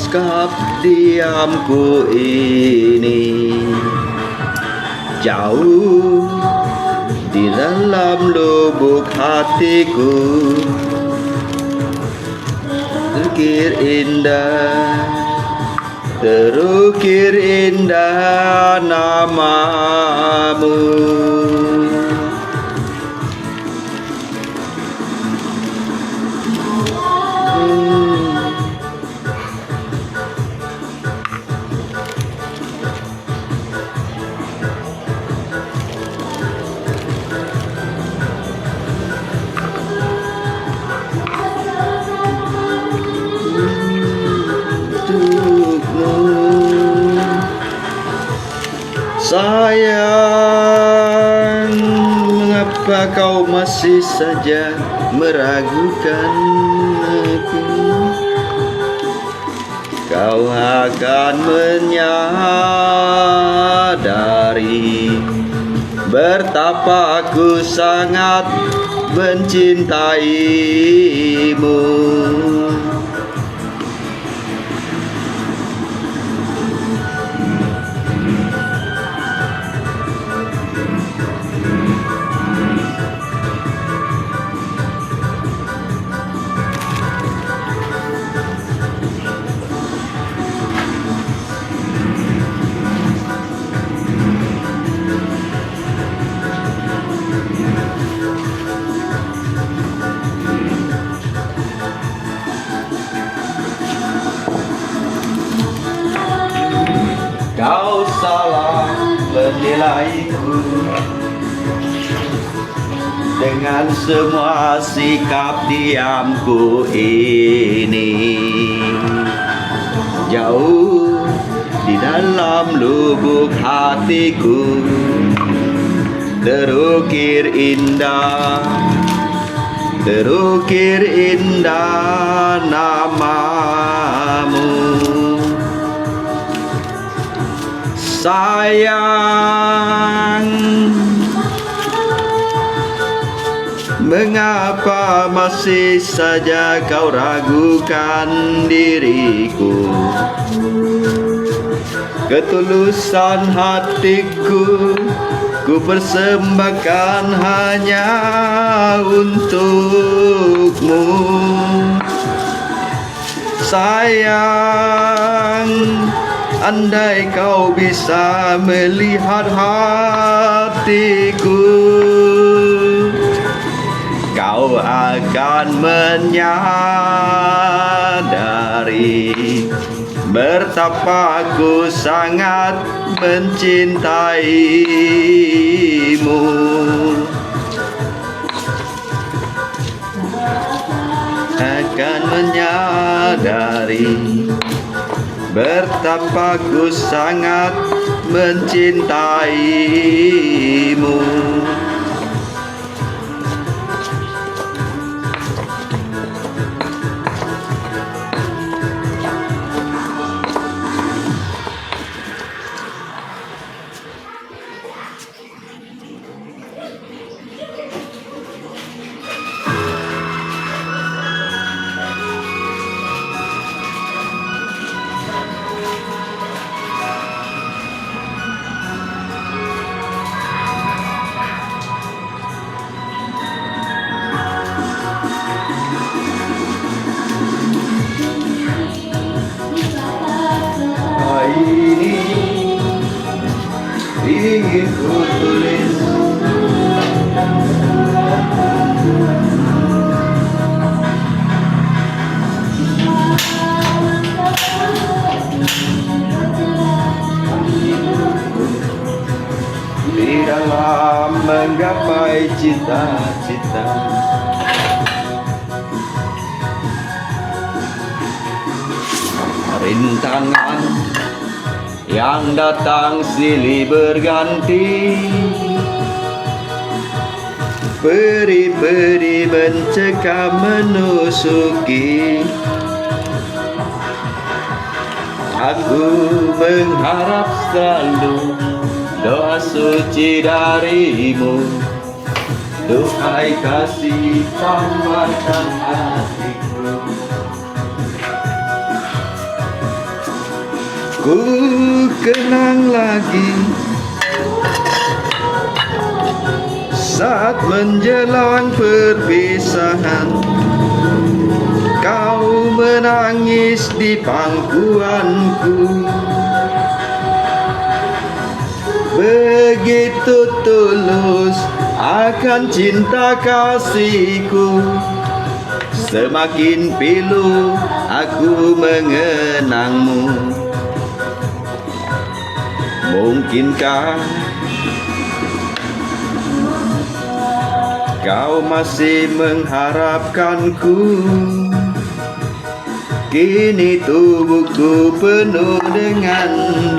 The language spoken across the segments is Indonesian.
sekap diamku ini jauh di dalam lubuk hatiku, terukir indah namamu. Sayang, mengapa kau masih saja meragukan aku? Kau akan menyadari betapa aku sangat mencintaimu. Kau salah menilaiku dengan semua sikap diamku ini. Jauh di dalam lubuk hatiku, terukir indah namamu. Sayang, mengapa masih saja kau ragukan diriku? Ketulusan hatiku ku persembahkan hanya untukmu. Sayang, andai kau bisa melihat hatiku, kau akan menyadari betapa aku sangat mencintaimu. Akan menyadari betapa ku sangat mencintaimu. Ingin ku tulis di dalam menggapai cita-cita. Rintangan yang datang silih berganti, peri-peri mencekam menusuki. Aku mengharap selalu doa suci darimu. Duhai kasih, tambahkan hatiku. Ku kenang lagi saat menjelang perpisahan, kau menangis di pangkuanku. Begitu tulus akan cinta kasihku, semakin pilu aku mengenangmu. Mungkinkah kau masih mengharapkanku? Kini tubuhku penuh dengan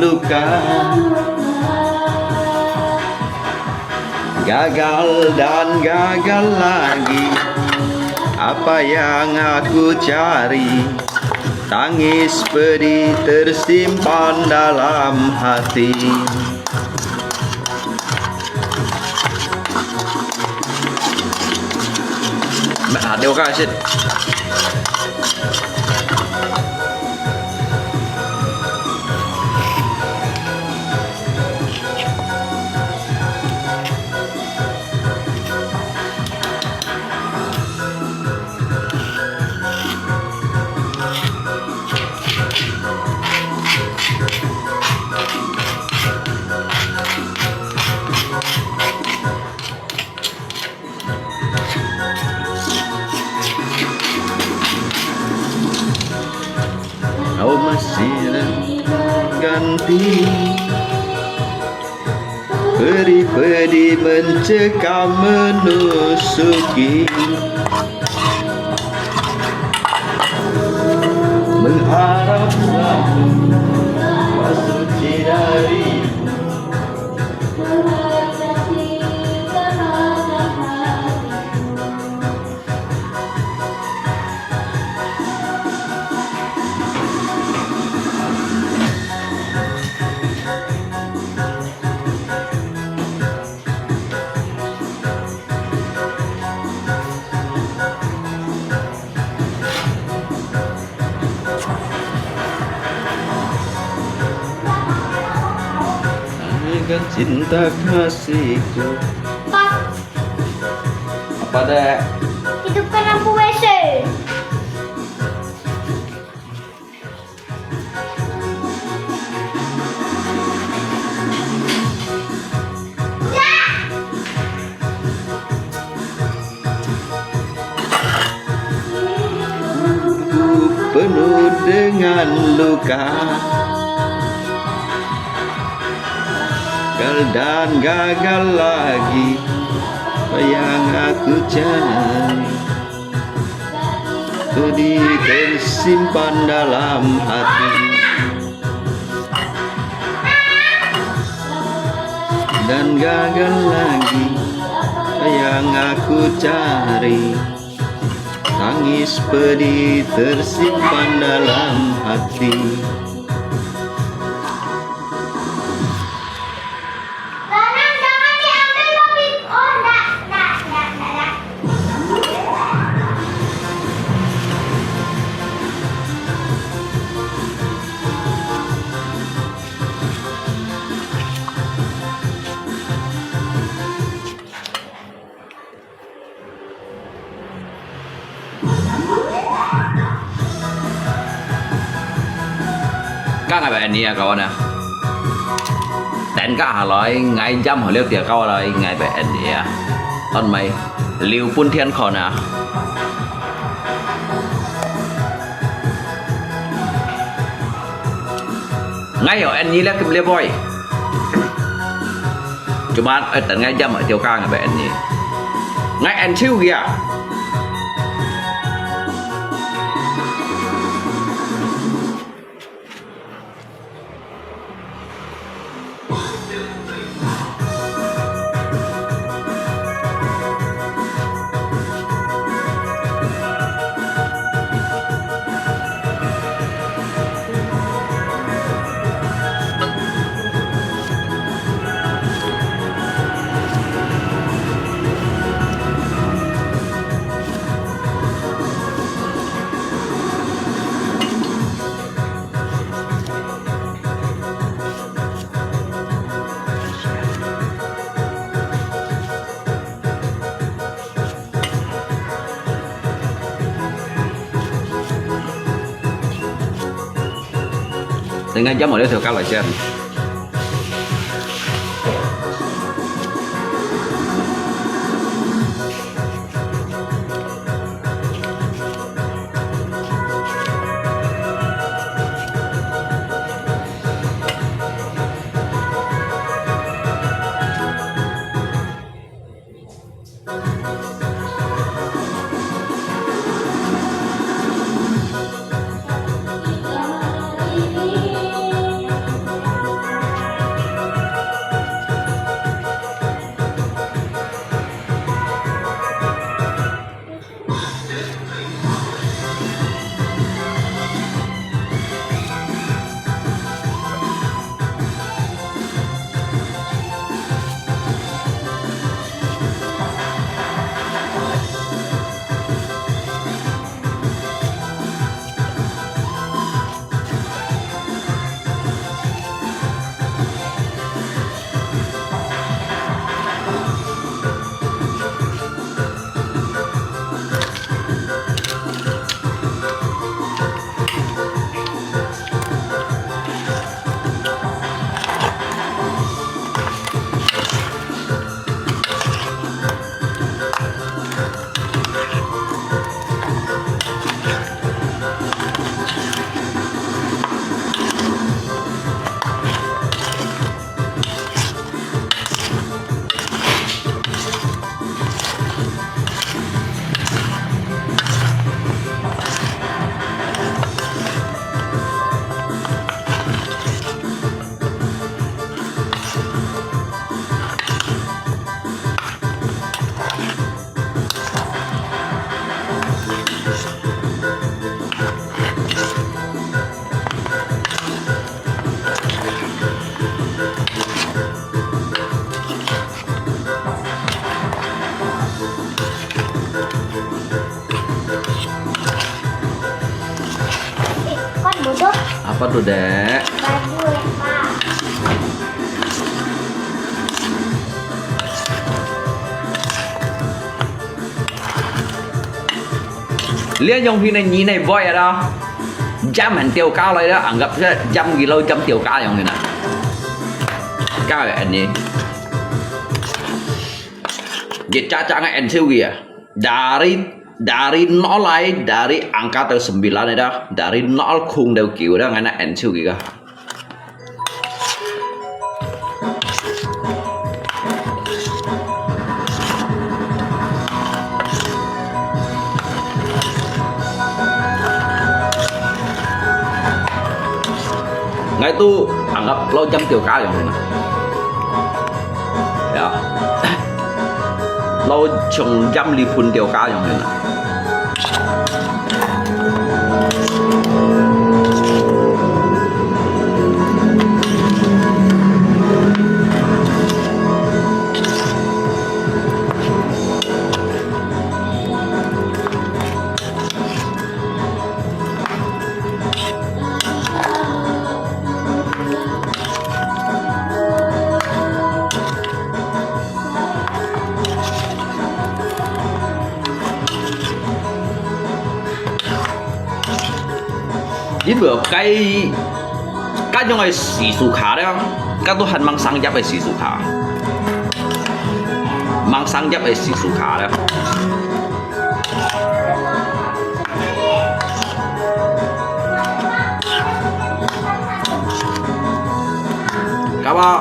luka. Gagal dan gagal lagi, apa yang aku cari? Tangis pedih tersimpan dalam hati. Terima kasih. Kau masih ganti, peri-peri mencekam menusuki, mengharap selalu suci darimu. Cinta kasihku. Pak, Apa dek? hidupkan lampu WC. Penuh dengan luka, gagal dan gagal lagi, apa yang aku cari? Sedih tersimpan dalam hati, dan gagal lagi, apa yang aku cari? Tangis pedih tersimpan dalam hati. Jangan diambil kopi. Oh, enggak. Các ngày bạn nè cậu nè Tẹn các hà loại ngày trăm hồi liêu tiệt câu là ngày bạn nè Tần mày liêu phun thiên khổ nè Ngay ở anh nhí là kim liêu boy Chú bạn ở tận ngày trăm ở tiêu ca ngày bạn nè Ngay anh siêu kìa thì ngay chấm ở đây theo các loại xem. Kok duduk? Apa tuh, Dek? Baju ya, Pak. Liên trong phim này nhí này voi ở đâu? Dăm hẳn tiêu cao lại đó, anggap saja jam kilo jam tiêu cao yang ini. Cao ya ini. Jadi cacangnya en siu ya. Dari nol lain, dari angka ter 9 dah, dari nol khung đều kiểu đó, ngay là en siu gitu. Ngay itu anggap lo jam tiêu cao yang ini. Ya. Lo chừng jam li pun tiêu cao yang ini. Ini bữa cái trong này xì xù khá đấy không? Các tôi hẳn mang sang giáp về xì xù khá. Mang sang giáp về xì xù khá đấy. Kalau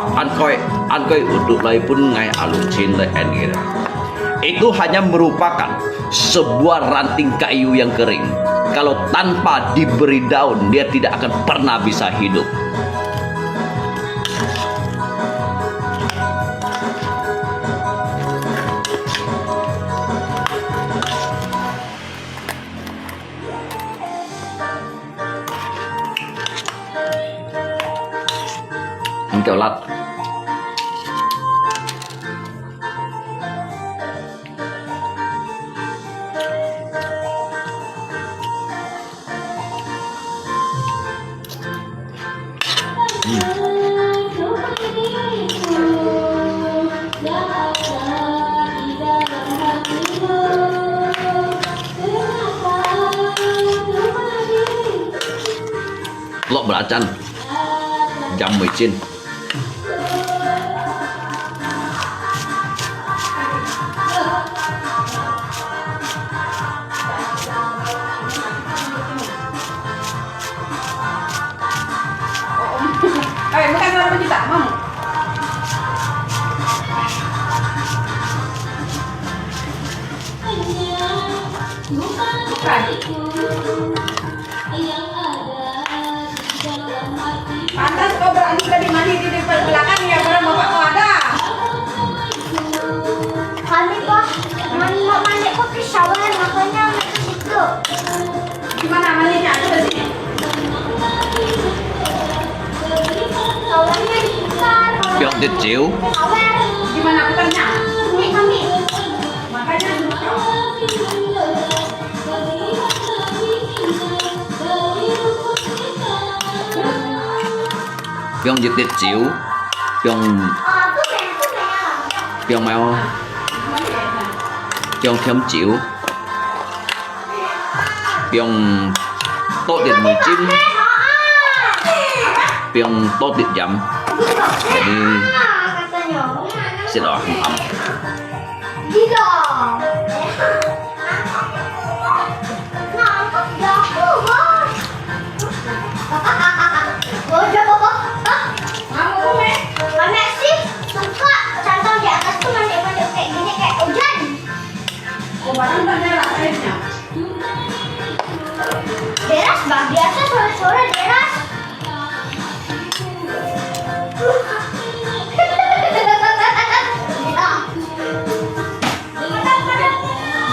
angkoi untuk lagi pun ngai alucin le gitu. Itu hanya merupakan sebuah ranting kayu yang kering. Kalau tanpa diberi daun, dia tidak akan pernah bisa hidup. Colat. Lo belacan. jam micin. Makan berapa juta, Mam? Pantas kau berani tadi mandi di depan belakang ya, karena bapak kau ada. Kami kok mandi kok di shower, makanya ke situ. Gimana mandinya? Ada di sini. Showernya dibuka. Pyong tiết chiếu. Shower. Gimana bukannya? Ini kami. Makanya Pyong tiết chiếu. Pyong Tuh kayaknya. Pyong mau. Pyong thêm chiếu. Pyong tốt điện micin. Pyong tốt điện jam. Jadi Katanya. sẽ đỏ ẩm. Gila. Ngangkut jago, Bos. Bodoh. mau me? Mami sih suka contoh di atas tuh mandi-mandi kayak gini kayak hujan. Oh, barang banyak airnya. Deras bah, biasa sore-sore deras.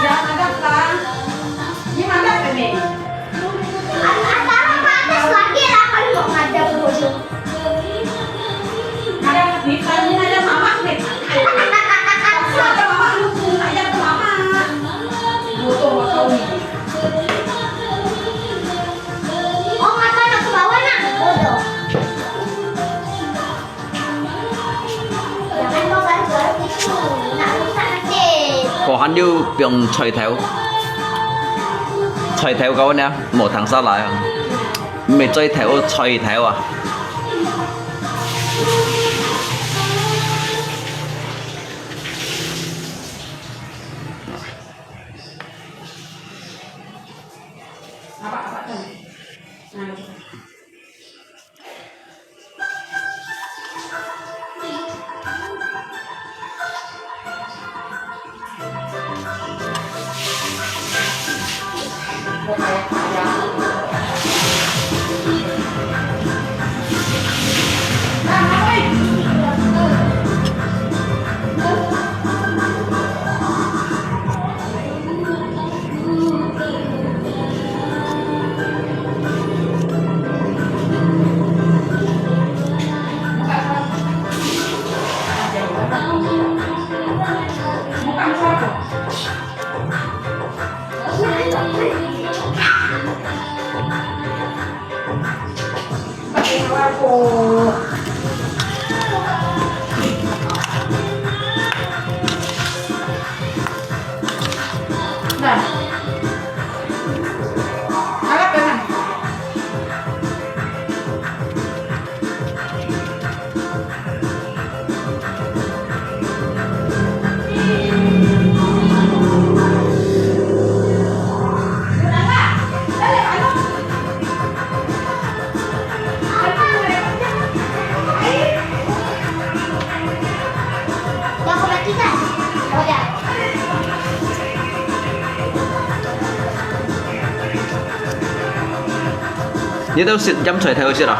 Jangan ada kan? Gimana ini? Antara ke atas lagi lah kalau mau ngadap bodoh. Ada di sana ada mama nih. Ada mama lu aja ke mama. Butuh kau nih. Oh ngapain aku bawa nak? Bodoh. Jangan bawa garuk-garuk itu, nak rusak nanti. Còn hắn như Pyong chơi theo câu nè, một thằng sao lại à? Mày chơi theo à? Apa tuh? Nah, bukan satu. Pakai aku. Nah, harap dengan. Yang kau matikan. Oh ya. Như tao xịt chăm chơi theo xịt à?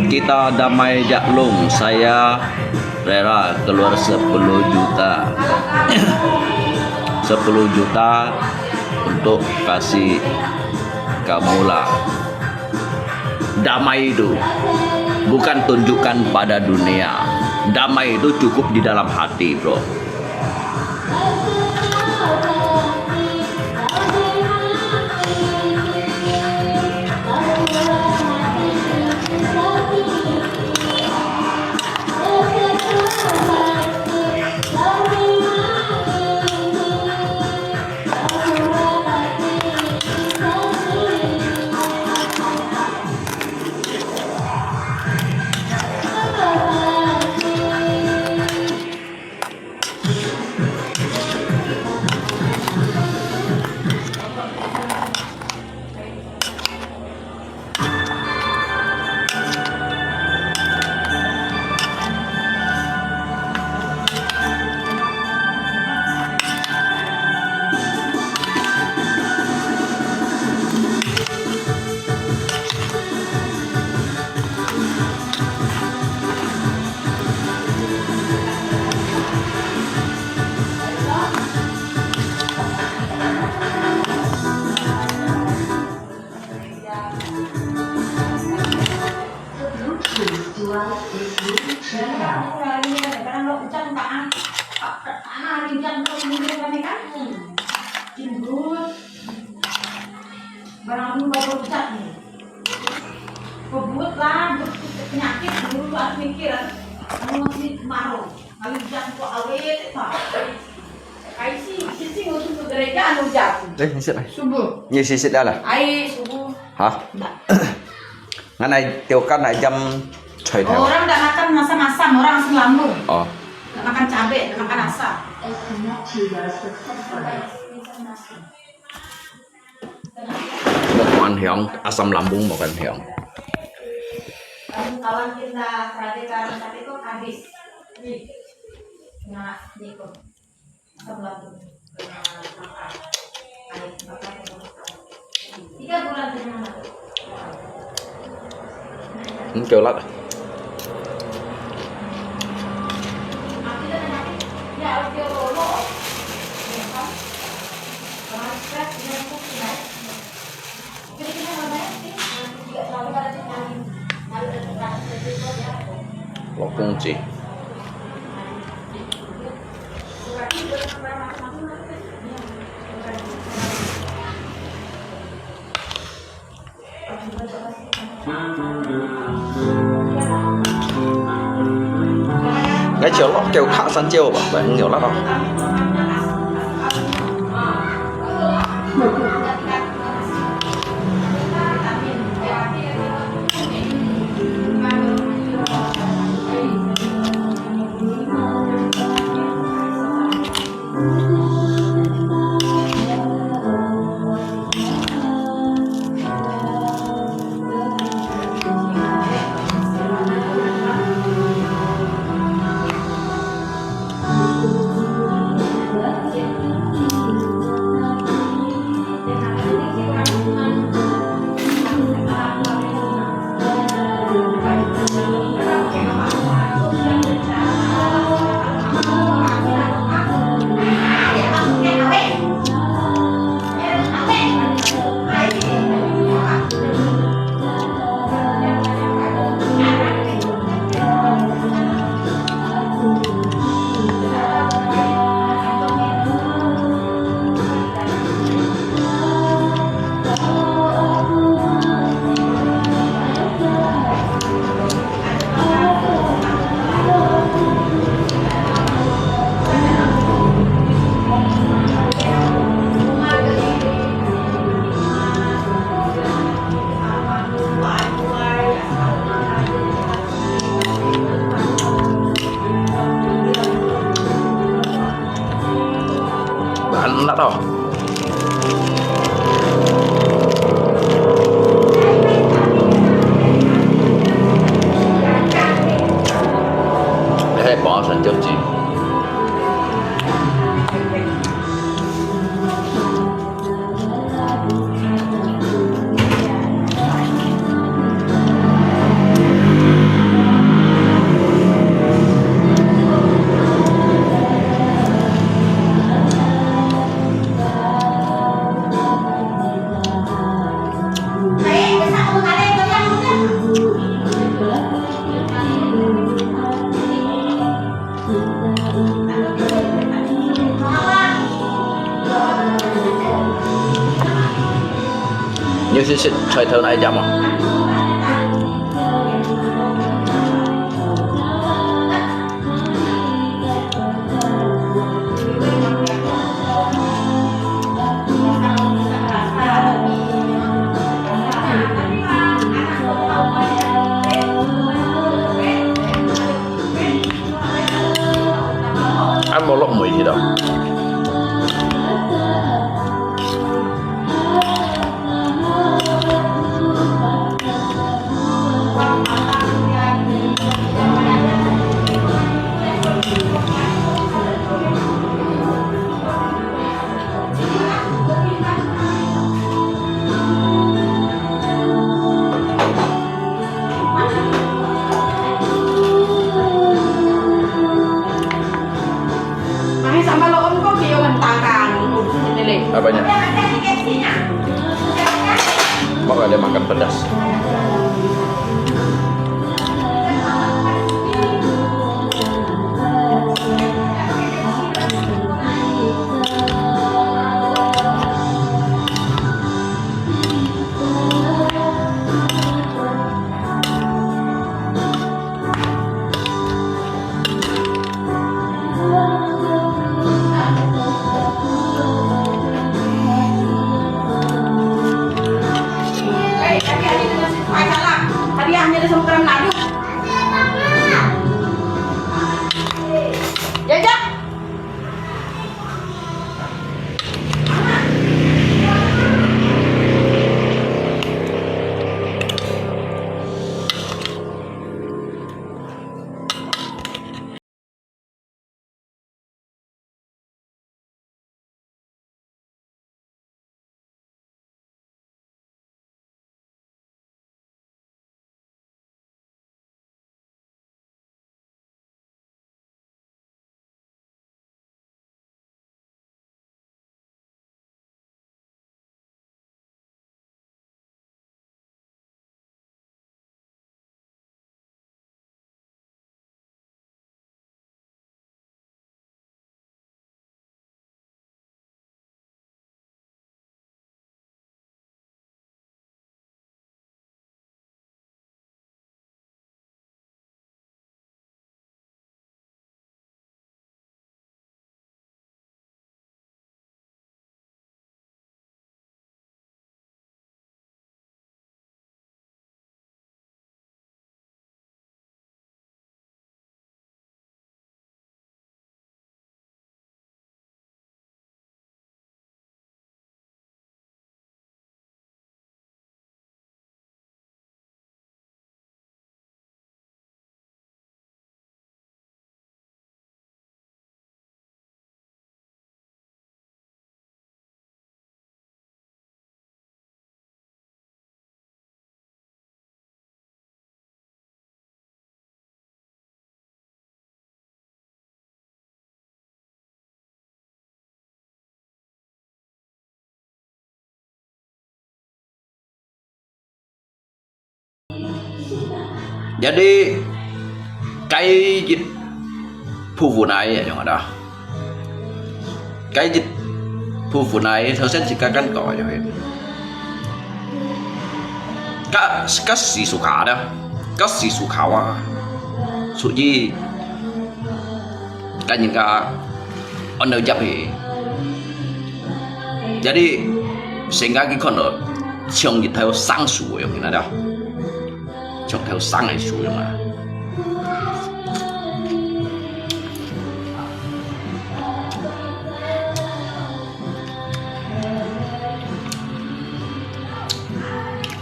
Kita damai jaklung, saya rela keluar 10 juta 10 juta untuk kasih kamu lah. Damai itu bukan tunjukkan pada dunia. Damai itu cukup di dalam hati, bro. Barang baru cat nih. Kebut lah, penyakit dulu harus mikir. Kamu masih kemarau, kali cat kok awet tak? Kayak sih untuk gereja anu cat. Nyisit lah. Subuh. Nyisit dah lah. Ai subuh. Hah? Enggak. Ngan tiêu kan jam choi theo. Orang enggak makan masam-masam, orang langsung lambung. Oh. Enggak makan cabai, enggak makan asam. Bukan hiang, asam lambung bukan hiang. Kawan kita perhatikan tapi kok habis. Nih. Nah, Niko. Asam lambung. 3 bulan dengan Kêu lắm. Có công chị. Cái chiều lọ kêu khá săn chiều bảo vậy nhiều lắm đâu. Bạn đã đâu? Để bỏ sang cho chị. Thank you. sit, xoay thơ này chậm không? Ăn một lốc mì thì đâu. Makanya sama lo om kok dia mentakan urusan ini. Apanya? Ada ada di KFC-nya. Makanya dia makan pedas. Hadiahnya dengan si Faisal. Hadiahnya dia sama kerem ladu. Jajak. Jadi cái dịch phu vụ này ở trong đó, cái dịch phu vụ này thơ sen chỉ cả căn cỏ cho hết, các sĩ số khá đó, các sĩ số khá quá, số gì cái những cái anh đâu chấp thì, jadi sehingga cái con ở trong dịch theo sang số yang ini dah. Trong theo sang này xuống mà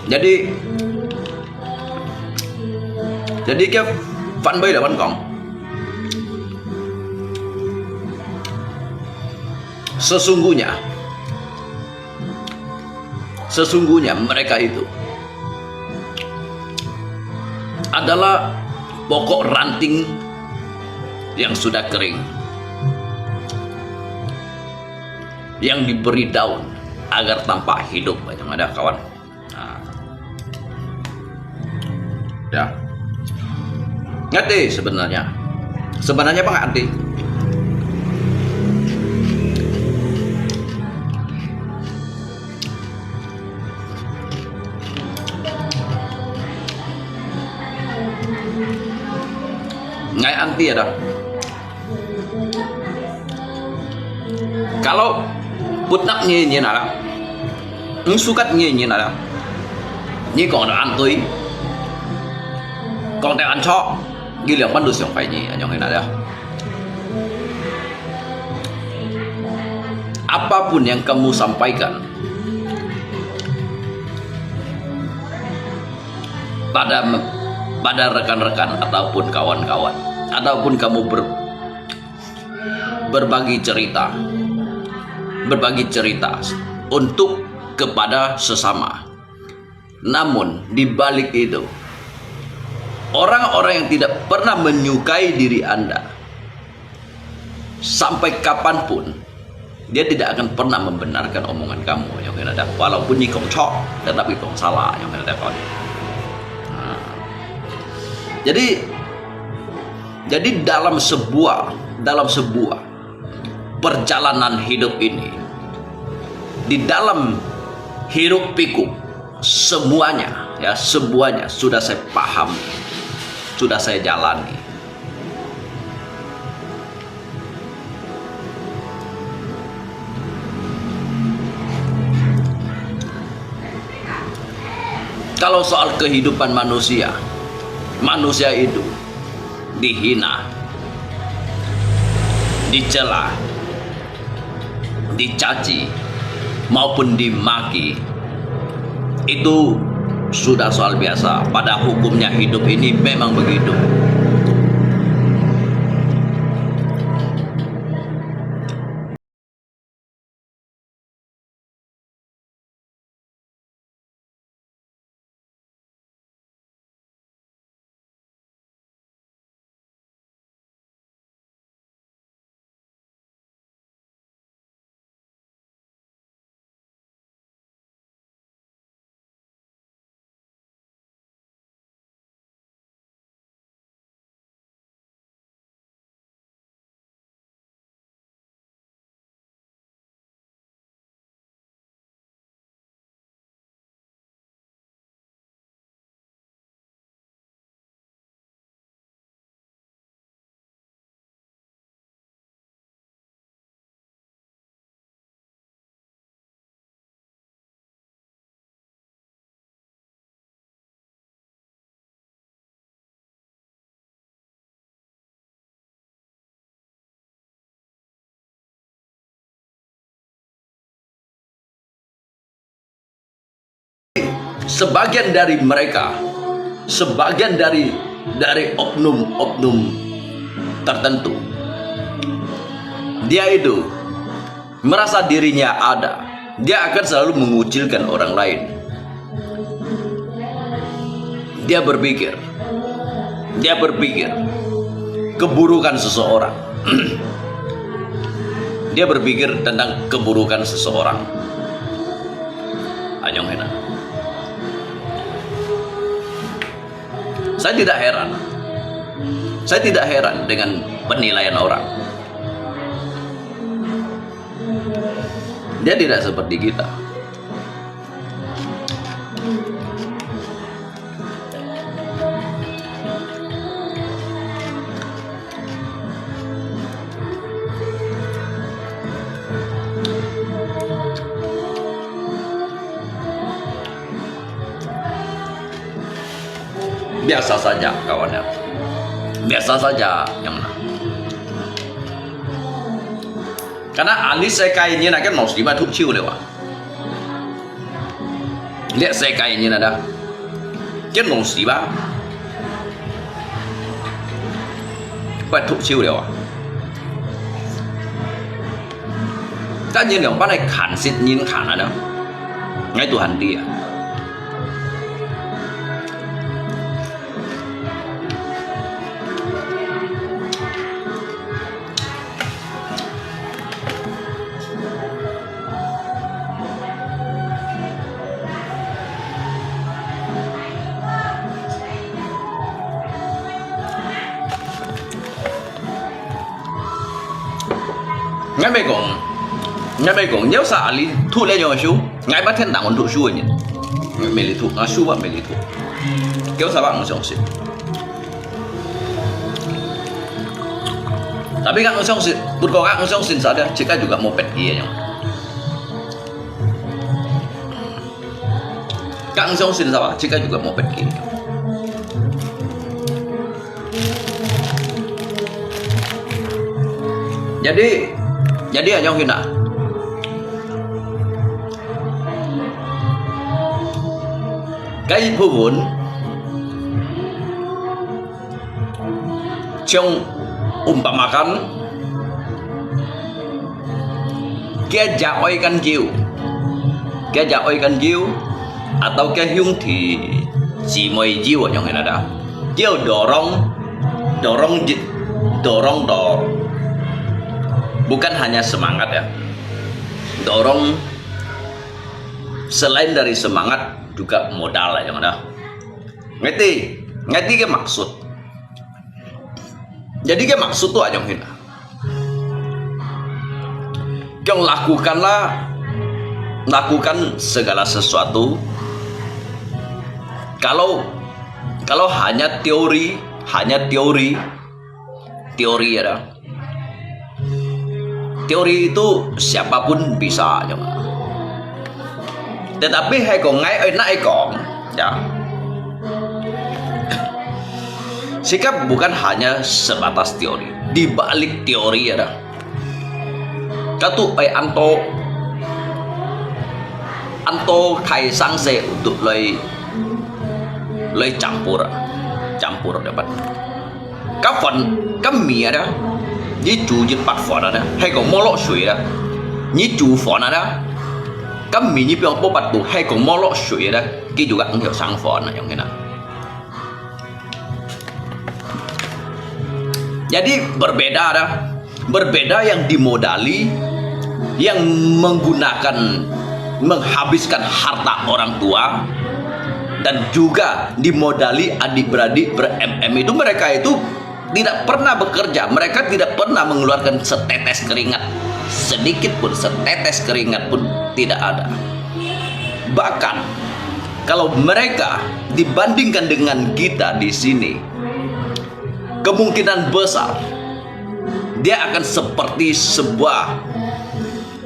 jadi cái văn bây là văn cổng sesungguhnya mereka itu adalah pokok ranting yang sudah kering, yang diberi daun agar tampak hidup. Yang ada kawan. Nah. Ya. Ngerti sebenarnya? Sebenarnya apa nggak ngerti? ngai anti ada. Kalau putnak nyi nala, sukat nyi nala, nyi còn được ăn tươi, còn đang ăn cho, ghi lượng ban đầu siang phải nyi, anh yang nala. Apapun yang kamu sampaikan pada rekan-rekan ataupun kawan-kawan, ataupun kamu berbagi cerita untuk kepada sesama. Namun di balik itu, orang-orang yang tidak pernah menyukai diri Anda, sampai kapanpun dia tidak akan pernah membenarkan omongan kamu yang ada. Walaupun nyikong cok, tetapi kong salah yang ada kon. Jadi dalam sebuah perjalanan hidup ini, di dalam hiruk pikuk semuanya sudah saya pahami, sudah saya jalani. Kalau soal kehidupan manusia itu dihina, dicela, dicaci, maupun dimaki, itu sudah soal biasa. Pada hukumnya hidup ini memang begitu. Sebagian dari mereka, sebagian dari oknum-oknum tertentu, dia itu merasa dirinya ada, dia akan selalu mengucilkan orang lain. Dia berpikir keburukan seseorang. Dia berpikir tentang keburukan seseorang. Anyong enak. Saya tidak heran dengan penilaian orang. Dia tidak seperti kita. Biasa saja kawannya, biasa saja yang mana. Karena anis saya kayaknya nak kan mau sih batu ciu lewat. Lihat saya kayaknya ada, kan mau sih batu ciu lewat. Kan yang yang pandai kan sit nhìn kan ada, ngay Tuhan dia. Ngay bây giờ nếu sao ali thu lên nhiều số, ngay bắt thiên đảng còn thu số nhỉ, mấy lý thu, số mấy lý thu, kéo sao bạn không xong Tapi Kak Ngusong, Purko Kak Ngusong sin sadar, jika juga mau pergi ya. Kak Ngusong sin sama, jika juga mau pergi. Jadi anyong hina. Cái phu vốn trong umpamakan cái dạ oi kan kiu atau cái hyung thì chỉ mới jiu ở trong này là jiu dorong bukan hanya semangat ya, dorong selain dari semangat juga modal lah yang ada. Ngerti cái maksud. Jadi cái maksud tuh aja hina. Kau lakukan segala sesuatu. Kalau hanya teori ya. Teori itu siapapun bisa aja. Tetapi hai còn ngay enak ikon ya. Sikap bukan hanya sebatas teori. Di balik teori ada. Katu anto khai sang se untuk lay campur dapat. Các phần các mía đó, với chủ dịch bạc phỏ đó, hay còn mò lọ suy đó, với chủ phỏ đó. Kami ni piang po batu hai kong molok shui dah, ki juga enggak sang phone yang kena. Jadi berbeda yang dimodali, yang menghabiskan harta orang tua, dan juga dimodali adik-beradik ber-MM itu, mereka itu tidak pernah bekerja, mereka tidak pernah mengeluarkan setetes keringat. Sedikit pun, setetes keringat pun tidak ada. Bahkan kalau mereka dibandingkan dengan kita di sini, kemungkinan besar dia akan seperti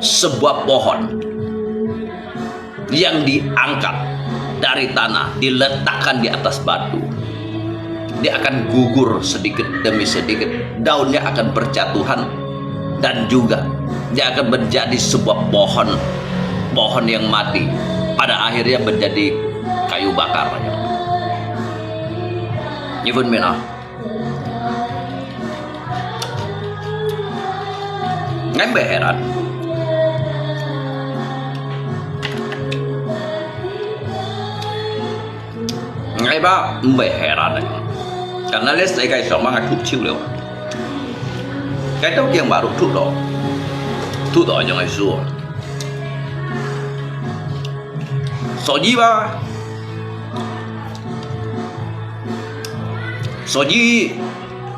sebuah pohon yang diangkat dari tanah, diletakkan di atas batu. Dia akan gugur sedikit demi sedikit, daunnya akan berjatuhan, dan juga dia akan menjadi sebuah pohon yang mati, pada akhirnya menjadi kayu bakar. Nyebut mina ngan heran ngai ba heran karena les saya kayak semangat thúc chiêu liu. Cái đầu tiên baru thúc đỏ cho ngày xưa.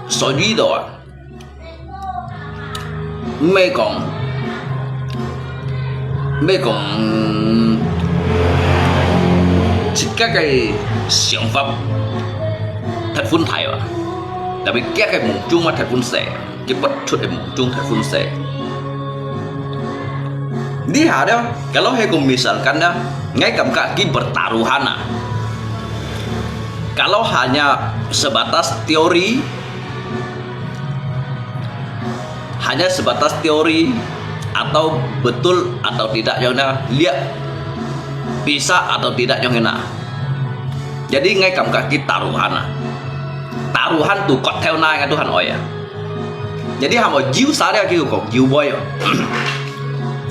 Sở dĩ đó mấy còn các cái sản phẩm thật phun thải mà, tapi các cái mùng chung mà thật phun sẻ, cái bất chuột cái mùng chung thật phun sẻ. Lihat dah, kalau misalkan dah, ngai kam kaki bertaruhan. Kalau hanya sebatas teori, atau betul atau tidak yang lihat bisa atau tidak yang enak. Jadi ngai kam kaki taruhan tuh kot theo nai cái Tuhan oi ya. Jadi hamo jiu sadar kêu kok jiu boy.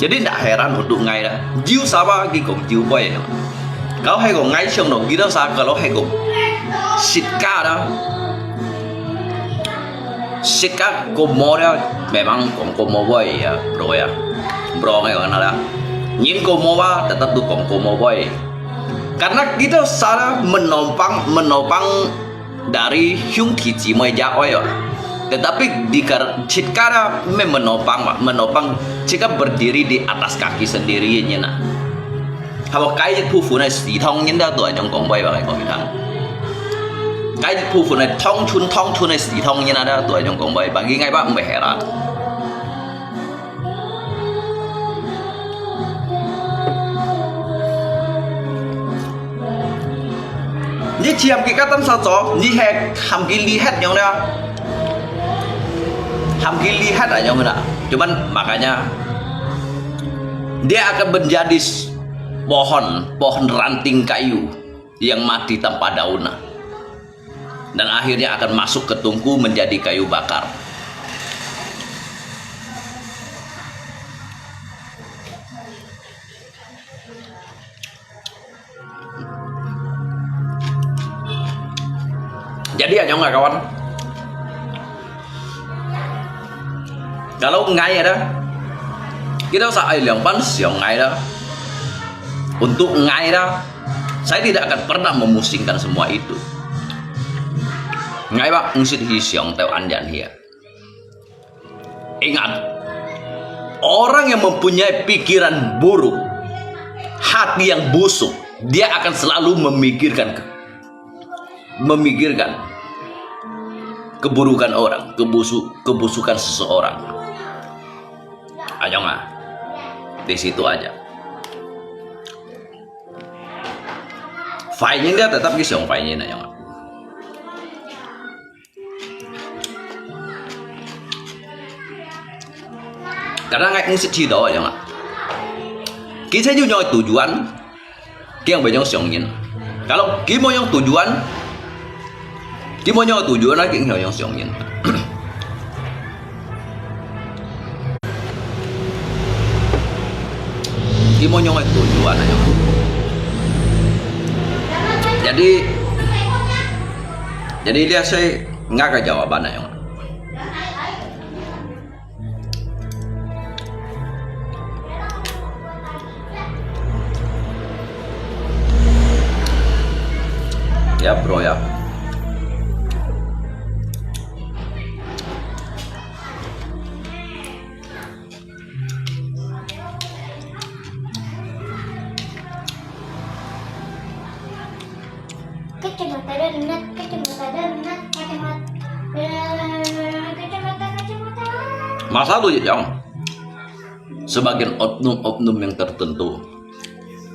Jadi tidak heran untuk ngai dah. Jiu sama kêu kok jiu boy. Kalau hai kok ngai trong đầu kita sa kalau hai kok sitka dah. Sitka komo dah memang komo boy ya bro ya. Bro ngai orang ada. Nyin komo wa tetap tuh komo boy. Karena kita salah menopang dari hyung thi chỉ mới ja oi. Tetapi di Citkara menopang jika berdiri di atas kaki sendirinya nah. Kalau kayak phu phu này xì thông nhân đó tuổi trong công bay vào cái con thằng. cái khu vực này thông chun này xỉ thông như nào tuổi trong công bày bạn ghi ngay bác không phải heran ini ciam kita kan saja ni ham lihat yang dah ham lihat aja yang dah cuman makanya dia akan menjadi pohon ranting kayu yang mati tanpa daun dan akhirnya akan masuk ke tungku menjadi kayu bakar. Jadi aja nggak kawan, kalau ngai ada kita usah yang siang ngai dah untuk ngai dah saya tidak akan pernah memusingkan semua itu ngai bak ngsit hi siang teu anjan hia. Ingat, orang yang mempunyai pikiran buruk, hati yang busuk, dia akan selalu memikirkan keburukan orang, kebusukan seseorang. Aja nggak, di situ aja. Fainya dia tetap kisah fainya aja nggak. Karena nggak ngisi cido aja nggak. Kita juga tujuan, kita banyak siangin. Kalau kita mau yang tujuan lagi yang siangin. Kita mau yang tujuan aja. Jadi dia saya nggak ke jawaban aja. Ya bro ya. Masa lu jang sebagian oknum yang tertentu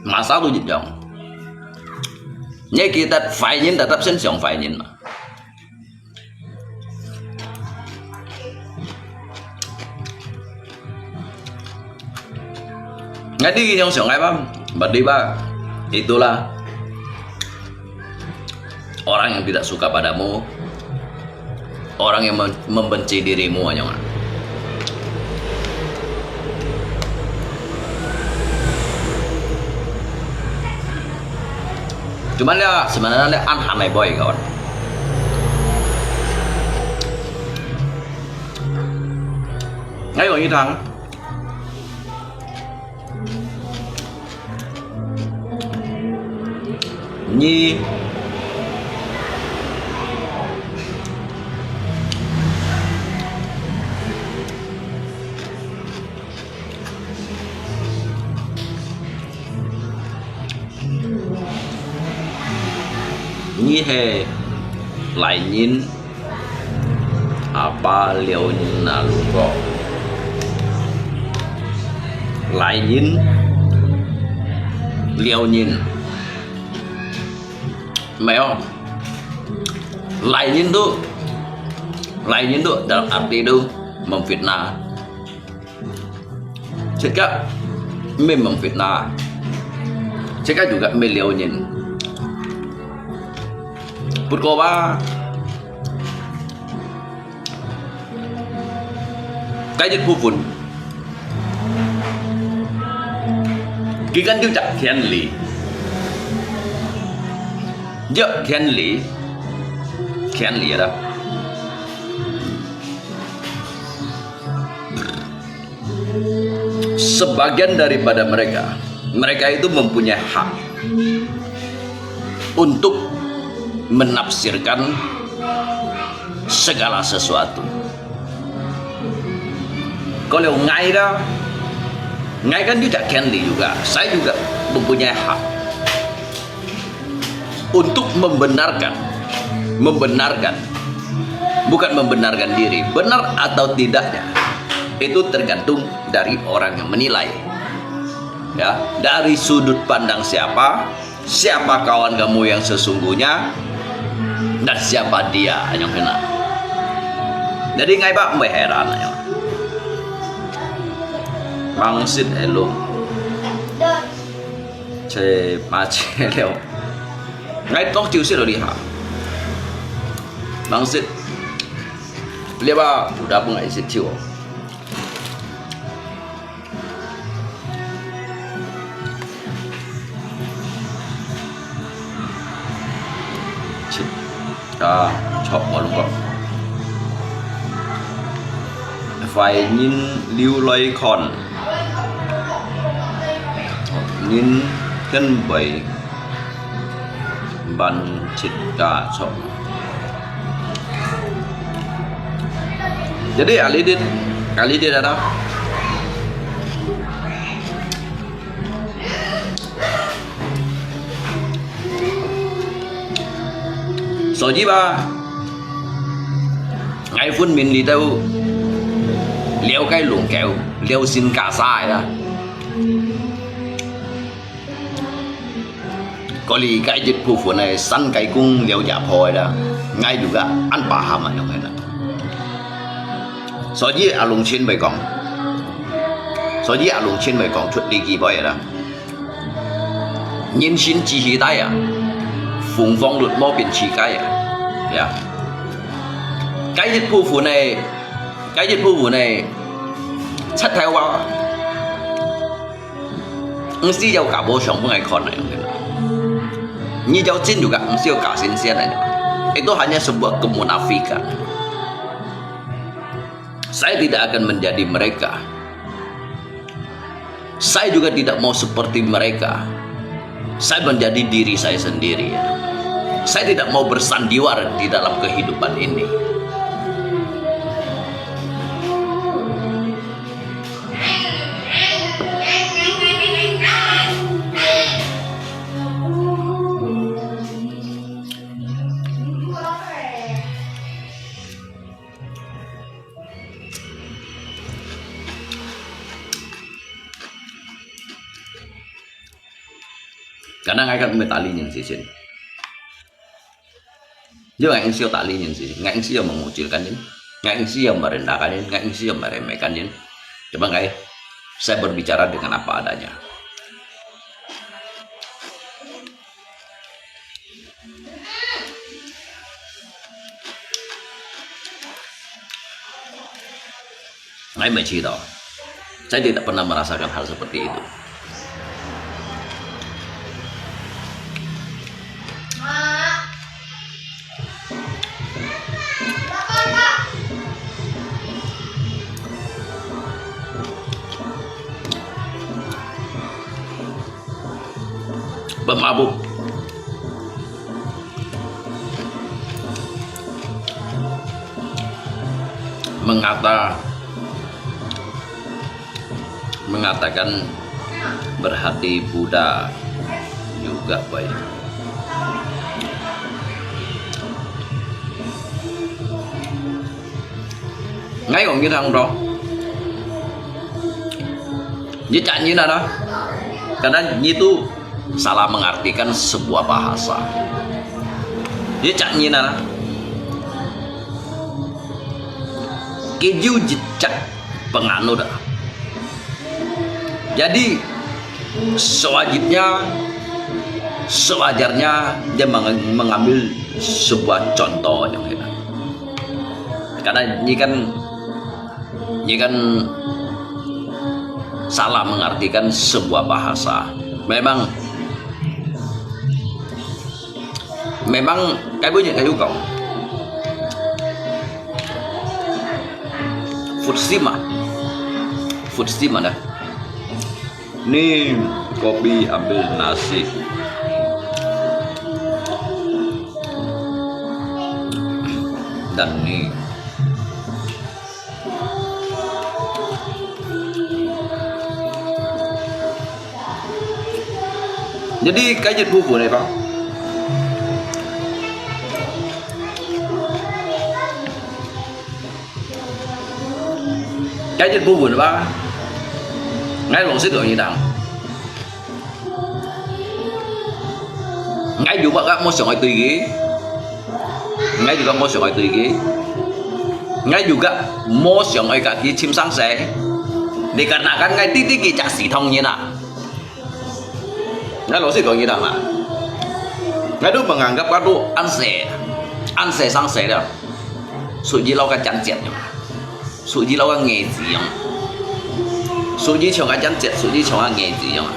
masa lu jang nhé kita phải nhìn tetap sen siang phải nhìn nggak di yang siang apa berdiba itulah orang yang tidak suka padamu, orang yang membenci dirimu aja nggak. Cuman ya sebenarnya aneh boy kawan. Ngay rồi như thằng Nhi he lại nhìn apa liều na lupa lại nhìn liều nhìn mèo lại nhìn tuh dalam arti itu memfitnah jika memfitnah jika juga liều nhìn Purkoba cái dịch phu phun khi kan tiêu chặt khen lý dợ khen lý ở đâu sebagian daripada mereka itu mempunyai hak untuk menafsirkan segala sesuatu. Kalau ngai kan tidak Kenli juga, saya juga mempunyai hak untuk membenarkan membenarkan, bukan membenarkan diri. Benar atau tidaknya itu tergantung dari orang yang menilai. Ya, dari sudut pandang siapa kawan kamu yang sesungguhnya, dan siapa dia yang kena. Jadi ngai bak heran ya. Bangsit elok. Che macet leo. Ngai tok chiu sih lo lihat. Bangsit. Dia ba udah pun ngai sih chiu. Chọc vào luôn không? Phải nhìn lưu lây còn nhìn chân bảy ban chít cả chọc. Jadi kali dia ada so ji ba ngày phun mình đi đâu leo cái luồng kẹo leo xin cả sai đó có li cái dịch vụ phụ này săn cái cung leo giả hồi đó ngay juga ăn bà hàm mà không hay là so ji alung trên bày còng so ji alung trên bày còng chuột đi kỳ bày đó nhìn xin chỉ hi tay à phùng phong luật mô biển chỉ cái à, cái dịch vụ này chất theo vào, mesti jauh kabo song pun ikon này, ni jauh Chin juga mesti jauh kasinsian này, itu hanya sebuah kemunafikan. Saya tidak akan menjadi mereka, saya juga tidak mau seperti mereka. Saya menjadi diri saya sendiri. Saya tidak mau bersandiwara di dalam kehidupan ini. Karena ngay kan metali yang sih, dia nggak insio tali yang sih, nggak insio mengucilkan ini, nggak insio merendahkan ini, nggak insio meremehkan ini. Coba nggak, saya berbicara dengan apa adanya. Nggak mencito, saya tidak pernah merasakan hal seperti itu. Pemabuk, mengatakan berhati Buddha juga baik. Ngay còn như thằng đó, dia cak như nào đó, karena itu salah mengartikan sebuah bahasa. Dia cak nyina keju jejak penganut. Jadi sewajarnya dia mengambil sebuah contoh yang enak. Karena ini kan salah mengartikan sebuah bahasa. Memang cái bữa những cái yêu cầu food steam ada. Nih kopi ambil nasi. Dan nih jadi cái dịch vụ này Pak, cái dịch buồn ba ngay lòng sức như đằng ngay juga gak mau songai tinggi ngay juga mau songai tinggi ngay juga mau songai kaki chim sang se dikarenakan ngay titik kicak si thông như nào ngay lòng sức như đằng à ngay itu menganggap kadu an se sang se dah suji lau kan chăn chẹt suji lau kan nghề gì không suji chồng kan chăn chẹt suji chồng kan nghề gì không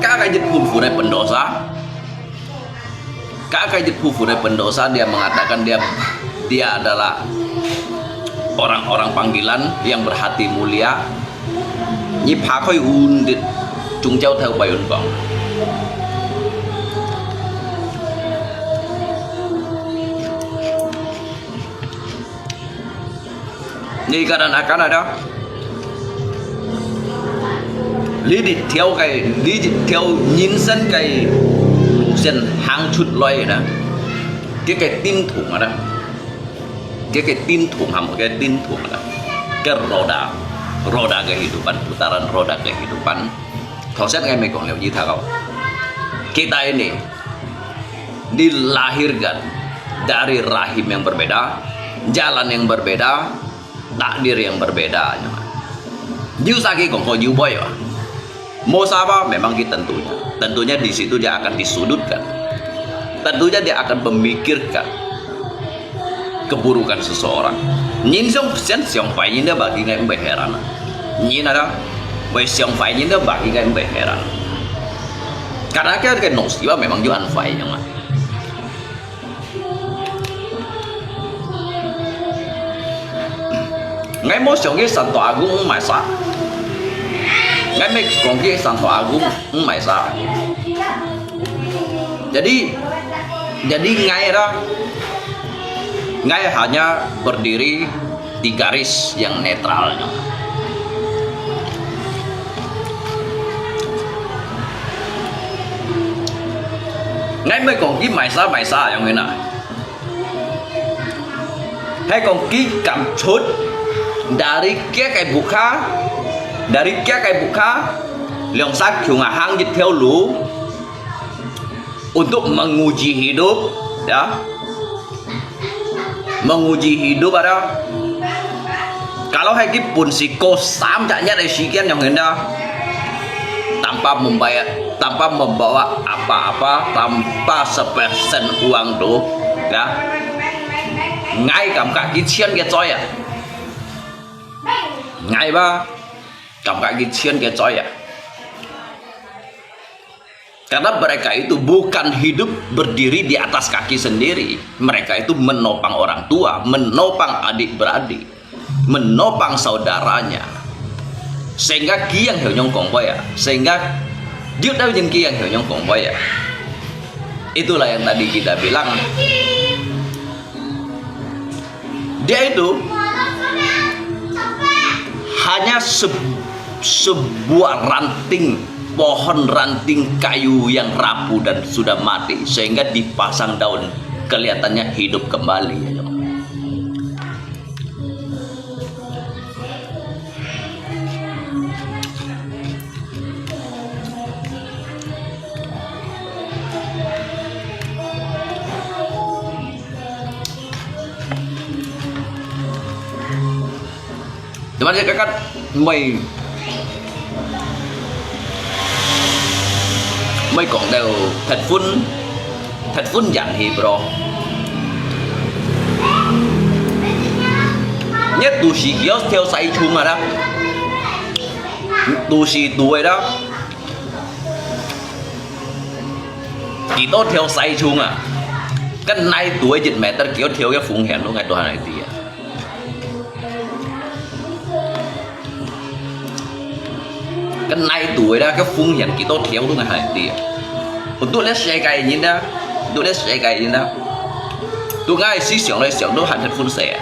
kakak Jepun dari pendosa kakak Jepun dari pendosa dia mengatakan dia adalah orang-orang panggilan yang berhati mulia nhịp phá khơi un chúng cháu theo bài ôn vọng ni kadang-kadang ada lý theo nhìn sân cái dần hàng chút loay đó cái tin thủng ở đó cái tin thủng hàm cái tin thủng đó cái roda kehidupan putaran roda kehidupan konsep ngay mekong lewat kita kau kita ini dilahirkan dari rahim yang berbeda jalan yang berbeda takdir yang berbeda như saki kong kau boy mau apa memang kita tentunya di situ dia akan disudutkan tentunya dia akan memikirkan keburukan seseorang nhìn siang phải nhìn dia bagi ngay mbak heran nhìn ada vậy siang phải nhìn dia bagi ngay mbak heran karena cái nosiba memang juga phải yang mana ngay mau siang cái Santo Agung mai sa ngay mấy còn cái Santo Agung mai sa jadi ngay đó ngay hanya berdiri di garis yang netral. Ngay mới còn cái mày xa yang người nào hay còn cái cảm xúc dari cái buka yang sak cuma hang theo lu untuk menguji hidup ya menguji hidup ada kalau hai pun psiko samcanya dari sekian yang hendak tanpa membawa apa-apa tanpa sepersen uang tuh ya ngay cảm cả cái chiên cái choi à ngay ba cảm cả cái chiên cái choi à karena mereka itu bukan hidup berdiri di atas kaki sendiri. Mereka itu menopang orang tua, menopang adik-beradik, menopang saudaranya. Sehingga kiang hiểu nhau cùng với sehingga trước đó những kiang hiểu nhau cùng với itulah yang tadi kita bilang. Dia itu hanya sebuah ranting pohon ranting kayu yang rapuh dan sudah mati sehingga dipasang daun kelihatannya hidup kembali. Teman saya kan mấy còn đều thật phun dặn hi bro nhất tu sĩ kéo theo say chung mà đó tu sĩ tuổi đó chỉ tốt theo say chung à cái này tuổi dịch mẹ ta kéo theo cái phụng hẹn lúc ngày tuổi này thì cái này tuổi đó cái phun hiện kita theo lúc ngày này untuk lihat saya kayak gini dah untuk lihat saya kayak gini dah tu ngay sih siang tu hanya phun saya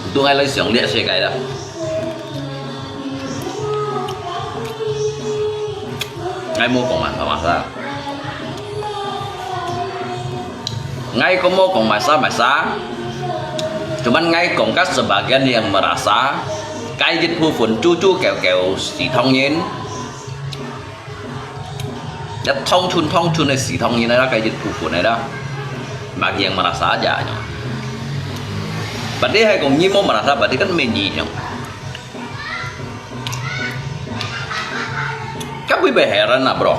Itu ngai lagi siang lihat saya kayak dah. Ngai mau kong masa. Ngai kong mau kong masa. Cuman ngai kong kas sebagian yang merasa cái dịch vụ phun chu kẹo xì thông nhiên. Đã thông chun này xì thông nhiên này đó cái dịch vụ phun này đó. Bagi yang merasa aja. Berarti hai kong nyi mau merasa berarti kan menyi nyong. Kamu heran lah bro.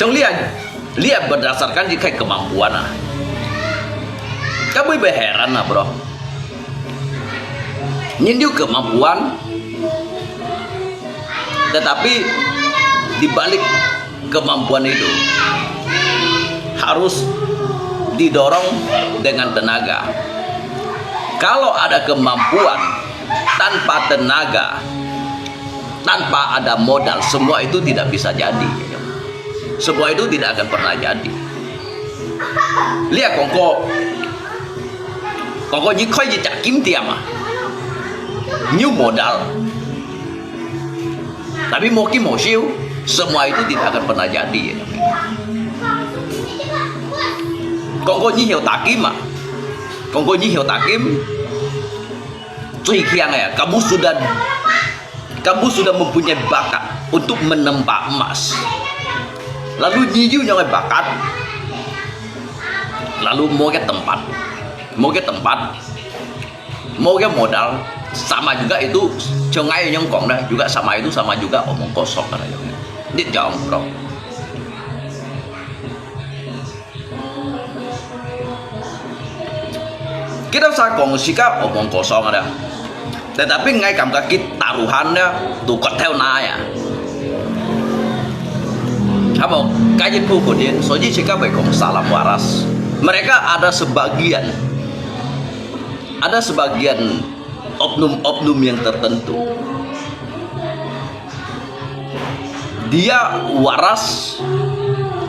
Cong lihat berdasarkan jika kemampuan lah. Kamu heran lah bro. Nyindiu kemampuan, tetapi dibalik kemampuan itu harus didorong dengan tenaga. Kalau ada kemampuan tanpa tenaga, tanpa ada modal, semua itu tidak bisa jadi. Semua itu tidak akan pernah jadi. Lihat kongko như khơi gì chả kiếm tiền mà, nhiều modal, tapi mau kim mau siu, semua itu tidak akan pernah jadi. Kongko như hiểu tà kim mà, kongko như hiểu tà kim, cuy kiang ya, kamu sudah mempunyai bakat untuk menempa emas. Lalu nyiu yang bakat, lalu mau ke tempat, mau ke modal, sama juga itu cengai yang kong dah juga sama itu sama juga omong kosong kan aja. Dit jauh bro. Kita usah kong sikap omong kosong ada. Tetapi ngay cảm kaki taruhannya tuh kotel naya. Apa kajian pukudin soji sikap kong salam waras. Mereka ada sebagian oknum-oknum yang tertentu. Dia waras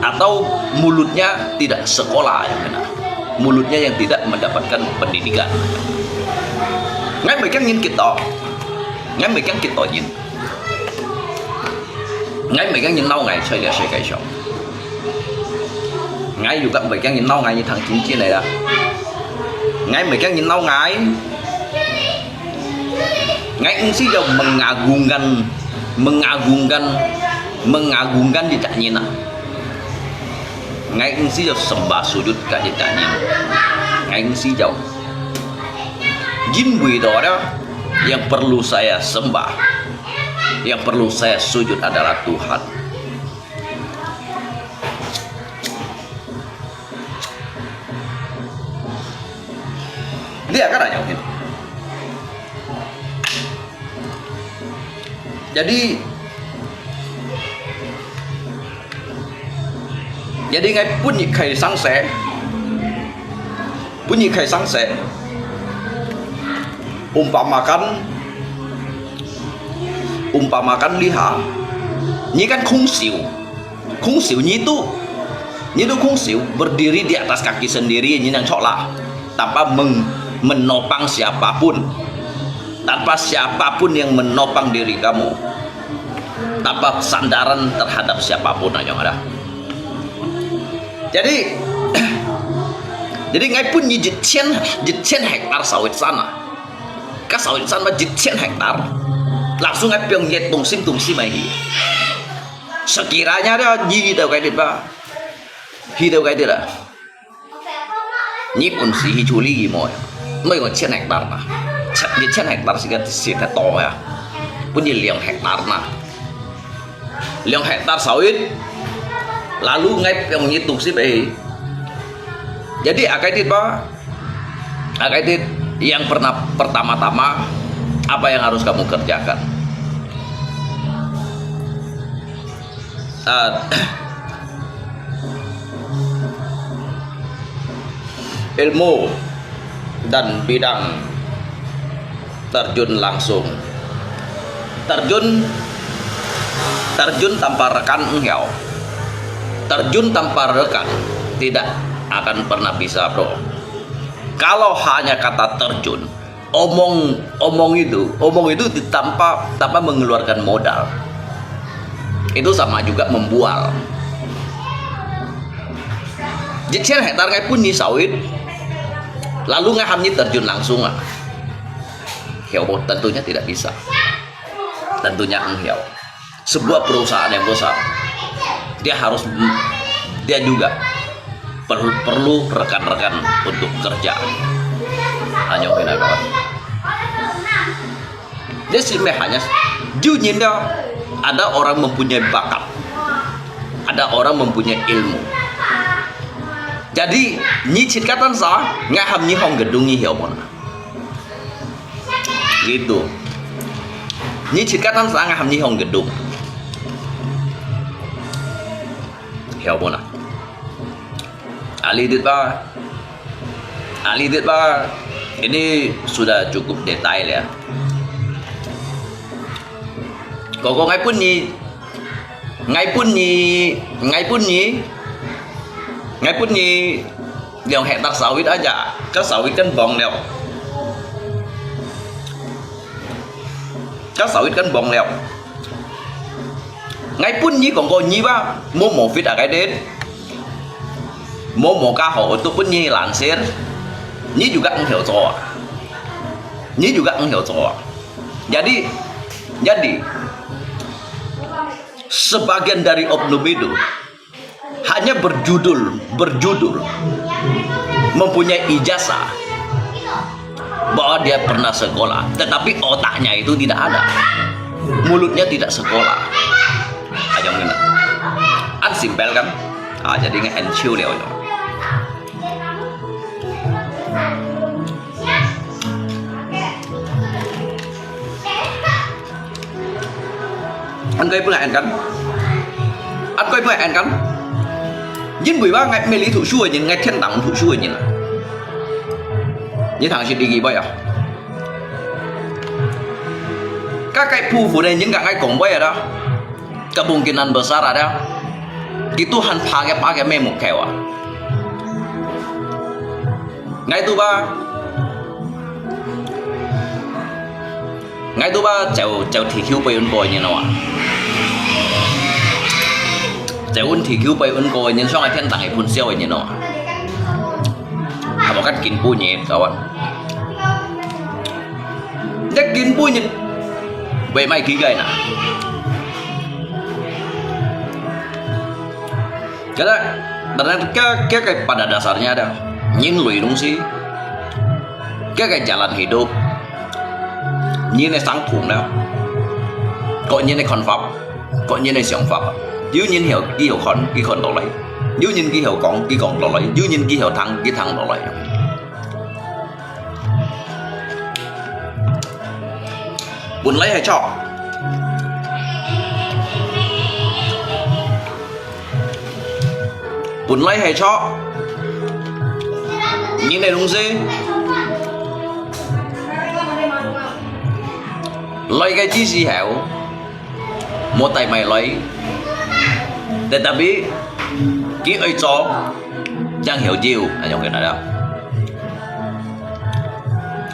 atau mulutnya tidak sekolah yang benar. Mulutnya yang tidak mendapatkan pendidikan. Ngay mereka nhìn kita nhìn. Ngay mereka nhìn nau ngày chơi là chơi cái show. Ngay juga mereka nhìn nau ngày như thằng Cincin này dah. Ngay mereka nhìn nau ngày. Ngay sih jauh mengagungkan di tak nyina. Ngay sih jauh sembah sujud kat di tak nyina. Ngay sih jauh. Jin Wido yang perlu saya sembah, yang perlu saya sujud adalah Tuhan. Dia kan aja gitu. Jadi ngay bunyi khai sang se, umpamakan liha, ini kan kungsiu ini tuh kungsiu berdiri di atas kaki sendiri, ini yang colah tanpa menopang siapapun, tanpa siapapun yang menopang diri kamu, tanpa sandaran terhadap siapapun aja ada. Jadi ngay pun jitchen hektar sawit sana. Các sawit sana jitchen hektar. Langsung ngay piong yet tungsim mai. Sekiranya ada nyi tau cái dit ba. Hi tau cái dit lah. Nyi pun si hi chuli gi moi. Mới còn chen hektar mà. Jitchen hektar sih kan si ta to ya. Pun di liang hektar nah. Liang hektar sawit. Lalu ngay piong yet tungsim mai. Jadi akaitit ba? Akaitit yang pertama-tama apa yang harus kamu kerjakan? Ilmu dan bidang terjun langsung. Terjun tanpa rekan engkau. Terjun tanpa rekan tidak akan pernah bisa bro. Kalau hanya kata terjun, omong itu tanpa mengeluarkan modal, itu sama juga membual. Jadi hektar ngai pun ni sawit, lalu ngai hamnya terjun langsung lah. Hiau tentunya tidak bisa. Tentunya enghiau. Sebuah perusahaan yang besar, dia juga perlu rekan-rekan untuk kerja. Hanya kawan. Dia hanya junyin dia. Ada orang mempunyai bakat, ada orang mempunyai ilmu. Jadi nyicit katan sa ngaham ni hong gedung ni hiau mon. Gitu. Nyicit katan sa ngaham ni hong gedung. Hiau mon. Ali dit ba. Ini sudah cukup detail ya. Koko ngai pun ni yang hektar sawit aja. Kan sawit kan bong leo. Ngai pun ni koko ni ba mo fit agak den. Mo kaho itu pun ni lansir. Ini juga enghiau coa. Jadi sebagian dari oknum itu hanya berjudul mempunyai ijazah bahwa dia pernah sekolah, tetapi otaknya itu tidak ada, mulutnya tidak sekolah. Ayo ngena, simpel kan? Jadi nge-enciu leo. Anh coi bữa anh cắn nhìn buổi ba ngày mê lý thủ xuôi nhìn ngày thiên đẳng thủ xuôi nhìn như thằng chị đi gì bây à các cái phu này những cái cổng bây ở đó kemungkinan besar ada itu Tuhan pakai memo kewa ngày thứ ba chèo thì khiêu bay ấn coi như nào à chèo ấn thì khiêu bay ấn coi nhưng sau này thiên tàng phun siêu như nào à một cách kín bui nhẹ kawan chắc kín bui nhỉ về mai ký gầy nè cái pada dasarnya ada những lùi đúng gì cái jalan hidup như này sáng thủng đó có như này con pháp có như này sáng pháp dưới nhìn hiểu cái hiểu con đó lấy dưới nhìn cái hiểu con đó lấy dưới nhìn cái hiểu thằng đó lấy buồn lấy hay cho như này đúng gì lấy cái chi gì hẻo một tay mày lấy tetapi cái ấy cho chẳng hiểu chiều anh giống cái này đâu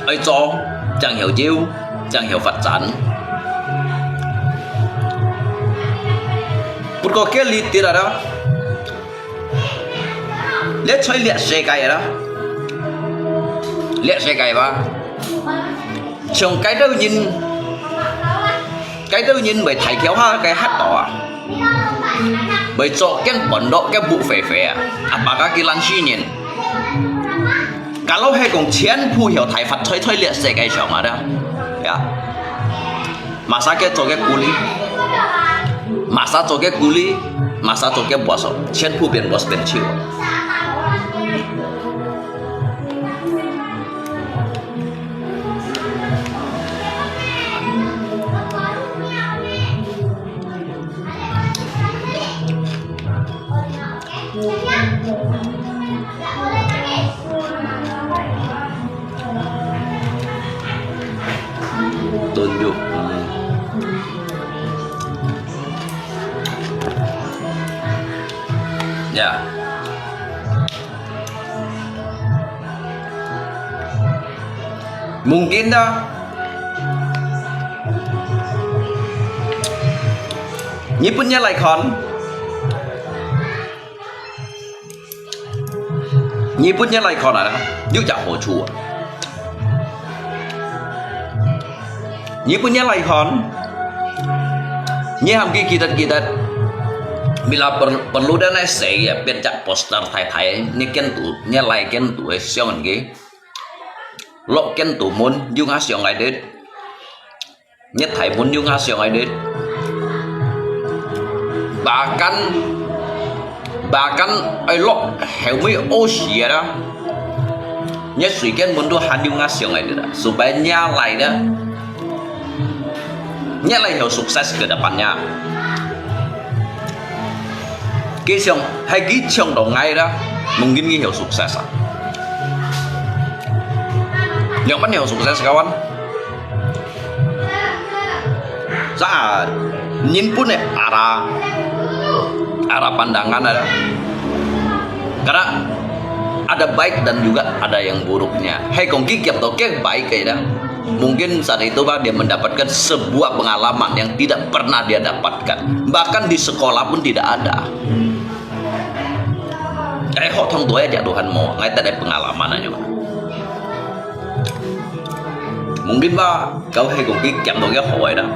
ấy cho chẳng hiểu chiều chẳng hiểu phát triển một có cái lý tiết đó liệt chơi liệt xe cày đó liệt xe cày ba trồng cái đâu nhìn bởi thầy kéo ha cái hát đỏ bởi cho cái bẩn độ cái bụ phê apakah kilan chi nhìn kalau hay còn chén phu hiểu thầy Phật thôi liệt xe cày chồng mà đó ya masa ke cho cái kuli masa cho cái kuli masa cho cái bos chén phu biên bos biên chiu tunjuk ya Mungkin dah Nhi punya lại con Nhi punya lại con là giúp chả hỗ trợ Nhi punya lại con Nhi ham kita bila perlu dan saya biar poster thai Nhi ken tu Nhi lại ken tu siang cái lọ ken tu muốn dùng ngã siang ai đến Nhi thai muốn dùng ngã siang ai đến bahkan ai lo helmi osia dah nya suikan mundu hadiu ngasih ngai dah supaya nyalai dah nyalai hiểu sukses ke depannya kisah hai kisah dong ngai dah mungkin hiểu sukses yang mana hiểu sukses kawan saat nhìn pun arah pandangan ada karena ada baik dan juga ada yang buruknya. Hei kongki kiap toke baik kayaknya mungkin saat itu dia mendapatkan sebuah pengalaman yang tidak pernah dia dapatkan, bahkan di sekolah pun tidak ada. Họ thông tuổi aja Tuhan mau ngay tại pengalaman aja. Mungkin kau hei kongki kiap toke hỏi dah.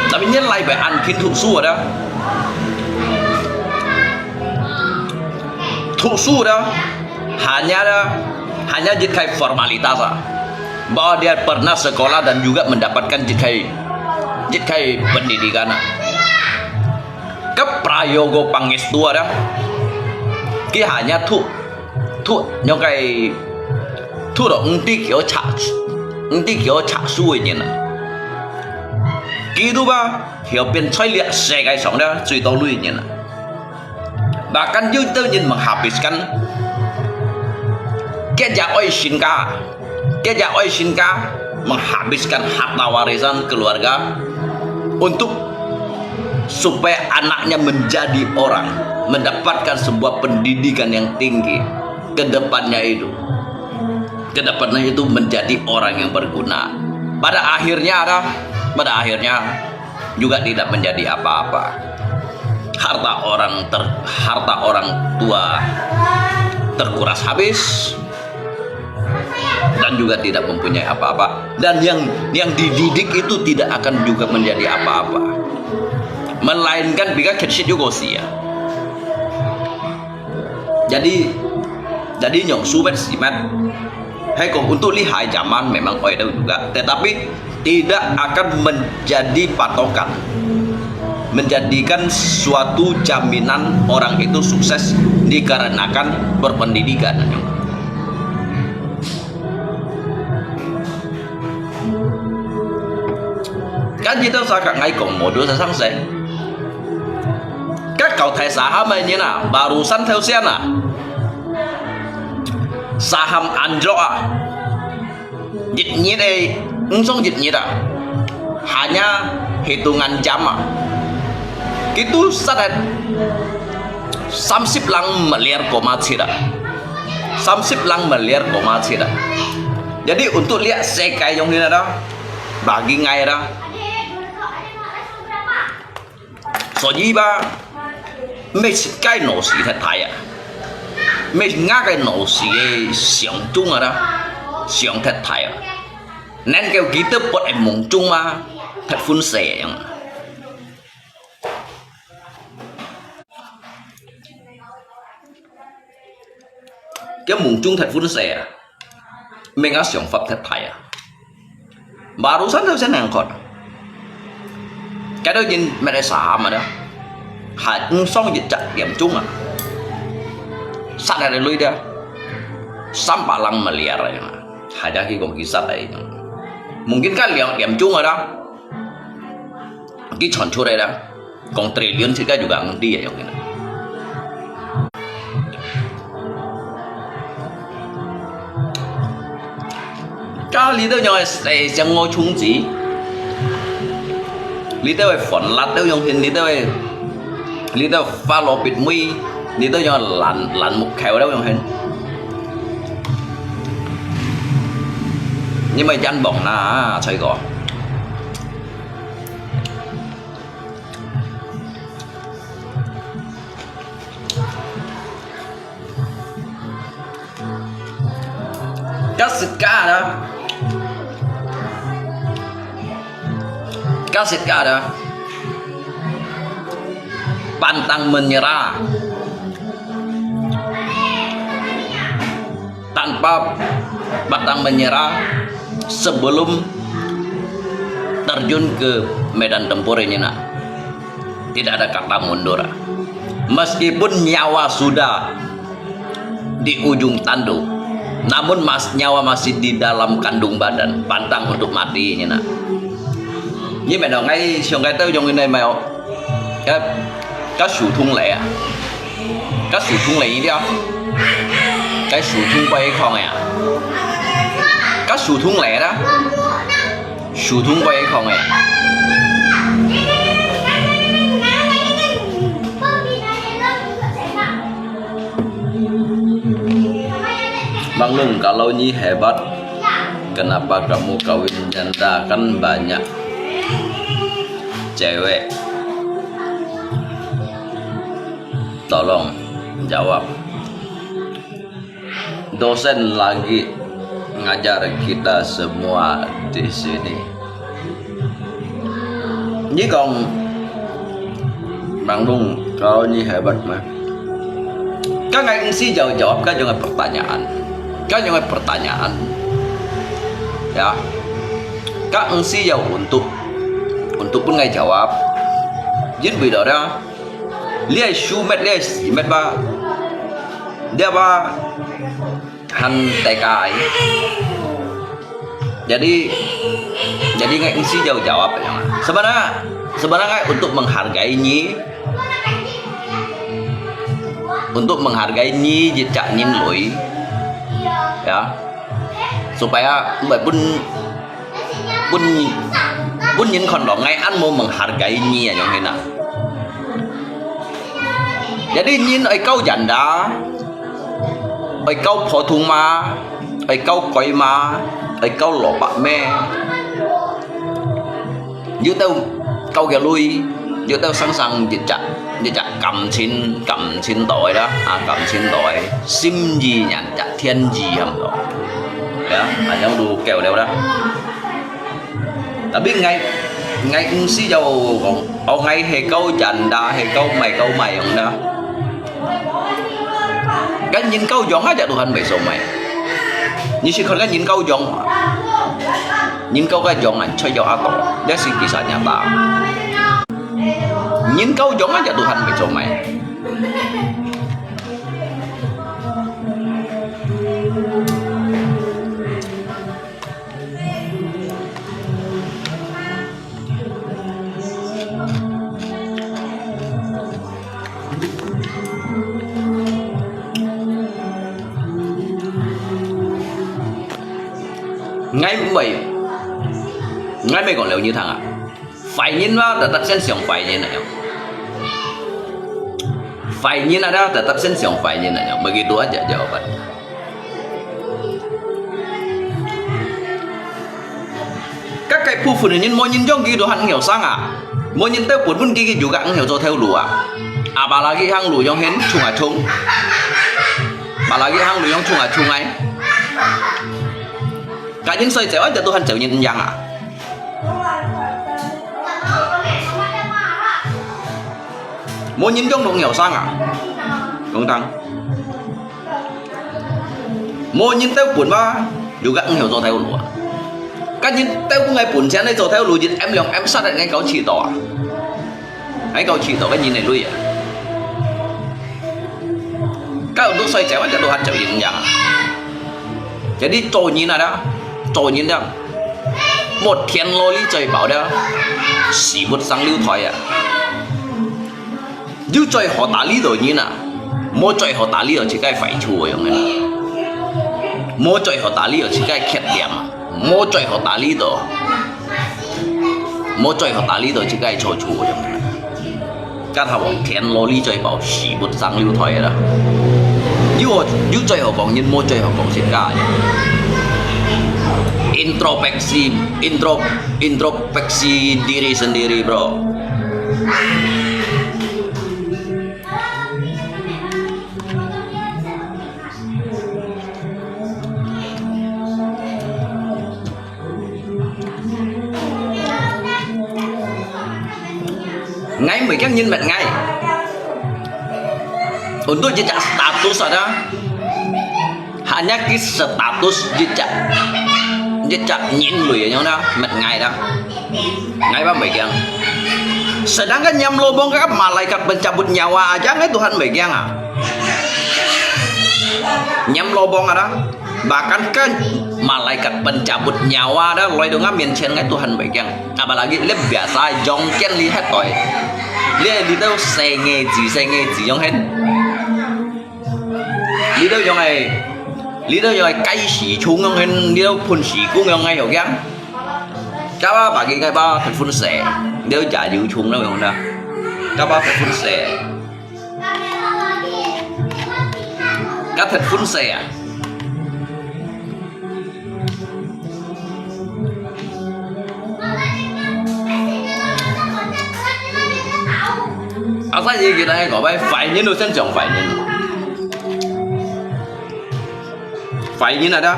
Tapi nyelai by ankin thụ su đó hanya jikai formalitas bahwa dia pernah sekolah dan juga mendapatkan jikai pendidikan ke prayogo pangestu ada ki hanya thu nyokai thu do ngti kyo cha suy nhìn Gitu hiểu biên xoay liat xe gai sống đó suy tao lui nhìn bahkan juga nhìn menghabiskan kerja oi shinka menghabiskan harta warisan keluarga untuk supaya anaknya menjadi orang, mendapatkan sebuah pendidikan yang tinggi kedepannya itu menjadi orang yang berguna. Pada akhirnya juga tidak menjadi apa-apa. Harta orang tua terkuras habis dan juga tidak mempunyai apa-apa, dan yang dididik itu tidak akan juga menjadi apa-apa, melainkan bika kecil juga sih ya. Jadi nyong subet simat hai kok untuk lihat zaman memang ada juga, tetapi tidak akan menjadi patokan, menjadikan suatu jaminan orang itu sukses dikarenakan berpendidikan. Kan kita sangat ngay cùng một đứa sáng sẽ các cậu thầy saham này như nào barusan theo sen saham anjlok jitnya deh langsung jitnya hanya hitungan jam itu saat 30 lang miliar koma tidak 30 lang miliar koma tidak. Jadi untuk lihat sekai yang ini dah bagi ngai dah so gì ba mấy cái nổ xì thật thái mấy ngã cái nổ xì xiong chung đó xiong thật thái nên kêu ký tức bọn em mong chung mà thật phun xẻ cái mong chung thật phun xẻ mình á xiong phật thật thái barusan theo sen hàng còn cái đó nhìn mẹ đại xã mà đó hãy xong dịch chặt điểm chung sát này lui dia sampai lang miliar hanya khi còn kisah đấy mungkin kan điểm chung ở đó cái chọn chỗ đây đó còn triliun sih juga ngerti ya yang ini cá lý đâu nhoi chẳng ngồi chung gì lý đâu phòn lát đâu nhung hình lý đâu pha lò bịt mi lý đâu nhoi lặn một khéo đâu nhung hình nhưng mà danh bỏng là Sài Gòn cá xịt cá đó pantang menyerah tanpa pantang menyerah sebelum terjun ke medan tempur ini nak. Tidak ada kata mundur meskipun nyawa sudah di ujung tanduk, namun nyawa masih di dalam kandung badan, pantang untuk mati ini nak. Như mẹ nói ngay xong cái tới trong cái này mày cái sủ thun lẻ cái sủ thun lẻ đi không cái sủ thun quay không à cái sủ thun lẻ đó sủ thun quay không à Bang Lung, kalau Nyi hebat, kenapa kamu kawin janda? Kan banyak cewek. Tolong jawab. Dosen lagi ngajar kita semua di sini. Nyi còn Bang Lung, kalau Nyi hebat mah. Các anh xin jawab kan jangan pertanyaan. Kan jangan pertanyaan. Ya. Các anh xin jawab untuk pun ngay jawab. Jadi video đó lihat shoe met ba dia ba han tekai. Jadi ngay anh xin jawab ya. Sebenarnya untuk menghargai Nyi, untuk menghargai Nyi jejak Nyin Lui ya, supaya mbak pun Nyin kondong ngay an mau menghargai Nyi ya yang enak. Jadi Nyin ở câu janda, ở câu phổ thông ma, ở câu koi ma, ở câu lọ bạc me, như tao câu gà lui, như tao sẵn sàng jejak cầm xin tội đó, cầm xin tội, sim gì nhận chặt thiên gì hầm đó, ya, yang du kèo đeo đó. Tapi ngay si dầu còn ngay hay câu janda hay câu mày ông đó. Kan nhìn kau jong aja Tuhan besok mày. Ni sih kalau nhìn kau jong, nhìn kau kan jongan coy jauh atau, dia sih kisah nyata. Nhìn kau jong aja Tuhan besok mày. Ngay mày còn liệu như thằng à? Phải nhìn vào để tập sen xiong phải nhìn này không? Phải nhìn ada để tập sen xiong phải nhìn này không? Begitu aja jawaban. Các cái phu phụ nhìn mau nhìn trong gitu han hiểu sang à? Mau nhìn theo pun gigi juga hiểu cho theo lùa. Apalagi hang lùa yang hen chung à chung. Apalagi hang lùa yang chung à chung ấy. Cả những sợi chéo cho Tuhan chịu nhìn rằng à. Muốn nhìn trong đồng nghèo sang à? Không tăng. Muốn nhìn theo cuốn ba juga nghèo cho theo lúa. Các nhìn theo của ngày cuốn chén này cho theo lúa dịch em lòng em sát lại ngay cáo chỉ tỏ. Ngay cáo chỉ tỏ cái nhìn này lui à. Các ông xoay chéo cho Tuhan chịu nhìn rằng. Jadi trồi nhìn này đó. Trồi nhìn đó. Một thiên lô lý trời bảo đó. Sĩ một sang lưu thoại à. Dù trời họ tả lý rồi nhìn à. Mỗi trời họ tả lý rồi chỉ cái phải chùa rồi. Mỗi trời họ tả lý rồi chỉ cái khét điểm à. Mo choi ho tali to. Mo choi ho tali to chỉ cái cho chủ giống này. Các thằng bọn thiện lô lý chơi bảo xỉ bút sang lưu thoại đó. Như chơi họ còn nhưng mô chơi họ còn xin cả. Introspeksi diri sendiri bro. Ngay mấy các nhân vật ngay untuk jejak status ada hanya status jejak nhìn lùi nhau đó mệt ngày đó ngay ba mấy gang sedangkan nyam lobong các malaikat pencabut nyawa aja nggak Tuhan megang nyam lobong ada bahkan kan malaikat pencabut nyawa đó loài dong miền trên nggak Tuhan megang apalagi lebih biasa jongken lihat toy lihat di đâu xe nghe gì giống hết lý đâu này cây xỉ chung không hen lý đâu phun xỉ cũng không ngay hiểu gắng các bác bà cái ba phải phun xẻ nếu trả dữ chung đâu không nào các bác phải phun xẻ các thật phun xẻ sao gì kia đây có phải nhìn đồ chân trọng phải nhìn là đó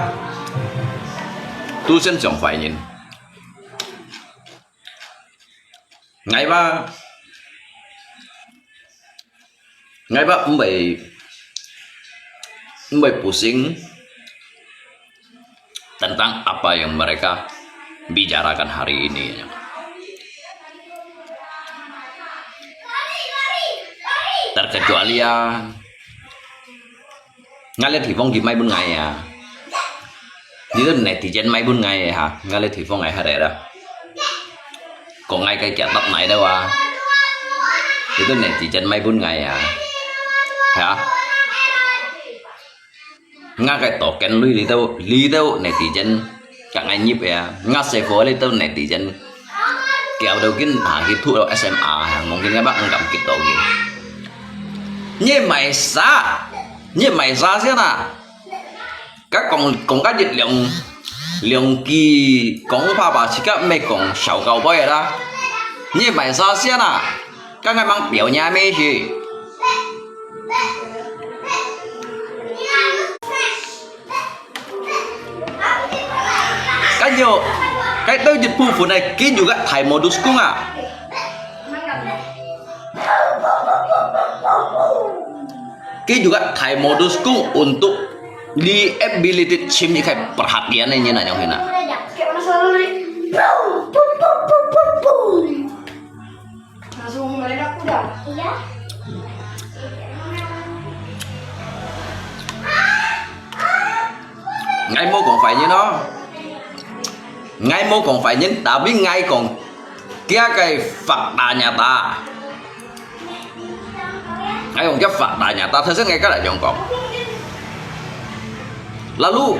tu chân trọng phải nhìn ngày ba pusing tentang apa yang mereka bicarakan hari ini. Terkecuali ya ngalir thì phong thì mấy 4 ngày à như thế này thì trên mấy 4 ngày hả ngalir thì phong ngày hết đó còn ngay cây chặt tóc này đâu à như thế này thì trên mấy 4 ngày à hả nga cái tổ kén lui lý đâu này thì trên cả ngày nhịp à nga sẽ phố lấy đâu này thì trên kéo đầu kín cái thu đâu SMA mungkin các bạn cảm kích tổ gì như mày ra thế nào các còn các dịch lượng kỳ cũng pha bảo chỉ các mấy còn sầu cầu bơi đó như mày ra thế nào các người mang biểu nhà mấy gì cái nhiều cái tôi dịch phụ này kia juga thầy modus cũng à Ki juga thai modusku untuk di ability chim ni kayak perhatiannya nya nanya hina. Langsung meledak udah. Iya. Ngay mô còn phải như nó. Ngay mô còn phải nhìn đã biết ngay còn kia cái Phật đà nhà ta. Ngay còn cái Phật đà nhà ta thật sự ngay cái là còn lalu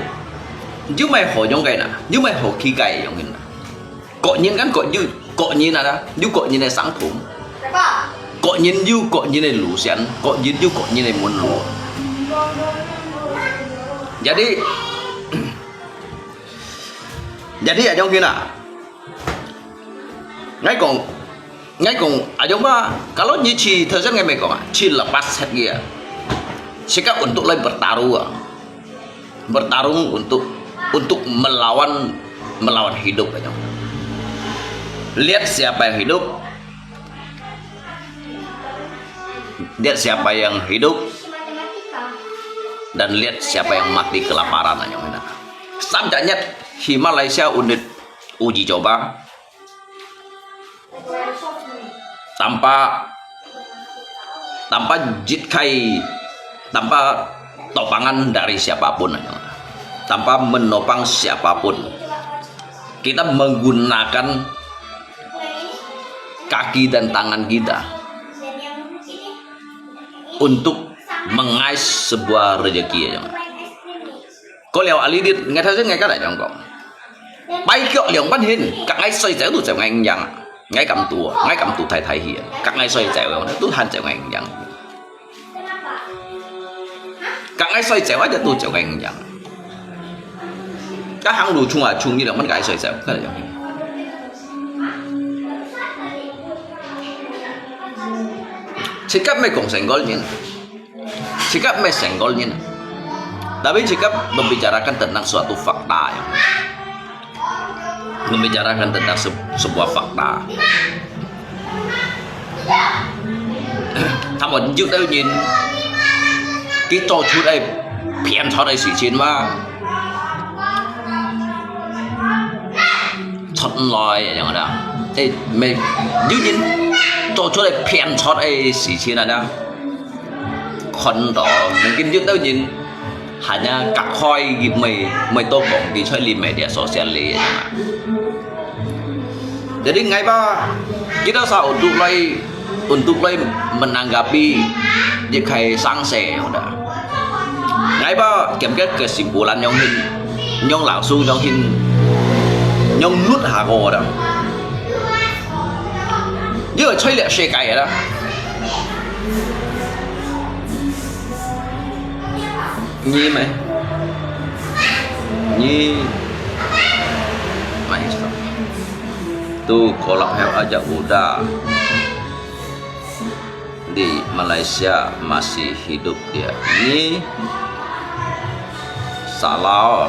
chứ mày hỏi trong cái nào chứ mày hỏi khi cái trong cái nào cọ nhìn gắn cọ nhìn là đó chứ cọ nhìn này sáng thủng cọ nhìn như cọ nhìn này lũ xén cọ nhìn như cọ nhìn này muốn lũ jadi ở trong kia nào ngay còn ở trong ba kalau như chi thời gian ngày mày còn chi lepas set dia sikap untuk lain bertarung untuk melawan hidup aja. Lihat siapa yang hidup dan lihat siapa yang mati kelaparan aja. Seandainya di Malaysia unit uji coba tanpa jitkai tanpa topangan dari siapapun, tanpa menopang siapapun, kita menggunakan kaki dan tangan kita untuk mengais sebuah rezeki. Kau lewat alidit nggak tahu nggak kan jongkok. Bay kiệu liều bắt hin, các ngay xoay chéo tụ chéo ngay nhàng, ngay cầm tụ thay hiện, các ngay xoay chéo nó tụ han chéo ngay nhàng, các ngay xoay chéo aja tụ chéo ngay nhàng, các hàng đủ chung như là mất cái xoay chéo, cái là gì? Sikap may kong senggolnya, sikap may senggolnya. Tapi sikap membicarakan tentang suatu fakta ya. Membicarakan tentang sebuah fakta. Thằng mình trước đây nhìn cái trò chú đây phiền cho đây sự chiến mà thật lòi vậy chẳng hạn thế mình như nhìn trò chú đây phiền cho đây sự chiến là nào con đó mình kinh trước đây nhìn hanya kakoi gitu mày tokong di di media sosial ini. Jadi ngapa kita usah untuk menanggapi dia kayak sanksi udah. Ngapa kemke kesimpulan nyong langsung nyong nút hago dah. Dia chơi lihat saya kayak dah. Nhi mày tuh kalau aja udah di Malaysia masih hidup dia. Nhi salah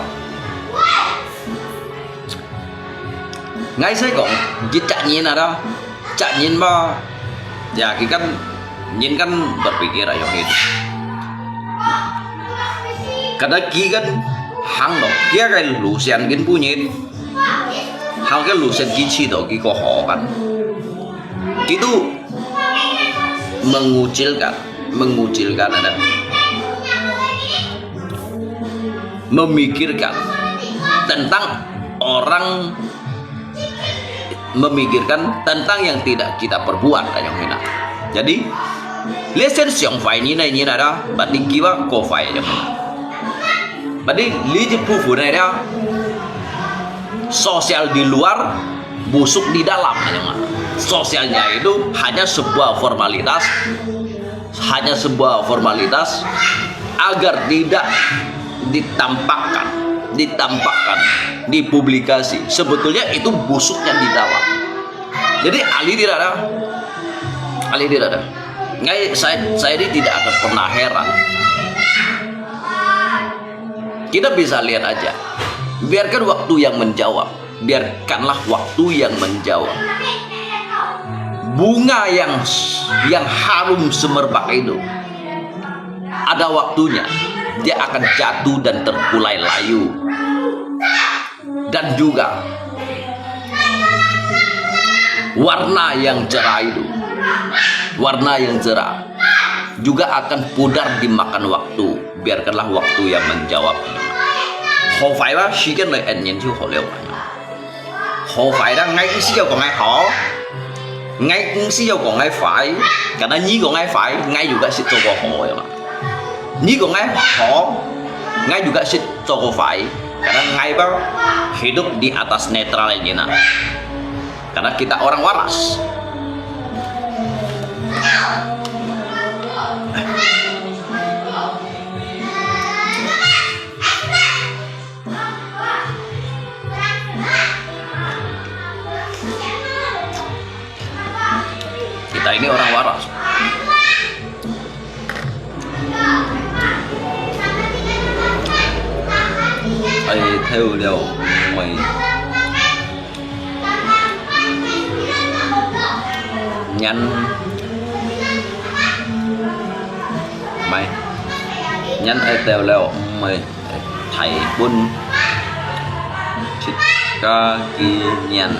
ngay sai còn dịch chạy nhìn nào đó chạy nhìn bao ya kita kan berpikir ayo hidup. Karena kan hang dok kia cái lusian kan punya hang cái lusian kici dok kiko ho kan itu mengucilkan ada memikirkan tentang orang memikirkan tentang yang tidak kita perbuat yang hina. Jadi lesson yang phải như này đó bạn định kiwa ko phải yang berarti liji pufu này dia sosial di luar busuk di dalam. Sosialnya itu hanya sebuah formalitas agar tidak ditampakkan dipublikasi. Sebetulnya itu busuknya di dalam. Jadi Ali tidak ada. Saya ini tidak akan pernah heran. Kita bisa lihat aja. Biarkanlah waktu yang menjawab. Bunga yang harum semerbak itu ada waktunya dia akan jatuh dan terkulai layu. Dan juga warna yang cerah juga akan pudar dimakan waktu. Biarkanlah waktu yang menjawab. Họ phải là suy cái lời ảnh nhận theo họ liệu. Họ phải là ngay cái siêu của ngay họ, ngay cái siêu của ngay phải, karena nyi của ngay phải, ngay juga sit cho họ ya. Nyi của ngay họ, ngay juga sit cho phải, karena ngay bang hidup di atas netral aja nah. Karena kita orang waras. Kita ini orang waras. Theo điều mày nhanh theo leo mày thầy pun cika kinyan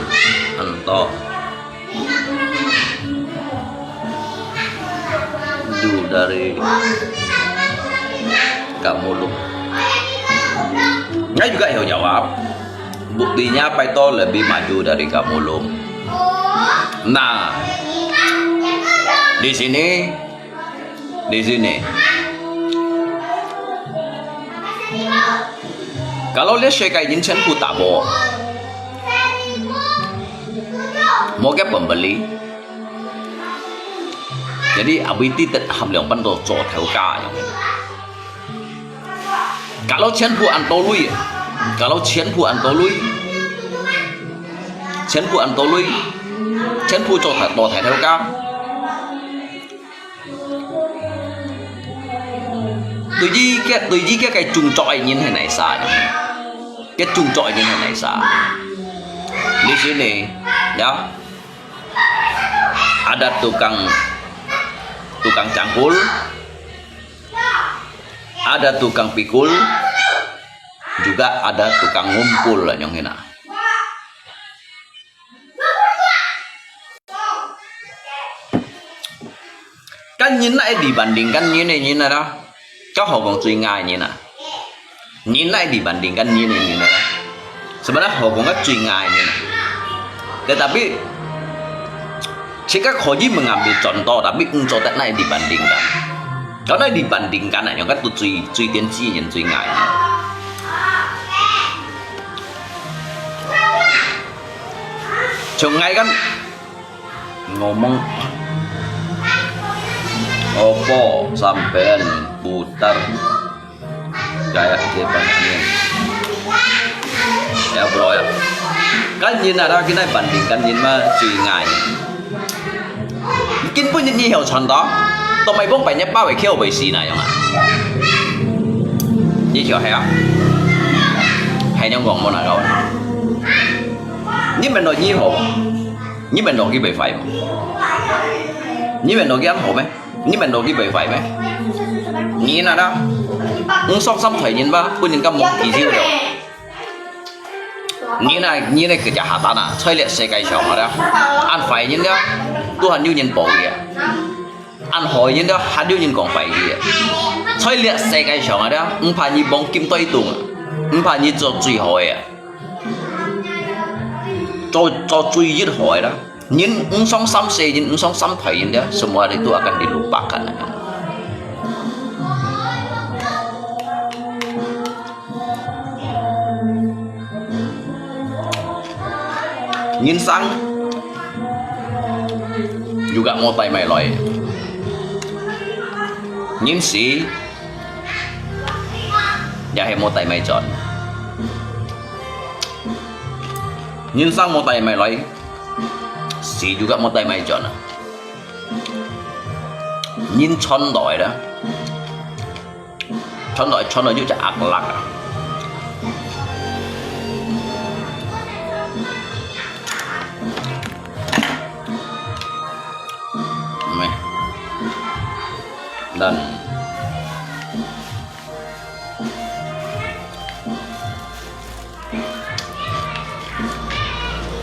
anto dari Kamulung. Dia juga jawab. Buktinya Paito lebih maju dari Kamulung. Nah, di sini kalau lihat Sheikh Aijin Chen Putabo mau ke pembeli. Jadi abiti ham liang pan do zo theo ca yang ini. Kalau chen pu an to lui, kalau chen pu an to lui, chen pu an to lui, chen pu cho to theo ca. Tôi với cái chung trọi như thế này sao? Cái chung trọi như thế này sao? Di sini, ya, ada tukang cangkul, ada tukang pikul, juga ada tukang ngumpul lah yang hina. Kan nhìn lại dibandingkan như này đó, các họ còn suy ngại như này. Nhìn lại dibandingkan như này đó. Sebenarnya họ cũng rất suy ngại như này. Tetapi jika Khoji mengambil contoh tapi contoh này dibandingkan. Karena dibandingkan yang kan tuh cuy tensi yang cuy ngai. Sungai kan ngomong opo sampean putar kayak gimana ya bro ya. Kan nhìn là cái này bandingkan nhìn mà suy ngại. Kinh pun nhìn nhiều chuyện đó. Tụi mày bông phải nhấp bao về kêu về xì này không ạ? Như kiểu hay á? Hay nhau gọn món nào đâu? Nhưng mình nói như hồ, nhưng mình nói cái bề phải, nhưng mình nói cái ăn hồ mấy, nhưng mình nói cái bề phải mấy. Nhìn là đó, song song thời nhìn ba, pun nhìn cái món kỳ diệu đâu. Nhìn này cái chả hạ tán à, chơi liệt xe cây chồng đó, ăn phải nhìn đó, tôi hẳn như nhìn bộ kìa. Ăn hỏi nhìn đó, hắn như nhìn còn phải kìa. Chơi liệt xe cây chồng đó, không phải như bóng kim tây tùng, không phải như cho truy hỏi à. Cho truy giết hỏi đó. Nhìn song song xe, nhìn song song thời nhìn đó, semua itu akan dilupakan. Nhìn sang juga mau tay mày lòi. Nhìn si ya hay mau tay mày chọn. Nhìn sang mau tay mày lòi, si juga mau tay mày chọn. Nhìn chọn đòi đó, chọn đòi juga akhlak. Dan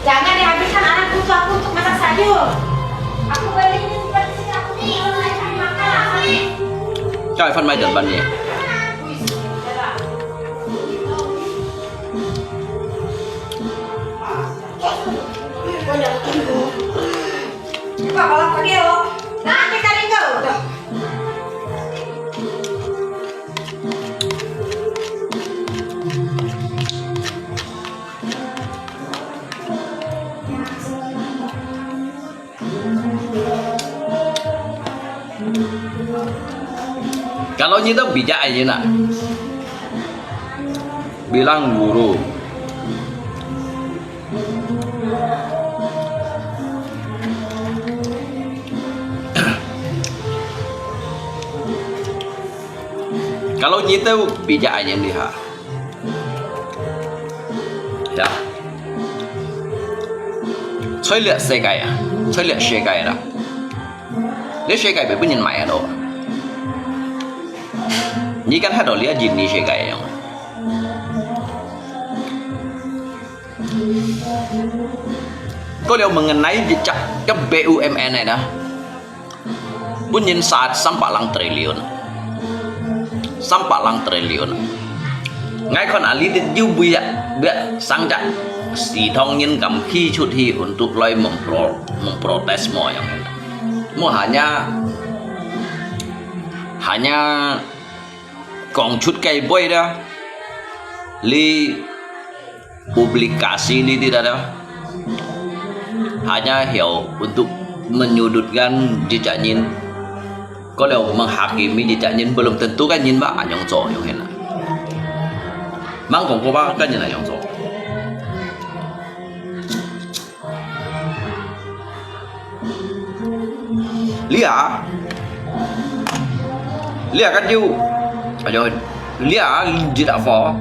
jangan dihabiskan anak cucu aku untuk masak sayur. Aku beliin seperti sini aku nih kalau saya cari makan. cho ai phân may dần bần nhỉ? Pak, balap pergi lo. Nah, kita tinggal udah. Kalau kita bijak aja nak bilang guru kalau kita bijak aja lihat ya chơi liệt xe cày à chơi liệt xe cày đó nếu xe cày phải biết nhìn mày ở đâu ni kan ada lihat jenis saya kayak yang kalau mengenai jejak ke BUMN này dah pun nhìn saat sampai lang triliun ngay kon ali dit ju biak sang dak si thong nhìn cầm khi chút hi untuk loy memprotes semua yang mau hanya còn chút cây boy đó li publikasi li tidak ada hanya hiểu untuk menyudutkan jejak Nyin. Kalau menghakimi jejak Nyin belum tentu kan Nyin ba yang zo yang hena. Mang kong ko ba kan Nyin yang zo. Lia kan you. Ayo, Lia jejak phó.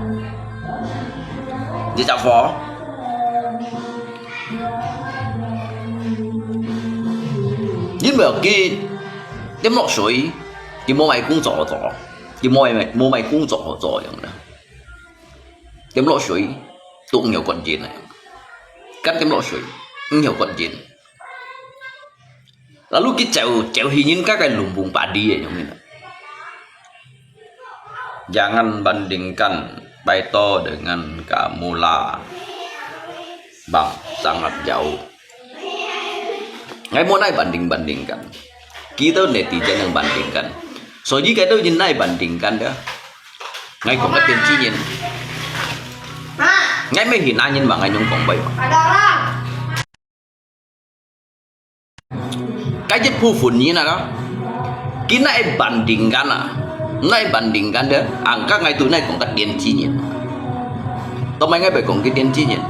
Jejak phó. Nyin bảo kia đem lọ suối, cái mua mày cũng rõ rõ, cái mua mày cũng rõ rõอย่างนั้นđem lọ suối tụng nhiều con chín này, cắt đem lọ suối nhiều con chín. Lalu kita jauh ingin kakak lumbung padi ya yang ini. Jangan bandingkan Baito dengan Kamula, bang, sangat jauh. Ngay muốn ai bandingkan, kita netizen yang bandingkan. So jika itu nhìn ai bandingkan đó, ngay cũng có tiền chi nhìn. Ngay mấy hiện ai nhìn mà ngay nhung còn bay. Cái chất phu phun như nào đó, kita ai bandingkan à, ngay bandingkan đó, angka ngay tụi này cũng có tiền chi nhìn. Tụi mày ngay phải cũng cái tiền chi nhìn.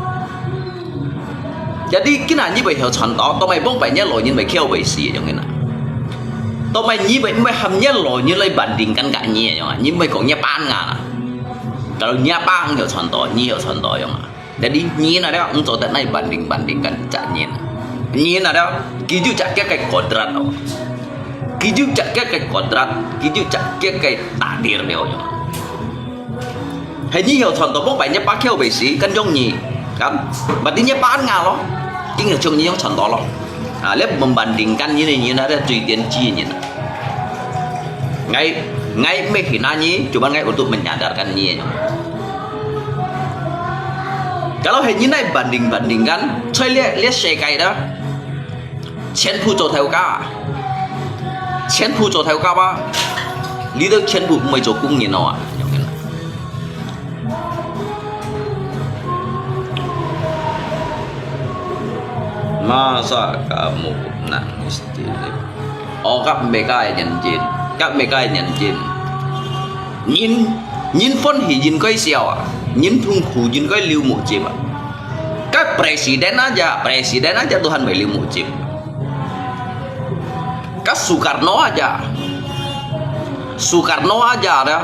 Jadi kena như vậy hiểu chuẩn đó, tụi mày bông phải nhớ lỗi như vậy kêu vậy gì vậy nào? Tụi mày như vậy mày hầm nhớ lỗi như lấy bandingkan cả nhẹ vậy, như mày cũng nhớ ban ngà. Kalau nhớ ban hiểu chuẩn đó, như hiểu chuẩn đó vậy. Jadi như nào đó, ông cho tận này bandingkan chả nhẹ. Như nào đó, kí chú chặt cái kodrat đó, kí chú chặt cái kodrat, kí chú chặt cái takdir đó vậy. Hay như hiểu chuẩn đó bông phải nhớ ban kêu vậy gì, kan giống nhỉ? Kan, berarti nyepan nggak lo? Ini cuma yang contoh lo. Nah, lihat membandingkan ini ada tujuan cinya. Ngay menghinanya, cuma ngay untuk menyadarkan ini. Kalau hanya ini bandingkan, saya lihat sekai dah. Chen pu cho theo ka, chen pu cho theo ka ba, lihat chen pu mai cho cung như nào? Masa kamu nangis tilip? Oh, các mereka nhận jin, các mereka nhận jin. Nhìn phun thì nhìn cái siêu à, nhìn thung khu nhìn cái liu một chim à. Các presiden aja Tuhan beli liu một chim. Các Soekarno aja dah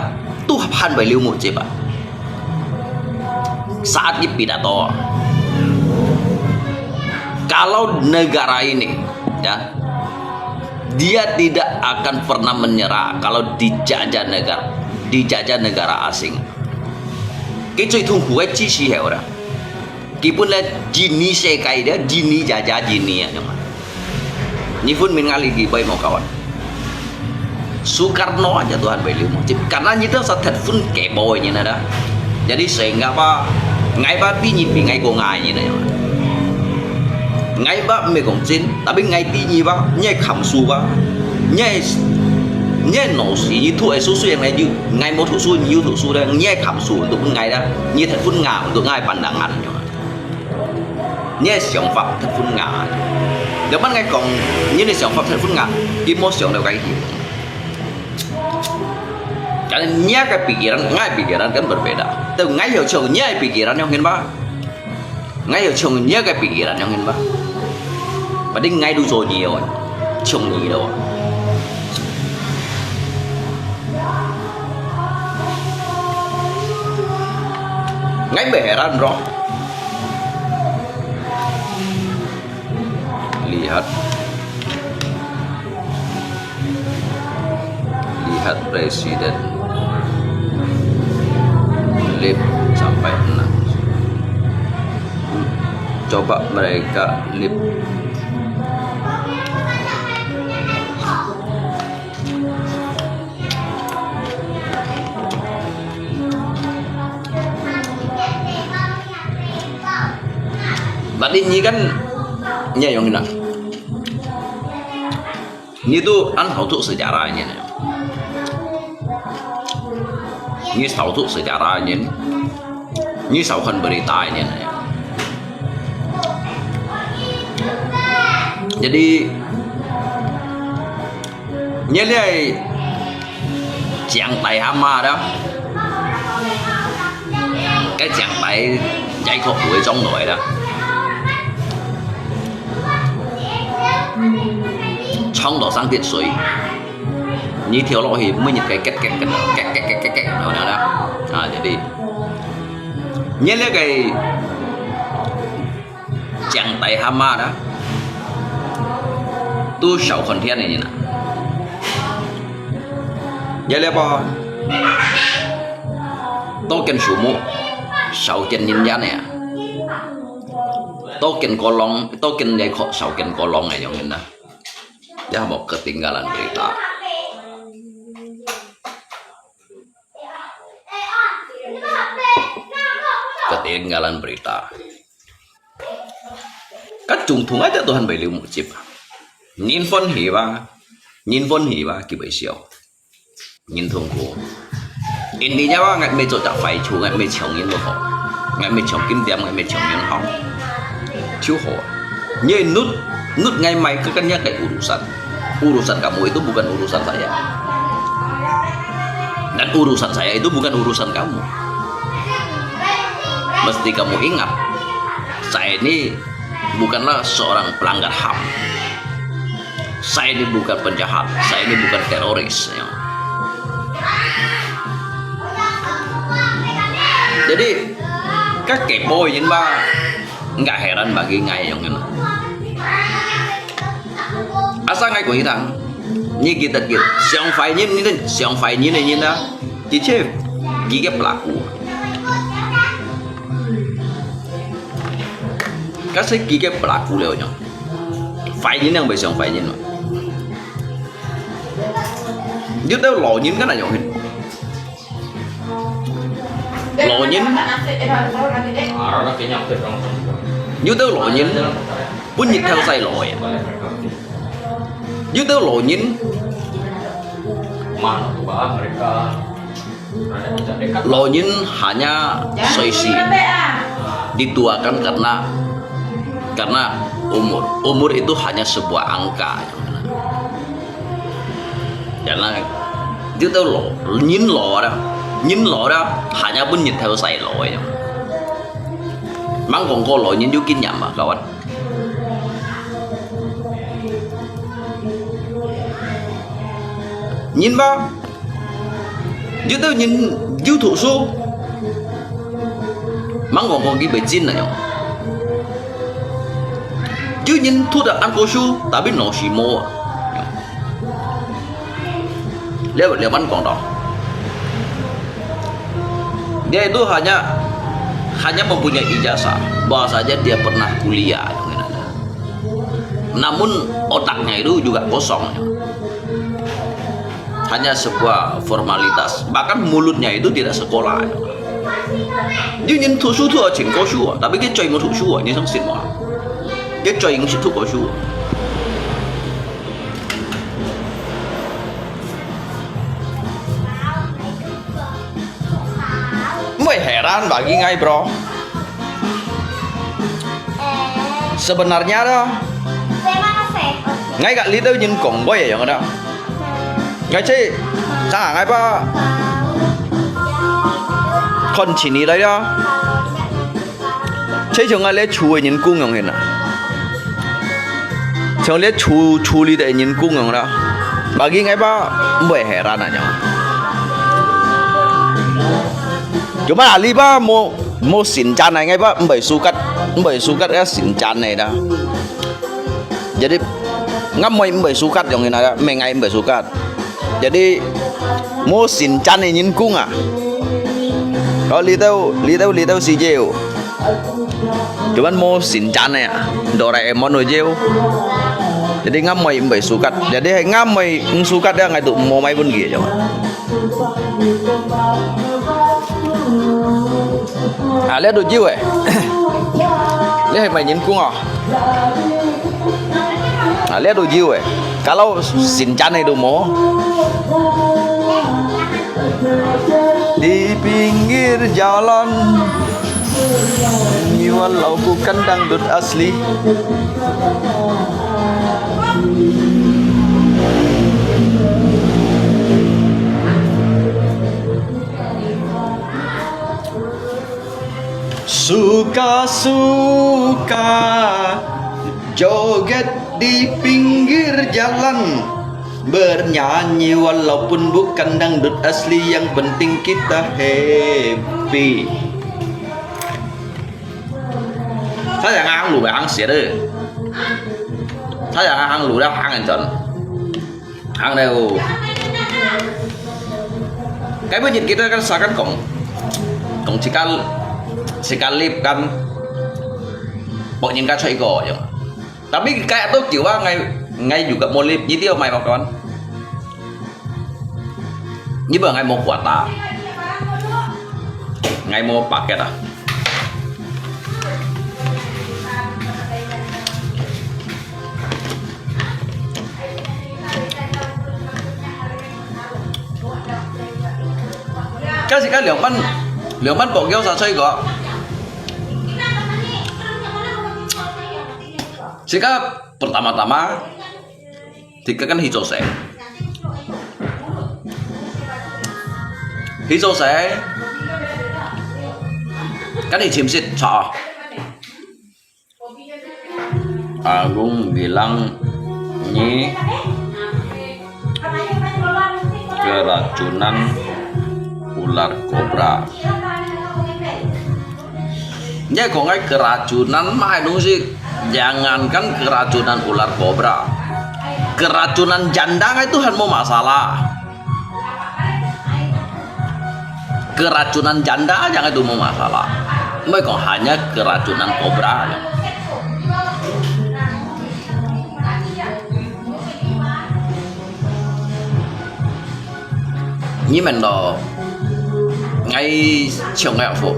Tuhan beli liu một chim à. Saat di pidato. Kalau negara ini ya, dia tidak akan pernah menyerah kalau dijajah negara asing. Cái最痛苦的只是係啦，基本咧Gini sekai dia Gini jajah Gini ya, ini pun mengalir di bayi mau kawan. Soekarno aja Tuhan beli motif karena itu thật pun keboy như này đó. Jadi sehingga apa ngay ba pi nyipi ngay go ngay như này. Ngay ba mày cũng tin, tapi ngay tí gì ba, nhảy khẩm su ba, nhảy nổ xí như thua số yang này như ngay một thủ su nhiều thủ su đây, nhảy khẩm su tụi ngay đó, như thật phun ngà tụi ngay bàn đằng ăn, nhảy想法thật phun ngà, nếu bạn ngay còn như này想法thật phun ngà, cái mốt想đều cái gì, karena nhảy cái pikiran kan berbeda, tuh ngay hiểu chồng nhảy pikiran yang ba. Ngay ở chồng nhớ cái pikiran yang ini ba, và đến ngay đủ rồi nhiều, chồng gì đâu, ngay beheran roh, lihat presiden, lihat sampai 6. Coba mereka lip berarti ini kan ya yang ini tuh an tahu tuh sejarahnya ini tahu tuh sejarahnya ini tahu kan beritanya Jadi nhớ đây chàng tay hama đó, cái chàng tay chạy thuộc đuổi trong nồi đó, trong đó sang tiện suối như thiếu lộ thì mới nhìn cái cách đó đó. Jadi nhớ lấy cái chàng tay hama đó, tu sầu còn thiên này nè. Jadi apa? Token sumu, token ninja nih ya. Token kolong, token dari kok token kolong ya yang ini. Ya mau ketinggalan berita. Ketinggalan berita. Kan trung aja Tuhan beli mujib. Nhìn phân hỉ ba kỳ bảy siêu. Nhìn thông cổ intinya apa nggak meco tak phải chú nggak meco nhìn lo họ nggak meco kim tiêm nggak meco nhìn họ chú họ như nút ngay mai kan nhắc kayak urusan kamu itu bukan urusan saya dan urusan saya itu bukan urusan kamu. Mesti kamu ingat, saya ini bukanlah seorang pelanggar HAM, saya ini bukan penjahat, saya ini bukan teroris ya. Jadi các kepo nhìn ba nggak heran bagi ngai yang ini. Asal ngai của thằng như kita gitu, siang phải nhìn này nhìn đó, chỉ chơi gigi pelaku. Các sẽ gigi pelaku leo nhá, phải nhìn yang siang phải nhìn mà. Chứ đâu lò nhìn cái này nhộng hình. Lộ nhìn như tớ lộ nhìn pun nhìn theo say lội như tớ lộ nhìn lộ nhìn hanya seisi dituakan karena umur itu hanya sebuah angka karena như tớ lộ nhìn lọ đó hanya pun nhìn theo say lội mang còn cô lội nhìn vô kinh nhầm mà kawan. Nhìn ba như tao nhìn vô thủ số mang còn cái bể chín này chứ nhìn thu được ăn cô su tapi nó xì mô lihat bắn còn đó. Dia itu hanya mempunyai ijazah, bahwa saja dia pernah kuliah, namun otaknya itu juga kosong, hanya sebuah formalitas, bahkan mulutnya itu tidak sekolah. Dia nhìn thủ su thua chỉnh có su, tapi cái chơi một thủ su như thằng xịn mà, cái chơi cũng chỉ thủ có su. Heran bagi ngai bro. Sebenarnya dah ngai gak lihat nhìn cổng boy ya yang ada. Ngai sih sangat ngai pa kon sini đây đó. Chơi chúng ngai lihat chui nhìn cung yang ini. Chúng lihat chui lihat nhìn cung yang đó. Bagi ngai pa boy heran aja. Cuma Ali ba mau sinchan này ngay ba bảy su cắt cái sinchan này đó. Jadi ngam mau bảy su cắt yang ini ada, mengai bảy su cắt. Jadi mau sinchan này nhìn cung à? Kalau li tau si jeo. Cuman mau sinchan này à, Doraemon rồi jeo. Jadi ngam mau bảy su cắt. Jadi ngam mau su cắt dia ngai tu mau mai pun gitu. Lihat đồ chiêu ấy. Lihat mày nhìn cung à? Lihat đồ chiêu ấy. Kalau sinchan itu mau di pinggir jalan, walau bukan dangdut asli. Suka-suka joget di pinggir jalan, bernyanyi walaupun bukan dangdut asli, yang penting kita happy. Saya ngang lu hang xỉa đấy. Saya hang lu đã hang anh Trần. Hang đều. Cái bên nhìn kita kan seakan kong sekali kan bọn nhìn ca chơi gò vậy. Tapi kayak tuh kiểu ngay juga mau lip như tiêu mày mà con. Như bữa ngày một quả tạ, ngày một paket à. Kasi kan liang ban bok sa chơi gò. Jika pertama-tama tiga kan hijau saya kan dijimsit cah. Agung bilang ini keracunan ular kobra. Ya kok nggak keracunan mah itu sih. Jangankan keracunan ular kobra, keracunan janda itu kan mau masalah. Keracunan janda jangan itu mau masalah. Mereka hanya keracunan kobra. Như mình đó ngay chiều ngày phụ,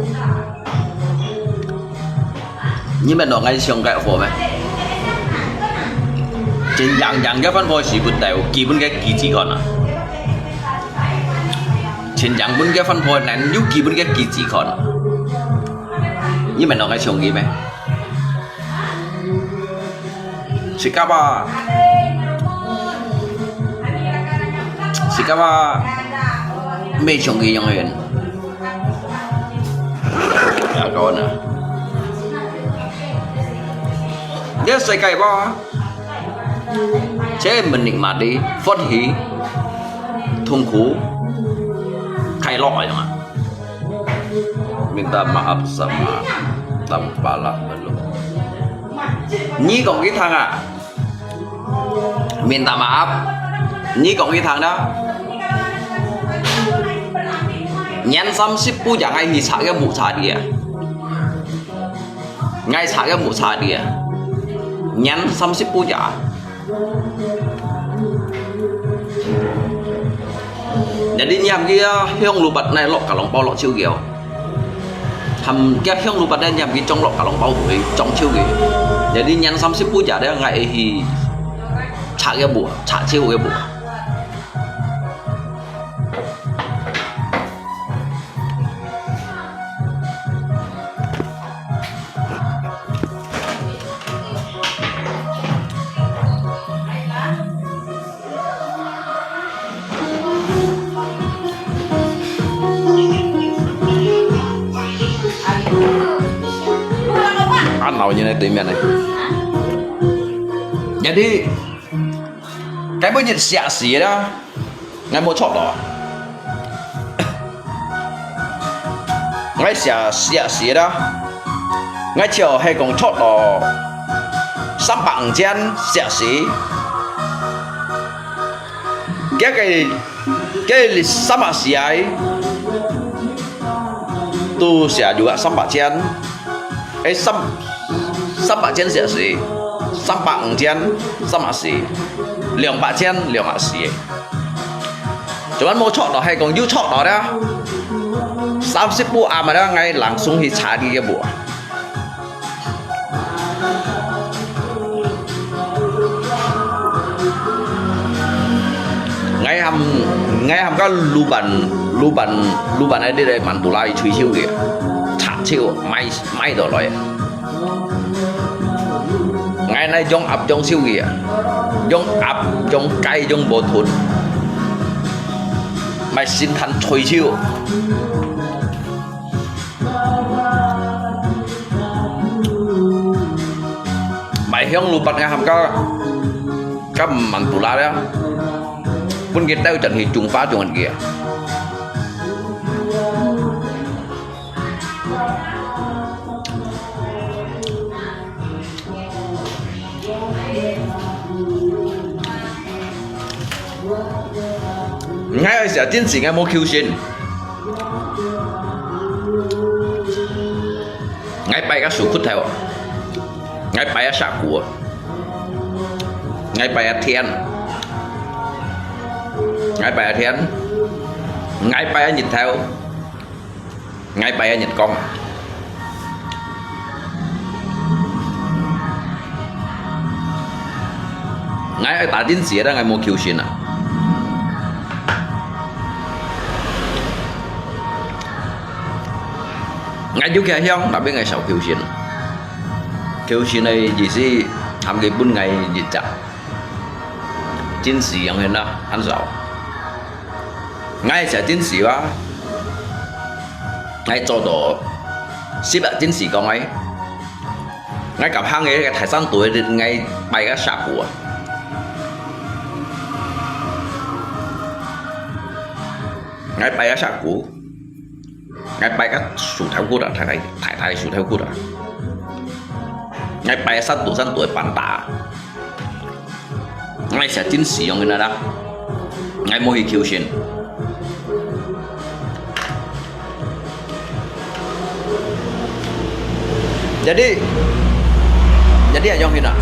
như mình đó ngay chiều ngày phụ vậy. Trên dạng cái phân phối chỉ bút đều kỳ bút cái kỳ chỉ còn à. Trên dạng bút cái phân phối này nhúc kỳ bút cái kỳ chỉ còn. Như mình đó ngay chiều gì vậy? Sikapa mấy chồng gì yang huyền ya kawan ah dia saya kayak apa saya menikmati phật hỷ痛苦kayak lo ya mak minta maaf sama tampala belum nyi còn cái thằng à minta maaf nyi còn cái thằng đó nhân 30 jangan hisak cái mũ xà dia ngay xả cái mũ xà dia nhân 30 ya jadi nhằm kia hiong lù bật này lọ cả lòng bao lọ chiêu kiểu thầm cái hiong lù bật đây nhằm cái trong lọ cả lòng bao của trong chiêu kiểu jadi nhân 30 ya đấy ngay thì xả cái bùa xả chiêu cái bùa. Ăn nào như này tùy miền này. Jadi cái bữa nhiệt xạ xí đó ngay mua chọt đó ngay xạ xí đó ngay chiều hay còn chọt đó sắm bằng chén xạ xí cái sắm bằng xí ấy tu xạ juga sắm chén sắm chén xạ xí sắm bằng chén sắm xí 200 chén 200 xí cuman mau chọt đó hay còn dư chọt đó đó 30 bu mà đó ngay langsung hi trả đi cái bùa ngay hầm có lu bàn ấy đi đây mặn tủ lai chui chiêu kìa chặt chiêu may đồ rồi ngày nay dòng ập dòng siêu kìa dòng ập dòng cay dòng bộ thuần mày xin thành thôi siêu mày hiong lupa nga ham ka mantula ya pun kita udah hitung fa dengan dia ngay ở sẽ tiến sĩ ngay mua khiêu xin ngay bay các số phút theo ngay bay sạc của ngay bay thiên ngay bay thiên ngay bay nhìn theo ngay bay nhìn con ngay ở tại tiến sĩ đó ngay mua khiêu xin à ngay trước kia hiong tapi ngay sau khiêu xin này gì sih ham cái bún ngày gì chặt chiến sĩ yang hena ăn rau ngay sẽ chiến sĩ wa ngay cho đồ ship lại chiến sĩ con ấy ngay gặp hang ấy cái Thái Sơn tuổi thì ngay bay cái sạc của ngay bay cái sạc của ngay bay các sủ theo cút à thải sủ theo cút à ngay bay săn tuổi bản tả ngay sẽ chiến sĩ yang hena đó ngay mua khiêu xin jadi yang hina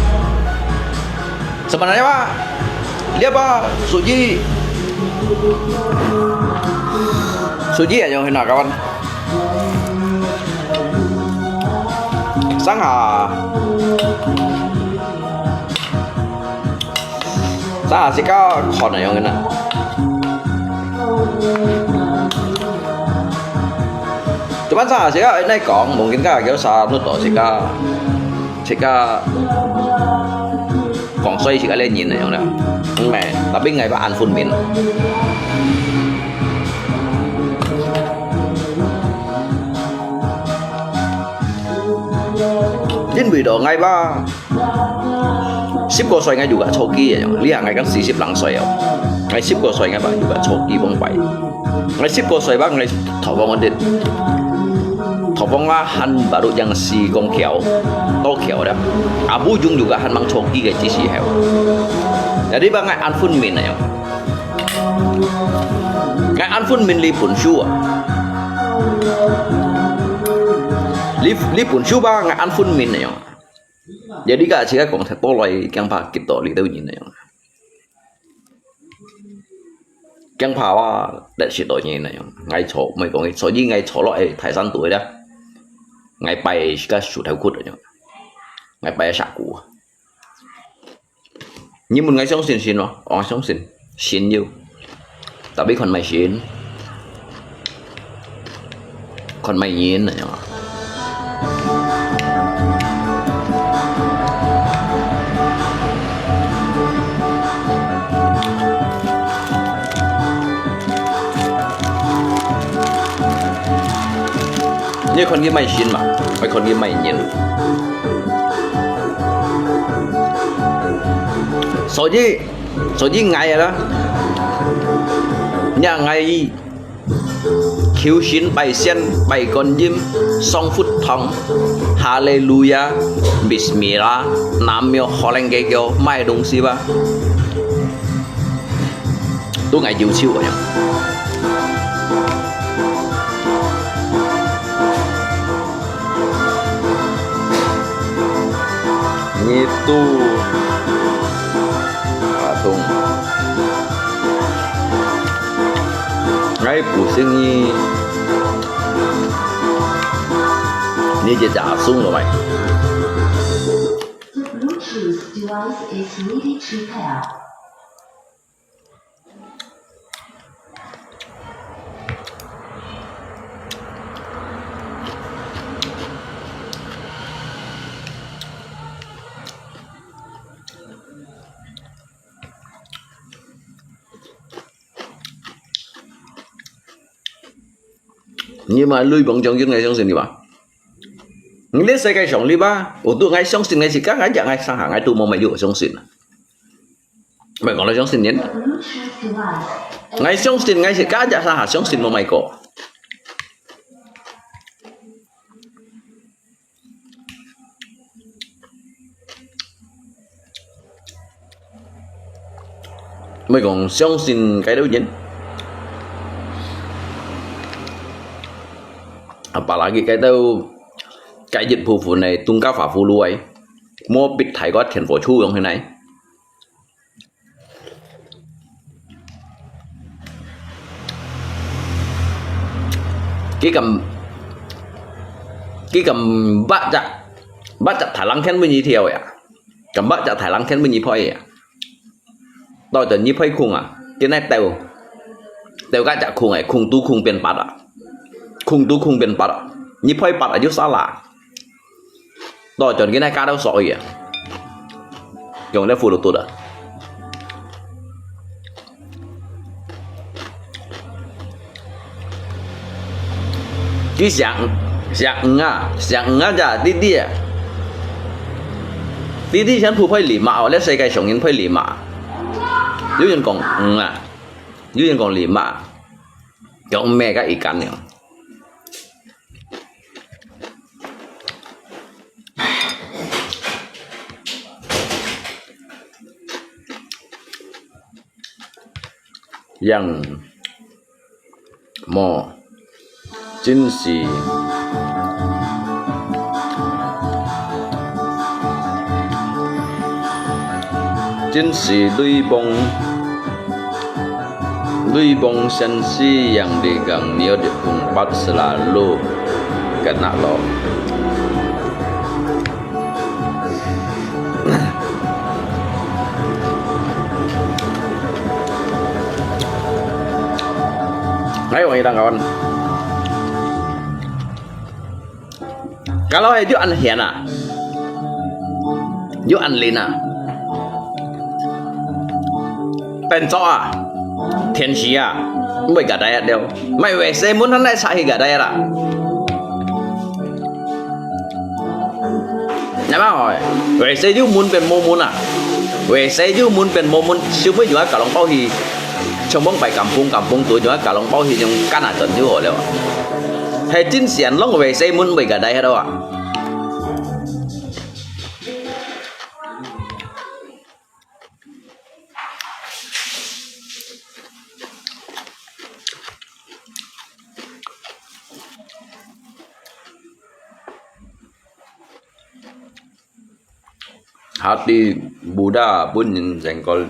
sebenarnya Pak dia Pak Suji ya yang hina kawan sang sih kau kon yang hina cuman saya sih ini kong mungkin kah kira sa nut sih kah kong xoay sih kalian nhìn này không nào mẹ tapi ngày ba ăn phun min Din video ngay ba ship ko xoay ngay juga choki ya lihat ngay kan si ship lang xoay ngay ship ko xoay ngay ba juga choki bong bay ngay ship ko xoay ba ngay thọ bong adit Thoponglah han baru yang si gong kiao, to kiao dah. Abu Jung juga han mang choki ke si heo. Jadi bangai anfun min ayo. Ngai anfun min li pun shu. Li pun shu ba ngai anfun min ayo. Jadi kak sih kong to loi kyang pa kip to li tau nhìn ayo. Kyang pa wa dat shit to nhìn ayo. Ngai cho mai gong so ji ngai cho loi Thái Sơn tuổi dah. Ngay bay cái sụt theo cút rồi ngay bay sạc của nhưng một ngày sống xin nó sống xin nhiều tao biết con mày xin con mày nhìn này như con kia mày xin mà phải con kia mày nhìn số gì ngày rồi đó nhà ngày khiêu xin bài sen bài con chim song phút thong hallelujah bismillah nam mô holang cái kiểu mai đông si ba tôi ngày chiều chiều rồi itu patung ngay pusing ini jadi asung loh mày Bluetooth device is needed to pair. nhưng mà lui bằng trong ngay trong xin đi ba Nghe sai cái sống đi ba, ủa tụi ngay sống xin ngay gì các ngay chẳng ngay sang hàng ngay tụi mong mày dụ sống xin, mày còn là sống xin nhẫn, Bluetooth device. ngay sống xin ngay gì các chẳng sang hàng sống xin mong mày có, mày còn sống xin cái đâu nhẫn, apalagi cái đâu cái dịch vụ phụ này tung cao phá phụ lui mua bịt thải có thiền phổ chu giống thế này cái cầm bát chặt thải lăng khen bên gì theo à cầm bát chặt thải lăng khen bên gì phơi à đòi từ như phơi khung à cái này tèo cái chặt khung này khung tu khung biển bát à khung tu khung biển bát à như phơi bát ở dưới xa lạ đòi chọn cái này cá đâu sỏi à dùng để phụ được tôi đó cái dạng ra điฉันผู้พ่อยหลีมาเอาแล้วใส่ไก่สองยินพ่อยหลีมายุ่งกองยุ่งกองหลีมาจองแม่ก็อีกกันเนี่ยyang mo chính sĩ lui bong sensi yang digang nio di umpat selalu kena lo Ayo kita kawan. Kalau itu an hiana, itu an lina, penco à, thiên sĩ à, mày cả đây đều, mày về xe muốn hắn lại sai cả đây à? Nhá bác hỏi, về xe chứ muốnเป็นโมมุนà? Về xe chứ muốnเป็นโมมุน, chứ mới nói cả lòng bao thì trong bóng bài kampung tuổi nữa cả lòng bao thì trong căn nhà trần chứ rồi đâu hay chính diện lắm về xây muốn bị cả đây đâu ạ hati Buddha pun yang jengkol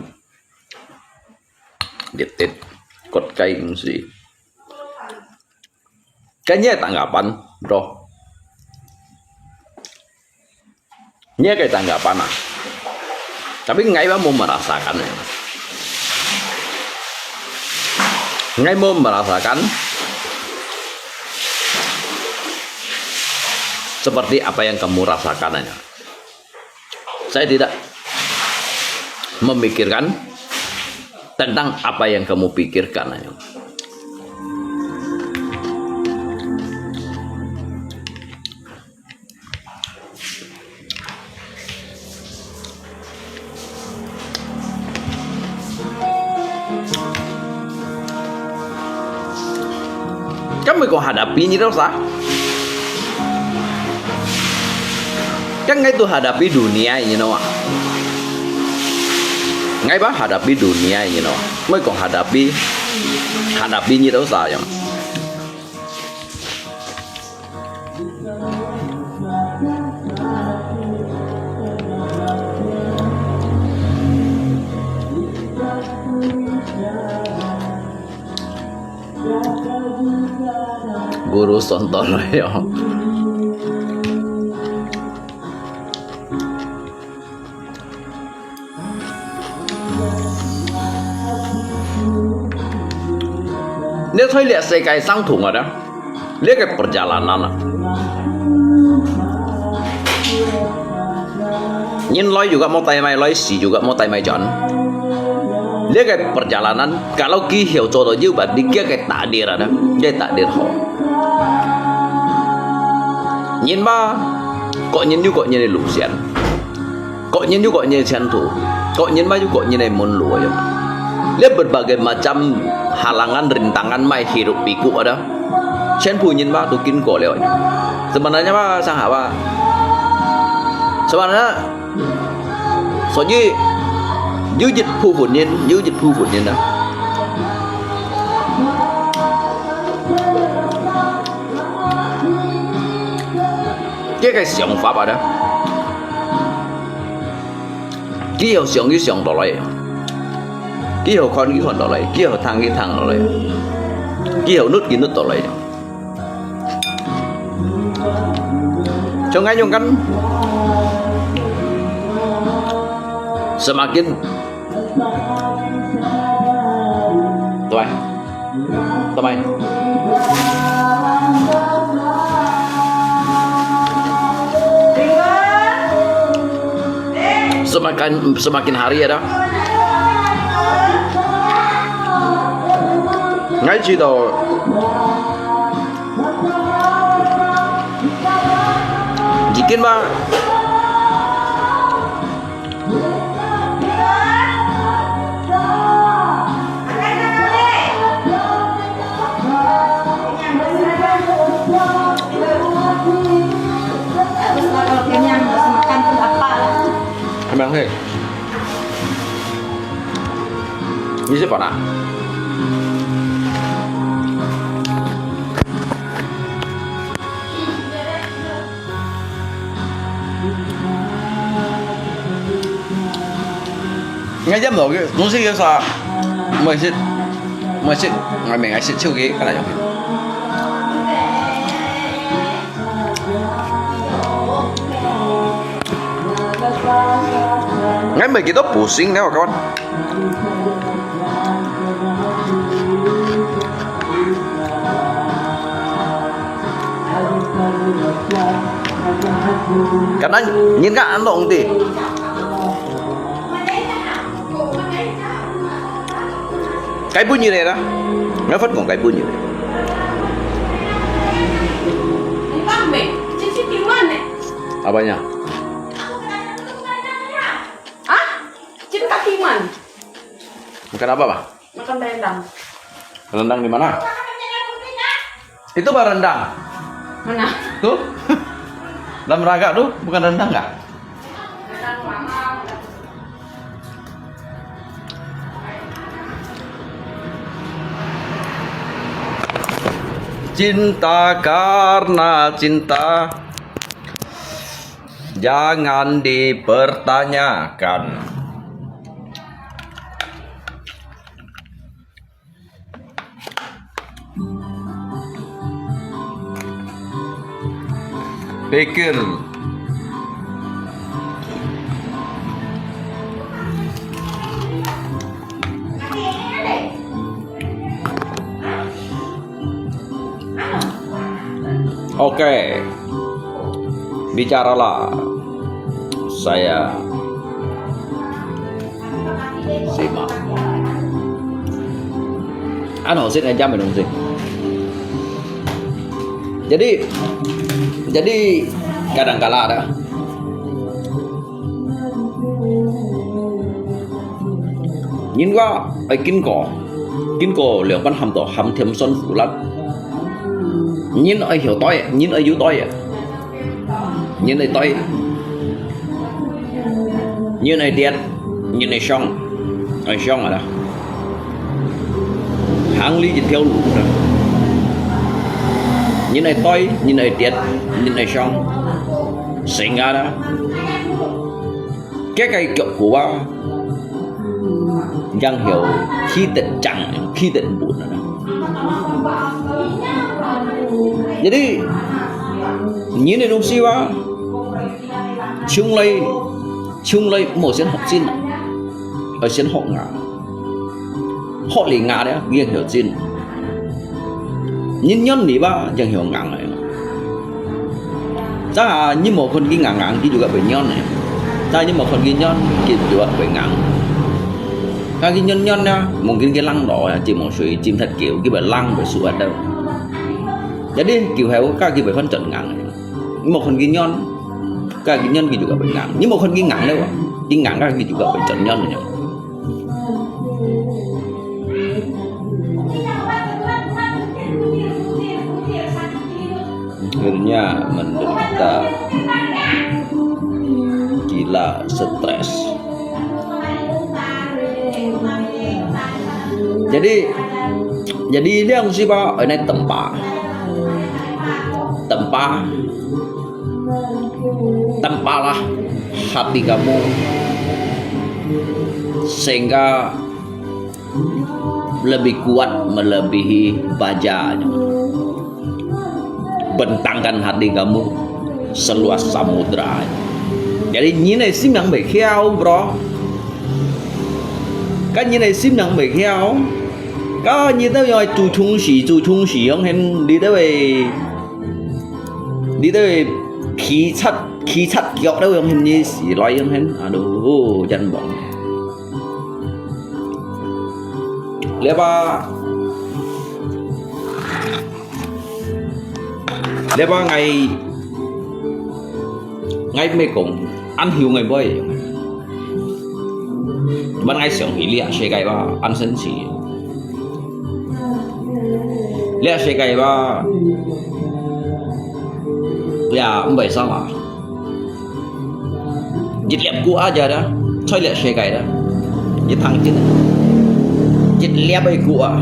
dietit kot kai sih kayaknya tanggapan bro nya kayak tanggapan ah tapi ngai mau merasakan ngai mau merasakan seperti apa yang kamu rasakan aja saya tidak memikirkan tentang apa yang kamu pikirkan aja. Kamu kok hadapi ini terus ah? Kan itu hadapi dunia ini no. Ngay bác hadapi dunia ini no, mới còn hadapi như đâu sao vậy? Guru sontor ya. Nếu thấy lihat saya kayak sangtung ada, lihat kayak perjalanan. Nhìn lối juga mau tay mai, lối xì juga mau tay mai chọn. Lihat kayak perjalanan, kalau ki hiểu cho đó như bạn đi kia kayak takdir ada, dia takdir ho. Nhìn ba, kok nhìn như kok nhìn lũ xian, kok nhìn như kok nhìn xian tu, kok nhìn ba juga kok nhìn mun lu ya. Lihat berbagai macam halangan rintangan mai hidup piku ada. Xian pu nhìn ba tu kin kok lewat. Sebenarnya ba sang apa? Sebenarnya soalnya dư dịch phu phụ nhân đó. Cái sử dụng pháp ở đó, cái hiệu sử dụng đó lại, cái hiệu con đó lại, cái hiệu thằng đó lại, cái hiệu nút đó lại. Cho ngay trong cánh semakin Tomai semakin hari ya dah. Ngay chỉ đầu jikin ba emang hei ini siapa nak ngay dám rồi cái东西cái sao mới xịt ngày mình xịt siêu cái này giống ngay mấy cái đó pusing nếu mà các bạn karena nhìn các ăn động thì cái bunyi này đó nó phát còn cái bunyi này apanya Cin kaki man. makan apa Pak? Makan rendang. Rendang di mana? Itu Pak rendang. Mana? Tuh. Dalam raga tuh bukan rendang nggak? Rendang mama. Cinta karena cinta jangan dipertanyakan. Pikir oke, bicaralah, saya simak. Ano sih aja minum sih. Jadi kadang-kala ada nhìn qua ai kinh cỏ liệu ban hầm tổ hầm thêm xuân phủ lắm nhìn ai hiểu tôi nhìn ai yếu tôi nhìn ai tôi nhìn ai điên nhìn ai xong ở đó hàng lý dịch theo lũ đó nhìn ai tôi nhìn ai điên nhìn ai xong sinh ra đó cái kiểu của ba yang hiểu khi tận chẳng khi tận buồn đó. Jadi nhìn này đông xí ba chung lây một sen học xin ở sen họ ngã họ lì ngã đấy nghiêng hiểu xin nhìn nhân ní ba yang hiểu ngang này ra như một con kia ngang kia juga bệnh nhân này ra như một con kia nhân kia juga bệnh ngang cái nhân nha mungkin cái lăng đỏ chỉ một suy chim thật kiểu cái bờ lăng bờ sủa đâu Jadi kiểu heo các kiểu phải phân trận ngang này. Nhưng một con ghi nhon các ghi nhân juga phải ngang. Nhưng một con ghi ngang đâu ạ? Ghi ngang các ghi juga phải trận nhon này. Akhirnya menderita gila stres. Jadi dia musibah ini tempalah hati kamu sehingga lebih kuat melebihi bajanya. Bentangkan hati kamu seluas samudra. Jadi như này sim nặng bị kheo bro. Cái như này sim nặng bị kheo. Có như tới rồi chú chung sĩ ông hen đi tới về khí chất giọt đâu ông hen như sĩ loại ông hen aduh chân bóng. Lẽ ba ngày mấy cùng ăn hiểu ngày bơi ban ngày sưởng hỉ lịa xe gai ba ăn sân xì lịa xe gai ba ya ông bảy sao à dịch lẹp cũ aja dah chơi lịa xe gai đó dịch thằng chứ dịch lẹp bay cũ à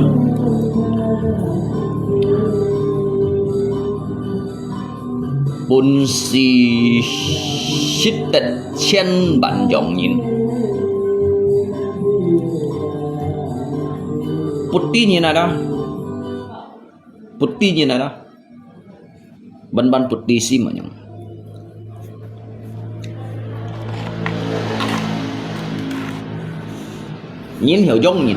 bún xì xít tật chen bản dòng nhìn putih như này đó ban putih sih mà nhung nhìn hiểu dong nhìn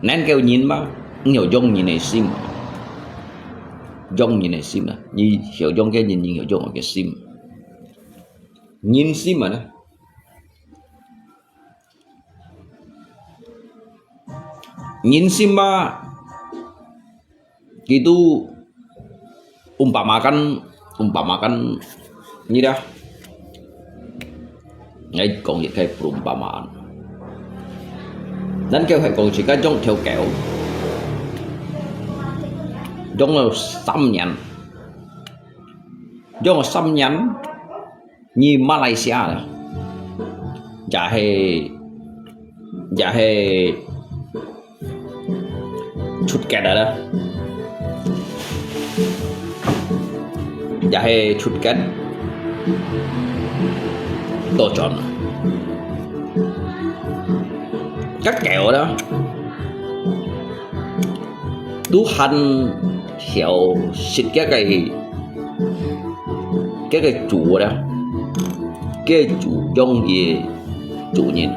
nên kêu nhìn mà hiểu dong nhìn này sim nè như hiểu dong cái nhìn hiểu dong ở cái sim nhìn sim mà nè nhìn sim mà gitu umpamakan như đó ngay còn những cái perumpamaan dan kêu phải còn chỉ có trong theo kẹo trong là xăm nhắn như Malaysia là dạ hay chút kẹt đó dạ hay chút kẹt tổ tròn các kẹo đó Tuhan hiểu xịt cái chủ đó cái chủ trong gì chủ nhìn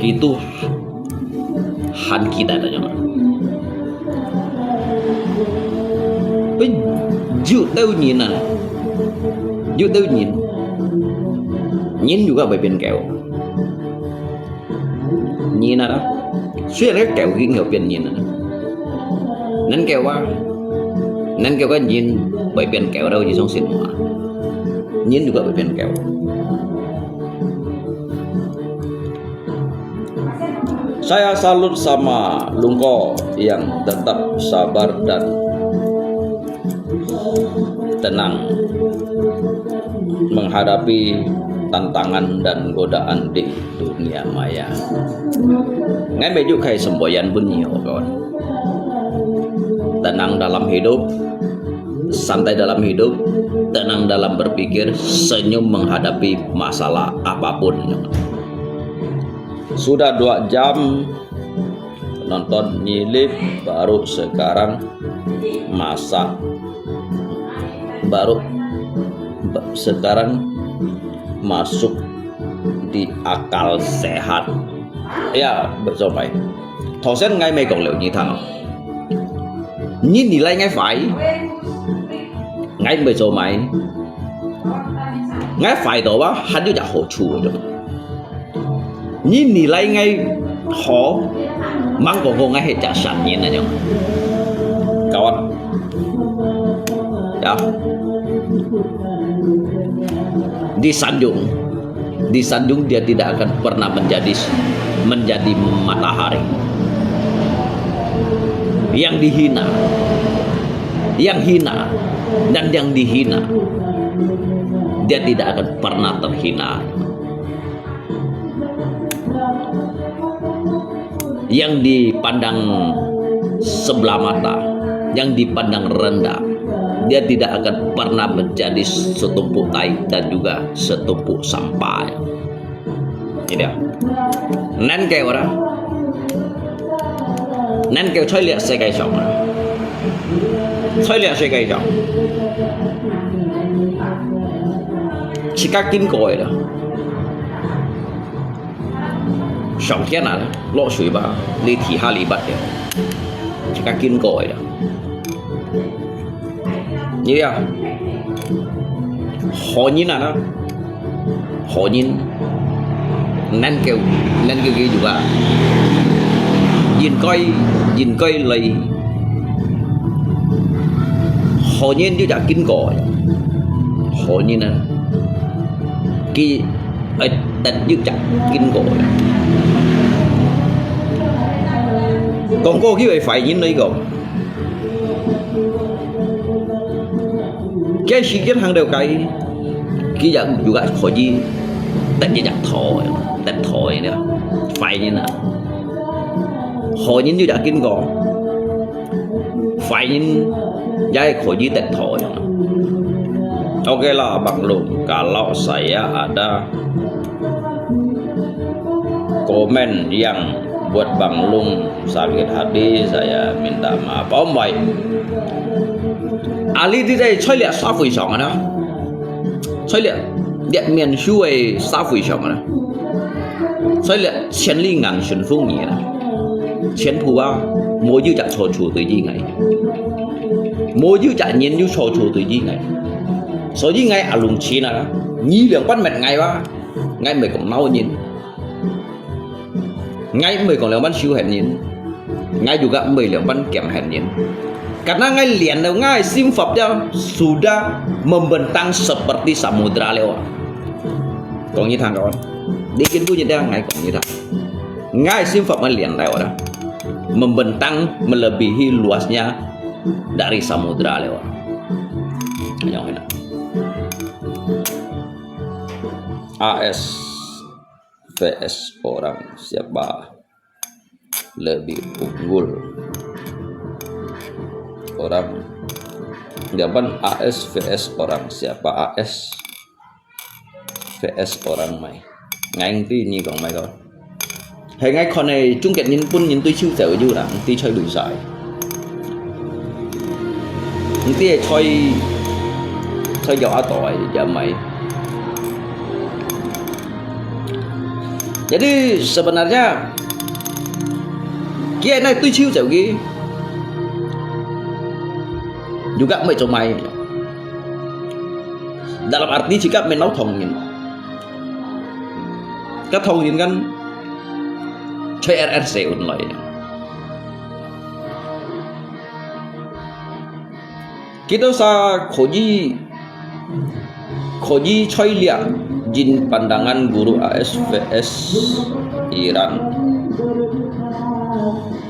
itu han kita đó jangan bên dự đâu nhìn juga phải bên kẹo nhìn đó suy cái kẹo ghi hiểu bên nhìn nên kẹo cái nhìn bởi bên kẹo đâu gì trong xin mà nhìn juga bởi bên kẹo saya salut sama Lungko yang tetap sabar dan tenang menghadapi tantangan dan godaan di dunia maya. Ngay baju kayak semboyan bunyi kawan. Tenang dalam hidup, santai dalam hidup, tenang dalam berpikir, senyum menghadapi masalah apapun. Sudah 2 jam nonton nyilip, baru sekarang masak, baru sekarang masuk di akal sehat. Ya, betul mày. Thọ xét ngay mày còn liệu như thằng nhìn nilai ngay phải ngay bây giờ mày ngay phải đó ba hắn juga hỗ trợ rồi nhìn nilai ngay Họ mang của ngôn ngay hệ trả sản nhiên aja kawan ya disanjung dia tidak akan pernah menjadi matahari yang dihina, yang hina dan yang dihina dia tidak akan pernah terhina. Yang dipandang sebelah mata, yang dipandang rendah, dia tidak akan pernah menjadi setumpuk tai dan juga setumpuk sampah. Ini dia. Nên kêu đó, nên kêu chơi liệt世界上啊，chơi liệt世界上，chỉ các kinh cội đó. 上天啊，落水吧，你提下禮物嘅，即刻經過嘅啦。你啊，何人啊？何人？nên kêu cái juga nhìn coi lấy họ nhiên chứ đã kinh cõi họ nhiên à cái ở đặt như chặt kinh cõi còn có cái phải nhìn lấy gồm cái sự kết hàng đều cái dạng juga họ gì đặt như chặt thổi nữa phải như nào họ nhìn như đã kinh cõi phải nhìn jadi koji tetho. Oke lah Bang Lung, kalau saya ada komen yang buat Bang Lung sakit hati, saya minta maaf. Ông vậy, Ali đi đây chơi liệt sao phủi sòng đó, chơi liệt điện miền xuôi sao phủi sòng đó, chơi liệt chiến ly ngàn xuân phong nhỉ đó, chiến phù bao, mỗi dư chặt sổ chủ tới gì ngày. Mỗi dư chả nhiên như sổ chủ tới gì ngày số gì ngày à lùng chi nào nhí lượng bắt mệt ngày ba ngày mày còn mau nhìn ngày mày còn lượng bắt siêu hẹn nhìn ngày juga mày lượng bắt kèm hẹn nhìn karena ngày liền đâu ngày sim phật dia sudah membentang seperti samudra lewat còn như thằng đó đi kiến punya dia ngày còn như thằng ngày sim phật liền lewat dah membentang melebihi luasnya dari samudra lewat. Yang enak. AS vs orang siapa lebih unggul? Orang jawaban AS vs orang siapa? AS vs orang mày. Ngay tí như còn mày thôi. Hay ngay con này chung kết nhìn pun nhìn tôi chiêu dẻo như là tí chơi đuổi giải. Tí chơi giỏi tội giờ mày. Jadi sebenarnya kia này tôi chiêu dẻo ghi juga mày cho mày. Dalam arti jika menau thong nhìn. Các thong nhìn kan chơi RRC online. Kita sa koji choi liat jin pandangan guru AS vs Iran.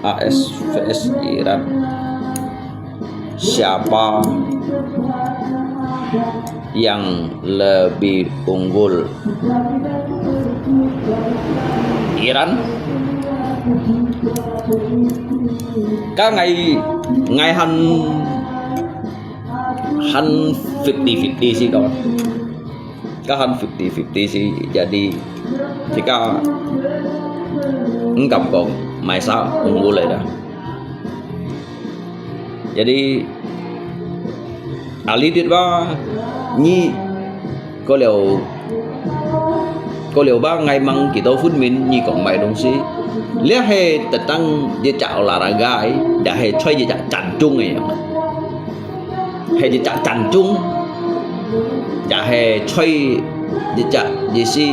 AS vs Iran. Siapa yang lebih unggul? Iran. Các ngày han 50-50 sih kawan. Kan 50-50 sih. Jadi jika enggak kok Maisa unggul ya. Jadi Ali dit ba nhi có liều ba ngày mang kita phun min nhi còn mày đồng sĩ lihat he tentang dia cak olahraga ấy dah he chơi dia cak cantung ấy he dia cak cantung dah he chơi dia cak dia si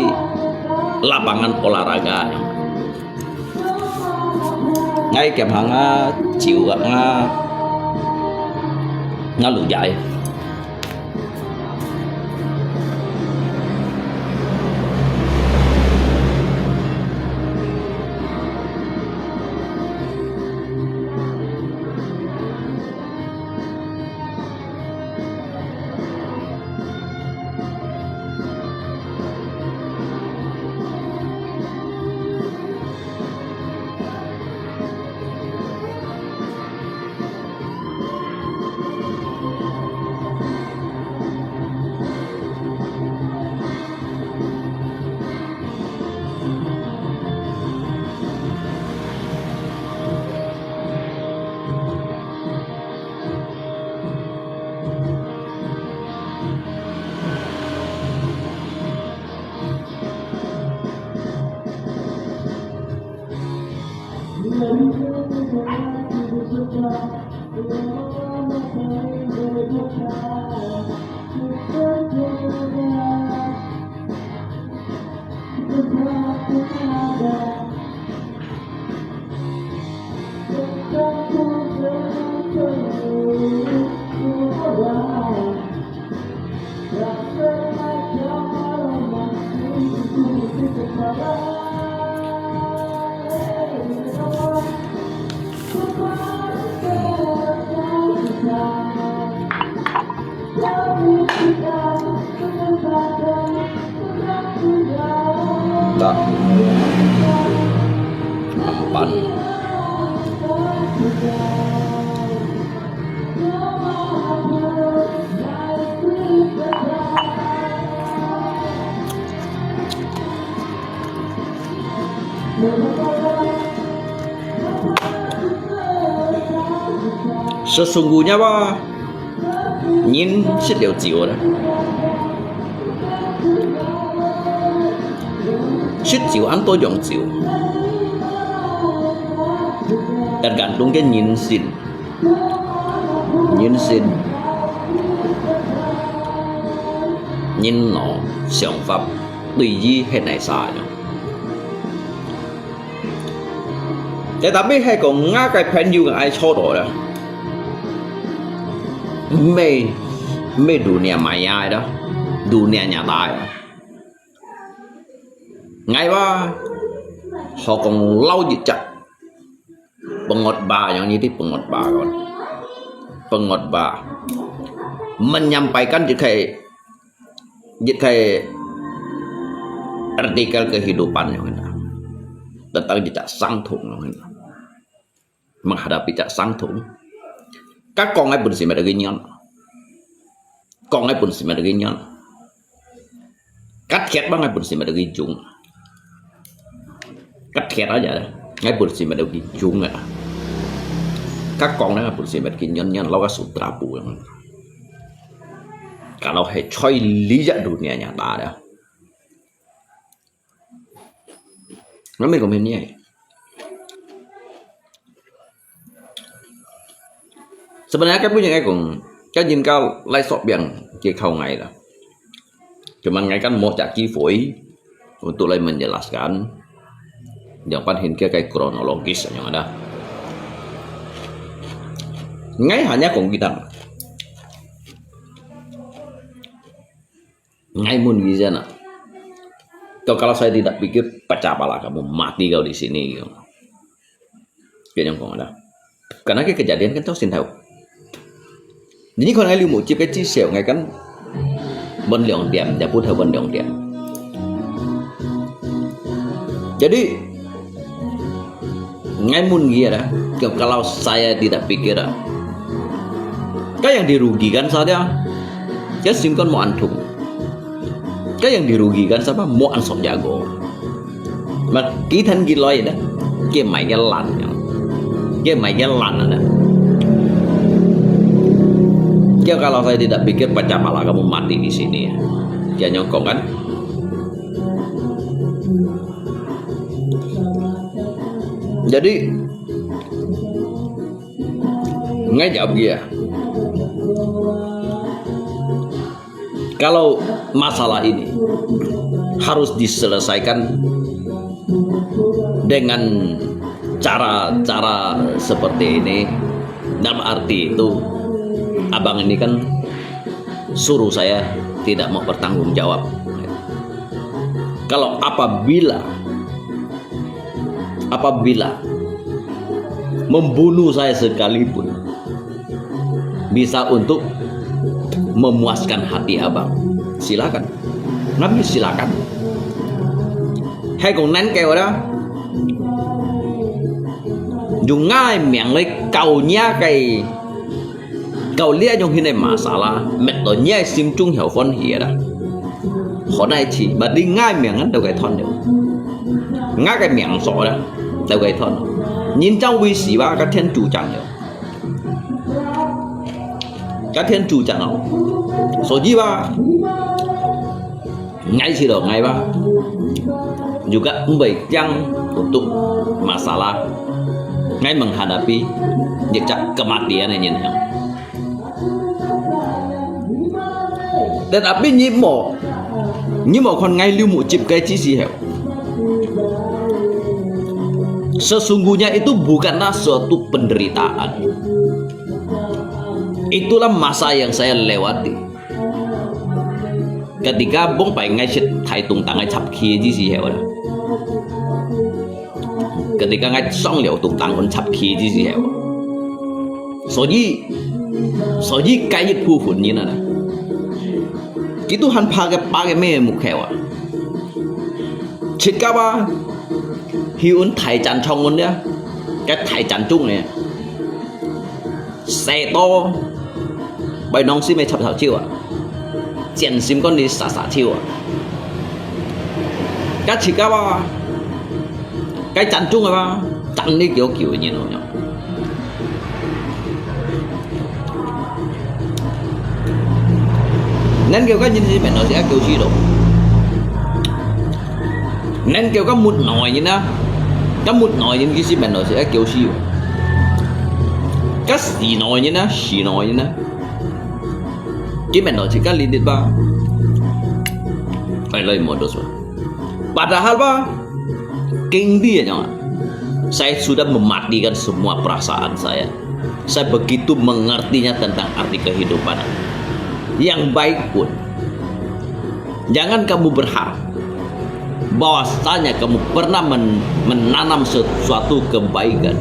lapangan olahraga ngay kèm hàng chịu gặng ngã lụt dài tak empan sesungguhnya Pak nhìn sẽ đều chịu đó sẽ chịu ăn tôi dòng chịu tergantung cái nhìn xin nhìn nó想法tư duy hết này sai nhá tetapi hay còn ngã cái pen juga ai cho đó đó mê dunia maya đó dunia nyata đó ngay ba họ còn lâu dịch chặt pengkhotbah yang ini pengkhotbah kawan pengkhotbah menyampaikan kayak artikel kehidupan yang tentang jejak sang thùng menghadapi jejak sang thùng các con ấy pun sih ada ginian con ấy pun sih ada ginian cắt khét bang ấy pun sih ada gijung cắt khét aja ngay pun sih ada gijung ya các con ấy pun sih ada ginian lau sutra pu kalau hai coy lihat dunia nyata dah nó mới komennya sebenarnya kan punya cái nhìn cao live shop yang kia khâu ngày lah cuma ngày kan mau cak phổi untuk lain menjelaskan yang paling kayak kronologis yang ada ngay hanya kong kita ngay mun gizana kalau saya tidak pikir pecah pala kamu mati kau di sini gitu. Yang kong ada karena cái kejadian kan tahu xin tahu jadi con ai lưu một chiếc cái chia sẻ ngay kan bên lượng điểm và put theo bên lượng điểm jadi ngay mun dia kalau saya tidak pikir yang dirugikan saja ya simpan mau antum yang dirugikan siapa mau ansok jago mà ký thân ghi loi đó kia mày cái lăn ada ya kalau saya tidak pikir pecah pala kamu mati di sini ya dia nyongkong kan jadi ngay jawab dia kalau masalah ini harus diselesaikan dengan cara seperti ini dalam arti itu abang ini kan suruh saya tidak mau bertanggung jawab. Kalau apabila membunuh saya sekalipun bisa untuk memuaskan hati abang, silakan. Nabi silakan. Hay còn nén kêu đó dùng ngay miệng lấy cầu nhá cái cầu lia trong khi này mà xả la mệt rồi nhai sim trung hiểu con hỉa đó khó này chỉ mà đi ngay miệng hắn đâu cái thon được ngay cái miệng sọ đó đâu cái thon nhìn trong vi sĩ ba các thiên chủ chẳng được các thiên chủ chẳng nào số gì ba ngay sih dong ngay ba juga membaikkan untuk masalah ngay menghadapi jejak kematian yang nyenang. Tetapi nhưng mà còn ngay lưu một chip cái chi sih sesungguhnya itu bukanlah suatu penderitaan. Itulah masa yang saya lewati. Ketika bông phải ngay sit thải tung tăng ngay chập kia chứ gì hiểu đó. Ketika ngay xong liệu tung tăng còn chập kia chứ gì hiểu. So gì cái gì phu phun như nào. Itu han pakai me muk hewa. Chit ba hiun thải chăn trong con dia. Cái thải chăn chung này. Xe to bài nong xí mày chập thảo chiêu à. Chèn xím con đi xả chiêu à. Cái chỉ cả ba cái chăn chung rồi ba chăn đi kiểu như thế nào nhỉ. Nên kêu cái nhìn gì mẹ nó sẽ kêu chi đâu. Nên kêu cái một nồi như đó. Cái một nồi như cái gì mẹ nó sẽ kêu chi. Cái xì nồi như đó, xì nồi như đó. Cái mẹ nó chỉ cái lidit ba. Phải lời modus ba. Padahal ba, king dia jangan. Saya sudah mematikan semua perasaan saya. Saya begitu mengertinya tentang arti kehidupan. Yang baik pun, jangan kamu berharap bahwasanya kamu pernah menanam sesuatu kebaikan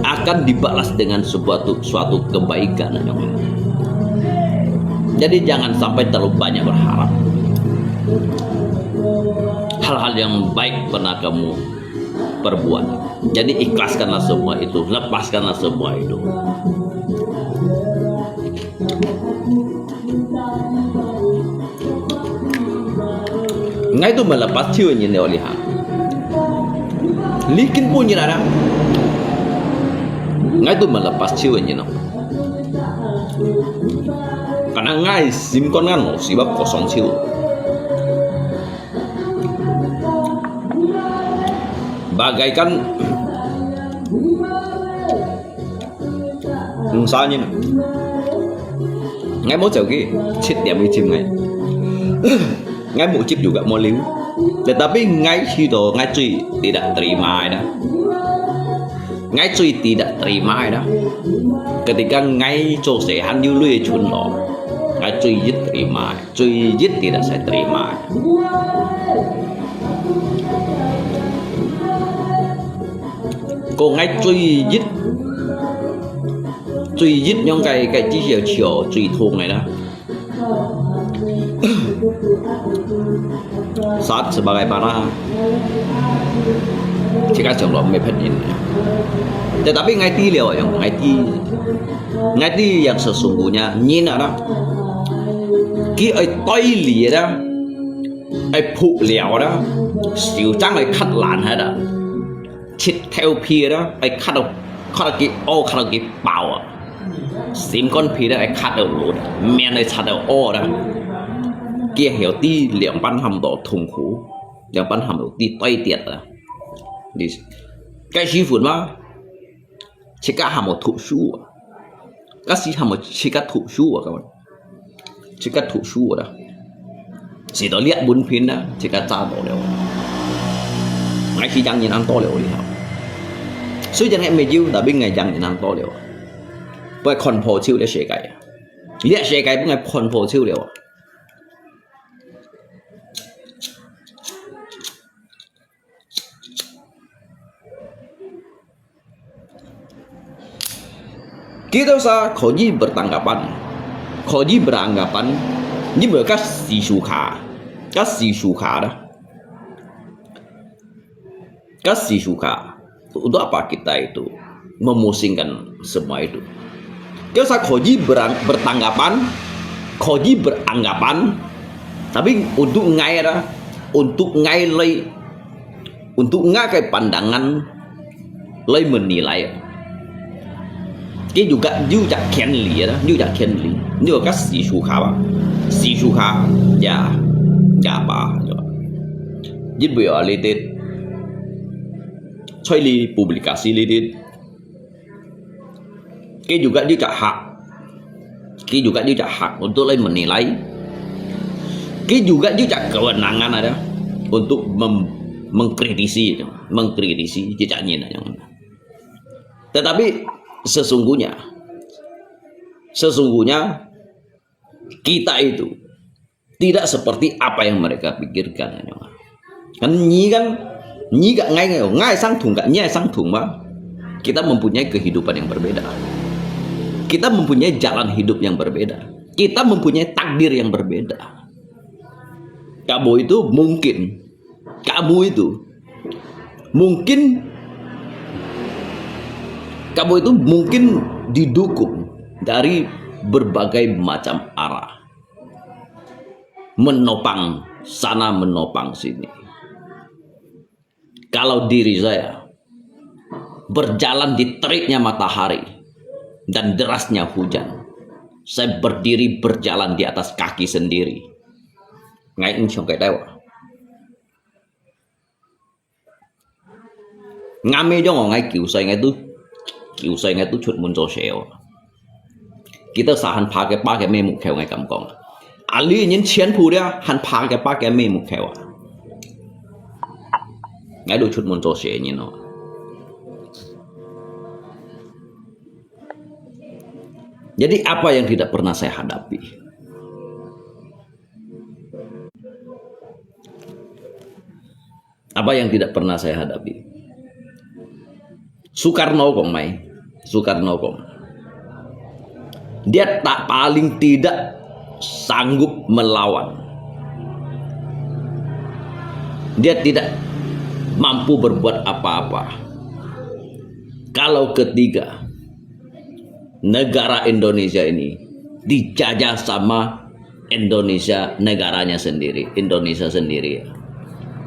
akan dibalas dengan suatu kebaikan. Jadi jangan sampai terlalu banyak berharap. Hal-hal yang baik pernah kamu perbuat. Jadi ikhlaskanlah semua itu, lepaskanlah semua itu. Ngay itu melepas chưa nhìn đều lihat. Likin pun nhìn ada. Ngay itu melepas chưa nhìn nào. Karena ngay sim con kan sibab kosong chưa. Bagaikan misalnya ngay mỗi cái chết điểm cái chim này. Ngay một chip juga mau liu. Tetapi ngay situ ngay cuy tidak terima dah. Ngay cuy tidak terima dah. Ketika ngay cosehan như lui chun lo. Ngay cuy dứt terima, cuy dứt tidak saya terima. Còn ngay cuy dứt những cái chi chiều cuy thùng này đó. Saat sebagai para jika jomblo mepetin. Tetapi ngerti liao yang ngerti yang sesungguhnya nhìn ada. Ki ai toi lìa đó, ai phụ liao đó, siêu trắng ai cắt làn hết đó, chít theo pia đó, ai cắt được cái bao à, sim con pia đó ai cắt được lụt, miệng ai cắt được o đó. Kia hiểu ti liang ban ham độ thùng khủ, liang ban ham độ ti toy tiệt à, đi cái gì phun mà, chỉ cả ham một thụ su, cái gì ham một chỉ cả thụ su à các bạn, chỉ cả thụ su đó, chỉ đó liệt bốn phiến đó, chỉ cả cha độ đều, ngay khi chẳng nhìn ăn to đều đi học, 所以就係未要，但係ngày人能多了，不係看破超啲世界啊！呢個世界本係看破超了。Kita usah koji bertanggapan nhưng mà các si suka dah. Các si suka untuk apa kita itu memusingkan semua itu? Kita usah koji beranggapan, tapi untuk ngai cái pandangan lay menilai. Cái juga khen lý đó, nhưng mà các sĩ su khá ya apa jadi biar lihat chơi li publikasi lihat cái juga hak untuk lain menilai, cái juga kewenangan ada untuk mengkritisi jejaknya. Tetapi sesungguhnya kita itu tidak seperti apa yang mereka pikirkan. Kan gak ngai sang thung mah. Kita mempunyai kehidupan yang berbeda. Kita mempunyai jalan hidup yang berbeda. Kita mempunyai takdir yang berbeda. Kamu itu mungkin didukung dari berbagai macam arah, menopang sana menopang sini. Kalau diri saya berjalan di teriknya matahari dan derasnya hujan, saya berdiri berjalan di atas kaki sendiri. Ngay trong cái đâu ngame cho ngay kiểu saya itu chuột mun cho sẹo. Kita sahan pakai memu kheo ngay cầm con. Ali những chiến phu dia han pakai memu kheo. Ngay do chuột mun cho sẹo như nó. Jadi apa yang tidak pernah saya hadapi? Apa yang tidak pernah saya hadapi? Soekarno kong. Dia paling tidak sanggup melawan. Dia tidak mampu berbuat apa-apa. Kalau ketiga negara Indonesia ini dijajah sama Indonesia sendiri.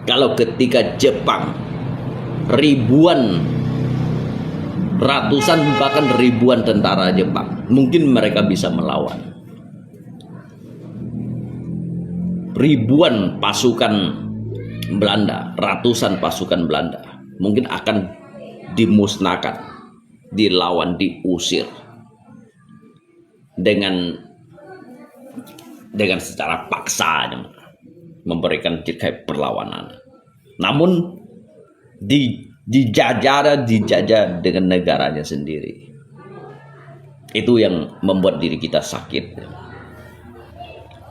Kalau ketika Jepang ratusan bahkan ribuan tentara Jepang, mungkin mereka bisa melawan. Ribuan pasukan Belanda, ratusan pasukan Belanda mungkin akan dimusnahkan, dilawan, diusir dengan secara paksa, memberikan kayak perlawanan. Namun dijajah dengan negaranya sendiri. Itu yang membuat diri kita sakit.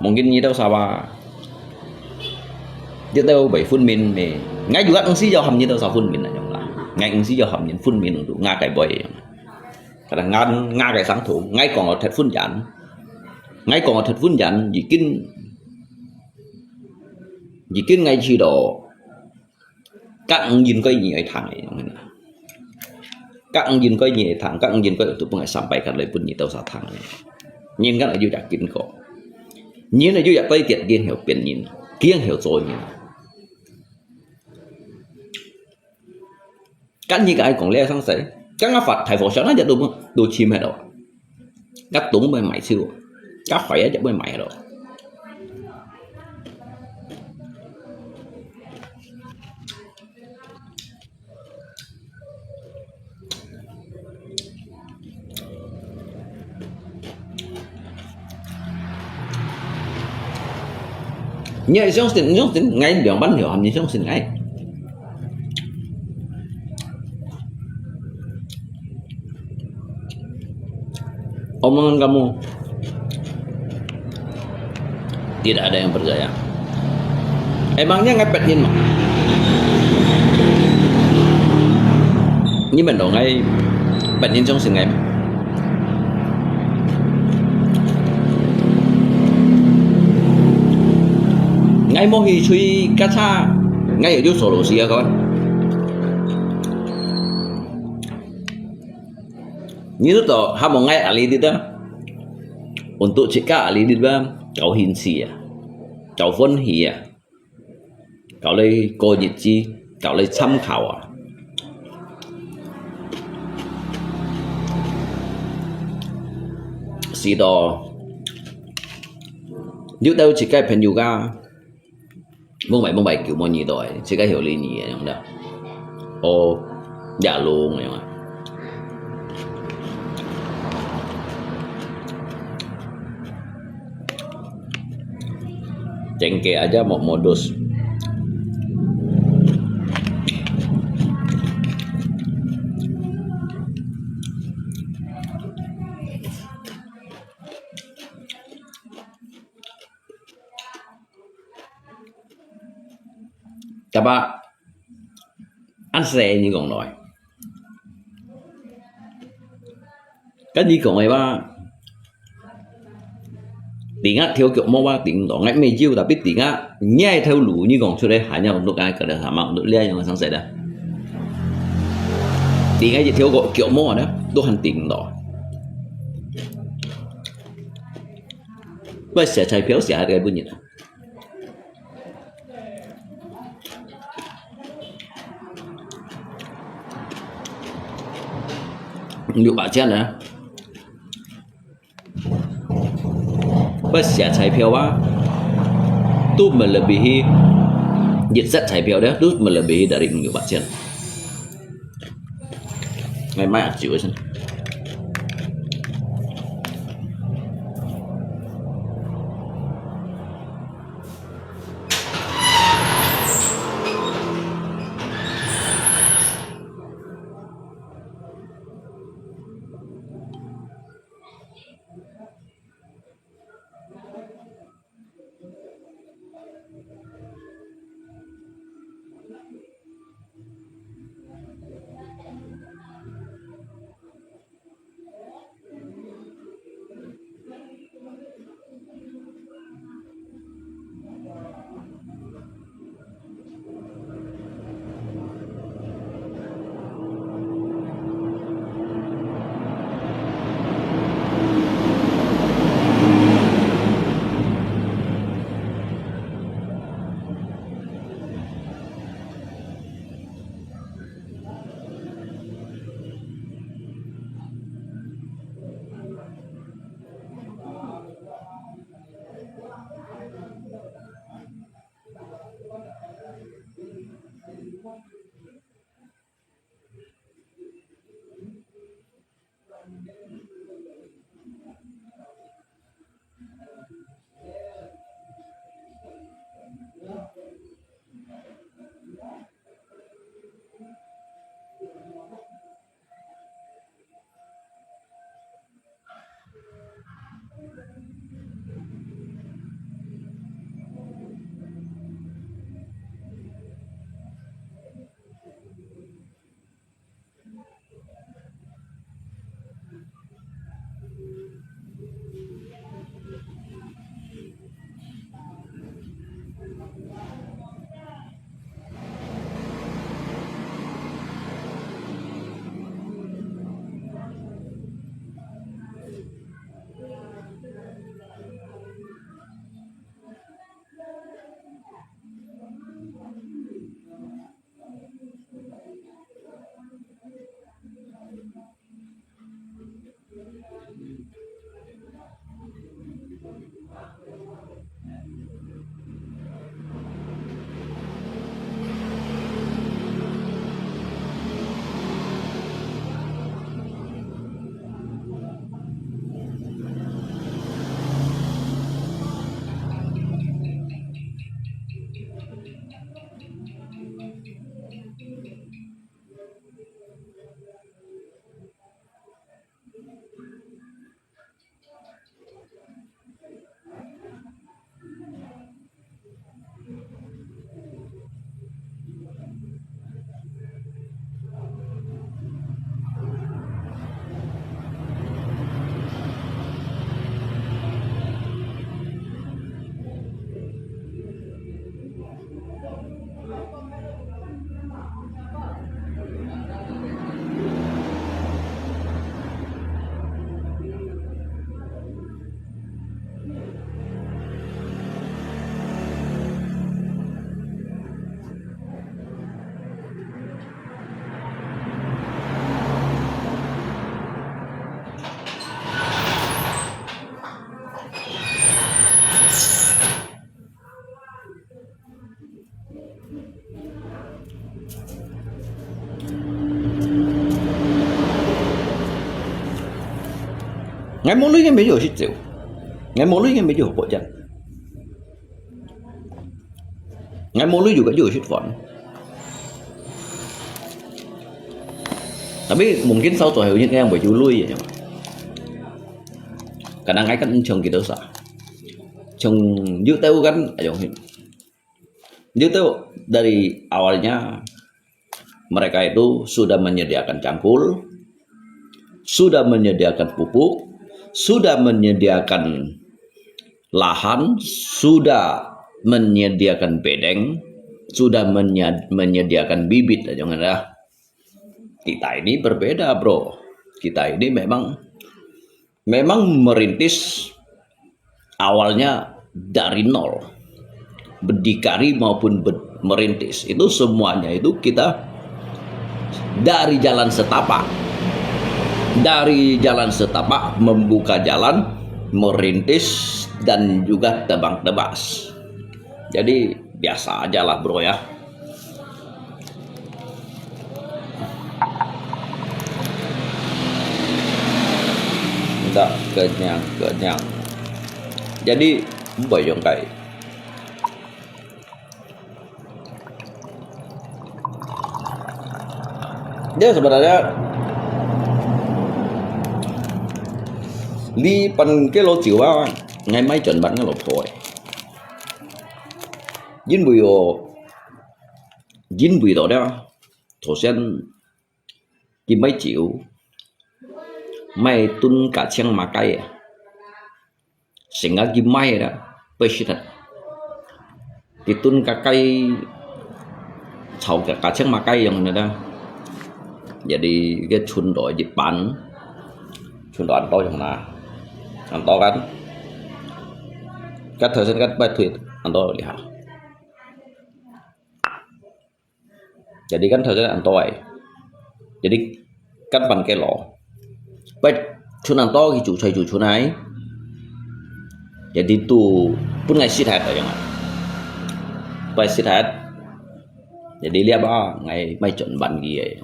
Mungkin như đâu sao Tiếp theo 7 phun min mê ngay juga ngsi jauh ham như đâu sao phun min là nhong là ngay ngsi jauh ham như phun min untuk nga cái boy kadang nga cái sáng thủ ngay còn ở thật phun giản jikin ngay chi đồ các ông nhìn coi nhiều thằng này, các ông nhìn coi nhiều thằng, các ông nhìn coi tụi bọn sampaikan lời pun nhiều sao thằng này, nhìn các là du đặc kinh cổ, nhìn là du đặc tây tiệt điên hiểu biển nhìn, kiêng hiểu rồi nhìn, các như cái còn leo sang sấy, các ngã Phật thầy phổ sáng nóจะดูchim hay đâu, các tụng bên mày siêu, các khỏeจะbên mày đâu. Như trong xin ngay đường bắn hiểu hầm như trong xin ngay Omongan kamu tidak ada yang percaya. Emangnya ngepet nhìn mà. Nhưng mình đâu ngay bệnh nhân trong sự ngày ngay mô hi suy cá cha ngay ở chỗ sổ đồ xì các bạn. Như lúc đó hai một ngày ali đi đó untuk jika ali đi ba kau hinsi ya kau vốn hi ya kau lấy cô nhiệt chi kau lấy tham khảo à. Xì đó nếu đâu chỉ cái phần yoga mông bảy kiểu mông nhị đòi chỉ cái hiểu lý nhị không đâu ô dạ luôn này mà cengke aja mau modus các bạn ăn xe như còn nói cái gì còn này ba tiếng á theo kiểu mô ba tiếng đó ngay mấy chiêu tapi tiếng á nhai theo lũ như còn chỗ đây hả nhau untuk ai cả đời mà untuk lia yang sang sẽ đây tiếng ấy theo gọi kiểu mô đó tôi hành tiếng đó bây giờ chạy phiếu sẽ cái bunyi đó nhiều bạn chen nữa bây giờ chạy phiếu á tu mình là bị nhiệt rất chạy phiếu đấy tu mình là bị dari nhiều bạn chen ngày mai ăn chịu xem Ngày mỗi lúc mấy giờ xích chịu, ngày mỗi lúc mấy giờ bộ chân, ngày mỗi lúc juga xích phòn. Tapi mungkin sau tuổi những em bởi chú lui vậy. Kadang kan chồng kita usah. Chồng you tahu kan, ayo. You tahu dari awalnya mereka itu sudah menyediakan cangkul, sudah menyediakan pupuk, sudah menyediakan lahan, sudah menyediakan bedeng, sudah menyediakan bibit aja nggak. Kita ini berbeda, bro. Kita ini memang merintis awalnya dari nol, berdikari maupun merintis itu semuanya itu kita dari jalan setapak, membuka jalan, merintis dan juga tebang-tebas. Jadi biasa aja lah, bro ya. Udah kenyang. Jadi bayang kayak dia sebenarnya li pan cái lô chiều á ngày mai chuẩn bắn cái lô phổi dính bùi đó thổ sen cái mấy triệu mai tun cả chiang mà cay sehingga gimai dah pesisat ditun kakai chau ke kacang makai yang ada. Jadi cái chun đội dịch bản chun đội to yang na ăn to kan cắt thời gian cắt bài thuyết ăn to lihat. Jadi kan thời gian ăn to jadi cắt bằng cái lọ bài chun ăn to thì chủ chun này. Jadi itu pun ngai sihat yang bài sihat. Jadi lihat ngai mai chọn ban gì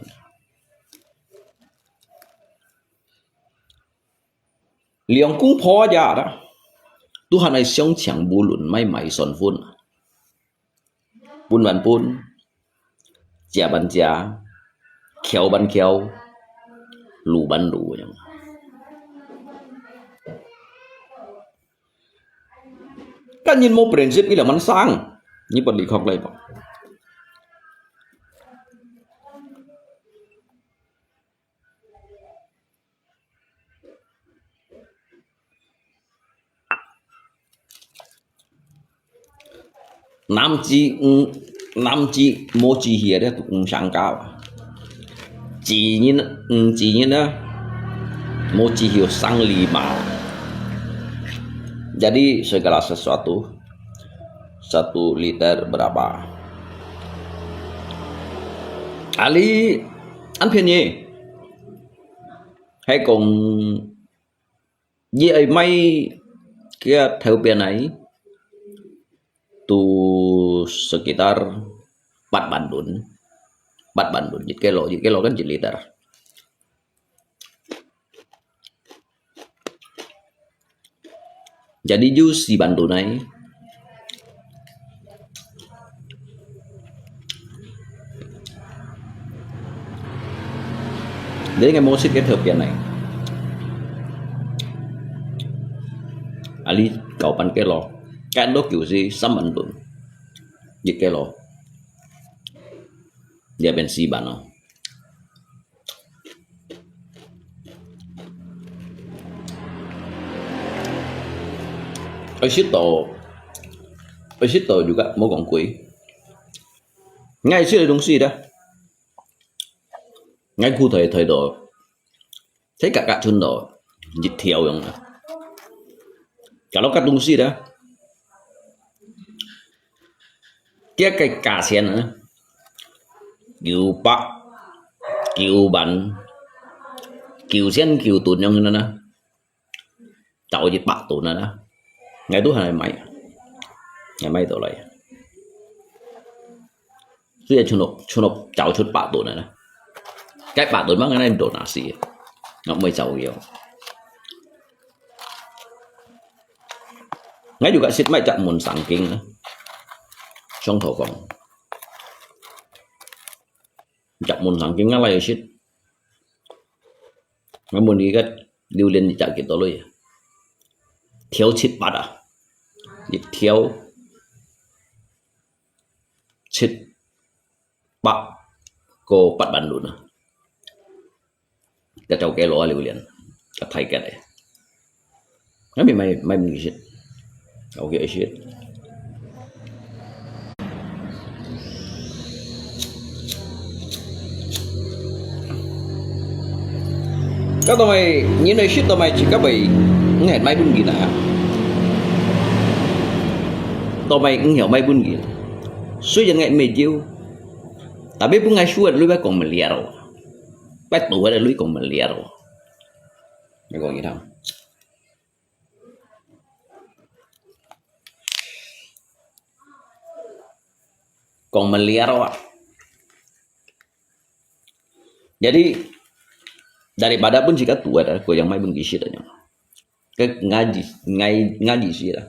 Liang cũng phó giả đó. Tuhan ai sống chẳng bù lùn mai mai son phun. Pun ban pun, chia ban chia, kéo ban kéo, lù ban lù yang. Kan nhìn một prinsip ini là man sang, như bật lý khóc lại bảo. Nam chi mo chi hiền đấy cũng sang cao. Chỉ như đó mo chi hiền sang 5. Jadi segala sesuatu 1 liter berapa? Ali ăn phiền gì? Hay cùng gì may kia theo biển ấy tu sekitar 4 Bandung jadi kilo kan jadi liter. Jadi jus di Bandung này đấy ngày mua xịt kết hợp biển này Ali cậu bán cái lò cái đó kiểu gì xăm ấn tượng dịch cái lò dia bensi bán nó Esito juga mau gongkui ngay xưa đúng gì đó ngay khu thời đó thấy cả chun đó dịch thiểu yang kalau kadung sih dah kia cái cà sen nữa kiu pak kiu ban kiu sen kiu tun yang nè tàu dịch bạc tun nè ngày tu ngày mai tổ lại Suy chunop chào chút bạ tuổi này nè. Cái bạ tuổi mà cái này đồ nà xì. Nó mới chào nhiều. Ngay juga sit mai chặt muốn sáng kinh nữa. Trong thổ vòng. Chặt muốn sáng kinh ngay lại sit. Ngay muốn đi cái lưu liên chặt cái đó rồi. Thiếu chít bát à. Đi thiếu chít bát cô bắt bàn luôn à. Cái cháu cái lỗ lưu liên. Cái thay cái này. Ngay mày mình sit. Okay, shit. Các tụi mày nhìn này shit tụi mày chỉ có bị nghe máy bún gì nè. Tụi mày cũng hiểu máy bún gì. Suy cho nghe mày chiêu. Tapi pun ngai suat lui còn mình liar. Bắt tuổi là lui còn mình liar. Mày còn gì không? Còn meliar wak. Jadi daripada pun jika tua dah, kau yang mai bengkisi dah. Cái ngaji sih dah.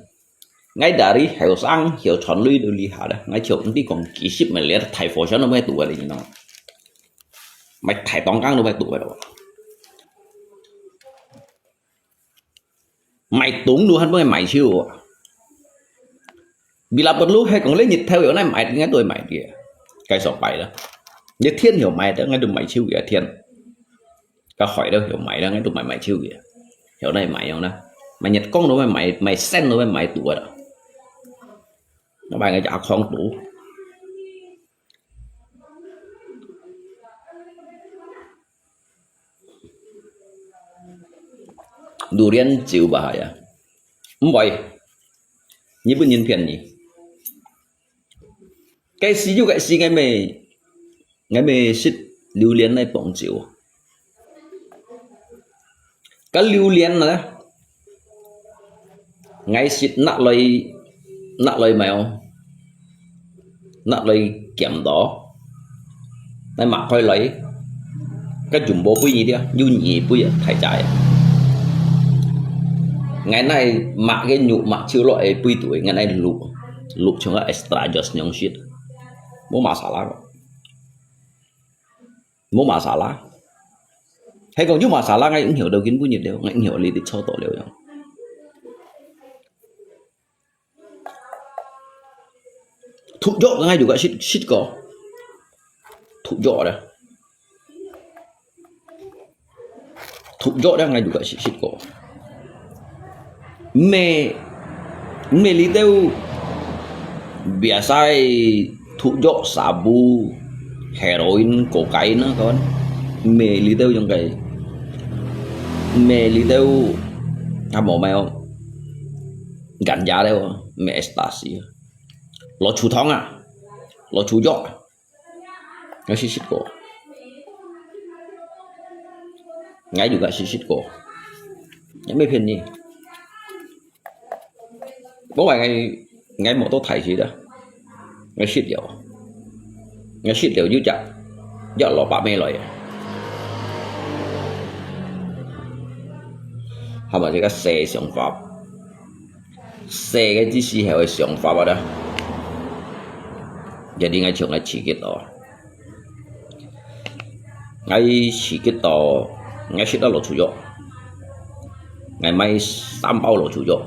Ngay dari hiểu sang hiểu chọn lui được liha dah. Ngay chỗ đi còn kỹ ship meliar thầy phổ cho nó mới tua đấy nó. Mày thầy tông căng nó mới tua đâu. Mày túng luôn hắn với mày siêu. Bila perlu hay còn lấy nhịp theo hiểu này mày nghe tôi mày kìa cái sọc bài đó nhất thiên hiểu mày đó nghe được mày chiêu kìa thiên cả khỏi đâu hiểu mày đó nghe được mày chiêu kìa hiểu này mày không đó mày nhật con nó mày sen nó mày tủ đó nó bài ngay chả không tủ durian chịu bahaya vậy như bên nhìn phiền nhỉ cái xí juga xí ngay mày xịt lưu liên này bỏng chịu cái lưu liên này ngay xịt nặng lời mèo nặng lời kiểm đó này mặc hơi lấy cái chủng bố quý gì đi du nhị quý thầy trái ngày này mặc cái nhụ mặc chiêu loại quý tuổi ngày này lục chúng là extra just nhung shit mau masalah hay còn chứ masalah ngay cũng hiểu đầu kiến vui nhiệt đều ngay cũng hiểu lý lịch sâu tổ đều không thụ dọ ngay juga shit có thụ dọ đây thụ dọ đây ngay juga shit có mê lý teu biasa thụ dọ sabu heroin cocaine kawan mê lý teu trong cái mê lý teu apa mau ganja đây mê ecstasy lo chú thong à lo chú dọ nó shit có ngay juga shit có những mấy phiền gì bố bài ngay một tôi thầy gì đó ngay shit dữ chặt do lo bà mê lời hay mà cái xe想法xe cái chỉ是係想法吧đó jadi ngay trường ngay chỉ cái đó ngay chỉ cái đó ngay shit đó lo chủ yếu ngày mai 3 bao lo chủ yếu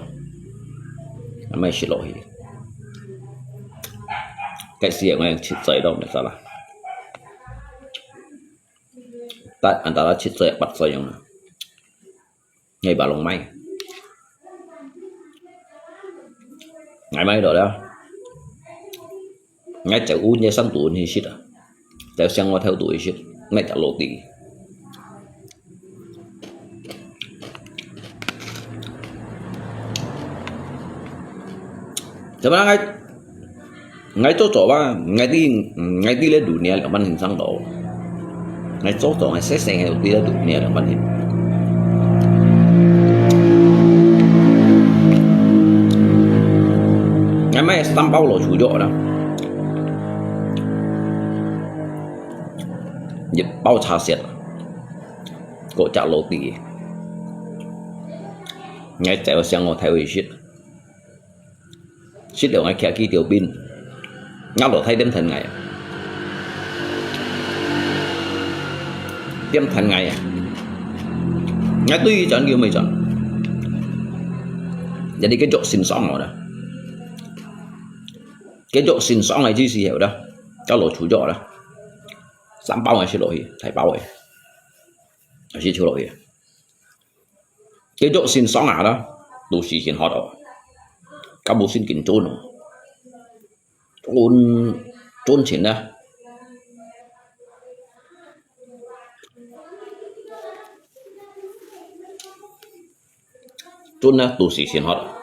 ngày mai shit lo gì cái gì ngay chít dậy đâu mà sao là tại antara chít dậy bắt dậy yang ngay balong mai ngày mai rồi đó ngay chạy u nhai sang tuổi thì shit à chạy sang qua theo tuổi shit ngay chạy lộ tì sebenarnya ngay chỗ ba ngay đi lên dunia là ban hình sang đó ngay chỗ ngay sẽ ngay đi lên dunia là ban hình ngày mai sắm bao lỗ chủ dọ đó bao trà xiết cổ chả lỗ tì ngay chạy sang ngồi theo shit shit đều ngay kia kia tiểu pin nhau đổ thay đêm thần ngày đêm thần ngày ngay tuy chọn kiểu mày chọn jadi cái chỗ xin xong rồi đó cái chỗ xin xong này chứ gì hiểu đâu cho lỗ chủ chỗ đó sắm bao ngày xin lỗi thầy bao ấy xin chú lỗi cái chỗ xin xong à đó đủ sĩ xin họ đó các bố xin kính trôn trôn chuyện đó trôn đó đủ sĩ xin họ đó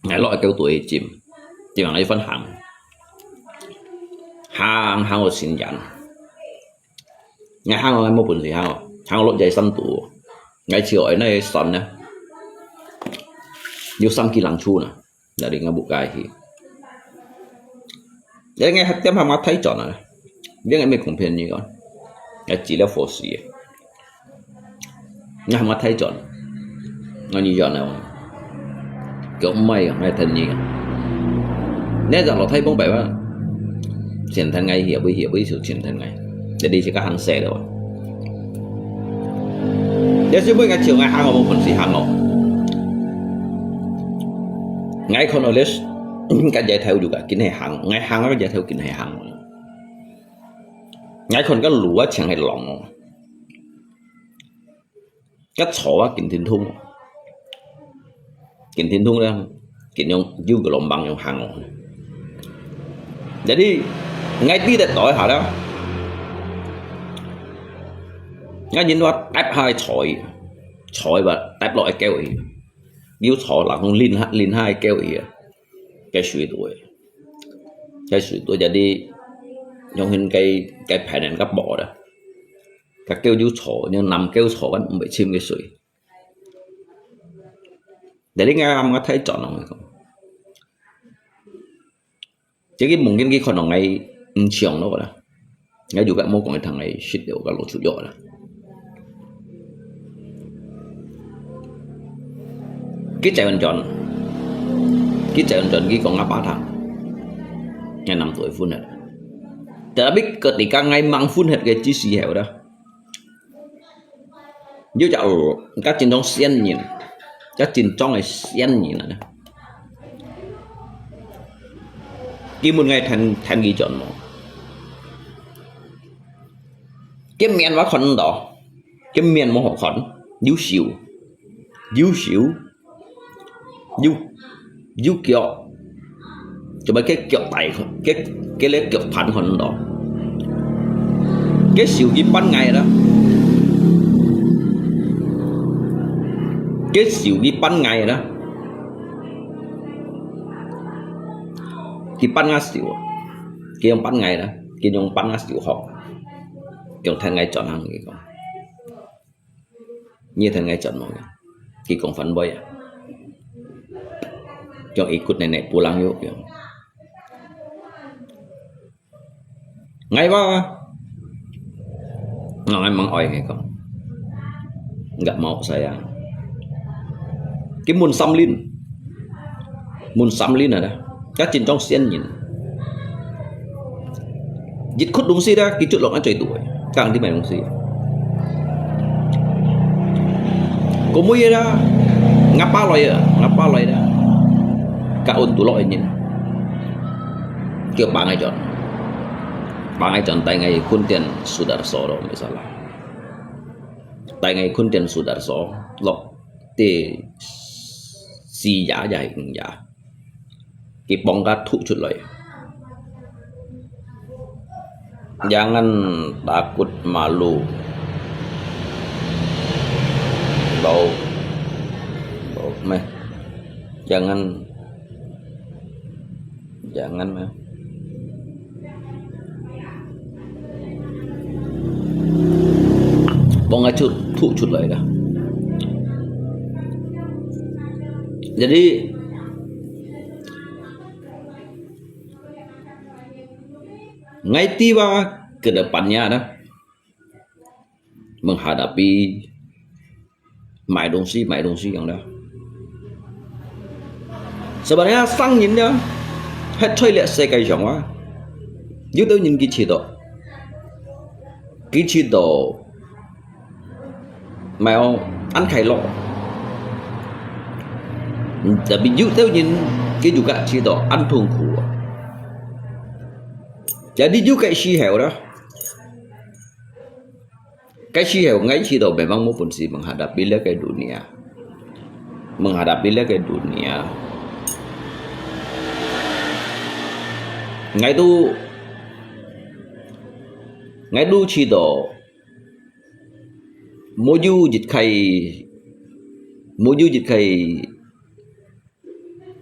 ngày loại kêu tuổi chìm bằng lấy phân hàng ở xin dặn ngày hàng ở một buồn gì hàng lộn dày xăm tủ ngày chiều ấy này sẵn nè nhiều xăm kỳ lăng chu nè gia đình ở bộ gai thì để nghe hạt tem hàng mắt thấy chọn này biết ngày mình cũng phiền như con ngày chỉ là phổ sĩ nghe hàng mắt thấy chọn nó như chọn nào kiểu mày ngày thần gì nếu rằng nó thấy bóng bẻ á chuyển thành ngày hiểu với sự chuyển thành ngày để đi cho các hàng xe rồi để chứ với ngày chiều ngày hàng ở một phần gì hàng nọ ngày không nói lết cái giải theo juga kín hệ hàng ngày hàng nó giải theo kín hệ hàng ngày không có lúa chẳng hay lòng cái chó kín thiên thung đó kín用yêu cái lòng bằng用hàng jadi ngay tí để tỏi hả đó ngay nhìn nó ép hai chọi và ép loại keo ý yêu chọi là không linh hai keo ý cái suy tuổi jadi trong hình cái phải nên gấp bỏ đó các keo yêu chọi nhưng nằm keo chọi vẫn bị chim cái suy để đến ngay nó thấy chọn nó không chứ cái mungkin cái con ngày chiều nó gọi là ngay dù vậy mua con thằng này shit đều cả lỗ chủ giỏi là cái chạy vận chọn cái con ngáp 3 tháng ngày 5 tuổi phun hết đã biết ketika ngày mang phun hết cái chi xì hẻo đó như chạo các trên trong sen nhìn các trên trong này sen nhìn này khi một ngày thành ghi chọn một cái miền vào khẩn đó cái miền mà họ khẩn dú kiểu cho mấy cái kiểu tay cái lấy kiểu phản khẩn đó cái xỉu cái ban ngày đó cái xỉu cái ban ngày đó cái ban ngày xỉu cái ông ban ngày đó cái ông ban ngày xỉu họ kiểu thành ngày chọn hàng cái con như thành ngày chọn mọi người cái con phấn bơi cho ikut nenek pulang yuk kiểu ngày ba nó emang oi cái con nggak mau saya cái môn xăm lin này đó các trên trong xiên nhìn dịch khút đúng xí đó cái chuyện lộn nó trời tuổi càng đi mày đúng xí có mũi đó ngapa loài đó cả ôn tụ loại nhìn kiểu bạn ai chọn tại ngày khuôn tiền Sudarso đó misalnya tại ngày khuôn tiền Sudarso lọc thì si giả dài giả cái bóng gạt thụ chút lợi jangan takut malu bau meh jangan meh bóng gạt thụ chút lợi đó jadi ngay tiba ke depannya ada menghadapi买东西yang dah. Sebenarnya sang nhìn đó hết chơi lệ xe cây giống á, nếu tôi nhìn cái chế độ mà ăn khai lọ, tapi nếu tôi nhìn cái juga chế độ ăn thùng khủ, jadi juga si heo đó. Cái si heo ngay chế độ memang maupun si menghadapi cái dunia, menghadapi cái dunia. Ngay tu chỉ độ mỗi du dịch khai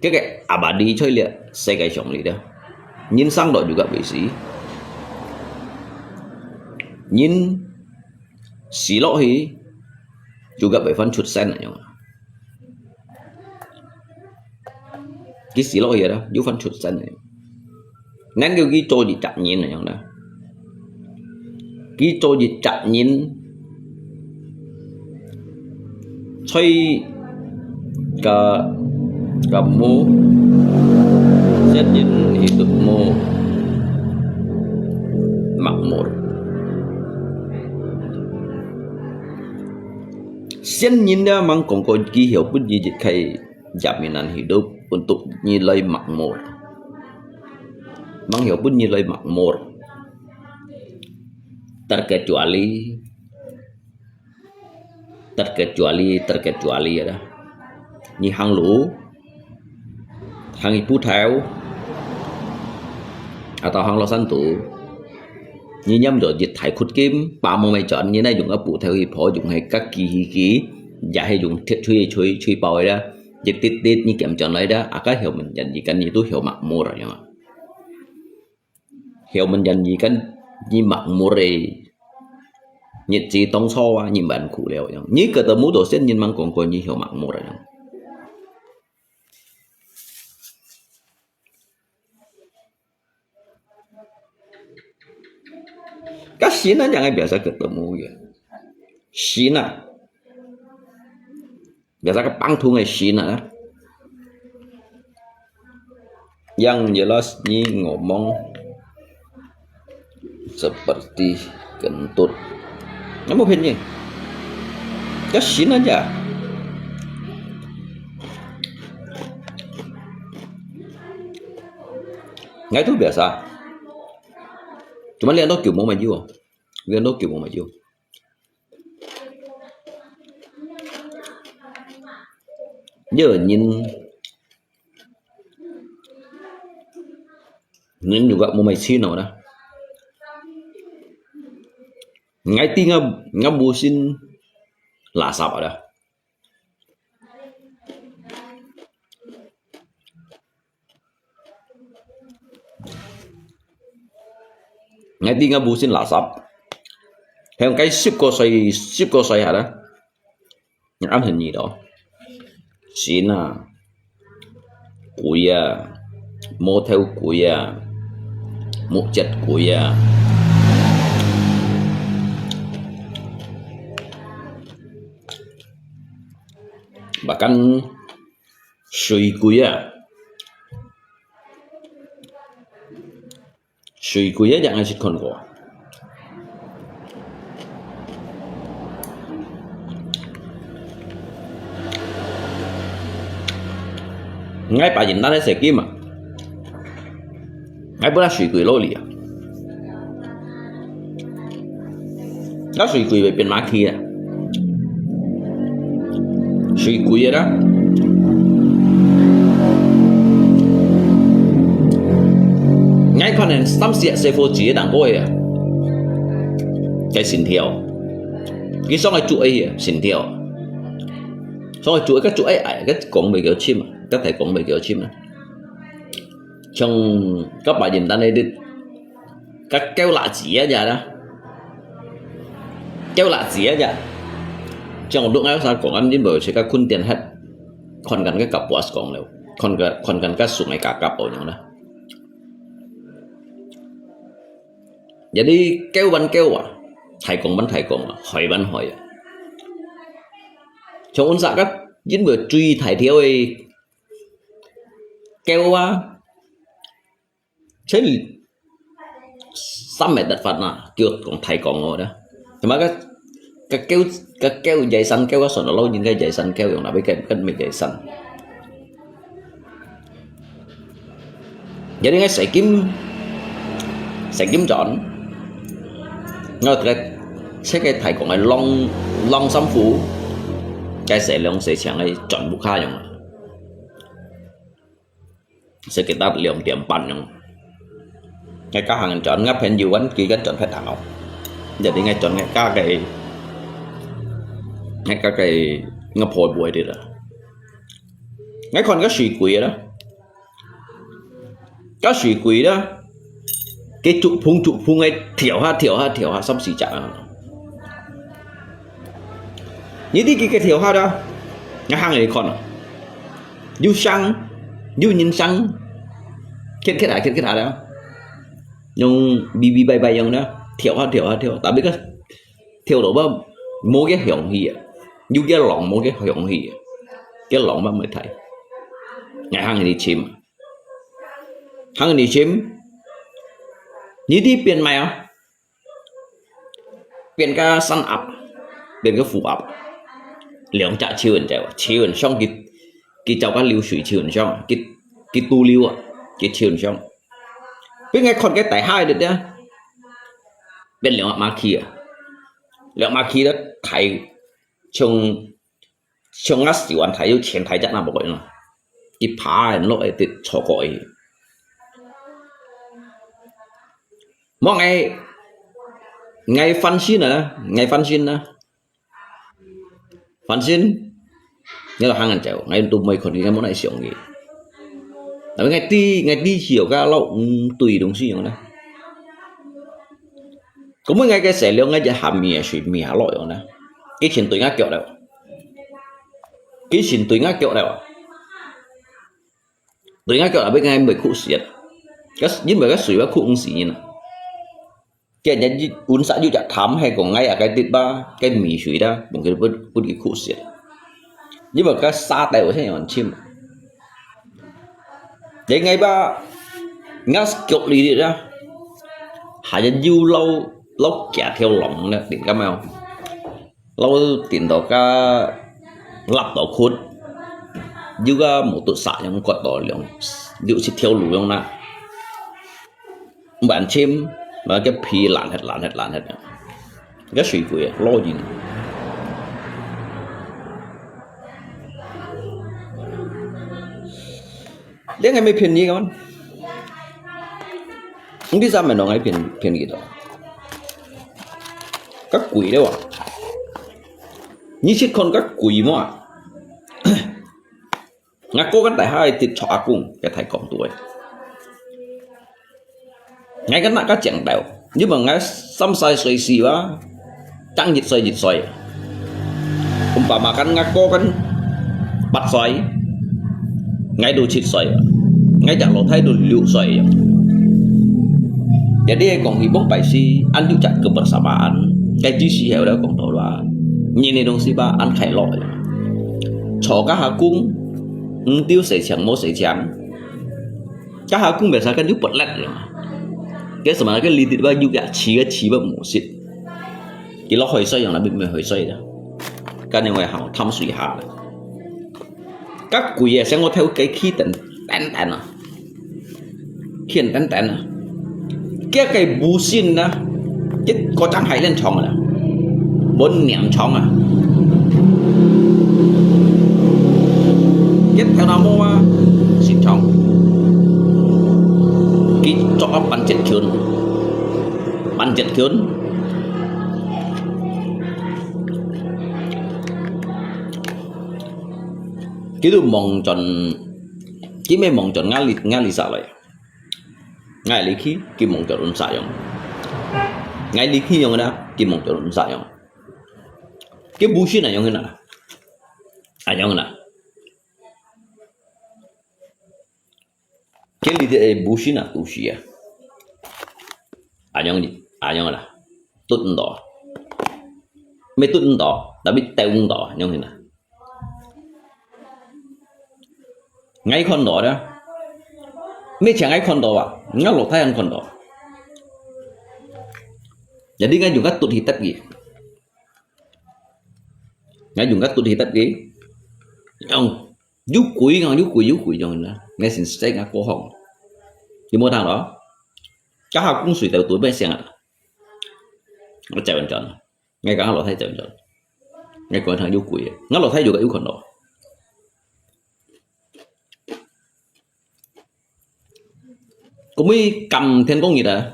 cái abadi chơi liệt xe cái sống liệt đó nhìn sang đó juga besi nhìn xí lọ hi juga phải phân chút sen này cái xí lọ hi đó juga phân chút sen này nên cái trôi gì chặt nhìn này đó cái trôi gì chặt nhìn chơi kamu sẽ nhìn hidupmu makmur. Sen nhìn dia mang kongkong hiểu pun jadi kai jaminan hidup untuk nilai makmur. Mang hiểu pun nilai makmur. Terkecuali ada. Ni hang lu, hang ibu theo, atau hang lo santu. Như nhâm rồi dịch thải khút kim, ba mong mày chọn như này dùng ấp phụ theo hiệp hội dùng hay các kỳ dạ hay dùng thiết truy bòi đó, dịch tít như kèm chọn lấy đó, các hiểu mình dành gì cái gì tôi hiểu mặc mua rồi mà. Hiểu mình dành gì cái gì mặc mua rồi nhiệt gì tông so à nhìn bạn cụ liệu như cái tờ mũ đồ xét nhìn mang còn coi như hiểu mặc mua rồi. Các Cina jangan biasa ketemu ya. Cina biasa ke pangtungan Cina. Yang jelas ni ngomong seperti kentut. Kamu pilih ke Cina aja. Nggak itu biasa. Cuma lihat nó kiểu mẫu mà chưa, lihat nó kiểu mẫu mà chưa. Giờ nhìn juga mau main sini nào đó. Ngay ti ngabusin lasap ada. Ngay ti ngabusin lasap. Theo cái ship cô xoay hả đó. Những ăn hình gì đó. Xin à. Cùi à. Mô theo cùi à. Một chất cùi à. Bahkan suy cùi à. Suy cùi á jangan sit kon ko. Ngay bà nhìn ta đấy sẽ kim à. Ngay bữa suy cùi lô lì à. Đó suy cùi về bên má kia. Suy cùi đó. Ngay con này tâm sự sẽ phô chỉ đảng bôi à. Cái xin theo. Cái xong rồi chuỗi à, xin theo. Xong rồi chuỗi các chuỗi ấy, cái cổng bề kiểu chim à. Các thầy cổng bề kiểu chim này. Trong các bà nhìn ta đây đi. Các kéo lạ chỉ á giờ đó. Kéo lạ chỉ á giờ. Trong lúc ấy sao còn ăn đến bởi sẽ các khuôn tiền hết. Còn gần cái cặp boss còn đâu. Còn gần các sủng này cả cặp ở nhau đó. Jadi kêu ban kêu à. Thái công bắn Thái công hỏi bắn hỏi trong ôn dạ các diễn vừa truy thải thiếu ấy kêu chế xăm mẹ đặt phạt nè kêu còn Thái công rồi đó nhưng mà cái kêu dày xanh kêu có sổ nó lâu nhưng cái dày xanh kêu dùng là với cái mình dày xanh jadi ngay sẽ kiếm chọn ngờ cái sẽ cái thầy của ngày long xăm phú cái sẽ long sẽ chẳng ấy chọn bút khai dùng sẽ cái ta liều tiệm bàn dùng ngay các hàng chọn ngáp hình nhiều quán kỳ cái chọn phải thảo jadi ngay chọn ngay các cái ngập hồi buổi đi rồi ngay còn cái suy quỷ đó các suy quỷ đó cái trụ phung ấy thiểu ha xong xì chạm như đi cái thiểu ha đó nhà hàng này còn du sang du nhìn sang kết hại đó nhưng bi bay giống đó thiểu ha tại biết cái thiểu độ bao mỗi cái hiệu gì du cái lỏng mỗi cái hiệu gì cái lỏng mà mới thấy nhà hàng này đi chìm hàng này chìm như đi biển mày à biển cái sun up biển cái phủ up lượng trả chiều ẩn xong cái cháu cái lưu水chiều ẩn xong cái tu lưu à cái chiều ẩn xong biết ngay còn cái tại hai được đó bên lượng mà kia đó thầy trong ngắt xỉu anh thầy yêu钱thầy chắc là một cái nó cái phá nó lạiติด cho gọi mọi ngày phân xin như là hàng ngàn triệu ngày tụi mày còn cái món này xỉu gì tại ngày đi chiều ca lậu tùy đúng xí đó có mấy ngày cái sẽ liệu ngay giờ hàm mì suy mì hà lội đó cái chuyện tụi ngã kiểu đâu tụi ngã kiểu là bên ngay mới cụ xiết cái những cái suy và cụ gì như nào cái nhà uốn xã du chặt thắm hay còn ngay ở cái tiết ba cái mì suy đó một cái cụ xiết nhưng mà cái xa đều thế còn chim vậy ngay ba ngã kiểu đi ra hãy cho du lâu kẹt theo lòng nè tiền cam mèo lâu tiền đó ca lập đó khốn du ca một tụi xạ trong quạt đó liền liệu sẽ theo lũ trong na bạn chim và cái pì lạn hết cái suy quỷ lo gì nữa. Dia ngai phiền gì kawan? Không đi ra mà nó ngai phiền gì đó. Các quỷ đấy à? Như chiếc con các quỷ mà. Ngã cố gắng tại hai thịt chọ cùng cái thầy cộng tuổi. Ngay cái nãy các chẳng đều, nhưng mà ngay xăm sai xoay xì quá, trăng dịch xoay. Umpama makan ngã cố gắng bắt xoay. Ngay đồ chít xoay ngay chẳng lộ thấy đồ liệu xoay jadi còn hibong bài si ăn juga kebersamaan cái chi si heo đó còn thổ là nhìn này đồng si ba ăn khai lội cho các hạ cung tiêu sấy chẳng mô sấy chẳng các hạ cung biasa kan juga led cái sama cái ly thịt ba juga chỉ ba mổ xịt cái nó hơi xoay yang là bị hơi xoay đó cái này ngoài hảo thăm suy hạ các quỷ sẽ ngồi theo cái khí tận à khiển tận à cái bù xin đó chứ có trắng hay lên chồng à bốn niệm chồng à cái theo nào mua xin chồng cái cho bắn chết khốn cái đồ mong chọn chỉ mấy mong chọn ngã lì sao lại ngài lý khí cái mong chọn ổn sai không ngài lý khí giống đó cái mong chọn ổn sai không cái bù xí này giống thế nào giống thế nào cái lý thì bù xí nào tu xí giống gì giống là tốt đó metut ento tapi teu ento nyong hina ngai kondo đó mấy chẳng ai kondo à ngã lột thay ăn kondo jadi ngai juga tut hitat gitu ngai juga tut hitat gitu ông giúp quỷ rồi nè nghe xin say ngã cổ họng thì mua thằng đó các học cũng suy từ tuổi bên xem à nó chạy bên tròn ngay cả lột thay chạy bên tròn ngay còn thằng giúp quỷ ngã lột thay juga yếu kondo cũng mới cầm thiên có nghĩa là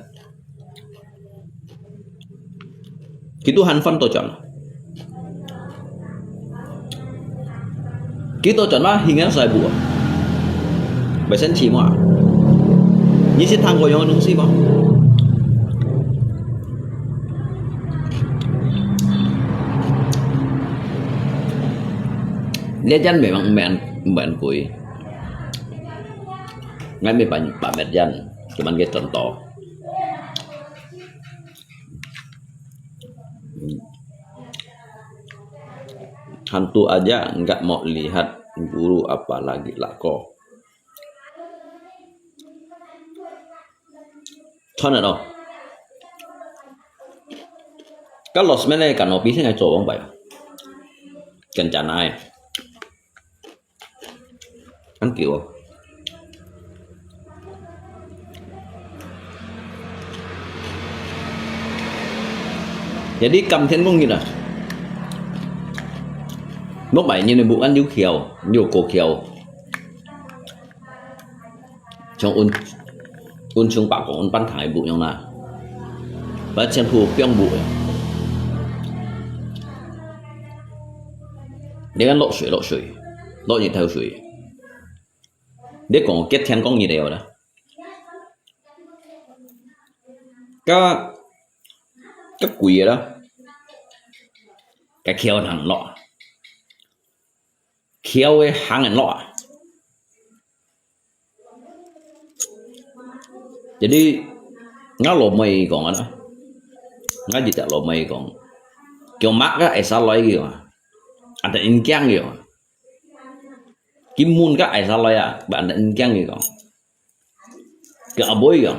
cái Tuhan phân tôi chọn cái tôi chọn mà hình ảnh sai bùa bởi sân chỉ mà như sẽ thằng của nhau đúng gì mà liên dân về bằng mẹn cuối ngay mấy bạn mẹn dân cuman kayak contoh hantu aja nggak mau lihat guru apalagi lako cho nên đâu kalau sebenarnya kan opi sih nggak coba bay kencana kan kiểu jadi cầm thiên có nghĩa là lúc bảy như này bụng ăn nhiều cổ khiều trong un chung bạc của un ban thải bụng nhau là và chân phù phiong bụi để ăn lộ水lộ như theo水để còn kết thiên có như đều đó các quỷ đó cái khiêu thằng lọ khiêu ấy hàng ngàn lọ jadi ngáo lộ mày còn đó ngáo gì chả lộ mày còn kiểu mắc á ai sao lấy kiểu anh ta in keng kiểu kim mun các ai sao lấy à bạn ta in keng kiểu kiểu bối kiểu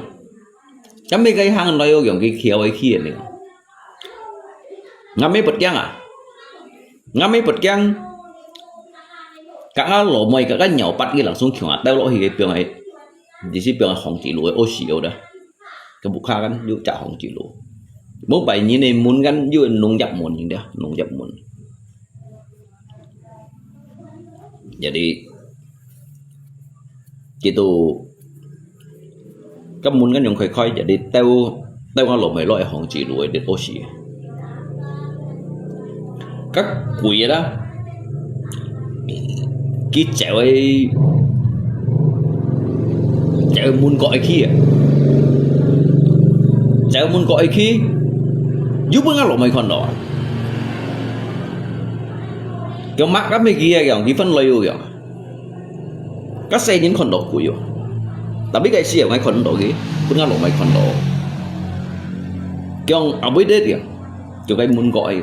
chấm mấy cái hàng nói kiểu cái khiêu ấy kia này ngắm mấy bật keng à ngắm mấy bật keng các lỗ mày các nhỏ bắt cái langsung kiểu tao lỗ thì cái biếng ấy chỉ是biếng hỏng chỉ lỗ ô xì đó cái bụng khác kan juga hỏng chỉ lỗ mỗi bài như này muốn kan juga nung dập muôn như đó nung dập muôn jadi gitu các muốn kan yang khơi jadi tao kan lỗ mày lỗ hỏng chỉ lỗ để ô xì các quỷ đó cái chéo ấy muốn gọi khi chéo muốn gọi khi giúp ngã lộ mày còn đỏ kiểu mắc các mấy kia kiểu cái phân lời kiểu các xe những con đỏ quỷ ta biết cái xe ở ngay con đỏ cái cũng ngã lộ mày còn đỏ kiểu ở bên đấy kiểu cái muốn gọi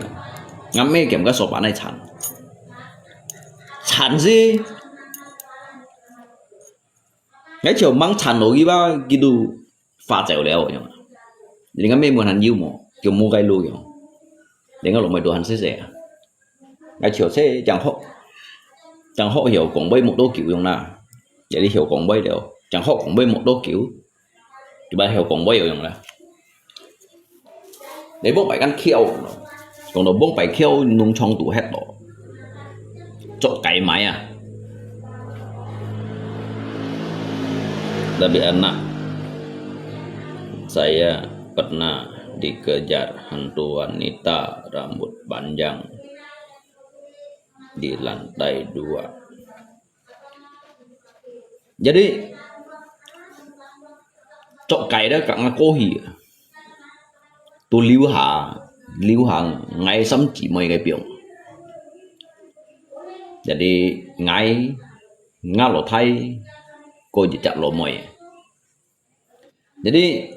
ngắm mấy kiểm cái sổ bán này chán gì cái chiều mang chán nổi ba cái đồ pha dẻo leo nhá thì ngắm mấy muốn hành yêu mà kiểu mua cái lùi kiểu để ngắm lộ mày đồ hành rẻ cái chiều sẽ chẳng họ hiểu còn bay một đô kiểu giống nào vậy đi hiểu còn bay đều chẳng họ còn bay một đô kiểu thì bạn hiểu còn bay giống nào để bốc bảy ăn khiêu còn nó bốc bảy khiêu nung trong tủ hết đó cok kayak Maya dari anak saya pernah dikejar hantu wanita rambut panjang di lantai 2 jadi cok kayak đó các cô hỉ tôi lưu hàng ngay sắm chỉ mấy cái biểu jadi ngai ngalo thay cô chỉ chặt lộ mồi jadi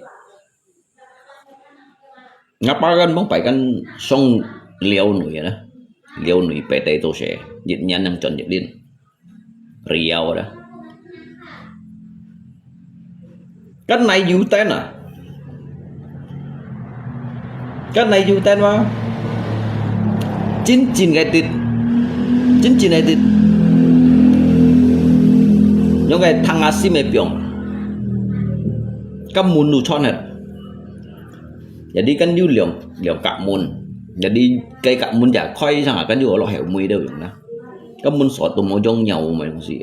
ngapa kan bang phải kan song liêu nổi bề tay tôi sẽ nhịn nhăn nằm tròn nhịn điên riau đó cái này dù tên à cái này dù tên mà chín ngày tít những cái thằng asi mày biong cái môn nụ chọn hết jadi kan you liang kak mun jadi cây kak mun giả khoai sang kan you lo hiểu mùi đâu vậy na cái mun sọ tụi mày giống nhau mày không gì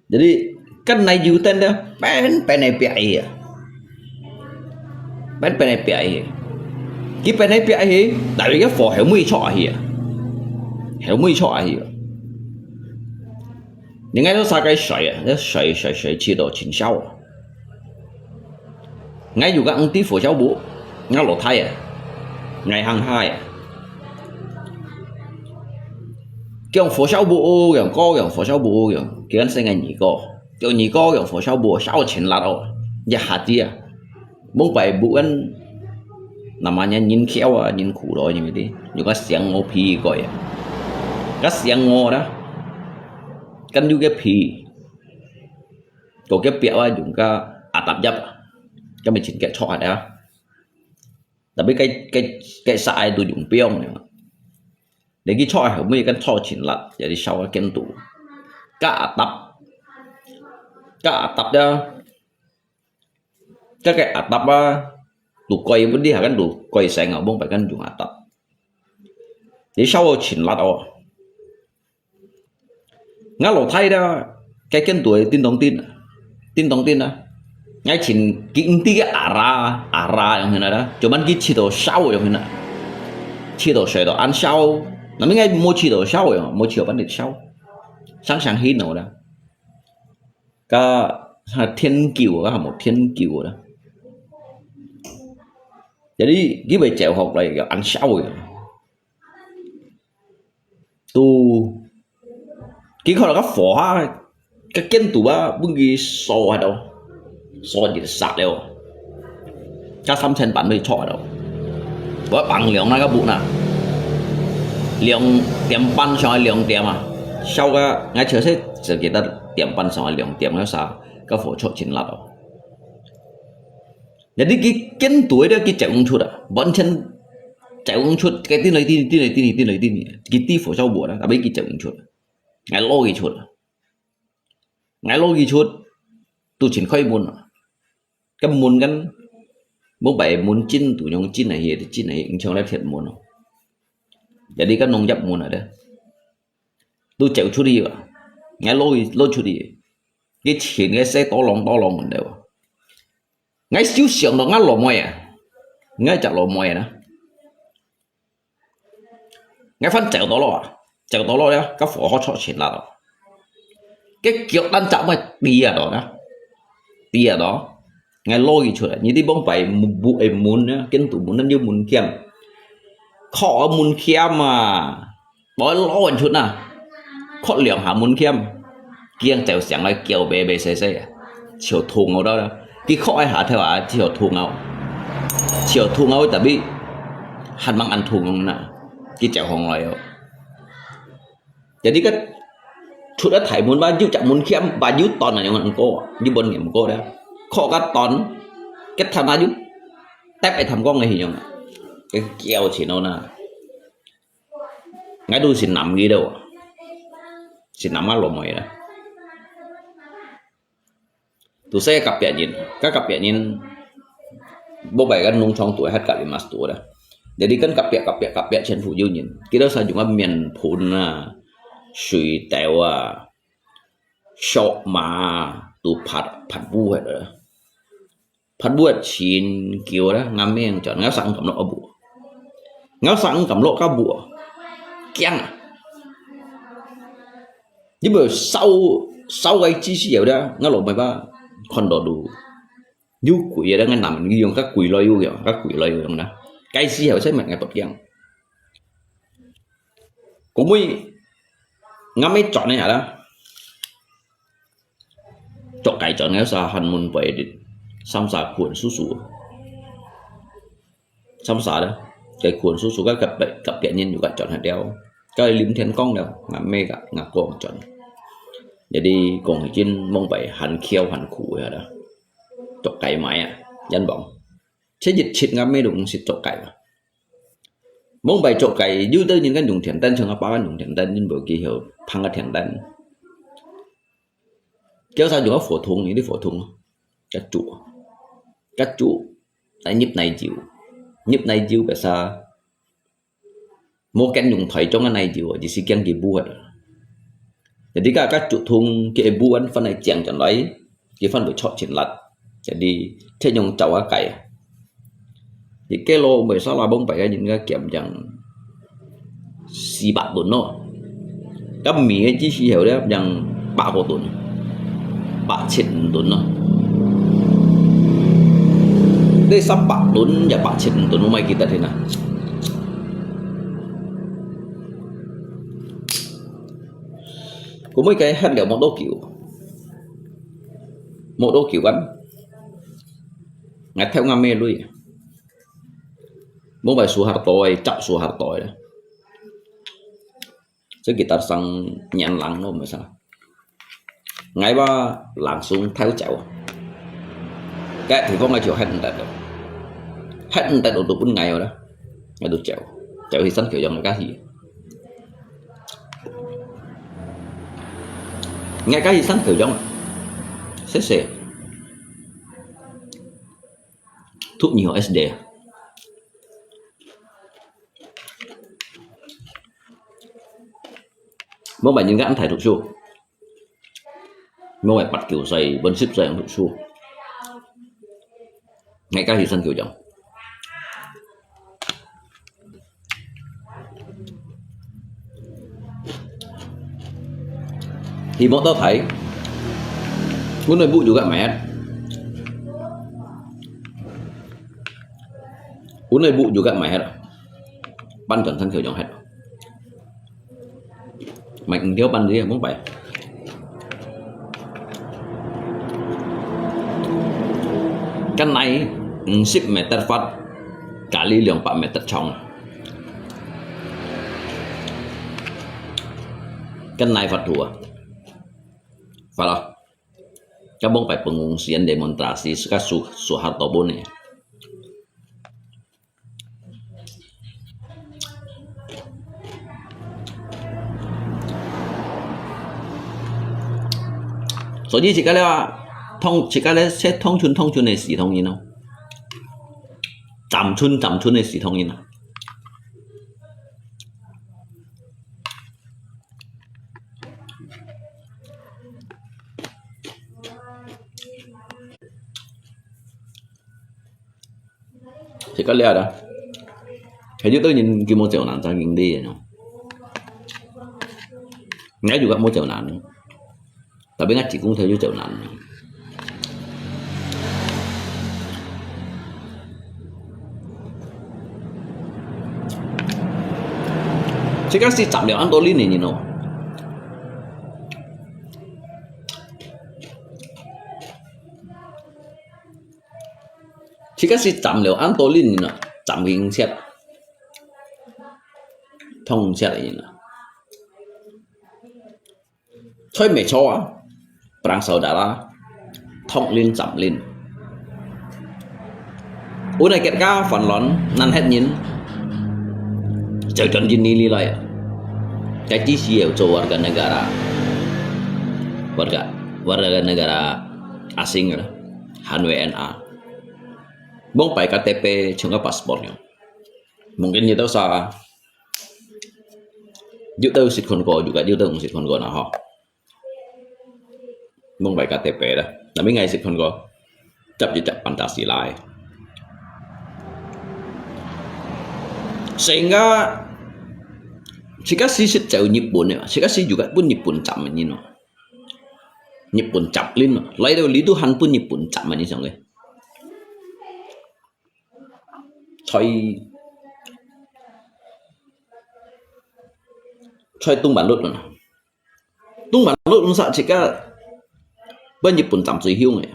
jadi kan này you tên đó pen này bịa pen này bịa cái pen này bịa tại vì cái phở hiểu mùi chọ hiểu你爱说啥个水啊？那水吃到清烧。爱有个红底火烧布，爱落胎啊，爱行海啊。叫火烧布，叫高，叫火烧布，叫人生个二哥，叫二哥叫火烧布，烧钱辣哦，一下子啊，冇白布人，namanya nhìn khéo à, nhìn khủ rồi như vậy đi, những cái xiang ngô phi gọi à, cái xiang ngô đó. Kan juga pi, có cái bẹo á dùng cái tạp dấp, cái mình chỉnh cái chọ đó, tapi cái sai tôi dùng piong này, để cái chọ hiểu mấy cái chọ chỉnh lại, jadi sau cái ken tủ, cái tạp đó, cái tạp á, tủ quay vẫn đi hả kan tủ quay sang ở bông phải kan dùng tạp, để sau chỉnh lại đó. Ngã lỗ thay đó cái kênh tuổi tin tông tin đó ngay chỉ kinh tí cái ara yang thế đó cho bạn cái chỉ đồ sau yang thế nào chỉ đồ sợi đồ ăn sau nó mới ngay mua chỉ đồ sau rồi mua chỉ đồ bán được sau sáng hít nào đó cái thiên kiều cái một thiên kiều đó jadi cái bài chèo học này ăn sau rồi tu cái khó là cái phỏ cái kén tủ á bưng gì so ở đâu so gì là sạc đâu cái 3,000 bản mới cho ở đâu với bằng lượng này cái bụ nào lượng tiệm ban so lượng tiệm à sau cái ngay chờ sẽ kita ta tiệm ban so lượng tiệm nó sao cái phỏ cho chính là đâu jadi cái kén tủ đó cái chạy ung chuột à bọn chân chạy ung chuột cái tin này cái tí phỏ sau bùa đó là mấy cái chạy ung chuột ngay lo gì chút tu chỉnh khơi buồn cái buồnกันbố bảy muốn chín tụi nhung chín này thì chín này trong đấy thiệt buồn jadi cái nông dập buồn ở đây tu chịu chút đi à ngay lo chút đi cái chuyện cái xe to lòng mình đều ngay xíu xưởng đó ngay lò mồi à ngay chặt lò mồi đó ngay phân chèo to lo đó các phổ họ cho chuyện là đó cái kiểu đan chạm mà tia đó ngay lôi chuột như đi bóng phải vụ em muốn á cái tủ muốn nó như muốn kem khó muốn kem mà bói lo một chút nào khó liều hả muốn kem kiêng chèo sáng lại kiểu bề xe chiều thùng ở đó cái khó ai hả theo à chiều thùng ở tại vì hắn mang ăn thùng không nè cái chèo hồng lại jadi kan sudah thải muốn bao nhiêu chậm muốn khiêm bao nhiêu ton là những cô như bên nghiệm cô đó khó các ton cái tham bao nhiêu tép phải thầm con này hình như cái keo chỉ nó là ngay đôi xin nằm gì đâu xin nằm ở lỗ mày đó tôi sẽ cặp bè nhìn bố bảy kan nung trong tuổi hết cả 5 tuổi đó jadi kan cặp bè trên phủ dư nhìn cái đó sao chúng ta miền phun là suy tèo à shop mà tụ phật bu hết rồi phật bu chín kiểu đó ngắm miếng chọn ngáo sẵn cầm lọ bùa ngáo sẵn cầm lọ cá bùa kiang nhưng mà sau cái chi xíu đó ngáo lọ mày ba con đỏ đủ như quỷ đó ngay nằm như các quỷ loay yêu các quỷ loay yêu đó cái xíu sẽ mạnh ngay bật kiang cũng mới ngắm mấy chọn này hả đó chọn cái chọn ngay sao hành môn về đi xăm xà cuộn sú Xong xả đó cái cuốn số các cặp kẻ nhân juga chọn hạt đeo cái lim thiên công đâu ngã mê cả ngã con chọn jadi cùng trên mong vậy hẳn khiêu hẳn khủ rồi đó chọc cày máy à dân bóng chế dịch xịt ngã mê đúng xịt chọc cày mà mong vậy chọc cày dư tới những cái dùng thiền tân trường hợp ba dùng thiền tân nhưng bởi kỳ hiểu thăng cái thiền tân kéo sao dùng cái phổ thùng những cái phổ thùng các chủ tại nhịp này chịu phải sao mua cái dùng thấy trong cái này chịu chỉ xí kén kỳ bùa jadi các chủ thùng cái buôn phần này chèn chẳng lấy cái phần bị chọn chỉnh lật jadi thế dùng chậu cái cày thì cái lô bởi sao là bông phải những cái kiểm chẳng xì bạc tốn nó các mì ấy chỉ hiểu đấy rằng bạc của tốn bạc chết tốn nó đây sắp bạc tốn và bạc chết tốn mày kita thế nào có mấy cái hết liệu một đô kiểu gắn ngắt theo ngam mê luôn muốn bài số hạt tỏi chậm số hạt tỏi đó chứ kita sang nhàn lắng nó mà sao ngay ba langsung theo chậu cái thì có ngay chiều hết được tụi ngày rồi đó ngay được chậu thì sẵn kiểu dòng cái gì ngay cái gì sẵn kiểu dòng sẽ thuốc nhiều SD mỗi bài những cái ăn thải thuộc xu mỗi bài bắt kiểu dày vẫn ship dày thuộc xu ngay cái gì sẵn kiểu dòng thì bọn tao thấy muốn nói bụi juga mẹ uống này bụi juga mẹ hết ban cẩn thân kiểu dòng hết mạnh thiếu ban gì muốn vậy cái này ship meter phát kali 4 meter trong cái này phát thua Fala, kabong pa pengungsian demonstrasi suka Soeharto Bone. So chỉ cái là chỉ cái là sẽ thông chun này xí thông như nào, chạm chun này xí thông như nào. Chỉ có lẽ đó hình như tôi nhìn cái môi trường nạn ra nhìn đi rồi ngay juga môi trường nạn tapi nggak chỉ cũng theo môi trường nạn chỉ có si chạm liệu Antolin này nhìn nó chỉ có si chạm liệu Antolin nhìn nó chạm hình xét thông xét này nhìn nó thôi mẹ cho perang saudara thông liên chạm lên udah kita phần lớn nan hết nhìn jangan jenis nilai kaji siau cho warga negara asing HWNA bong pakai KTP cuma paspornya mungkin itu salah juta usit konko juga juta usit konko nah ho bong pakai KTP dah tapi ngai usit konko cap Pancasila sehingga jika si jauh Jepun ya, jika si juga pun Jepun chậm như nó, Jepun chậm lên mà, lấy đâu lý tu hắn pun Jepun chậm như sao vậy? Thôi tung bản lốt rồi, tung bản lốt cũng sợ jika bên Jepun chậm rồi hiu này,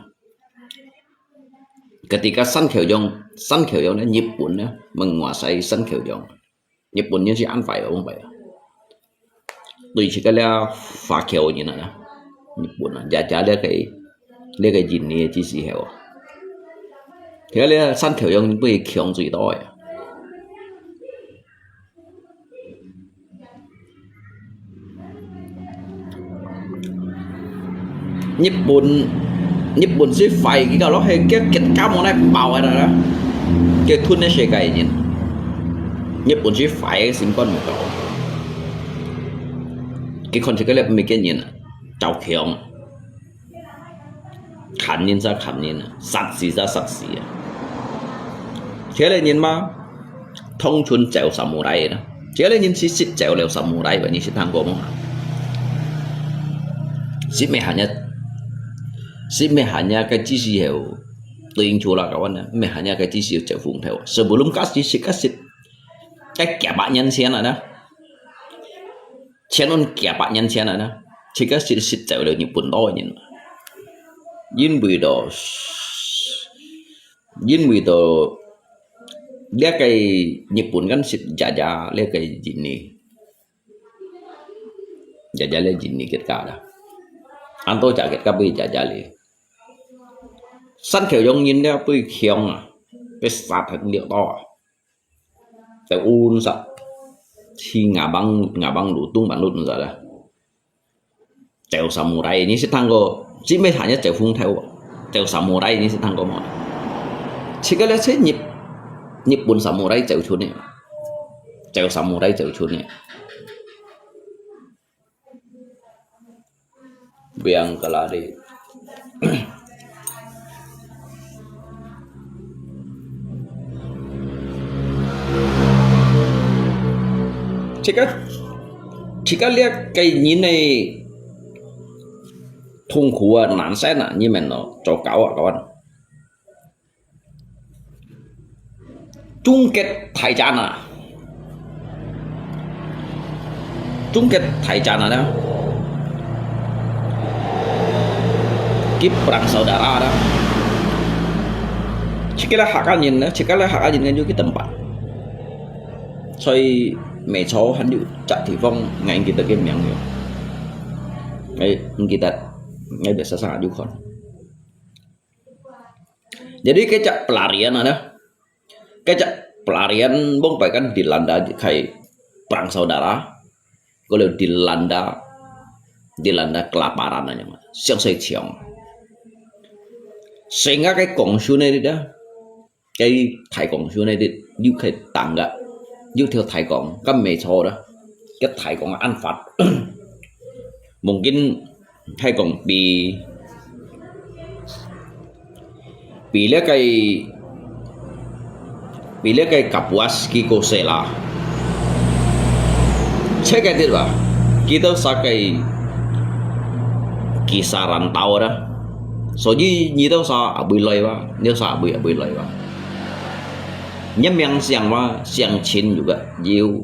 Ketika Sun Kyeong Jepunnya menguasai Sun Kyeong. Jepunnya si an phải không vậy? Tùy chỉ cái là phá khéo như này nè. Jepun giá giá lấy cái gì này chỉ xí heo. Thế là Sun Kyeong bị khéo最多呀。Nhật Bản sẽ phải cái đó hay cái cao món này bảo rồi đó cái thun này sẽ cái gì Nhật Bản sẽ phải sinh con một cậu cái con sẽ cái là mấy cái gì trào khiong khẩn nhiên ra khẩn nhiên sát sĩ ra sát sĩ thế là nhìn mà thông chuẩn chèo samurai đó thế là nhìn xịt chèo leo samurai và nhìn xịt thang gồm xịt hanya cái chỉ hiệu tuyên chúa là kawan ya, meh hanya cái chỉ hiệu chèo phụng theo. Sebelum kasih cái kẻ bạn nhân sen này đó, channel kẻ bạn nhân sen này đó, chỉ cái xịt chèo được Nhật Bản thôi nhìn, yên bùi đồ, dia cái Nhật Bản kan xịt jaja, dia cái gì nè, jaja dia gì nè kita đó, anh tôi trả cái bị jaja li. Sun Kyeong nhìn ra bị khiong à, bị sát thật liệu to, tại un sạ, khi ngả băng đủ tung bản luôn rồi đó, chèo samurai ini sẽ thằng có, chỉ mấy thằng nhá chèo phun theo, chèo samurai ini sẽ thằng có mọi, chỉ cái là sẽ nhịp buồn samurai chèo chuột này, chèo samurai chèo chuột này, biang kalah đi. Chỉ có liếc cái nhìn này痛苦啊难受啊，你们咯做狗啊各位，終極大戰啊，終極大戰啊咧，perang saudara dah. Ciklah hak anjing kan juga tempat. Soi mẹ cháu hắn dụ chạy thì vong ngày kita cái miệng nhiều. Ngay kita ngay biasa sangat juga. Jadi kecak pelarian ada. Kecak pelarian bong kan dilanda kayak perang saudara. Kalau dilanda kelaparan aja mas. Siang saya siang. Sehingga cái cổng xuống này đó, cái thải cổng xuống này đi, như cái tàng gạ, như theo thải cổng, các mẹ cho đó, cái thải cổng ăn phạt, mungkin thải cổng bị cái kapuas kiko sela, cek cái itu lah, kita sakai kisah rantau đó. So như đâu sao bùi lời wa, nếu sao bùi lời wa. Nhâm yang siang wa, siang chin juga jiu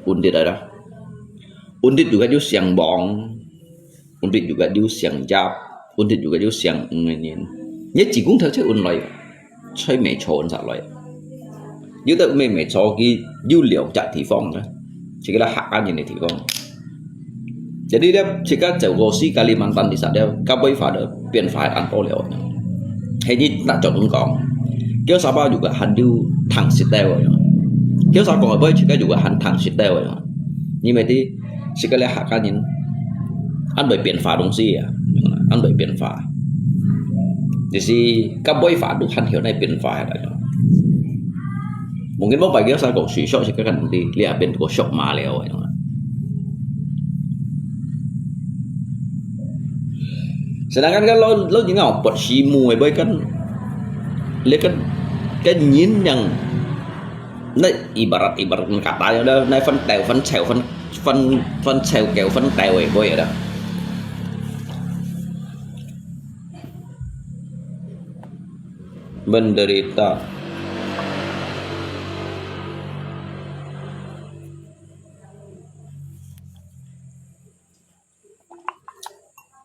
undit ada. Undit juga jiu siang bong, undit juga jiu siang jap, undit juga jiu siang ngin. Nhất chỉ cũng theo chơi un lời, chơi mẹ trộn sao lời. Như tự mẹ cho cái dữ liệu chặt thị phong đó, chỉ cái là hạ như này thị phong. Jadi dia jika jauh si Kalimantan di sana kaboi pada pian fahad anto leo. Ini tak contoh kong. Kau siapa juga handu thang sitel. Kau siapa kau boy jika juga han thang sitel. Như vậy thì chỉ có lẽ hạ cá nhân ăn bởi pian phá đông si à, ăn bởi pian phá. Thì si kaboi phá được han hiểu này pian phá đó. Mungkin mau bagi saya kau suy shot jika kan di lihat pian kau shot ma leo. Sedangkan kalau lo những ngọc bật xì mùi bơi kan lấy cái nhìn yang này ibarat katanya đó này phân trèo kéo phân tèo ấy bơi ở đó menderita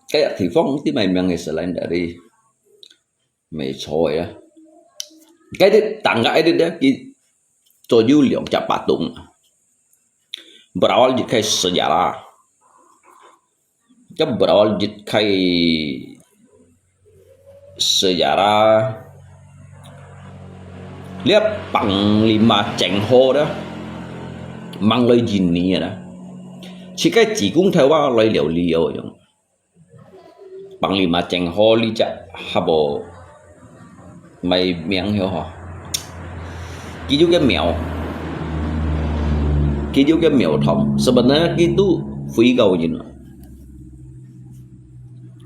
kayak Tifong itu memang selain dari 没错呀。cái đấy tặng cái đấy cái cho dữ liệu chặt bát tung berawal dari kayak sejarah kan berawal dari kayak sejarah lihat Panglima Cheng Ho đó mang lời gì nè đó chỉ cái chỉ cũng theoว่าlời liệu liều giống Panglima Cheng Ho li chặt habo mày miệng hiểu hả cái mèo thông sebenarnya itu phi gầu gì nữa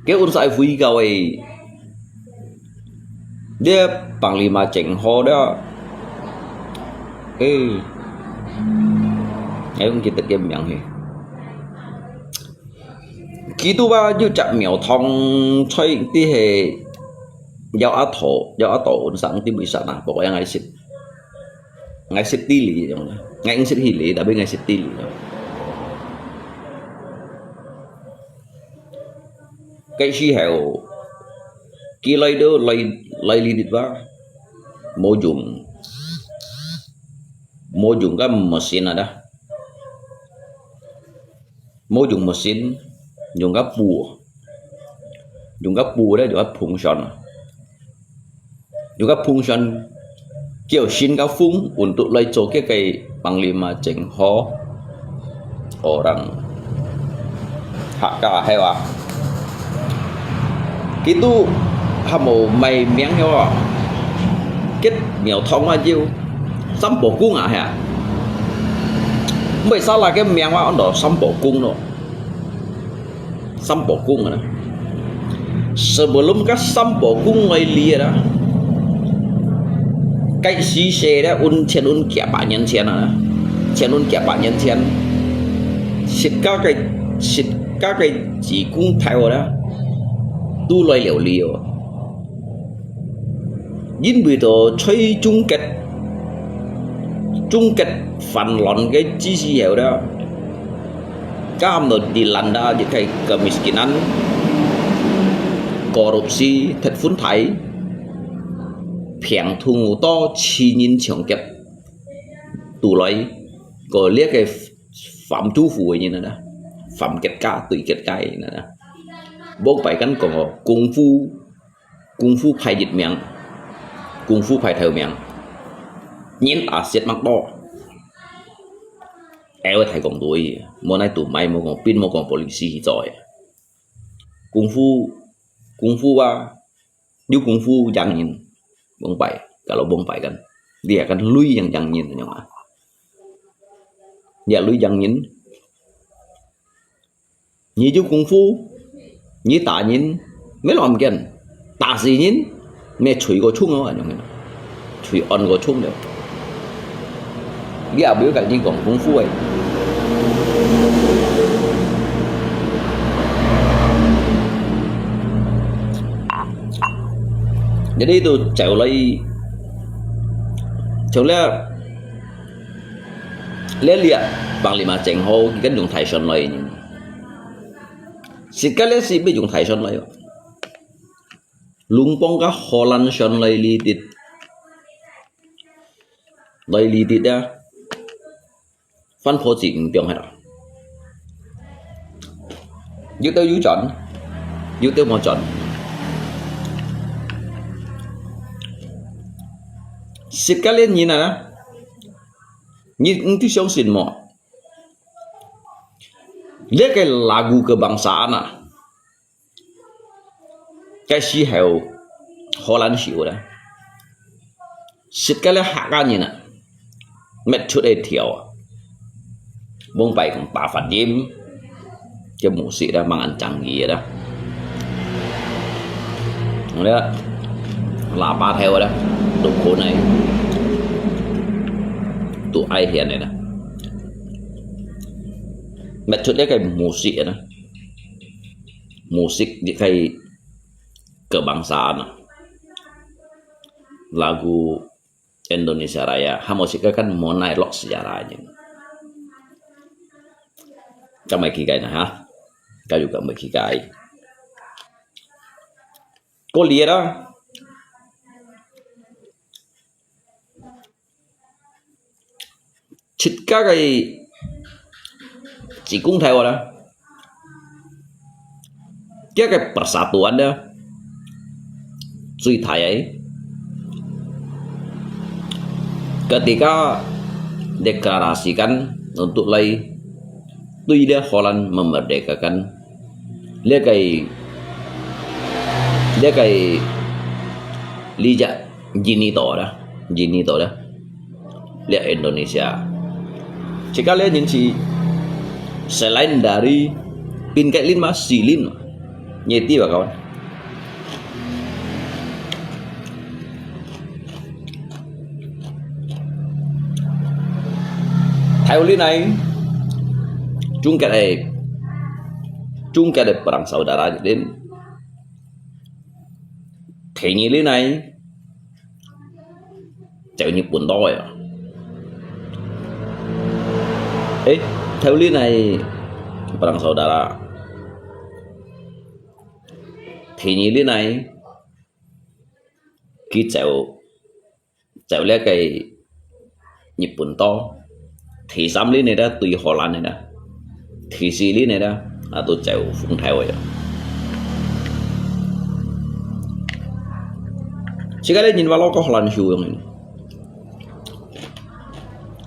cái unsur phi gầu ấy dia Panglima Cheng Ho đó ấy không kita cái miệng gì gitu ba như chặt mèo thông chơi tí hệ giao tổ sáng tí bisa nah pokoknya ngay xịt tí lì giống ngay xịt hì lì đã bên ngay xịt tí lì cái gì hẻo kia lấy đó lấy lì đi ba mua dùng cái mesin ada mua dùng mesin dùng cái bùa đấy được juga function kiểu xin cao phúng untuk lấy chỗ cái cây Panglima Cheng Ho orang Hakka hewa itu hamo mày miếng nhau kết nhiều thông bao nhiêu xăm bộ cung à hả vậy sao là cái miếng mà đó xăm bộ cung rồi xăm bộ cung rồi sebelum cái xăm bộ cung ngay lìa đó cái xí xe đó un kẹp bạn nhân tiền à un kẹp bạn nhân tiền xịt các cái chỉ cung theo đó tu lời liều dính bị tổ chơi chung kết phần lon cái chi xí hiểu đó các một di landa di kayak kemiskinan korupsi thật phun thái phiền thu ngủ to chi nhìn chồng kẹp tù lấy có liếc cái phẩm chú phù như này đó phẩm kẹp cá tùy kẹp cái này đó bốc bảy cánh còn cung phu phải dịch miệng cung phu phải theo miệng nhén à xét mắt đo eo thầy còn tuổi một nay tụi mày một còn pin một còn policy rồi cung phu ba nếu cung phu chẳng nhìn bông bảy kalau bông bảy kan dia akan lui yang jangan nhìn nhau à ya lui jangan nhìn như chú cung phu như tạ nhìn mấy làm kiện tạ gì nhìn mẹ chửi có chung không à nhau chửi on có chung được dia biểu cái gì còn cung phu ấy jadi itu jauh lagi lihat Panglima Cheng Ho kan dùng Thái Sơn này sekali sih bị dùng Thái Sơn này lumpong ka Holland Sơn này li tít đó phân phối chuyện tiếng hay đó dưới tiêu một chọn sekalian nhìn nè nhìn itu siang sin mo lihat cái lagu kebangsaan à cái si heo Holland siu đó sekalian Hakka nhìn nè mệt chút để thiểu bông bảy còn bà phạt đêm cái mũ sĩ đó mang ăn chẳng gì đó đó là ba theo đó đồng hồ này tụi ai hiện này nè mệt chút đấy cái musik đó musik di kayak kebangsaan lagu Indonesia Raya musiknya kan mau naik lok sejarahnya trong mấy cái này ha cao juga mấy cái có lìa đó chít các cái chỉ cũng theo đó cái persatuan đó suy thai ketika deklarasikan untuk tuy dia Holland memerdekakan dia kayak lijak Gini to dah lihat Indonesia jika lihat yang si selain dari pin Kaitlin mas silin nyeti pak kawan theo lý này chúng cái này perang saudara đến thế như lý này chịu Nhật Bản thôi à theo lý này perang saudara thì như lý này khi chịu lấy cái Nhật Bản to thì xăm lý này đó tùy Holland này đó thì xí lý này đó là tôi chịu phụng theo rồi chỉ cái nhìn vào nó có Holland hữu không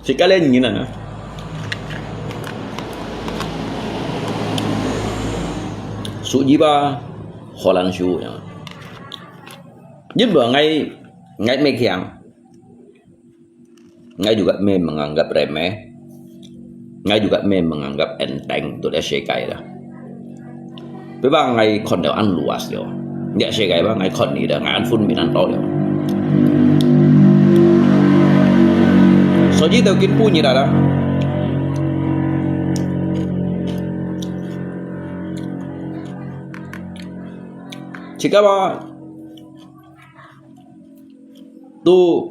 chỉ cái lên như này số gì ba Holland hữu nhưng mà ngay Mekiang ngay juga menganggap remeh ngay juga menganggap enteng untuk SCK dah. Tapi ngay kon đều ăn luas yo. Dia SCK ba ngay kon ni dah ngay ăn phun minan to yo. So ji tao kin punya dah. Jika ba tu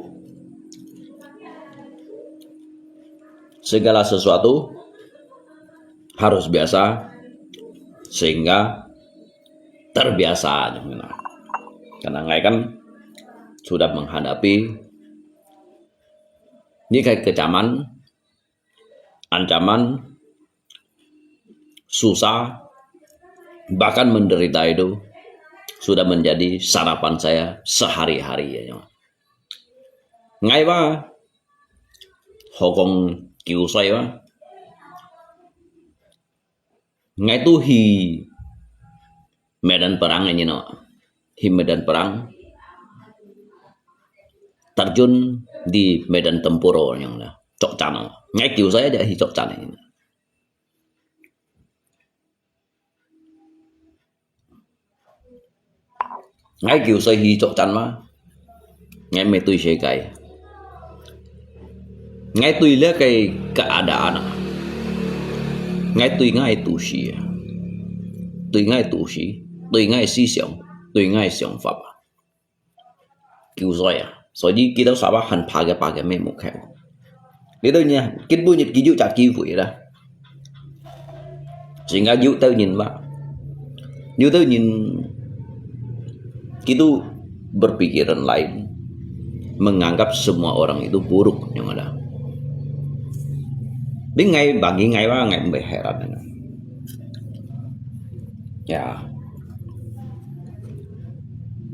segala sesuatu harus biasa sehingga terbiasa karena ngai kan sudah menghadapi ini kayak kecaman ancaman susah bahkan menderita itu sudah menjadi sarapan saya sehari-hari ya ngai ba Hokong cứu xoay quá ngay tu hi medan perang ini no hi medan perang terjun di medan tempur yang lah cok cana ngay cứu saya aja hi cok cana ini ngay cứu saya hi cok cana mah ngay metui saya kai ngay tùy lấy cái keadaan ngay tùy ngay tu sĩ tùy ngay tu sĩ tùy ngay suy想tùy ngay想法cứu rồi所以kita sabar han pakai memo kau itu nya kita punya kiju cak kivu dah sehingga yu tahu nhìn pak yu tahu nhìn kita berpikiran lain menganggap semua orang itu buruk yang ada đến ngay bagi ngay ba ngày bị heran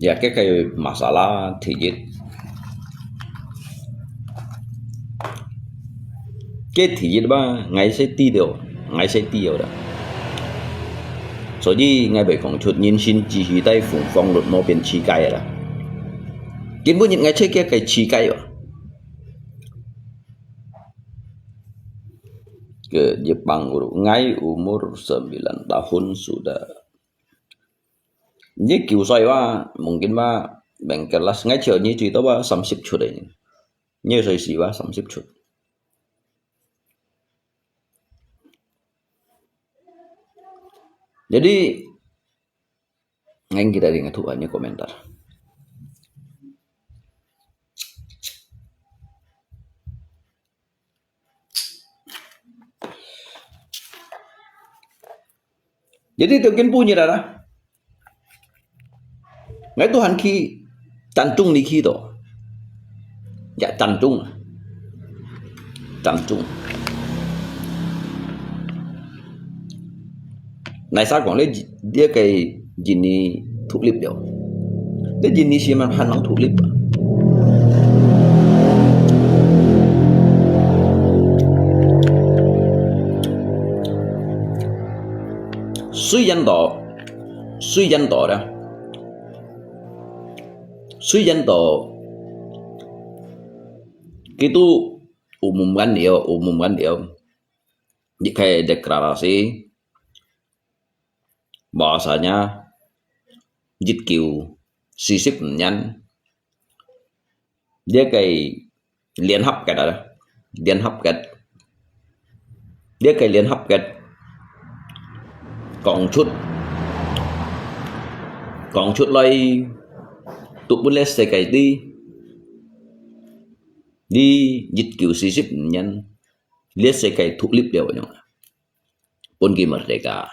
ya cái masalah thijit cái thijit ba ngày sẽ tiêu đó所以ngay bị công chuột nhân sinh chỉ huy tay phụng phong luật nó biến chi cái đó kiến bữa những ngày chơi cái chi cái đó ke Jepang ngay umur 9 tahun sudah. Ini kiusai wa mungkin ba bengkelas ngay chờ như chỉ tao ba 30 chút đấy. Như rồi xí ba 30 chút. Jadi ngay kita dengar tuh banyak komentar. Jadi Tuhan punya dah. Ngay Tuhan khi cantung ni khi đó. Ya cantung. Này sao còn lấy dia cái jini thuộc lip điều. Cái jini sih man han mang thuộc lip. Suy dân tỏ đó. Suy dân tỏ itu umumkan dia jika deklarasi bahasanya dịch kiều suy xếp nhanh dia cái liên hợp cái đó liên hợp cái dia cái liên hợp cái còn chút lại tụ bút lên sẽ cái đi dịch kiều suy xếp nhanh lihat saya kayak thuộc lip dia banyak pun merdeka.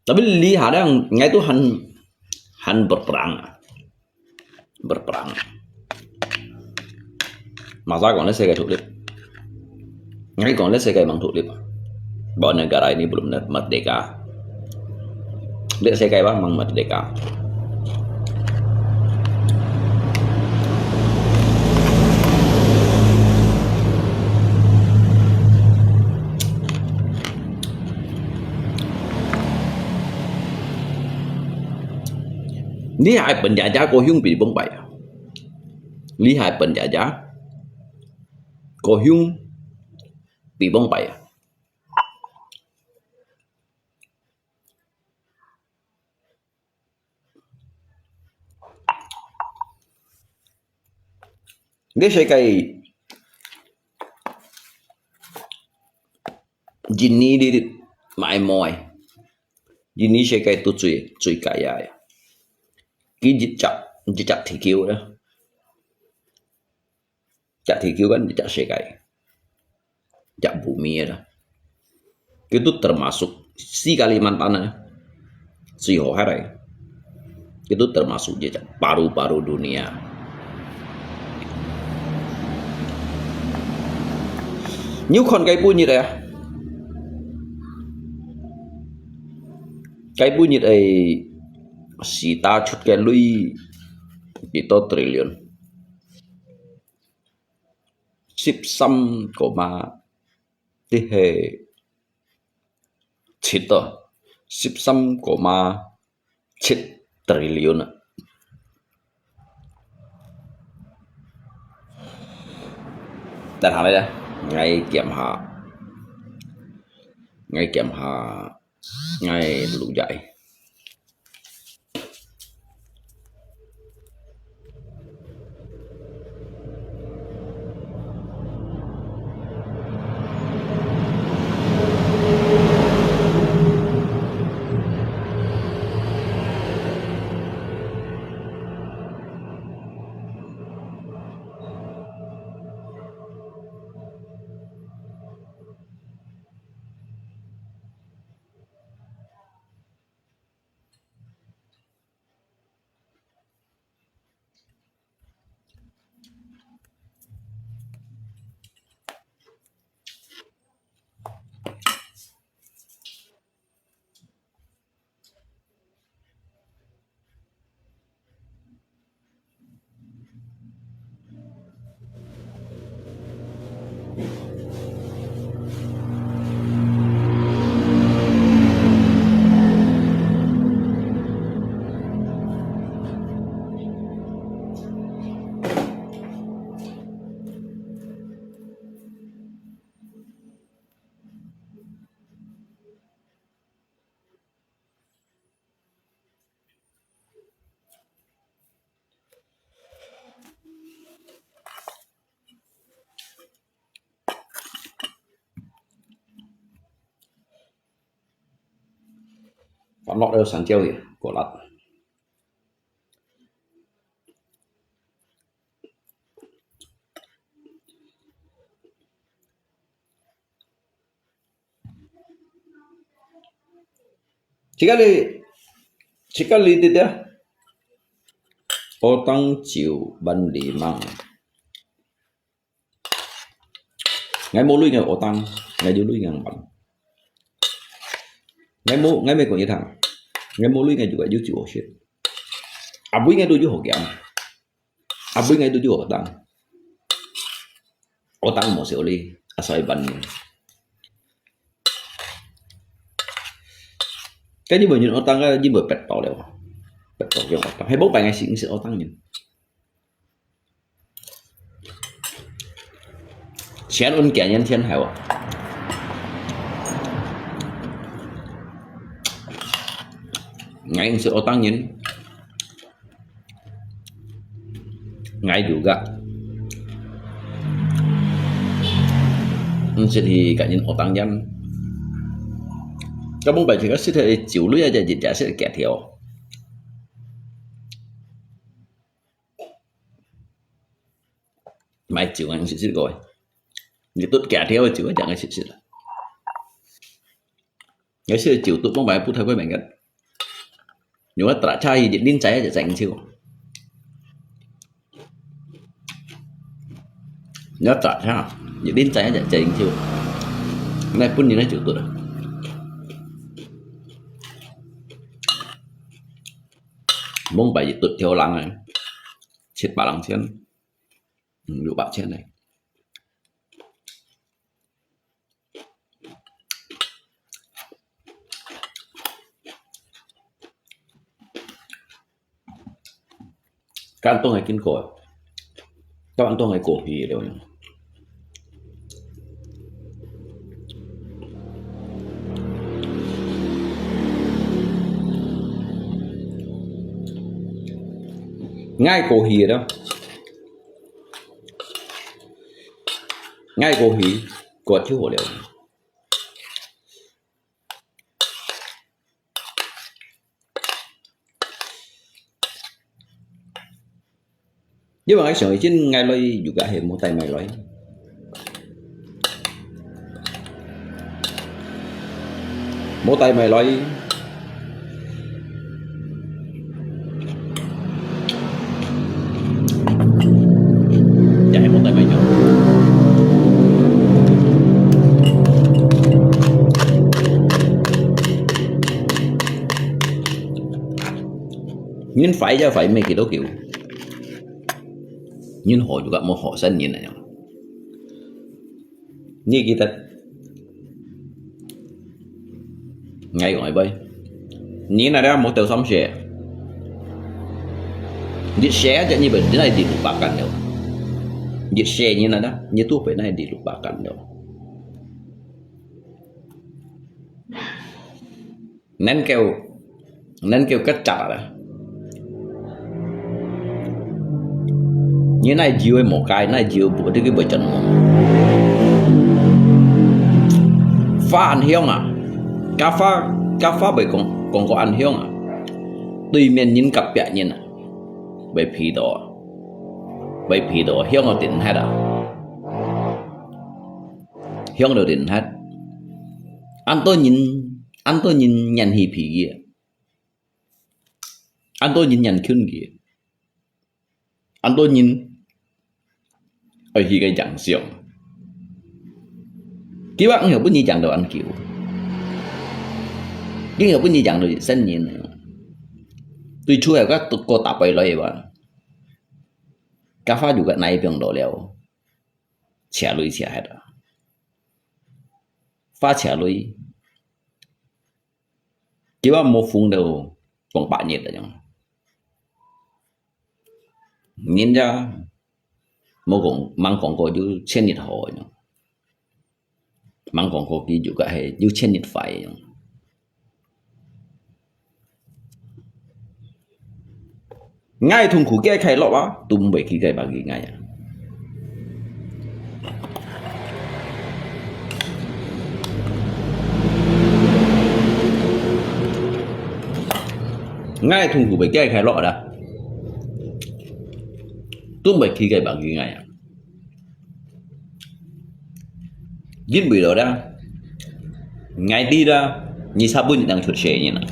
Tapi lihat yang ngay itu han berperang. Masa còn lấy saya kayak thuộc lip. Ngay còn lấy saya kayak mang thuộc lip. Bahwa negara ini belum merdeka. Lihat saya kayak mang merdeka. Lý hại penjajah có Hyung bị bóng bẩy. Lý hại penjajah có Hyung bị bóng bẩy. Dia saya kayak jini đi mãi mỏi. Jini saya kayak tu cuy kaya ya. Cái dịch chặt thì kêu đó, chặt thì kêu kan chặt sekai, chặt bumi đó, itu termasuk si Kalimantan, si Hohara, itu termasuk jejak paru-paru dunia. Nếu còn cái bụi như thế, cái bụi như thế Sita chút cái lui itu triliun 13,7 triliun. Dan hal đây ngay kiểm hạ ngay lũ dạy. Phạm lọt đều sản chiêu gì của lật. Sekali tidak otang chiu ban di mang. Ngay mô lui ngay otang, ngay dulu ngang ban. ngay mấy con như thằng ngay mua lui ngay juga ju chịu shit abui ngay tujuh hokiam abui ngay tujuh otang mau seoli asal ban cái như bởi những otang cái như bởi pet tàu đều pet tàu kiểu otang hay bốc bài ngay xịn sẽ otang nhìn chén ôn kẻ nhân thiên hảo ngay sẽ otang nhìn ngay juga jadi cả những otang nhân các bông bài thì các sẽ thể chịu lưới ra dịch sẽ kẹt theo mai chịu anh sẽ rồi như tốt kẹt theo chịu chẳng ai sẽ là nhớ sẽ chịu tốt bông bài phút thay với bạn gần nếu mà trả trai thì điên cháy sẽ dành chưa nhớ trả trai thì điên cháy sẽ dành chưa này pun như này chịu tốt rồi mong bài tự theo lăng này chết bà lăng trên đủ bạc trên này các anh tôi hay kinh cổ các anh tôi hay cổ thì đều ngay cổ hì đó ngay cổ hì có chứ hồ liệu nhưng mà cái sợi trên ngay lôi juga hệ một tay mày lôi một tay mày lôi chạy một tay mày nhỏ nhưng phải cho phải mấy cái đó kiểu nhưng họ juga mau họ sân nhìn này như kita ngay gọi bay như này ra một tàu sóng xe đi xe cho như vậy thế này đi lục bạc cảnh đâu đi xe như này đó như tôi phải này đi lục bạc cảnh đâu nên kêu cách trả là như này chiều một cái này chiều bữa cái bữa chân một pha ăn hiông à cá pha bởi còn có ăn hiông à tùy miền nhìn cặp bẹ nhìn à bởi phí đó hiông ở tiền hết à hiông đầu tiền hết anh tôi nhìn nhàn hì phí kia anh tôi nhìn nhàn khuyên kia anh tôi nhìn ở khi cái chẳng xiong các bạn hiểu bất nhiên chẳng đâu ăn kiểu nhưng hiểu bất nhiên chẳng đâu sân nhìn này tôi chú hiểu các cô tập bài lời và cá pha juga này 병 đồ leo chả lùi chả hết pha chả lùi các bạn một phun đầu còn bạn nhiệt rồi nhìn ra một con mang con có như trên nhiệt hồi mang con có kia juga hay như trên nhiệt phải ngay thùng khủ kia khai lọ á tung bảy khi cái bà gì ngay ngay thùng khủ bảy kia khai lọ đã tung bảy khi cái bà gì ngay dính bị đó ra ngay đi ra như sao bún đang chuột xề như này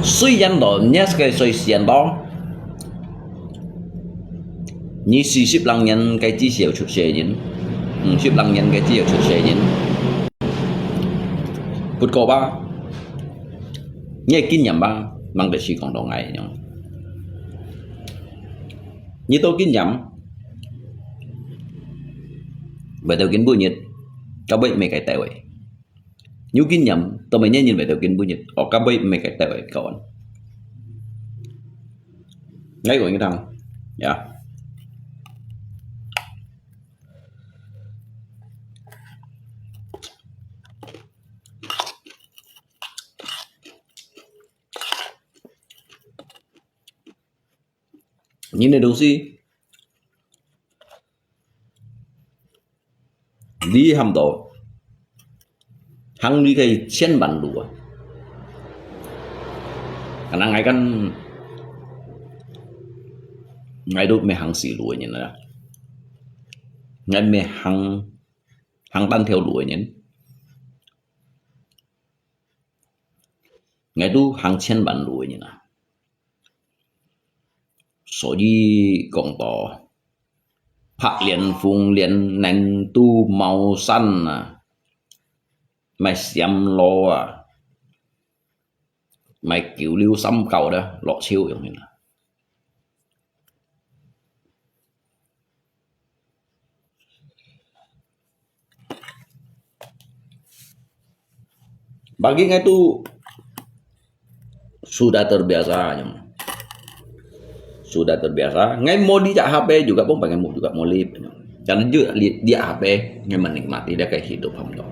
suy dân đó nhớ cái suy dân đó như 40 lần nhân cái chỉ xỉu chuột xề như ship lăng nhân cái chiều sửa xe nhân bút cổ ba nghe kinh nhầm ba mang để suy còn đầu ngày nhau như tôi kinh nhầm về đầu kiến bùi nhiệt các bệnh mấy cái tệ vậy như kinh nhầm tôi mới nhìn về đầu kiến bùi nhiệt ở các bệnh mấy cái tệ vậy cậu anh ngay của anh thằng dạ nhìn này đâu gì đi hầm tổ hăng đi cái chen bản lúa karena ngay đốt mẹ hăng xì lúa như này ngay mẹ hăng tan theo lúa như ngay đốt hăng chen bản lúa như này所以講到拍蓮鳳蓮能都冇身啊，咪閃羅啊，咪叫了心舊咧落超咁樣啦。Bagi saya itu sudah terbiasa sudah terbiasa ngay mau di HP juga pun pengen mau juga mau live karena juga di HP ngay menikmati dia kayak hidup hamdo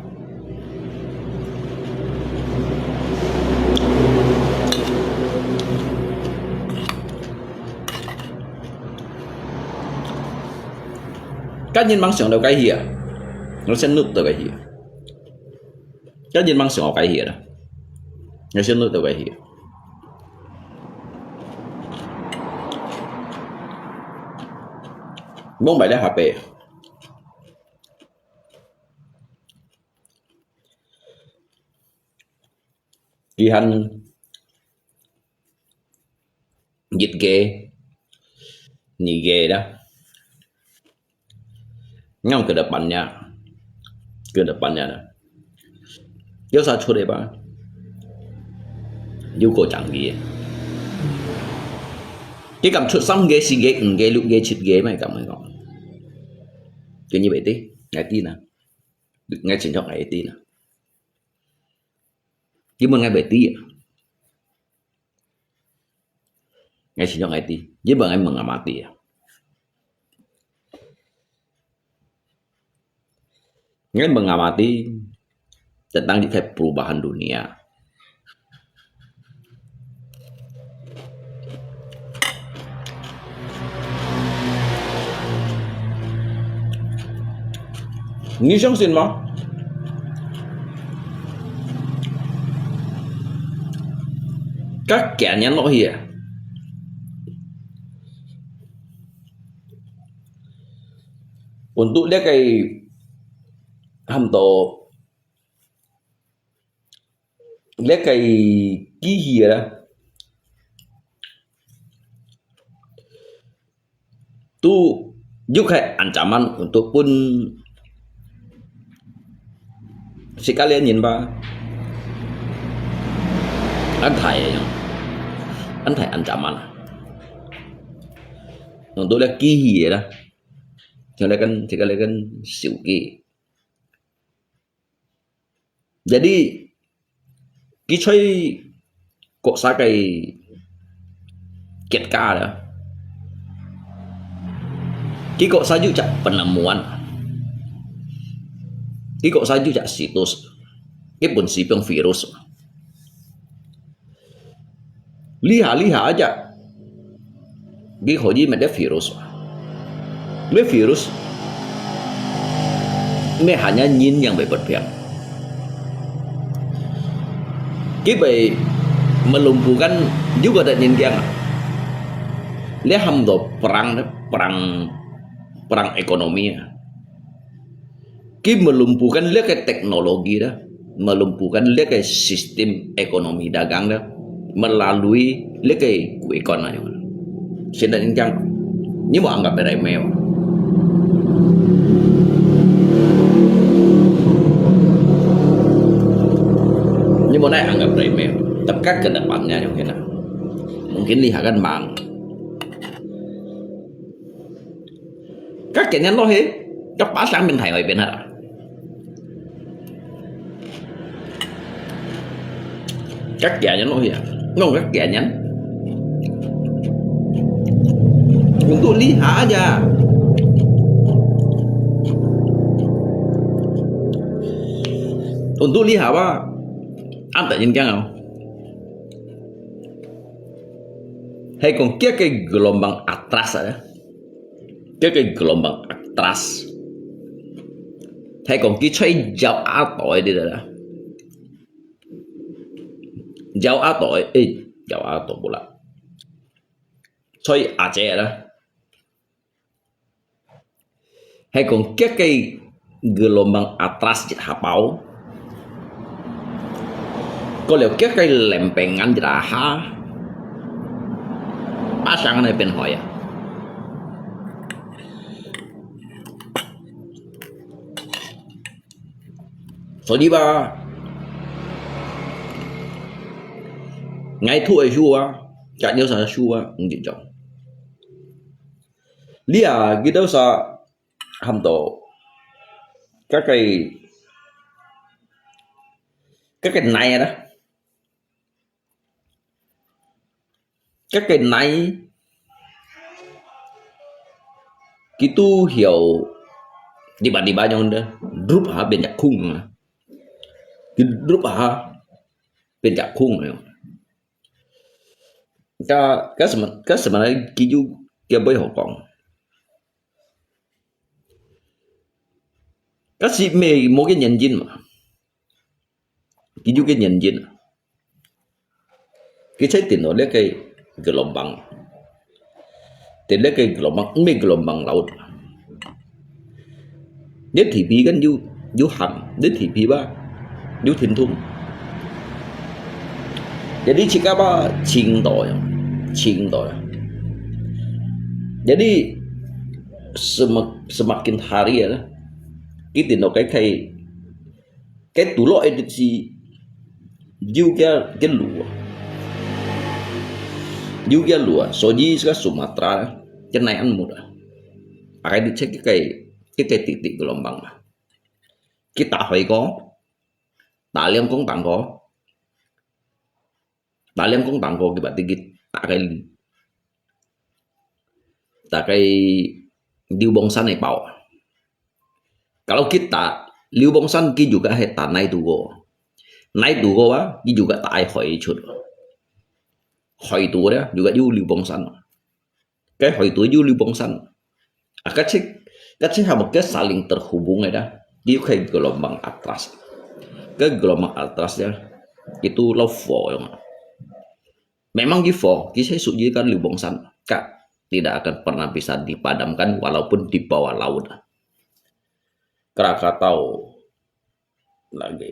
cá nhân mang sưởng đầu cái hìa nó sẽ nước từ cái hìa cá nhân mang sưởng cái hìa đó nó sẽ nước từ cái hìa muốn bài đá HP kỳ hành dịch ghê nhị ghê đó ngâm ke depannya dah dia usah curi ba juga canggih cái cảm xúc xong ghê xì ghê ghê lúc ghê chít ghê mày cảm ơn con cái như vậy tí ngày tin nè ngay trình trọng ngày tin nè chứ mà ngày bảy tí ngày trình trọng ngày tí chứ mà anh mừng à mà tí ngày mừng à mà tí tentang di perubahan dunia. Ni相信吗？ Các kẻ nhắn lỗi hìa untuk dia kayak hamto dia kayak gihia dah tu juga ancaman untuk pun si kalian nhìn ba anh thầy ancaman untuk dia gihia dah si kalian siuki jadi cái chơi cọ xa cây kiệt ca đó cái cọ xa juga penemuan cái cọ xa juga situs cái prinsip virus lihat aja cái hồi gì mà dia virus ini hanya nhìn yang berpergian cái melumpuhkan juga ada yang dia hamdo perang ekonomi cái melumpuhkan dia kayak teknologi dah melumpuhkan dia kayak sistem ekonomi dagang dah melalui dia kayak kuikon aja sedang yang ini mau anggap remeh mau naik anggap remeh, tapi kan ke depannya mungkin lihat kan mang. Các kẻ nhân lo hết, các bá sáng bên thầy ngoài bên hả? Các kẻ nhân lo hết, ngon các kẻ nhân. Untuk lihat aja. Untuk lihat apa? Anh tại nhìn chăng không? Hay còn cái gelombang atas ada? Cái gelombang atas. Hay còn cái chơi dạo á tội đi đó. Dạo á tội, dạo á tội pula. Chơi á chế đó. Hay còn cái gelombang atas di hapau. Kalau cái lempengan di raha. Pasangan này bên hỏi à? Số đi ba ngày thu ấy xua chả nhớ sao xua không chịu chồng lý à cái đó sao hầm tổ các cái này đó các cái này itu hiểu tiba-tiba yang udah drop ha bên nhạc khung mà cái drop ha bên nhạc khung này cái sebenarnya kiju kia với họ còn cái gì mê một cái nhận diện mà kiju cái nhận diện cái trái tiền nó lấy cái gelombang cái gelombang laut nếu thị phi kan du hằng nếu thị phi ba du thiên thung jadi jika ba cing toy jadi semakin hari ya kita no cái tủ loại được gì du cái lúa soji ke Sumatera cái này ăn một akan dicek cái titik gelombang mà kita phải có tả liêm cũng tặng có cái berarti kita cái liu bongsan này bảo kalau kita liu bongsan ki juga heta naik tugo ba ki juga tak hỏi chut hỏi tuổi đó juga liu bongsan cái hỏi tuổi liu bongsan cái cek sama cái saling terhubung ya dia kayak gelombang atas cái gelombang atasnya itu low flow ya. Memang di flow kita sujikan liu bongsan kak tidak akan pernah bisa dipadamkan walaupun di bawah laut. Krakatau lagi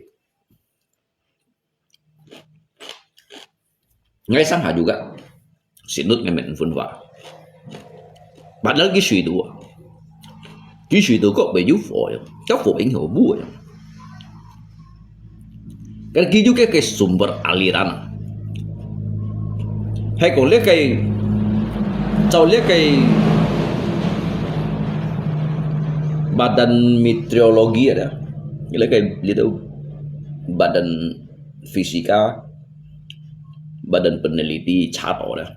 ngay Shanghai juga sinut ngemen funwa padahal cái suy có bị giúp phổi các phổi ảnh hưởng bùa cái kia juga cái sumber aliran hay còn lấy cái badan meteorologi ada lấy cái badan fisika badan peneliti catat dah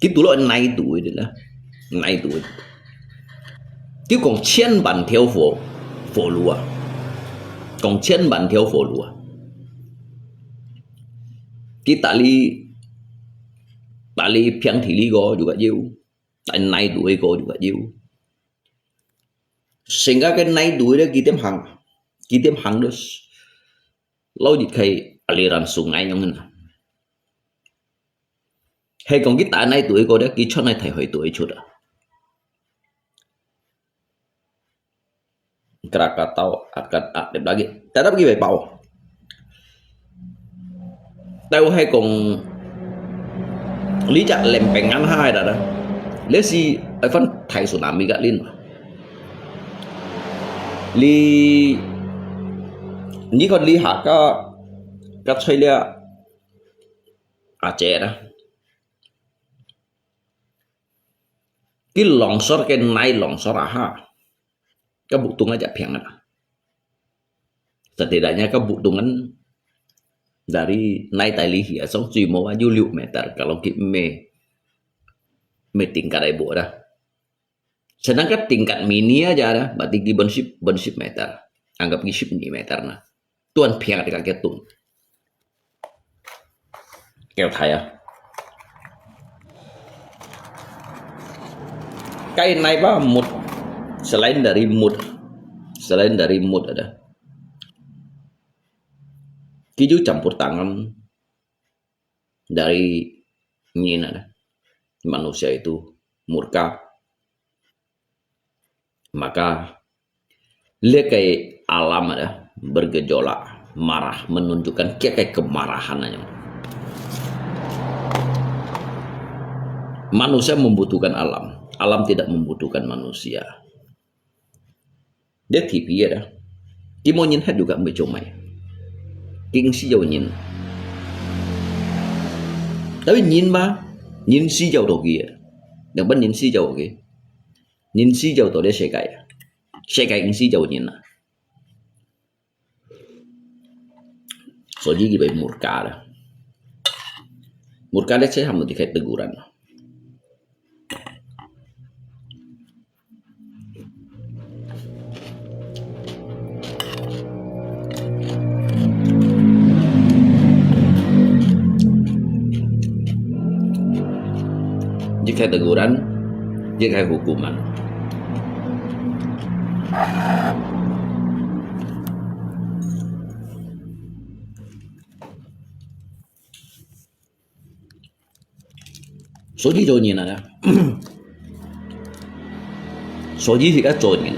gitu loh naik tuổi cái còn千万条佛路啊còn 千万条佛路啊cái tali piang thị lý go juga jauh tại naik tuổi go juga jauh sehingga cái naik tuổi đó kita hang đó lâu dịch kayak aliran sungai yang mana hay còn kita naik tuổi go đó kita cho này thầy hỏi tuổi chút à Krakatau akan aktif lagi. Tidak pergi bawah. Tahu hay còn lý chặt lempengan hai đó. Lấy si ở phần thầy tsunami gạt lên mà. Li ní còn li hạ có các xoay lia Aceh đó cái longsor cái naik longsor kebutuhan aja piangan setidaknya kebutuhan dari naik tali hias cuma aja 10 meter kalau kita me tingkat ibu dah sedangkan tingkat mini aja dah berarti di bensip meter anggap di 10 meter nah tuan piang dekat ketung kêu thầy cái này ba một selain dari mood ada Kiju campur tangan dari nyin ada manusia itu murka maka lihat kayak alam ada bergejolak marah menunjukkan kayak kemarahan aja. Manusia membutuhkan alam tidak membutuhkan manusia. Dia TV ya dah. Kimo nyin hat juga becomai. King si jauh nyin. Tapi nyin ba, nyin si jauh dogi ya. Yang ban nyin si jauh ke. Nyin si jauh tu dia sekai. Sekai king si jauh nyin lah. So jadi baik murka dah. Murka dia saya hamu dikai teguran. Jika teguran, jika hukuman. Soji jauhnya nada. Soji jika jauhnya.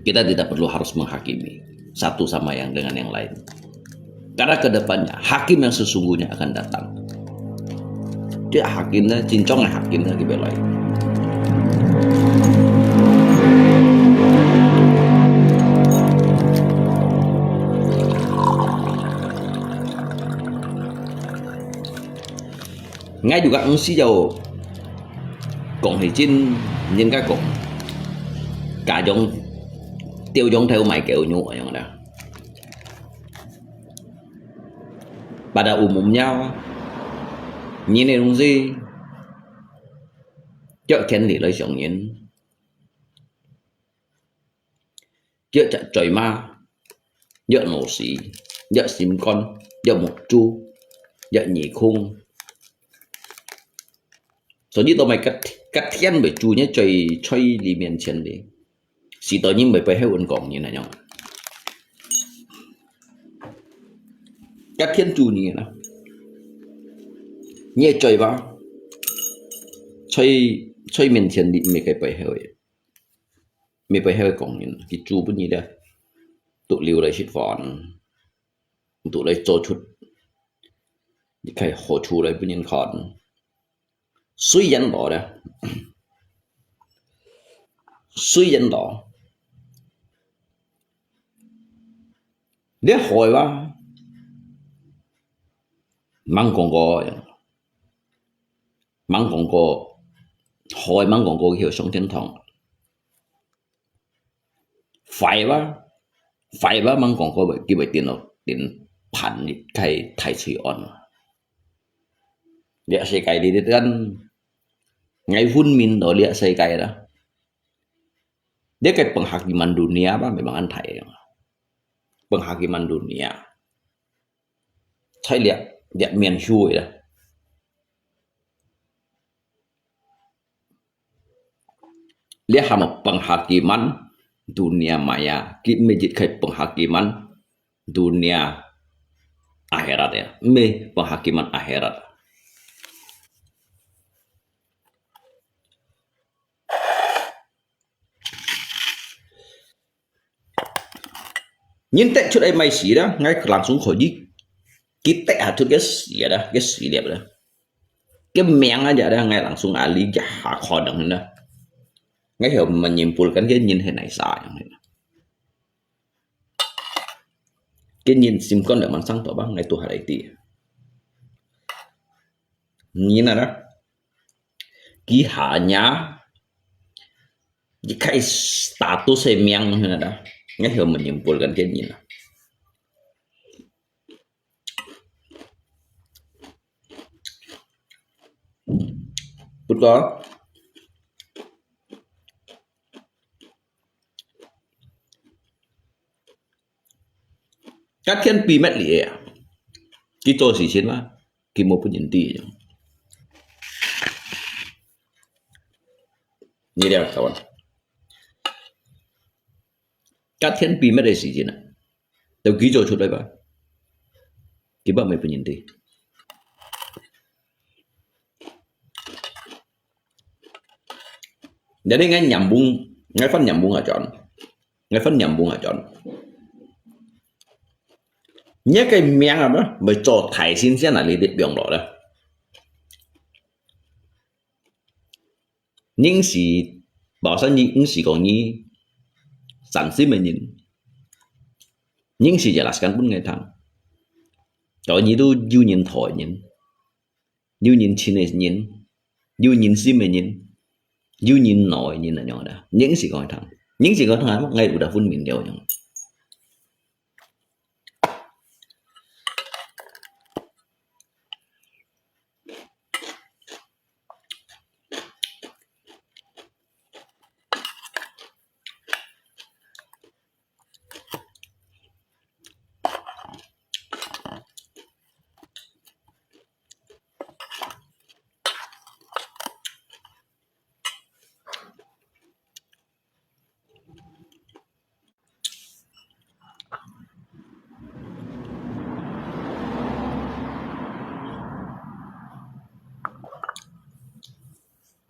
Kita tidak perlu harus menghakimi satu sama yang dengan yang lain. Karena kedepannya hakim yang sesungguhnya akan datang. Dia hakimnya cincong hakimnya lagi belai. Ngay juga ngsi jauh cộng thì chín nhưng các cộng cả giống tiêu giống theo mày kiểu nhụ yang ada. Pada umumnya nhìn này đúng gì chợ thiên lý lấy sống nhìn chợ chợ trời ma chợ nổ xí chợ xím con chợ một chu chợ nhị khung所以都买个天被猪呢最吹里面前的，是当然未被黑人讲嘢那樣，個天豬呢啦，你最吧，吹面前的未被黑嘅，未被黑講嘢，啲豬本嘢咧，獨撩嚟食飯，獨嚟做出，你睇何處嚟本人看。雖然攞咧，雖然攞，你害哇，猛講過，猛講過，害猛講過叫上天堂，快哇，猛講過為叫為電腦電盤你係太脆安，你世界呢啲kan Ngai pun min do lihat saya kaya dah. Dia kayak penghakiman dunia apa memang antai. Penghakiman dunia. Saya lihat dia mian shui dah. Dia hama penghakiman dunia maya. Kita menjadi kayak penghakiman dunia akhirat ya. Me penghakiman akhirat. Nhưng tại chút ấy mày xí đó ngay langsung khỏi đi cái tệ chút cái xí đó cái xí đẹp đó cái miệng aja đó ngay langsung ali jahat khó đằng đó ngay hiểu menyimpulkan cái nhìn thế này sai cái nhìn sim con để mình sang tỏ băng ngày tu hải tỷ nhìn là đó ký hạ nhá cái cái status em yang như đó ngay hôm mình nyimpulkan cái nhìn betul các thiên pi mét lìa kita sih sih lah kita pun inti ini dia kawan các thiên pi mét sih sih na tao kita chút đây ba kita mai pun inti jadi ngay nyambung ngay phân nyambung ở chọn nhớ cái miếng đó mới cho thải xin sẽ là lý địa biểu đó đó những gì bảo sao những gì còn như sản xuất mình những gì jelaskan pun ngày thằng kalau như tu du nhìn thổi du nhìn chines du nhìn sim mình du nhìn nổi nhìn là nhỏ đó những gì còn thằng ngay udah pun mình đều nhung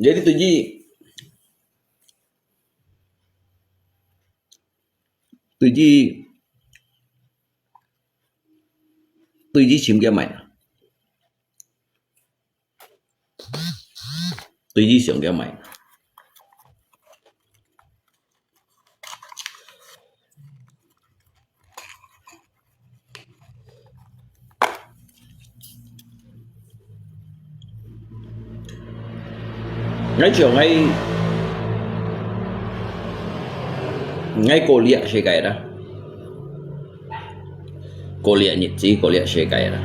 jadi tuji chim kia mày tuji xiong kia mày ngay chiều ngay cô liệt xe cái đó cô liệt nhịp chí cô liệt xe cái đó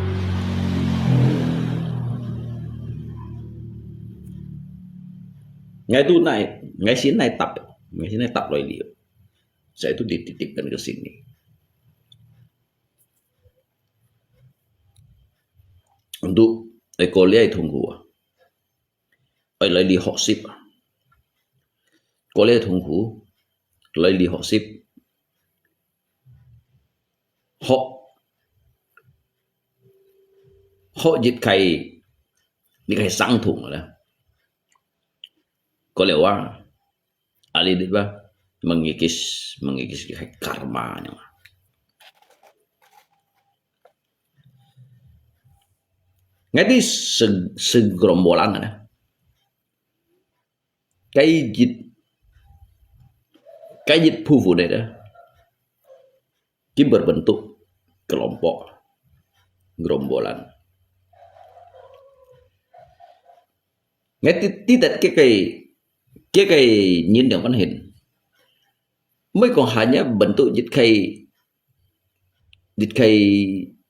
ngay tu này ngay xin này tập rồi liệu saya itu dititipkan ke sini untuk kuliah tunggu lại đi học ship có lẽ thông hú lại đi học ship họ dịch cái sang thùng rồi đó có lẽว่าali di ba mengikis cái karma nya ngay di segerombolan ada cái dịch phu phụ này đó chỉ berbentuk kelompok gerombolan ngay tidak cái nhìn yang hình mới còn hanya bentuk dịch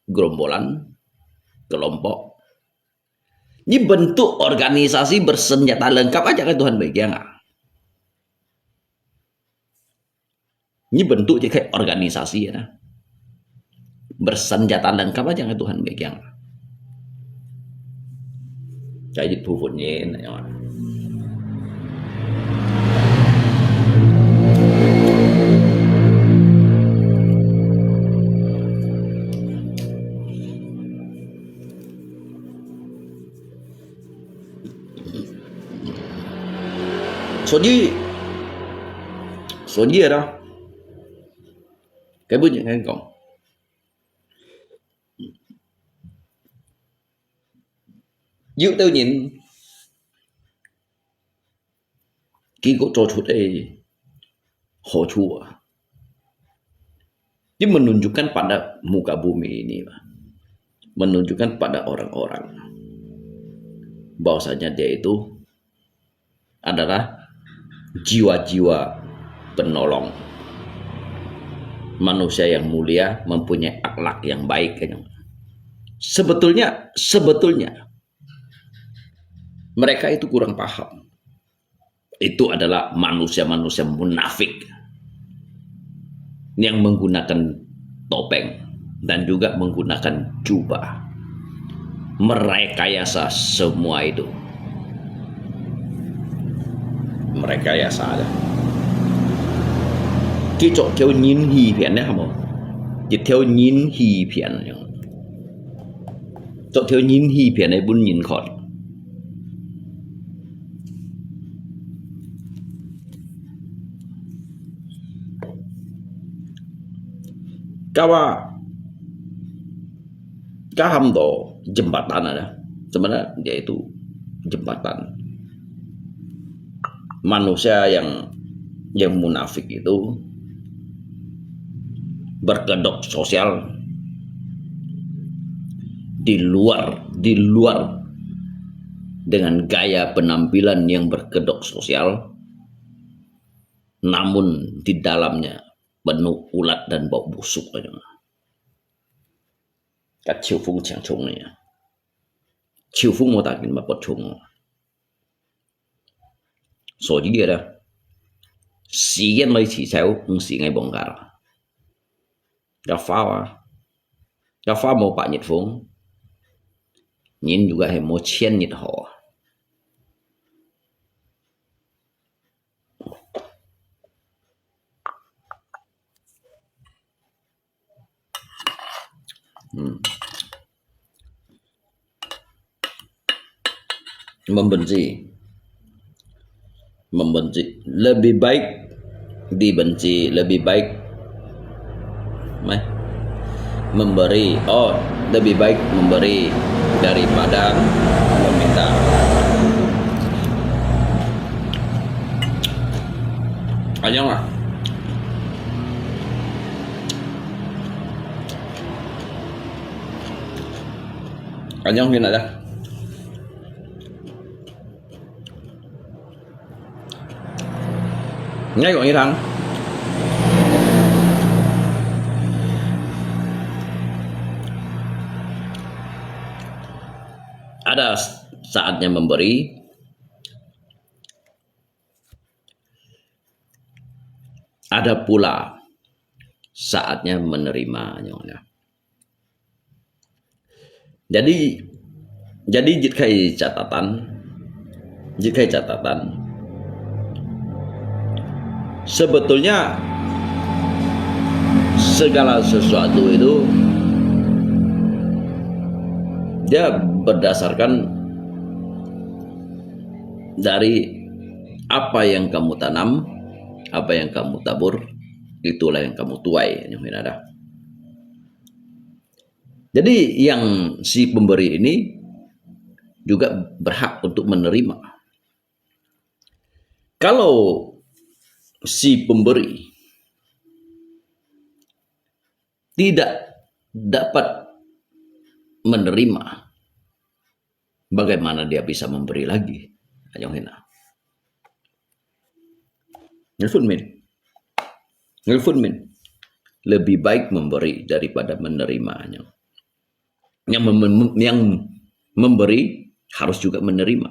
gerombolan kelompok ini bentuk organisasi bersenjata lengkap aja kan Tuhan bagi nggak? Ini bentuk kayak organisasi ya, nah. Bersenjata lengkap aja kan Tuhan bagi nggak? Kayak itu punya, ya. số gì ở đâu cái bước những cái cộng giữ tôi nhìn cái cổ trò chút đây hồ chùa Dia menunjukkan pada muka bumi ini, menunjukkan pada orang-orang bahwasanya dia itu adalah jiwa-jiwa penolong, manusia yang mulia, mempunyai akhlak yang baik. Sebetulnya mereka itu kurang paham. Itu adalah manusia-manusia munafik yang menggunakan topeng dan juga menggunakan jubah, merekayasa semua itu. Merekayasa aja. Chỉ chỗ theo nhìn hì phiền đấy hả mồ? Chỉ theo nhìn hì phiền này. Chỗ theo nhìn hì phiền này bún nhìn khỏi. Kahamdo jembatan ada. Sebenarnya dia itu jembatan. Manusia yang munafik itu berkedok sosial di luar dengan gaya penampilan yang berkedok sosial, namun di dalamnya penuh ulat dan bau busuk aja. Các chiêu phung chẳng trùng này, chiêu phung mô tả mà bật trùng, số gì vậy đó, xí cái mấy chỉ xéo, không xí ngay bông gà, cà phá mau pak nhiệt phung, nhìn juga hay mau chen nhiệt họ. Membenci lebih baik dibenci, lebih baik memberi, lebih baik memberi daripada meminta. Anyong lah. Anyong hin ada. Ngay gọi như thằng ada saatnya memberi, ada pula saatnya menerima. Jadi jika catatan sebetulnya segala sesuatu itu dia berdasarkan dari apa yang kamu tanam, apa yang kamu tabur, itulah yang kamu tuai. Jadi yang si pemberi ini juga berhak untuk menerima. Kalau si pemberi tidak dapat menerima, bagaimana dia bisa memberi lagi? Nelfon min. Lebih baik memberi daripada menerima. Yang memberi harus juga menerima.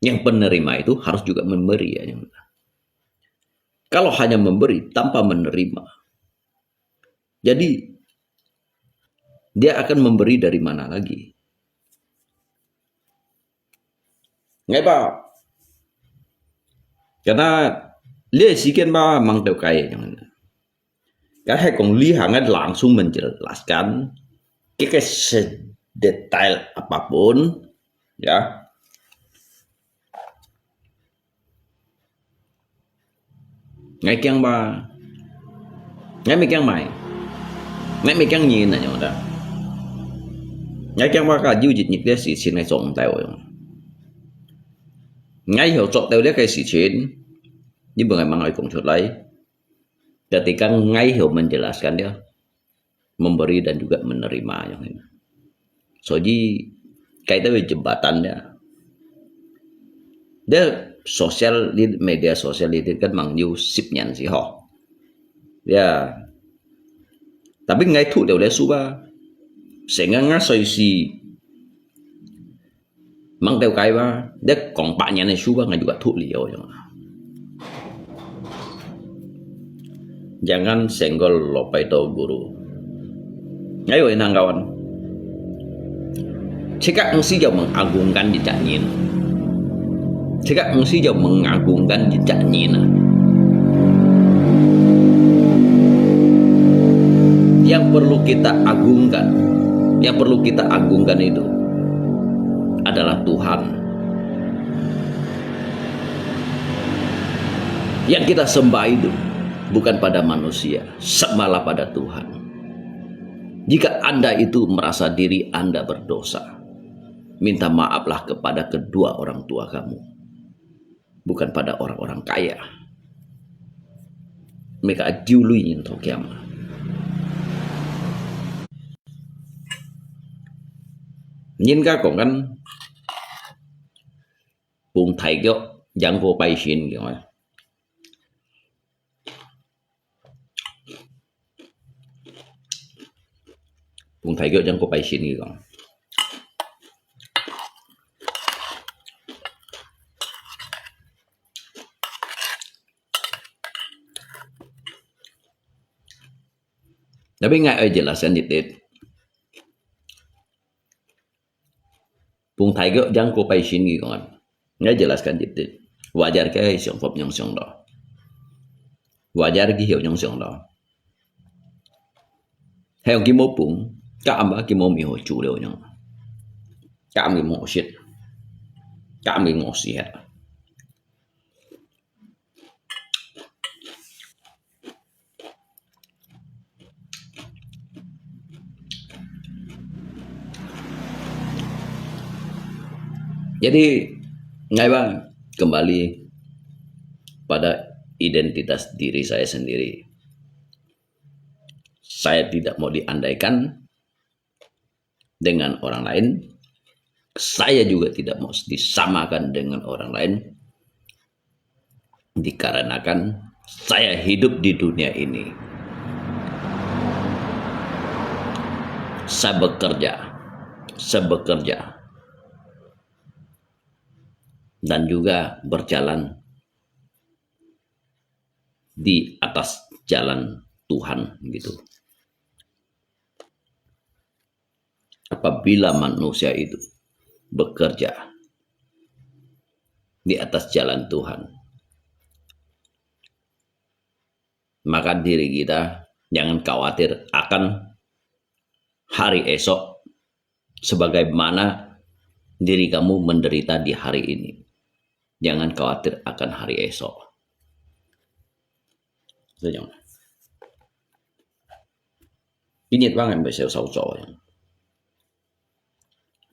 Yang penerima itu harus juga memberi. Kalau hanya memberi tanpa menerima, jadi dia akan memberi dari mana lagi? Ngay ba? Karena dia sikian ba mang teu kai. Cái còn Lý Hằng langsung menjelaskan cái sedetail apapun, ya. Ngay kiang ba, ngay mi kiang mày, ngay mi kiang nhìn này nhở đó. Ngay kiang ba cả du dịch nhịp để sự chuyện này trộn tèo, ngay hiểu trộn tèo để cái sự chuyện, nhưng mà ngày mà nói cũng chuột lấy, Ketika Ngai Hiu menjelaskan, dia memberi dan juga menerima yang ini. Soji kaitan dengan jembatannya, dia sosial di media sosial itu kan mangyu sipnyan sih ho. Ya, tapi Ngai tu dia boleh suba, sehingga ngasoi si mang teo kai ba, dia kompaknya nih suba ngai juga tu liao yang. Jangan senggol lopai tau guru. Ayo inang kawan. Jika engsi jauh mengagungkan jejak nyin. Jika engsi jauh mengagungkan jejak nyin. Yang perlu kita agungkan, yang perlu kita agungkan itu adalah Tuhan. Yang kita sembah itu bukan pada manusia, sembahlah pada Tuhan. Jika Anda itu merasa diri Anda berdosa, minta maaflah kepada kedua orang tua kamu, bukan pada orang-orang kaya. Mereka jului untuk kiamat. Nhìn các con kan bùng thầy kêu dẫn cô bay xin kiểu này. Bùng thầy kêu dẫn cô bay xin kiểu này. Tapi nggak jelasan detail. Bung thầy gỡ jangan cô bay xin gitu kan. Nggak jelaskan detail. Wajar cái sản phẩm yang xong đó. Wajar cái hiệu yang xong đó. Theo cái mô bung, cảm cái mô mi hồ chủ đều nhau. Cảm cái mô shit. Cảm cái ngô xì hết. Jadi, Ngai Bang, kembali pada identitas diri saya sendiri. Saya tidak mau diandaikan dengan orang lain. Saya juga tidak mau disamakan dengan orang lain. Dikarenakan saya hidup di dunia ini. Saya bekerja. Dan juga berjalan di atas jalan Tuhan gitu. Apabila manusia itu bekerja di atas jalan Tuhan, maka diri kita jangan khawatir akan hari esok sebagaimana diri kamu menderita di hari ini. Jangan khawatir akan hari esok. Jangan. Ingat bang em phải sâu trò.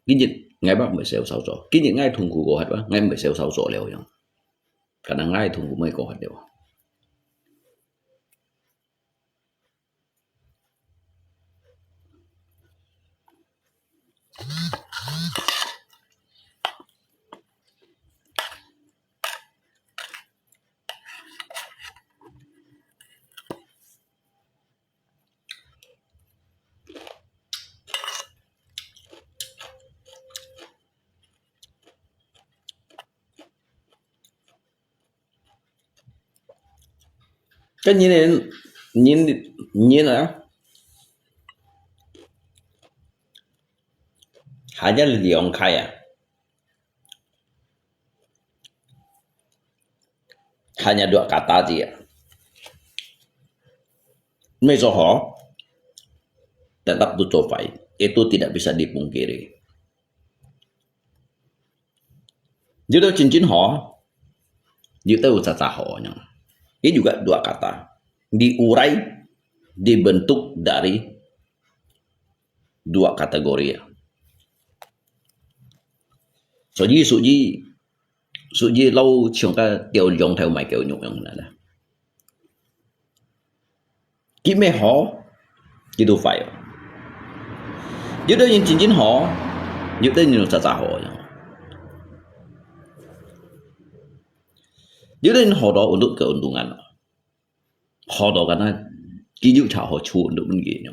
Ingat ngay bác phải sâu trò. Ingat ngay thùng của hạt bác, ngay phải sâu trò leo yang. Karena ngay thùng của mấy có hạt đều. Cái nhìn là hanya di orang kaya, hanya dua kata aja. Mesoho tetap tutupai, itu tidak bisa dipungkiri. Jadi cincin ho, jadi usaha ho-nya. Ini juga dua kata, diurai, dibentuk dari dua kategori. Suji lâu chúng ta đều dùng theo mấy kiểu nhục này. Ki me ho, ki tu fai. Yu de yin jin ho, yu de yin sa ho. Yu de yin ho do untuk keuntungan. Ho do karena ki yu cha ho chu untuk bengi.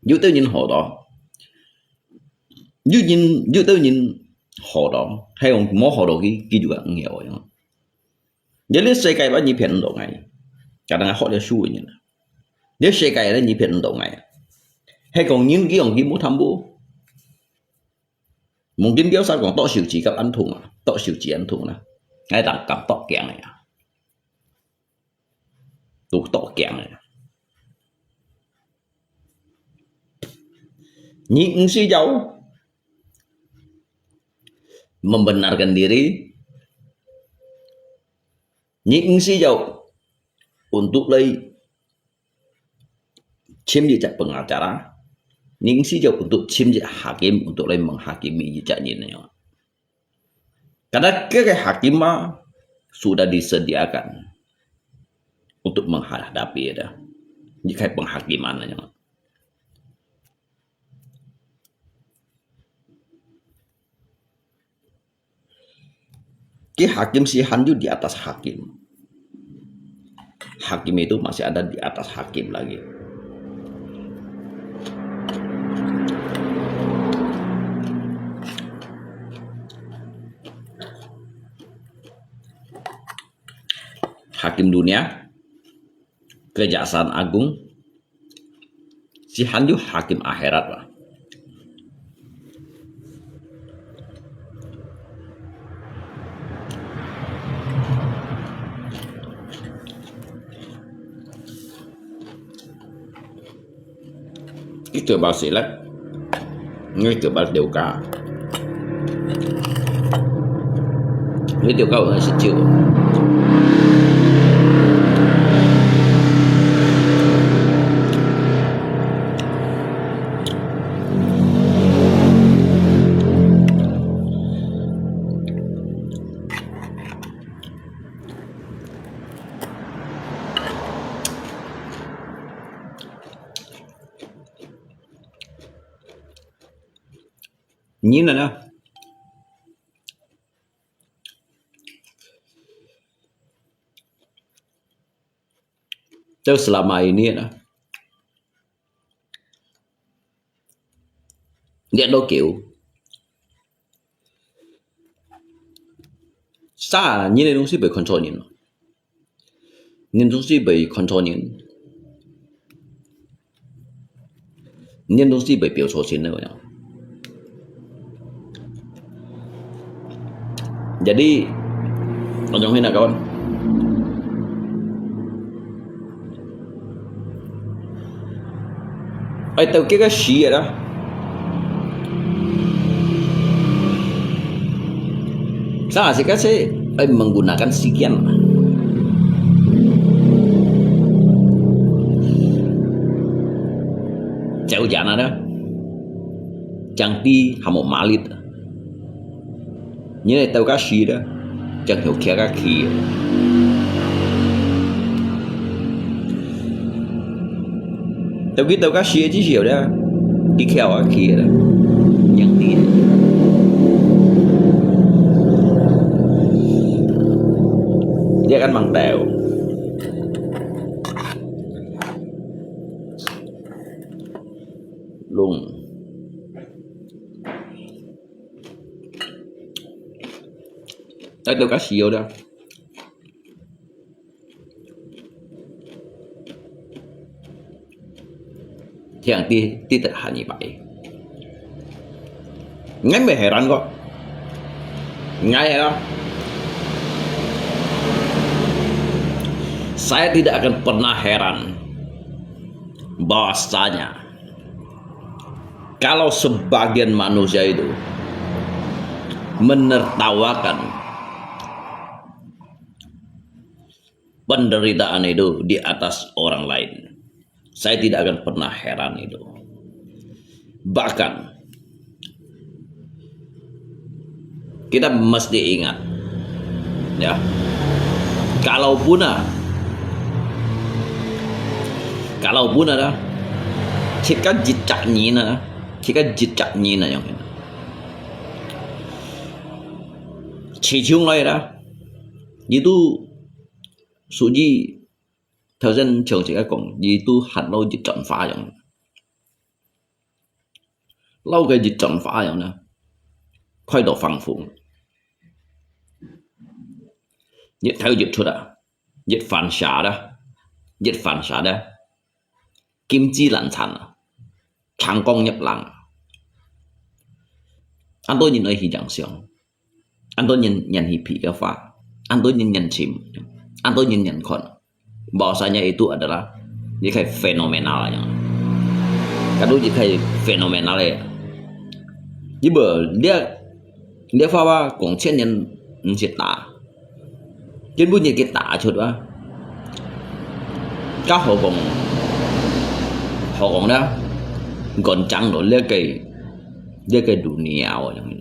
Yu de yin ho do. Yu de yin ho do, hay ông mo ho do ki juga nghèo. Jadi saya kayak banyak pian dong ay. Kadang họ dia suy như này. Nếu xe cày nó nhị phiền đầu ngày, hay còn những cái ông kia muốn tham bố, mungkin kéo sao còn to siêu chỉ gặp ăn thùng à, to siêu chỉ ăn thùng nè, ngay đằng cầm to kẹng này, tụ to kẹng này, những si jauh membenarkan diri, những si jauh untuk lay chiếm jejak pengacara, những si jauh untuk chiếm jejak hakim untuk lay menghakimi jejak ini. Karena hakim sudah disediakan untuk menghadapi ada jika penghakimannya. Hakim si Hanju di atas hakim. Hakim itu masih ada di atas hakim lagi. Hakim dunia, Kejaksaan Agung, si Hanju hakim akhirat lah. Cái tờ báo sĩ lách, ngay tờ báo điều cao, ngay điều cao ở sẽ chịu. Nhìn này nè, terus selama ini nè, dia đâu kiểu sa nhìn này东西被 control 你了，nhìn东西被 control 你，nhìn东西被表错心那个样。Jadi, ujungin na kawan. Ay tahu kira Shia dah. Saya sih kasih menggunakan sekian. Jauh jangan ada. Jangan di hamu malit. Như này tao cá xì đó, chẳng hiểu kia cá khỉ. Tao biết tao cá xì chứ hiểu đó, đi kheo cá khỉ đó, nhận tiền. Dia kan mang tèo. Luôn. Tôi cá siêu đó. Thì hàng ti tự hanya như vậy. Ngay mới heran kok. Ngay ya. Saya tidak akan pernah heran bahwasanya kalau sebagian manusia itu menertawakan penderitaan itu di atas orang lain. Saya tidak akan pernah heran itu. Bahkan kita mesti ingat, ya, kalaupun kalaupun ada jika jejaknya yang ini Chỉ lai đó itu suji theo dân trường chỉ còn gì tu hạt lâu dịch trận phá vậy lâu cái dịch trận phá vậy nè quay đầu phẳng phụ dịch theo dịch thôi đó dịch phản xạ đó kim chi lặn thành thằng con nhập lặng anh tôi nhìn ở hình dạng xiong anh tôi nhìn hi pi cái pha anh tôi nhìn chim anh tôi nhìn kon bahwasanya itu adalah dia kayak fenomenal ya kadang dia kayak fenomenal ya jadi dia pha ba cũng trên nhân chết tả trên bunyi cái tả chút ba các họ còn đó còn trắng rồi lấy cái dunia yang ini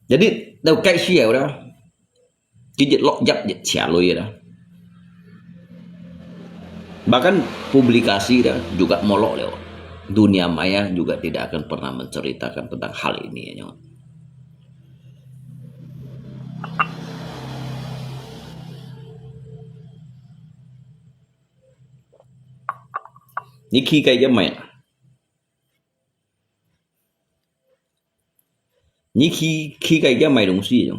jadi đâu cái siêu đó cái dịch lọc dập dịch xả lôi đó bahkan publikasi dah juga molok lewat dunia maya juga tidak akan pernah menceritakan tentang hal ini ya nyawa. Ni khi cái giá mày ni khi cái giá mày đồng sĩ rồi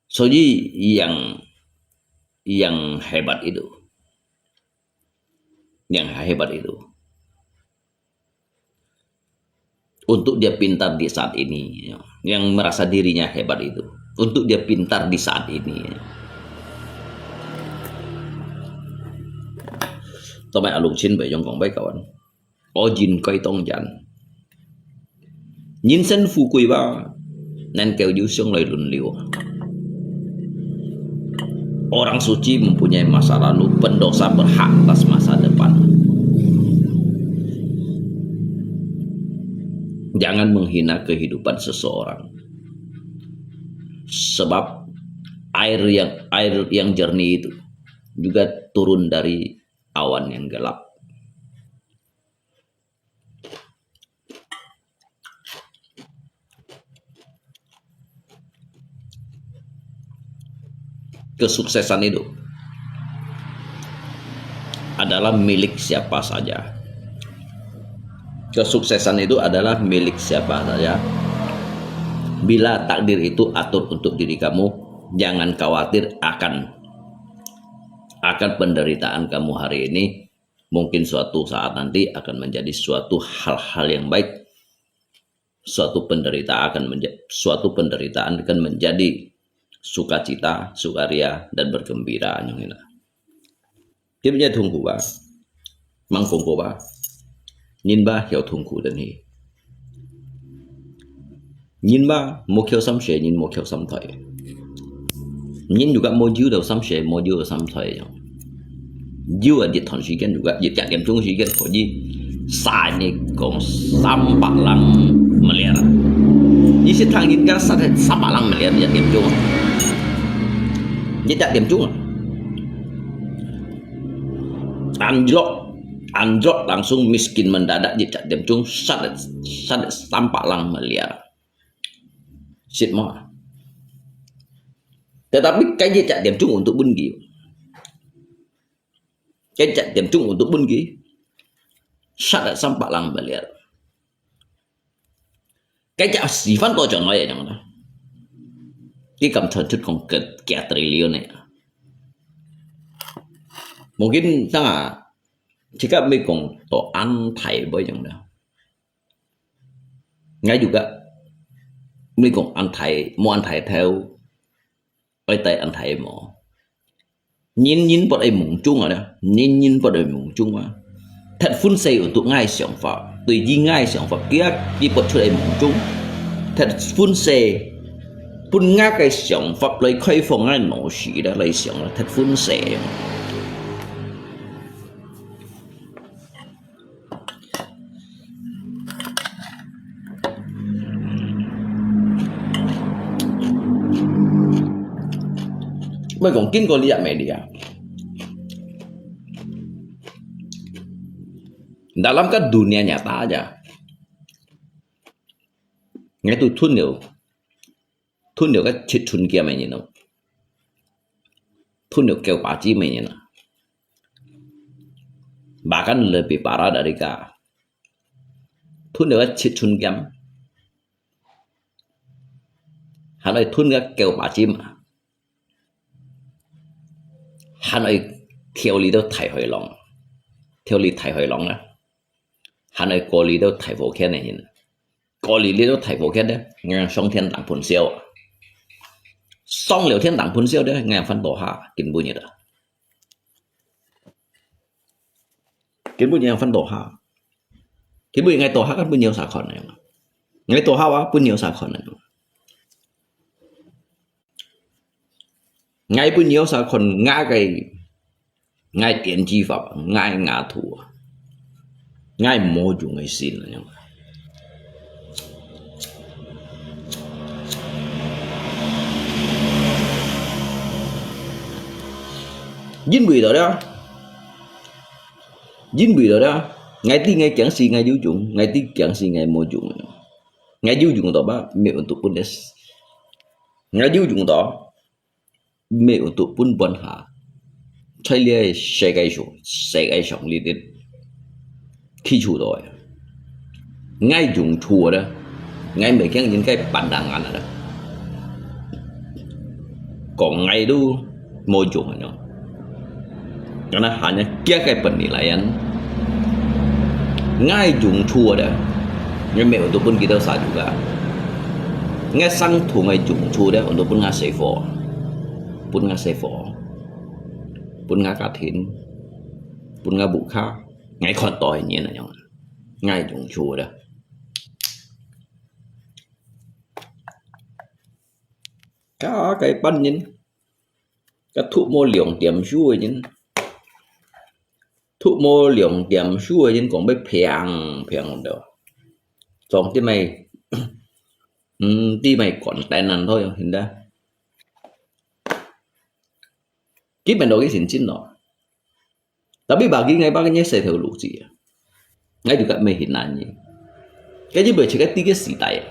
Soji yang hebat itu untuk dia pintar di saat ini yang merasa dirinya hebat itu untuk dia pintar di saat ini tôi mày lục xin về trong còn mấy kawan ojin cây tông dàn nhìn sen phu quy ba nên kêu du sung lời luận liu. Orang suci mempunyai masa lalu, pendosa berhak atas masa depan. Jangan menghina kehidupan seseorang. Sebab air yang jernih itu juga turun dari awan yang gelap. Kesuksesan itu adalah milik siapa saja. Kesuksesan itu adalah milik siapa saja. Bila takdir itu atur untuk diri kamu, jangan khawatir akan penderitaan kamu hari ini. Mungkin suatu saat nanti akan menjadi suatu hal-hal yang baik. Suatu penderitaan akan menjadi sukacita, sukaria dan bergembira yang ini. Tiếp theo thùng của bà, mang cùng của bà, nhìn bà hiểu thùng của đến hi, nhìn bà một kiểu sắm sẻ, nhìn một kiểu sắm thời, nhìn juga mau jiu đầu sắm sẻ, mau jiu đầu sắm thời, jiu ở dịch thon sĩ kiến juga dịch chặt kiểm trung sĩ kiến có gì, sai này cũng sắm bạc lăng miliar, ini si thang nhìn cái sắm bạc lăng miliar dịch kiểm trung. Dia tak diam cuma anjlok langsung miskin mendadak dia tak diam cuma sadet tampak lang miliar shit mah. Tetapi cái dia tak diam cuma untuk bungi, cái tak diam cuma untuk bungi sadet tampak lang miliar. Cái tak sifat to chọn nói vậy đó. Cái cảm thần thức còn kẻ triliun này mungkin sangat jika mấy còn to ăn thầy bởi chẳng đó ngay juga mấy còn ăn thầy mau ăn thầy theo ở tay ăn thầy mỏ nhìn vào đây mùng chung rồi đó nhìn vào đây mùng chung à thật phun xây untuk ngay sản phẩm tùy gì ngay sản phẩm kia đi vào chỗ đây mùng chung thật phun xây pun ngã cái sản phẩm lấy khai phong ngay nổ xỉ đó lấy sản là thật phun xẻ Mungkin kau lihat media. Dalam ke dunia nyata aja. Itu thun điều cái chết chun kia mày nhìn không? Thun điều kêu bà chí mày nhìn nào? Bahkan lebih parah dari kah. Thun điều cái chết chun kia. Hắn ơi thun cái kêu bà chí mà. Hắn ơi theo lý đâu thải hồi lòng. Theo lý thải hồi lòng á. Hắn ơi có lý đâu thải vô khen này nhìn. Có lý đâu thải vô khen đấy. Nghe song thiên đảng phun siêu. Song liều thiên đảng phun siêu đấy. Nghe phân tổ hạ. Kinh bùi như đó. Kinh bùi như phân tổ hạ. Kinh bùi ngay tổ hạ kan bùi nhiều xả khỏn này. Ngay tổ hạ á bùi nhiều xả khỏn này. Ngay bùi nhiều xả khỏn ngã cái. Ngay tiền chi pháp. Ngay ngã thủ. Ngay mô chủ ngay xin là. Dính bùi đó ngay ti ngay chẳng si ngay dữ dụng ngay ti chẳng si ngay mô dụng ngay dữ dụng đó ba mẹ untuk pun des ngay dữ dụng đó mẹ untuk pun buồn hạ chạy lia xe cái sòng li đến khi chủ rồi ngay dùng chùa đó ngay mấy cái những cái bản đẳng ăn đó còn ngay đâu mô dụng mà karena hanya kia kayak penilaian ngai jung chua dah ngai untuk pun kita sah juga ngai sang tu ngai jung chua dah untuk pun ngai sefor pun ngai katin pun ngai buka ngai kontoi ni na yang ngai jung chua dah cái ban nhìn cái thụ mô liồng tiệm chua nhìn thụ mô liồng tiệm chua nhưng cũng bị phèn được xong tí mày còn tên nằn thôi hình ra kiếp mình đâu cái xin chín đó tapi bagi ngay bagainya saya tahu lu sih ngay juga mày hình nanya cái gì bởi chỉ cái tiga xì tay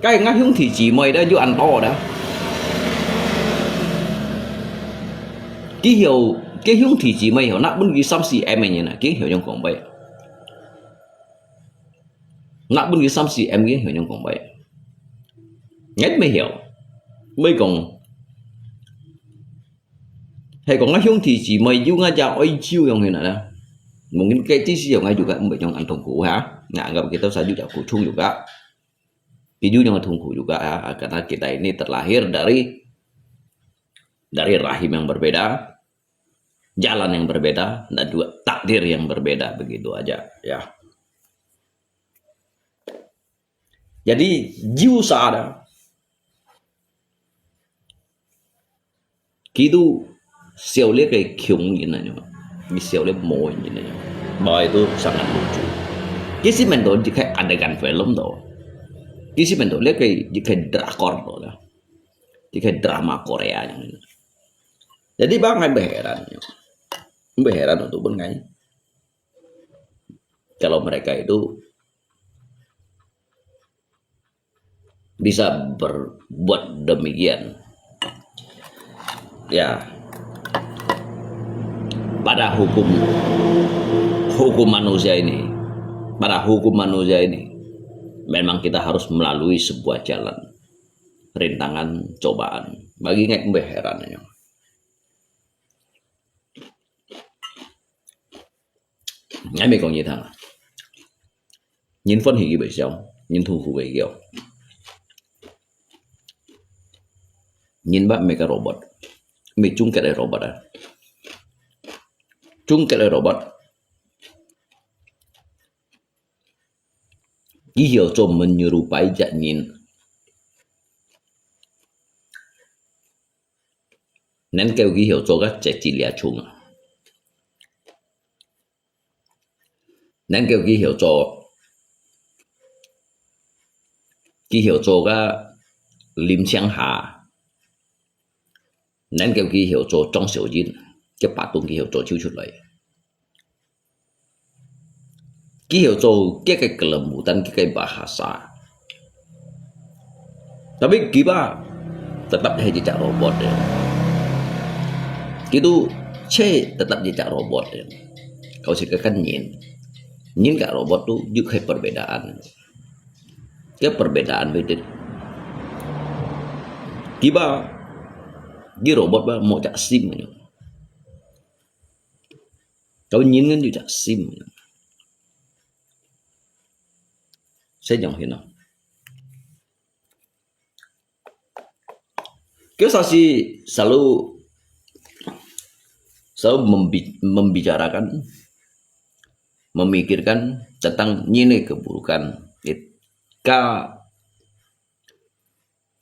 cái ngay hướng thì chỉ mày đã vô ăn to đó cái hướng thì chỉ mày hiểu nát bún ghi xăm xì em mày như này kiến hiểu trong còn bay nát bún ghi xăm xì em kiến hiểu trong còn bay nhất mới hiểu mới còn hay còn cái hướng thì chỉ mày vô ngay chào ơi chiêu trong này nè mungkin cái tí xíu ngay juga trong ăn thùng củ hả nggak kita saja juga kucing juga video yang thùng juga ya karena kita ini terlahir dari rahim yang berbeda, jalan yang berbeda, dan juga takdir yang berbeda, begitu aja ya. Jadi jiwa sadar kitu siêu liếc cái khiung như này mà siêu liếc mồi như này bahwa itu sangat lucu. Kisi mendo jika adegan film tuh, kisi mendo lihat kayak drakor tuh, jika drama Korea yang ini. Jadi bang ngay berheran untuk bengai kalau mereka itu bisa berbuat demikian ya pada hukum manusia ini memang kita harus melalui sebuah jalan rintangan cobaan bagi ngay berherannya. Ngay mấy con như thằng nhìn phân hủy bởi sao nhìn thu khu về kiểu nhìn bắt mấy cái robot mấy chung cái robot à chung cái robot chỉ hiểu cho mình menyerupai dạng nhìn nên kêu ghi hiểu cho các trẻ chỉ lẻ chung nên kêu ghi hiểu cho các lim xiang hà nên kêu ký hiệu cho trong sầu dinh cái bà tung ký hiệu cho chiếu chút lại ký hiệu cho cái kelembutan cái bahasa tapi kita tetap jejak robot ya itu tetap jejak robot ya kalau sih kan nhìn cả robot tuh juga kayak perbedaan cái perbedaan với kita cái robot ba mau chặt sim nhỉ kalau nhìn kan juga sim saya jangan hina kita sih selalu membicarakan memikirkan tentang nilai keburukan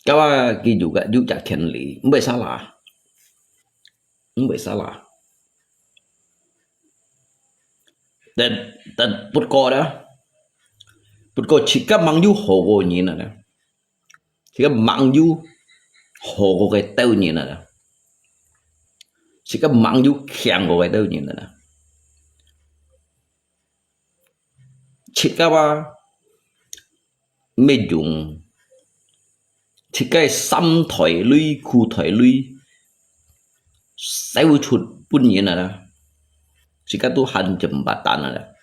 Kawa juga Kenli mbak salah dan put ko jika mangju hogo ni na jika mangju hogo cái tao ni na jika mangju khiang ko cái tao ni na jika ba mê dùng thì cái xăm thỏi lưới khu thỏi lưới sai chuột bún nhiên là thì cái tu hành jembatan là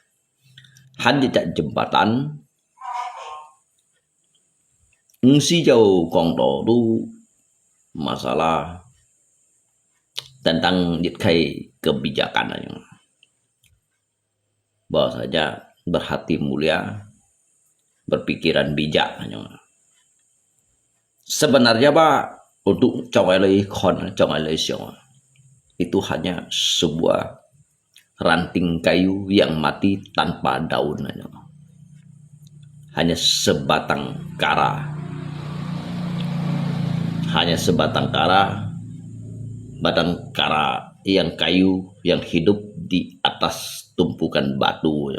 hành di jembatan si jauh Kondo tu masalah tentang dikai kebijakan aja bahwasanya berhati mulia berpikiran bijak hanya sebenarnya Pak untuk itu hanya sebuah ranting kayu yang mati tanpa daun hanya sebatang kara batang kara yang kayu yang hidup di atas tumpukan batu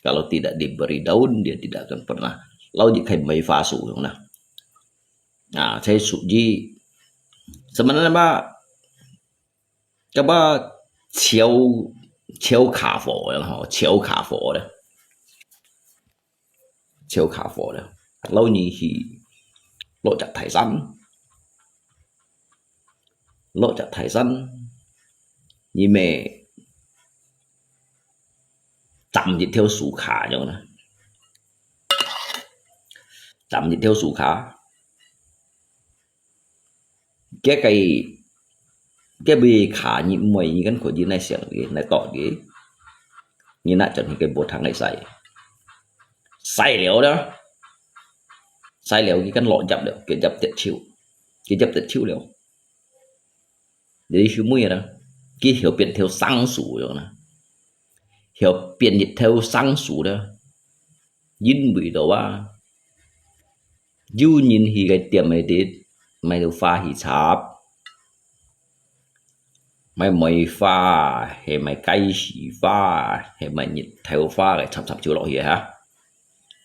kalau tidak diberi daun dia tidak akan pernah lau di kai mai fa su nah saya suji sebenarnya Pak coba chiao卡佛chiao卡佛的lâu nhì thì lộ chặt thải săn như mẹ chậm gì theo sủ khả nhau nè chậm gì theo sủ khả cái bì khả như mày như cái của gì này xẻng gì này tọt gì như nãy cho cái bột thằng này xài liều đó sai liều cái lọ chậm được cái chậm tiệt chiêu liều để hiểu mũi đó cái hiểu biến theo sang sủ rồi nè hiểu biến dịch theo sang sủ đó dính bị đó à du nhìn thì cái tiệm mày đi mày đâu pha thì chạp mày pha hay mày cay xì pha hay mày nhịt theo pha cái chạp chịu lọ gì hả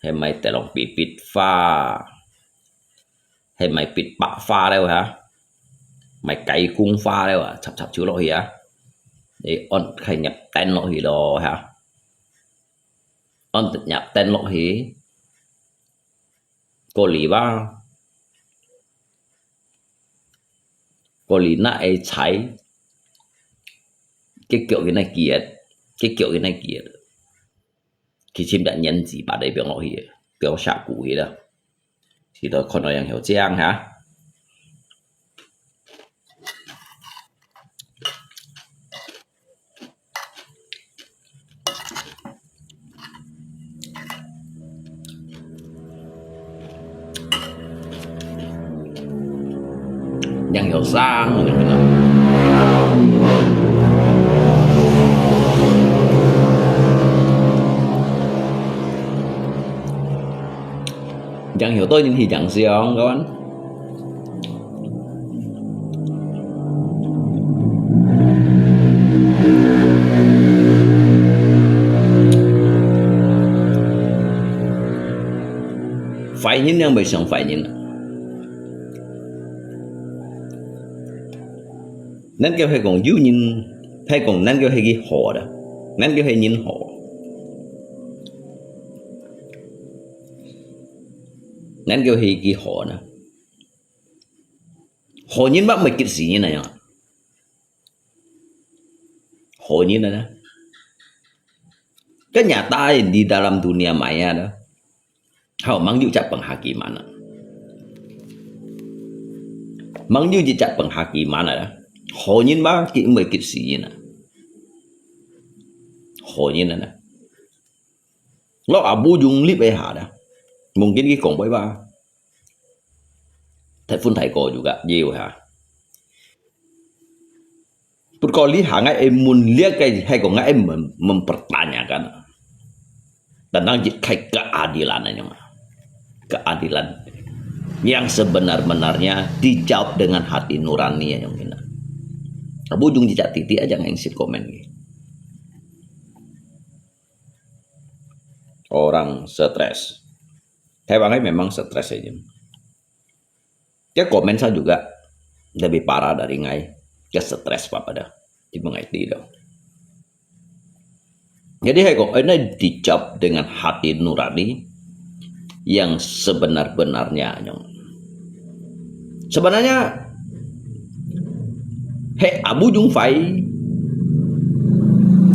hay mày tại lòng bịt pha hay mày bịt bạ pha đâu hả mày cay cung pha đâu à chạp chịu lọ gì hả để on khai nhập tên lọ gì đó hả on tự nhập tên lọ gì cô lý nãy trái cái kiểu cái này kia khi chim đã nhân gì bà đây biểu ngọ gì biểu xạ cụ gì đó thì đó còn nói rằng hiểu trang hả yang hiểu sang chẳng hiểu tôi nhưng thì chẳng gì không các bạn phải nhìn nhưng bây giờ phải nhìn Nên kêu hay còn dữ nhìn hay còn nên kêu hay ghi họ đó. Nên kêu hay nhìn họ. Nên kêu hay ghi họ nè. Họ nhìn bác mày kịch gì như này nhá. Họ nhìn này nè. Kenyataan di dalam dunia maya đó. Họ mang dữ chặt bằng hakiman. Mang dữ chặt bằng hakiman đó. Họ nhìn bác kỹ mày kịch gì như này. Họ nhìn này nè. Lo Abu Jung lip hả đó. Mungkin cái cùng với ba. Thầy pun thầy cô juga nhiều hả. Pun kau lihat ngai em mun lihat kai hay kau ngai em mempertanyakan tentang kai keadilan yang keadilan yang sebenar-benarnya dijawab dengan hati nurani yang ini. Abu Jung jejak titik aja ngisi komen gitu. Orang stres. Hewannya memang stres aja. Cái komen saya juga lebih parah dari ngai cái stres apa dah di mengerti dong. Jadi hego ini dijawab dengan hati nurani yang sebenar-benarnya. Sebenarnya Abu Jung phải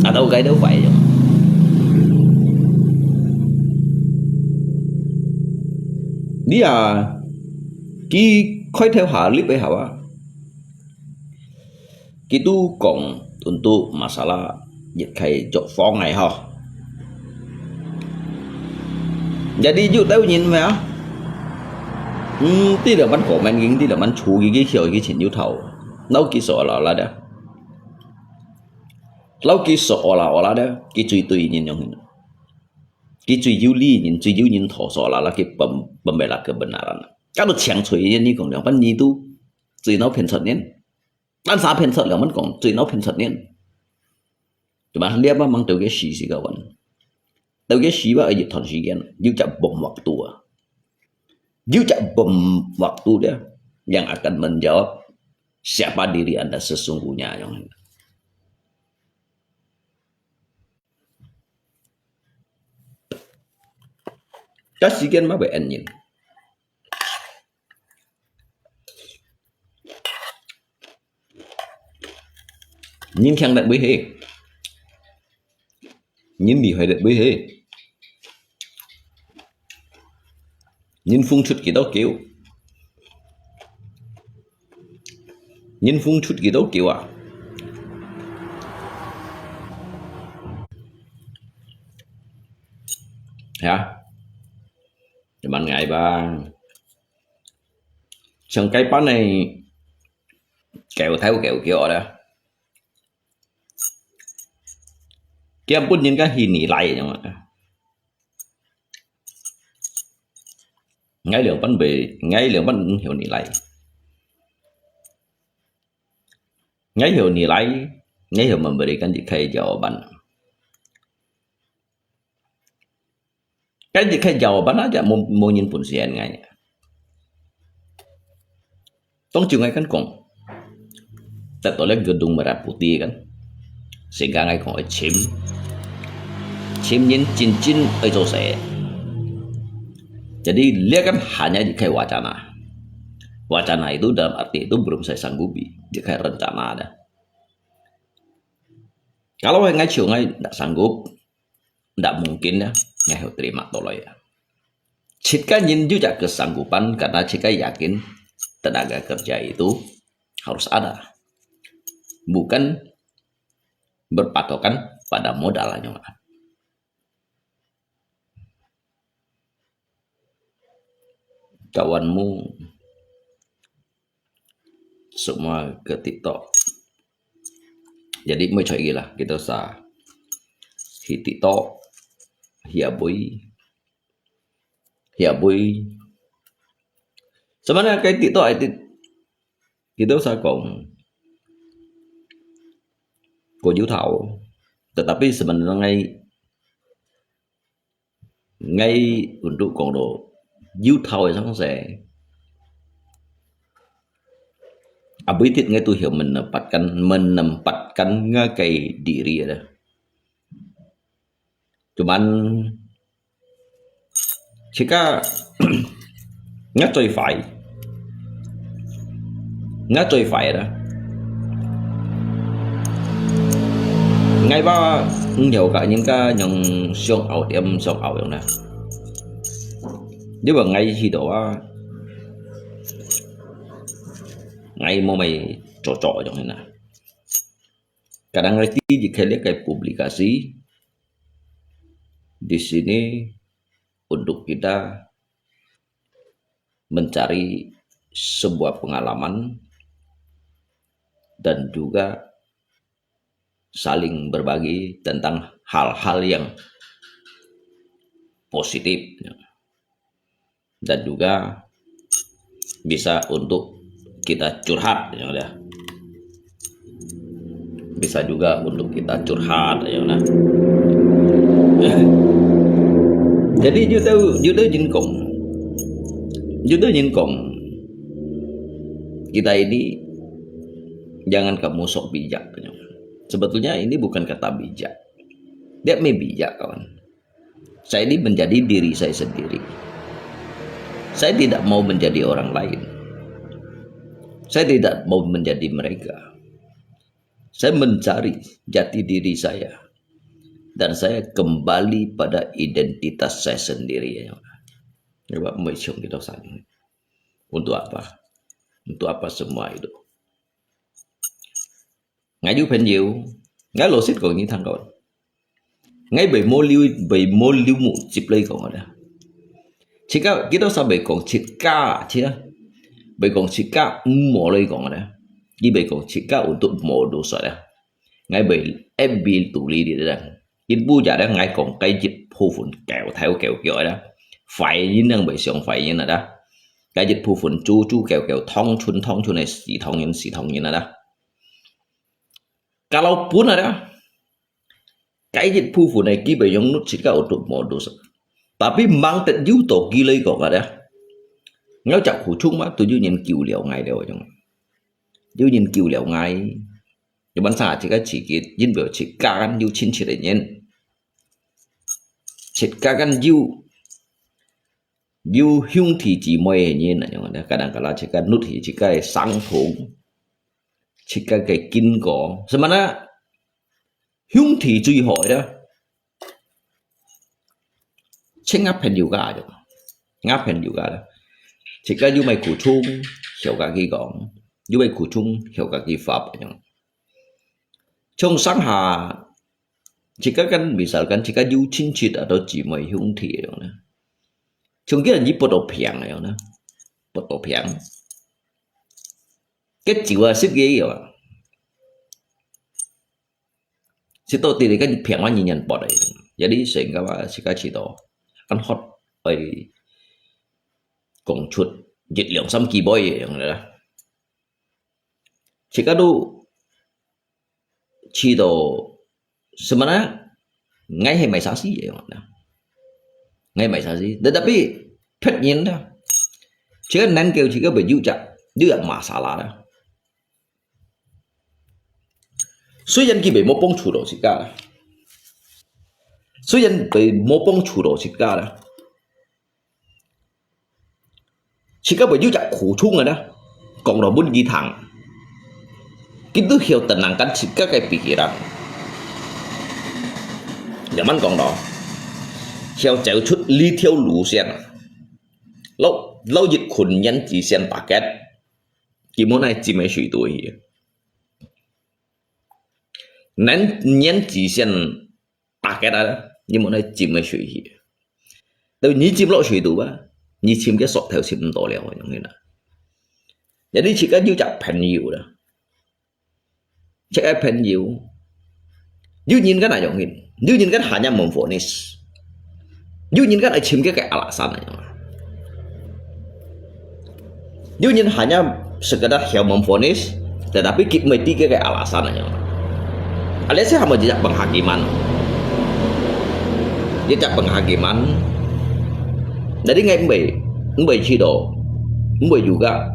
atau cái đâu phải dong. Dia khơi theo hal clip hawa itu còn untuk masalah dịch khai chọc phong này ha. Jadi dụ tao nhìn mày á. Tí là bắn comment gini, tí là bắn chú cái kiểu cái chuyện yêu thầu. Lâu kỳ sợ là đó. Lâu kỳ sợ là đó. Cái truy tùy nhìn yang ini. Cái truy yêu nhìn thổ sợ là cái pembela kebenaran. Kalau强锤你讲两班你都最恼偏侧念，但啥偏侧两班讲最恼偏侧念，对吧？你apa mang tahu cái gì kawan? Tahu cái gì ba ở dịch thời gian, you chậm bom waktu, you chậm bom waktu dia yang akan menjawab siapa diri anda sesungguhnya yang ini. Kasihan mah beannya. Nhìn khang đặt bế hê. Nhìn bị hoài đặt bế hê. Nhìn phung chút cái đó kiểu. Nhìn phung chút cái đó kiểu à. Hả? Cuman ngày ba. Trong cái bán này kẹo theo kẹo kiểu đó. Kia pun những cái hình nỉ lại nhưng mà ngay lượng bắn về ngay lượng bắn hiểu nỉ lại ngay hiểu nỉ lại ngay hiểu mình berikan dikai jawaban cái dikai jawaban aja mau nhìn pun sian ngay tong chung ngay kan kong tertolak gedung merah putih kan sehingga ngay kong chim nhìn cincin ở chỗ sẽ. Jadi dia kan hanya dikai wacana. Wacana itu dalam arti itu belum saya sanggupi. Dikai rencana ada. Kalau ngay chiều ngay tidak sanggup, tidak mungkin ya, ngay terima tolong ya. Jika nhìn juga kesanggupan karena jika yakin tenaga kerja itu harus ada, bukan berpatokan pada modalnya. Kawanmu semua ke TikTok. Jadi mới chơi là kita sa hi TikTok hia boy sebenarnya cái TikTok itu kita sa còn yếu thảo, tetapi sebenarnya ngay untuk kondo yêu thầu trong sẽ Abitit ngai tu hiểu menempatkan ngakai diri ada. Cuman jika ngã chơi phải đó ngay ba nhiều cả những cái những song ảo điểm song ảo này nếu mà ngay khi đó ngay mau mày trò trong này nè kadang ngerti jika lihat kayak publikasi di sini untuk kita mencari sebuah pengalaman dan juga saling berbagi tentang hal-hal yang positif dan juga bisa untuk kita curhat ya udah. Bisa juga untuk kita curhat ya udah. Jadi judo jingkong kita ini jangan kamu sok bijak. Sebetulnya ini bukan kata bijak. Dia bijak kawan. Saya ini menjadi diri saya sendiri. Saya tidak mau menjadi orang lain. Saya tidak mau menjadi mereka. Saya mencari jati diri saya. Dan saya kembali pada identitas saya sendiri. Coba mencoba kita sana. Untuk apa? Untuk apa semua itu? Ngay du phần nhiều, ngay lô xích còn những thằng rồi. Ngay bởi mô lưu mụ chịp lấy còn ở đây. Chỉ cả kita sampai còn chích ca chứ. Bởi còn chích ca mô lấy còn ở đây. Như bởi còn chích ca untuk mô đồ sợ đây. Ngay bởi em bị tủ lý đi đây. Nhìn bù giả đây ngay còn cái dịch phù phun kẹo theo kẹo kiểu đó. Phải nhìn năng bởi xong phải nhìn là đó. Cái dịch phù phun chú kẹo thông chun này xì thông nhìn là đó. Kalaupun ada cái dịch phu phụ này kia bởi giống nút xịt cả untuk modus tapi mang tận dữ tổ ghi lấy còn ada nếu chặt khủ chung mà tôi dữ nhìn kiều liệu ngày đều trong dữ nhìn kiều liệu ngày nhưng bản sản chỉ cái chỉ cái nhìn biểu chỉ ca gan dữ chín chỉ để nhìn chỉ ca gan dữ hung thì chỉ mày nhìn là nhưng mà kadang-kala chỉ cái nút thì chỉ cái sáng thủng chỉ cái kinh có sebenarnya hung thì truy hỏi đó chứ ngapain juga đó chỉ cái du mày cụ chung hiểu cả cái gọn du mày cụ chung hiểu cả cái pháp trong sáng hà chỉ kan misalkan chỉ cái du chính trị ở đó chỉ mày hung thì đó trong cái là như bộ phiền này đó bộ phiền cái jiwa xích ghê rồi si to thì cái phiền quá nhìn nhận bỏ đấy jadi sehingga si cái chỉ đó ăn hot ở cùng chuột dịch lượng xăm kỳ boy vậy đó si cái đó chỉ đó sebenarnya ngay hay mày sao xí vậy đó ngay mày sao xí tetapi phát nhiên đó chứ nên kêu chỉ có bị dữ chặt dữ masalah đó.雖然佢被冇幫助到自家啦，雖然被冇幫助到自家啦，自家被要隻苦衷嘅啦，講到本幾堂，佢都要tenangkan自家嘅pikiran，人們講到，要走出呢條路線，撈熱群人之間打結，基本係只咪水多嘢。nên nhân chỉ xem ta cái đó nhưng mà nó chìm ở水里，但你浸落水度吧，你浸嘅索頭浸唔到了咁樣啦。有啲似緊要集朋友啦，即係朋友，要nhìn cái này giống như，要nhìn cái hanya memfonis，要nhìn cái này chìm cái alasan aja，要nhìn hanya sekedar yang memfonis，tetapi kita mesti cái alasan aja。Alias saya hanya jejak penghakiman. Jejak penghakiman. Jadi ngay mbay chi độ, mbay juga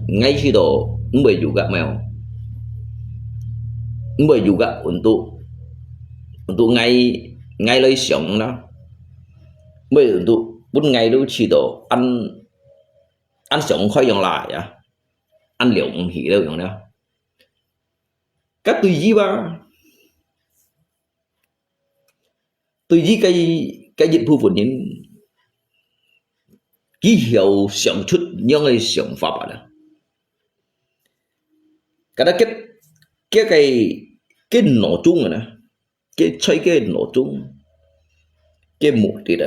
ngay chi độ Mbe juga mau. Mbe juga untuk ngay lấy sống đó. Mbe untuk bốn ngày đâu chỉ đồ ăn sống khỏi dùng lại à, ăn liệu cũng hỉ đâu dùng đó. Các tùy gì ba, tùy gì cái dịch vụ nhân ký hiệu sản xuất những cái sản phẩm đó. Cái đó cái nổ chung rồi nè, cái nổ chung, cái mục đích đó,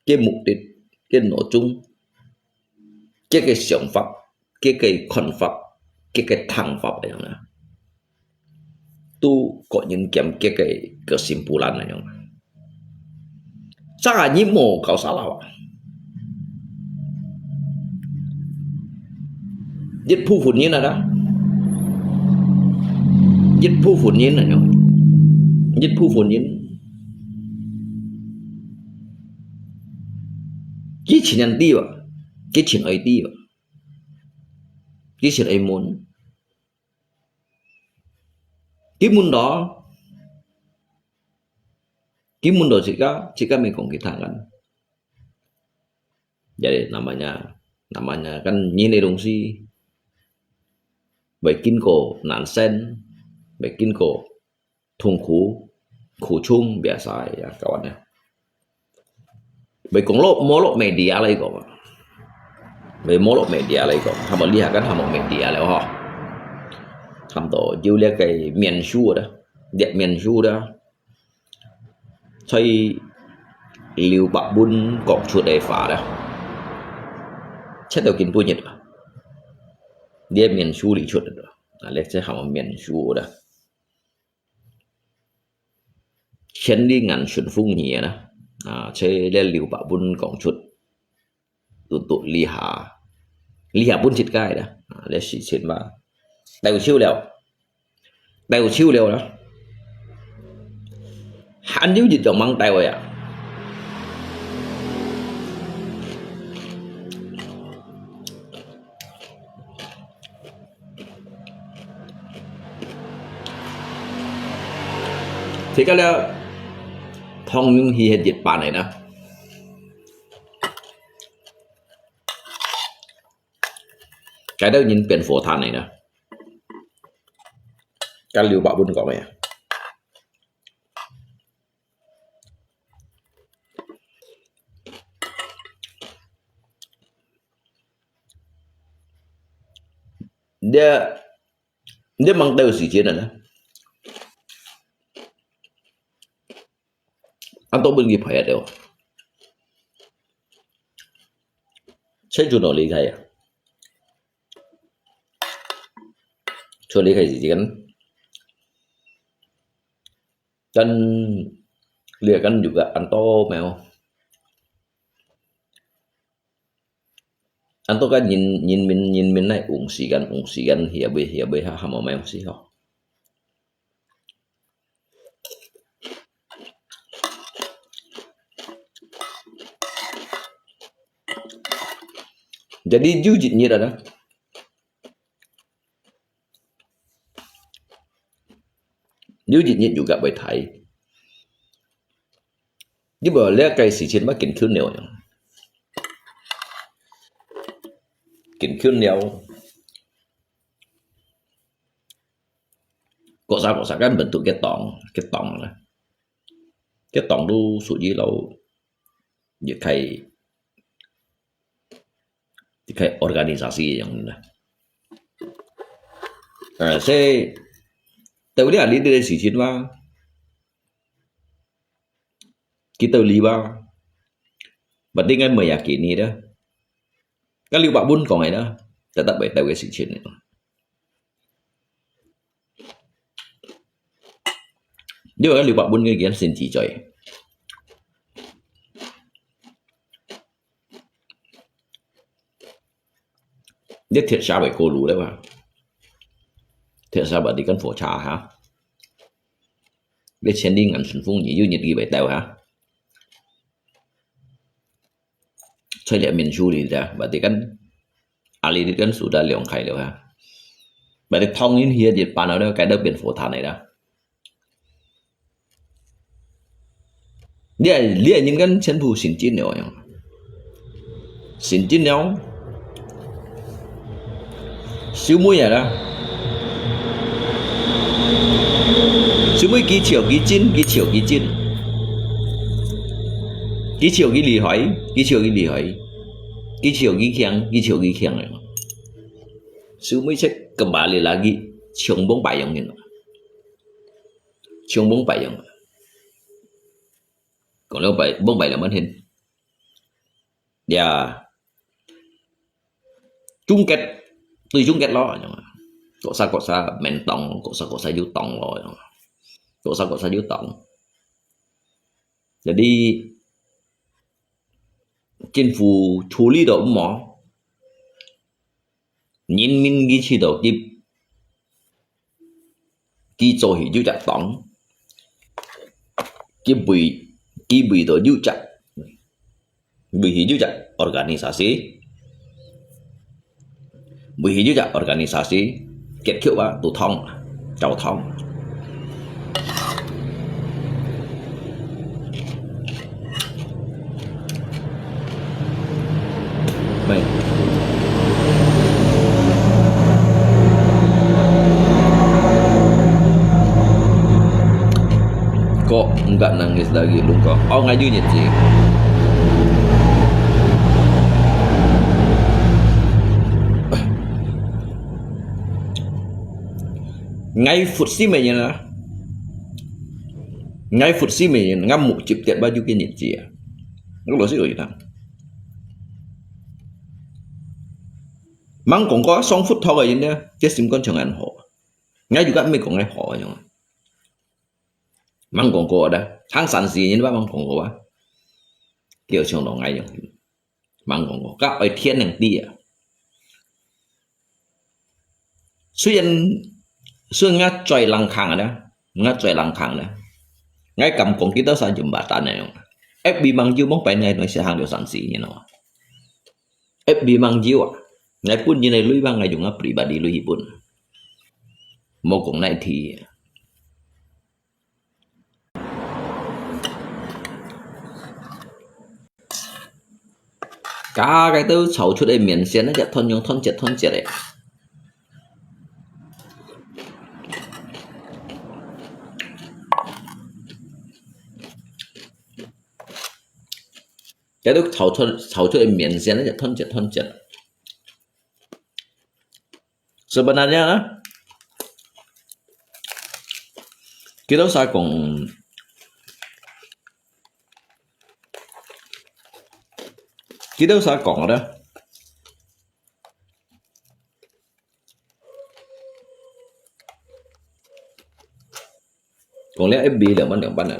cái mục đích, cái nổ chung, cái sản phẩm, cái con pháp, cái thằng pháp này nè, tu có những cái kesimpulan này nè. Sao như mau kau salah? Dịch phu phụ nhiên là đó, dịch phu phụ nhiên là nhá, dịch phu phụ nhiên, cái chuyện ăn đi vậy, cái chuyện ấy đi vậy, cái chuyện ấy muốn, cái muốn đó jika mengkong kita kan, jadi namanya kan nyine dong sih. Bikin ko nonsen, bikin ko thung khổ chung biasa ya kawannya. Bikin molok media lagi kok, molok media lagi kok. Hamba lihat kan hamba media lagi ho. Hamba tu lihat cái miền Su đó, đẹp miền Su đó. Thấy Liu Bạc Bun cọp chuột đầy phá đó. Chắc đâu kinh Nhật à? Dia miền Su lý chuột đó. Lấy sẽ hàm miền Su đó. Khiến đi ngàn xuân phung nhỉ đó. Chế lên Liu Bạc Bun cọp chuột tụt Li Hà Bun chít gai đó. Lấy xịt xịt mà đều chiêu liều đó. Hắn nếu dịch chồng mang tay rồi à. Thì cái là thông những hi hết dịch bản này nè. Cái đó nhìn biển phổ than này nè. Cái Liu Bạc Bun có mày à. Dia mang tahu si Cina lah. Atau pergi payah dia. Saya juga nak lihat ya. Saya lihat si kan. Dan lihat kan juga Anto mau. Anto kan nhìn mình này ủng sĩ gan hiểu bề ha hàm mèo xí ho. Jadi jujitnya dah. Jujitnya juga bởi thầy. Nhưng mà lẽ cái sự chiến bắt kính khứ nhiều nhỉ. Kính khứ nhiều. Có sao kan bentuk cái tòng này. Cái tòng đu sụt dưới lâu. Như thầy organisasi yang ini. Saya tahu dia ahli dari sisi mana. Kita liba, berarti kan meyakini dah. Kan Liu Bạc Bun còn này đó, tetap phải tahu cái sisi ini. Dia kan Liu Bạc Bun cái xin chỉ chơi. Nhất thiệt sao phải cô lú đấy mà. Thiệt sao bạn đi cân phổ trà hả? Biết xem đi ngắn xuân phung nhỉ, như gì vậy tèo hả? Chơi lại miền du đi ra, bạn đi cân Ali đi kan sudah liang khai rồi ha. Vậy thông in here dịch bàn ở đây cái đó biển phổ thản này đó. Dia những cái chân phụ xin chín nhau, xin chín nhau, siêu mũi này đó, siêu mũi ký chiều ký chín, ký chiều ký chín, ký chiều ký lì hỏi, ký chiều ký lì hỏi, ký chiều ký khiang này, siêu mũi sẽ kembali lagi ciong bong bayang ini, ciong bong bayang. Còn nếu vậy bông bảy là màn hình và chung kết từ chung kết lo có sa men tòng có sa dư tòng rồi có sa dư tòng jadi chính phủ处理到么nhân民cái chế độ cái做thì dư chặt tòng cái bị đó dư chặt organisasi kết hiệu ba tụ thông cháu thông vậy kok enggak nangis lagi lu kok oh ngajunya sih ngay phút xí mày nè ngay phút xí mày ngâm một chụp tiện bao nhiêu cái nhiệt gì à lúc đó sẽ rồi thằng mang còn có 2 phút thôi vậy nè chứ sim con chẳng ăn họ ngay juga mấy còn ngay họ nhưng mang còn có đó tháng sản gì nhưng mà mang còn có kiểu trong đó ngay nhưng mang còn có các bài thiên hàng tia xuyên ngắt trời lăng khang đó ngay cầm con kita sa jembatan này FB mang jiu mong phải này nó sẽ hàng điều sản sĩ như nó FB mang jiu ngay pun như này lui bang ngay dùng pribadi lui pun một con này thì cả cái thứ xấu chút đây miền xiên nó chặt thon chết đấy cái lúc thấu cho em miền xiên nó thon chết sebenarnya kita usah còn đó còn lẽ FB là bạn được ban này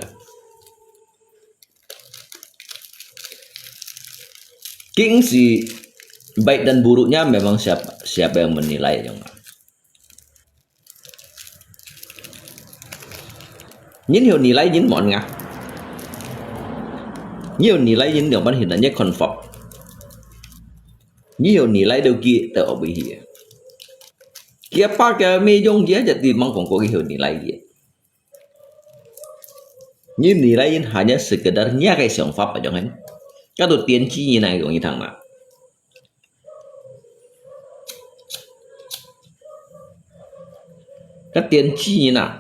King si baik dan buruknya memang siapa yang menilai jangan. Nhiều nilai những mọi ngà. Nhiều nilai những điều ban hiện là nhất conform. Nhiều nilai đều kia ở bên here. Kia pakai mejong dia jadi mang kongko nhiều nilai dia. Những nilai những hanya sekedarnya kayak siang pháp aja kan. Các tổ tiên chi như này của như thằng nào các tiên chi như nào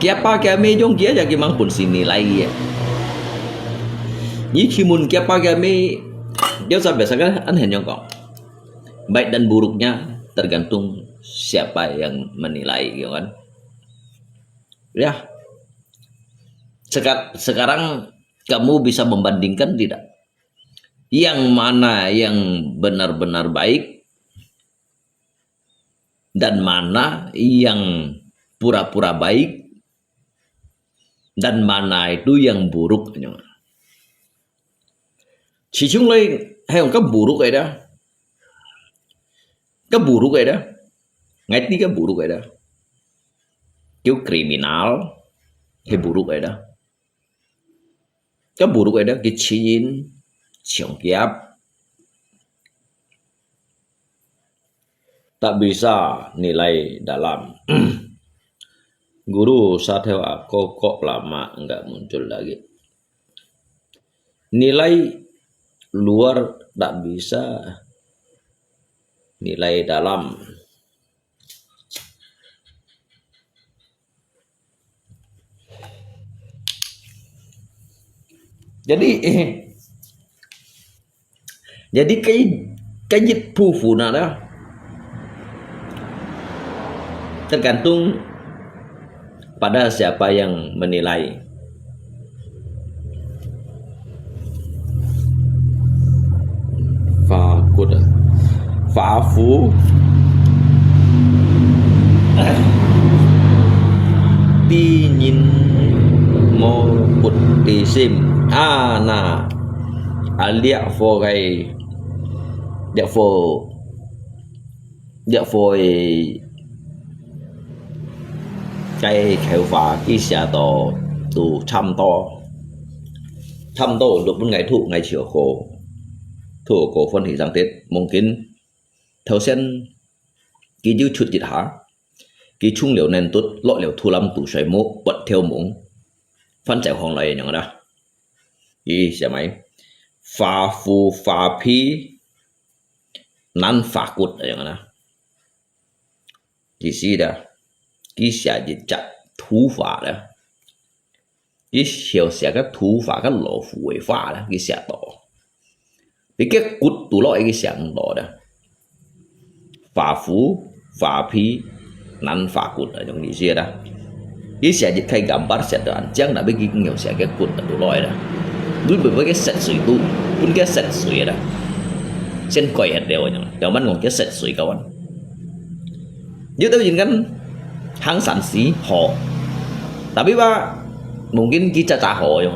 Kiapa kami jong kia jadi mang pun sini lagi ya Như khi mun kiapa kami dia sampai sekarang aneh nyongkong baik dan buruknya tergantung siapa yang menilai gitu kan ya sekarang kamu bisa membandingkan tidak yang mana yang benar-benar baik dan mana yang pura-pura baik dan mana itu yang buruk chỉ chúng lên hay còn các buruk ấy đó cái buruk ấy đó ngay tí cái buruk ấy đó kiểu criminal Cái buruk ấy đó. Cái buruk ấy đó, cái chín chồng kiếp tak bisa nilai dalam. Guru Satya aku kok lama enggak muncul lagi. Nilai luar tak bisa, nilai dalam. Jadi cái dịch phu phụ nào đó tergantung pada siapa yang menilai. Fakut, fafu, ti nhìn mo put ti sim ana alia for gai địa phôi cái khẩu phá cái xả to tù trăm to được một ngày thụ ngày chiều khổ thủ cổ phân hỷ giang tết mungkin thấu sen cái dư chuột dịch hả cái chung liều nên tốt lọ liều thu lâm tủ xoay mốt bật theo mũng phân chạy hoàng lại những đó ý xe máy phá phu phá phi nan phá cụt ở những đó thì gì đó cái xe dịch chặt thú phá đó cái siêu xe cái thú phá cái lỗ phụ ấy phá đó cái xe to cái cút tủ lọ cái xe đó đó phá phú phá phi nan phá cụt ở trong gì đó cái xe dịch thay gambar xe đó anh chẳng đã biết cái nhiều xe cái cụt ở tủ lọ đó đối với cái sạch sủi tu pun cái sạch sủi đó sen coi hết đều nhá kalau man ngomong cái sạch sủi kawan dia tahu kan hang san si ho tapi pak mungkin kita caho ya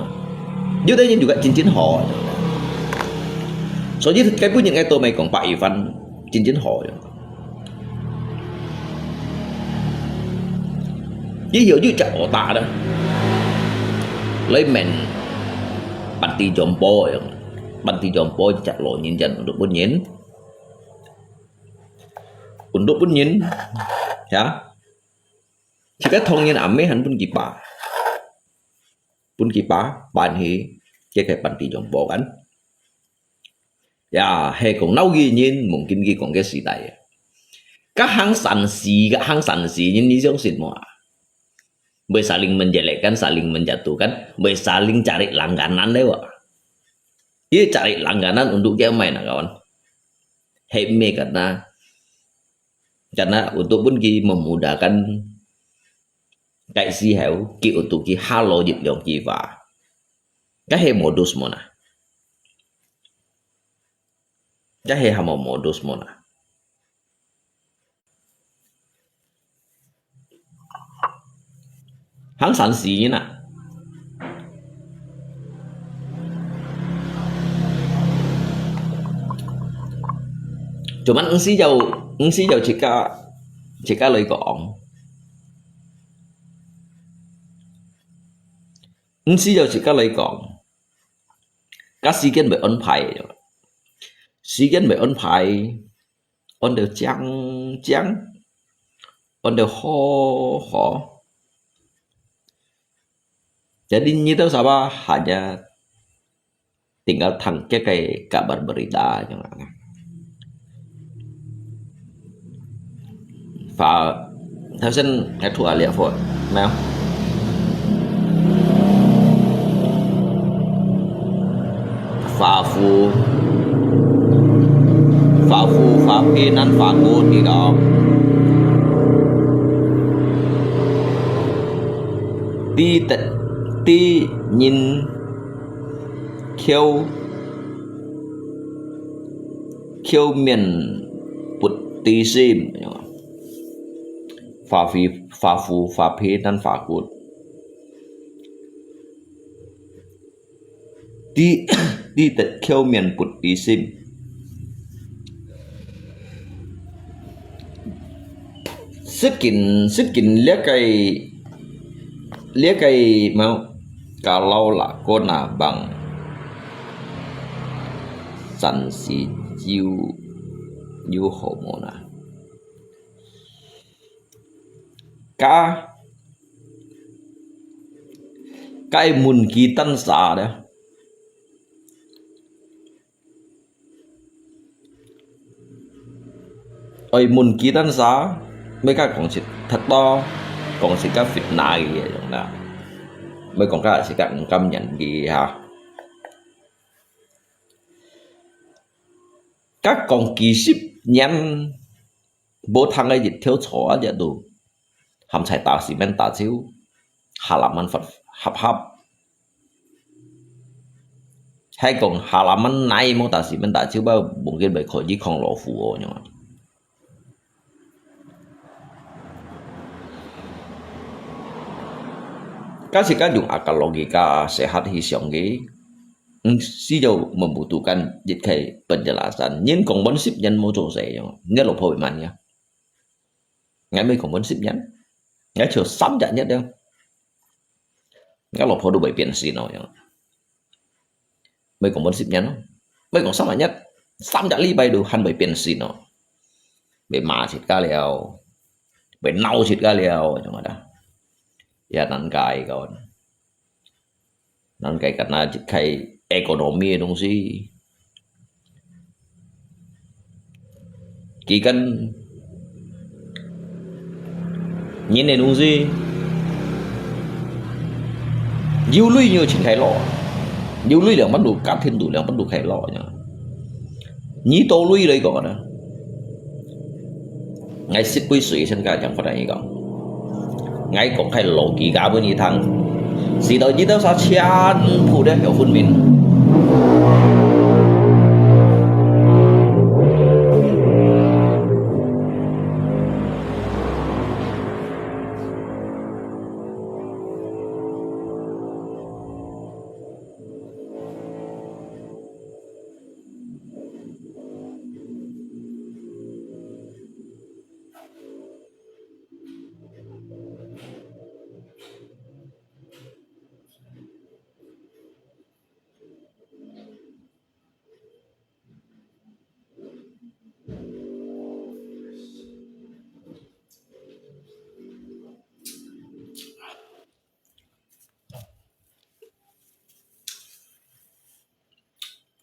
dia tahu juga cincin ho soalnya cái punya cái tôi mày còn bậy văn cincin ho ya ví dụ như chặt tạ đó lấy mình Panti jompo chặt lộ nhìn chân untuk bunyin ya jika thongin ame han pun kipa ban hi cái panti jompo kan ya he kong nau gi nhìn mungkin gi kong cái gì đây các hang san si nhìn ni giống xin mua saling menjelekkan, saling menjatuhkan, saling cari langganan lewat. Dia cari langganan untuk dia main kawan. Heme karena untuk pun ki memudahkan cái si heo ki untuk ki halo dịch lượng ki và cái he modus mona. Cái he hamo modus mona. Hang san si na cuman engsi jauh jika lời gọn engsi jauh jika lời gọn các sĩ kiến bởi ôn phai ôn đều trắng ôn đều ho jadi ini tuh sama hanya tinggal tangke kayak kabar berita jangan và theo sinh cái thua liệt phổi mèo phá phu phá phi nan phá cô thì đó ti nhìn khiêu miền bụt ti sim phá phu phá phi nan phá cột ti tật khiêu miền bụt ti sim sức kín liếc cái Lihat kayak mau kalau lakon abang san si yu homona cái mun ki tan sa đó ơi mun ki tan sa mấy cái còn thật to còn sự các Việt Nam gì vậy đó mấy còn cái sự các công nhận gì hả các con kỳ ship nhắn bố thằng ấy dịch thiếu chó vậy đủ hàm chạy tàu xí bên tàu chiếu hà làm ăn phật hấp hấp hay còn hà làm ăn này mô tàu xí bên tàu chiếu bao bụng kia bị khỏi gì không lộ phù hộ nhau các sĩ các dùng akal logika sehat hisyonggi sejauh membutuhkan jika penjelasan nhưng còn bốn ship nhân mô trổ rẻ nhất là phôi mà nhá ngay mấy còn bốn ship nhân ngay chờ sắm chả nhất đâu ngay là phôi đủ bảy biển xì nào nhá mấy còn bốn ship nhân mấy còn sắm nhất sắm chả ly bay đủ hẳn bảy biển xì nào bảy mà xịt cá leo bảy nâu xịt cá leo chẳng ada ya nan kai kawan nan kai karena jika ekonomi dong sih chỉ cần nhìn này đúng gì nhiều lui nhiều chuyện khai lọ nhiều lui lượng bắt đủ cắt thêm đủ lượng bắt đủ khai lọ nhá nhí tô lui đây còn nè ngay xích quý sĩ sinh cả chẳng phải là gì còn ngay còn khai lộ kỳ cả với nhị thằng gì đó chỉ đâu sao chán phụ đấy hiểu phân mình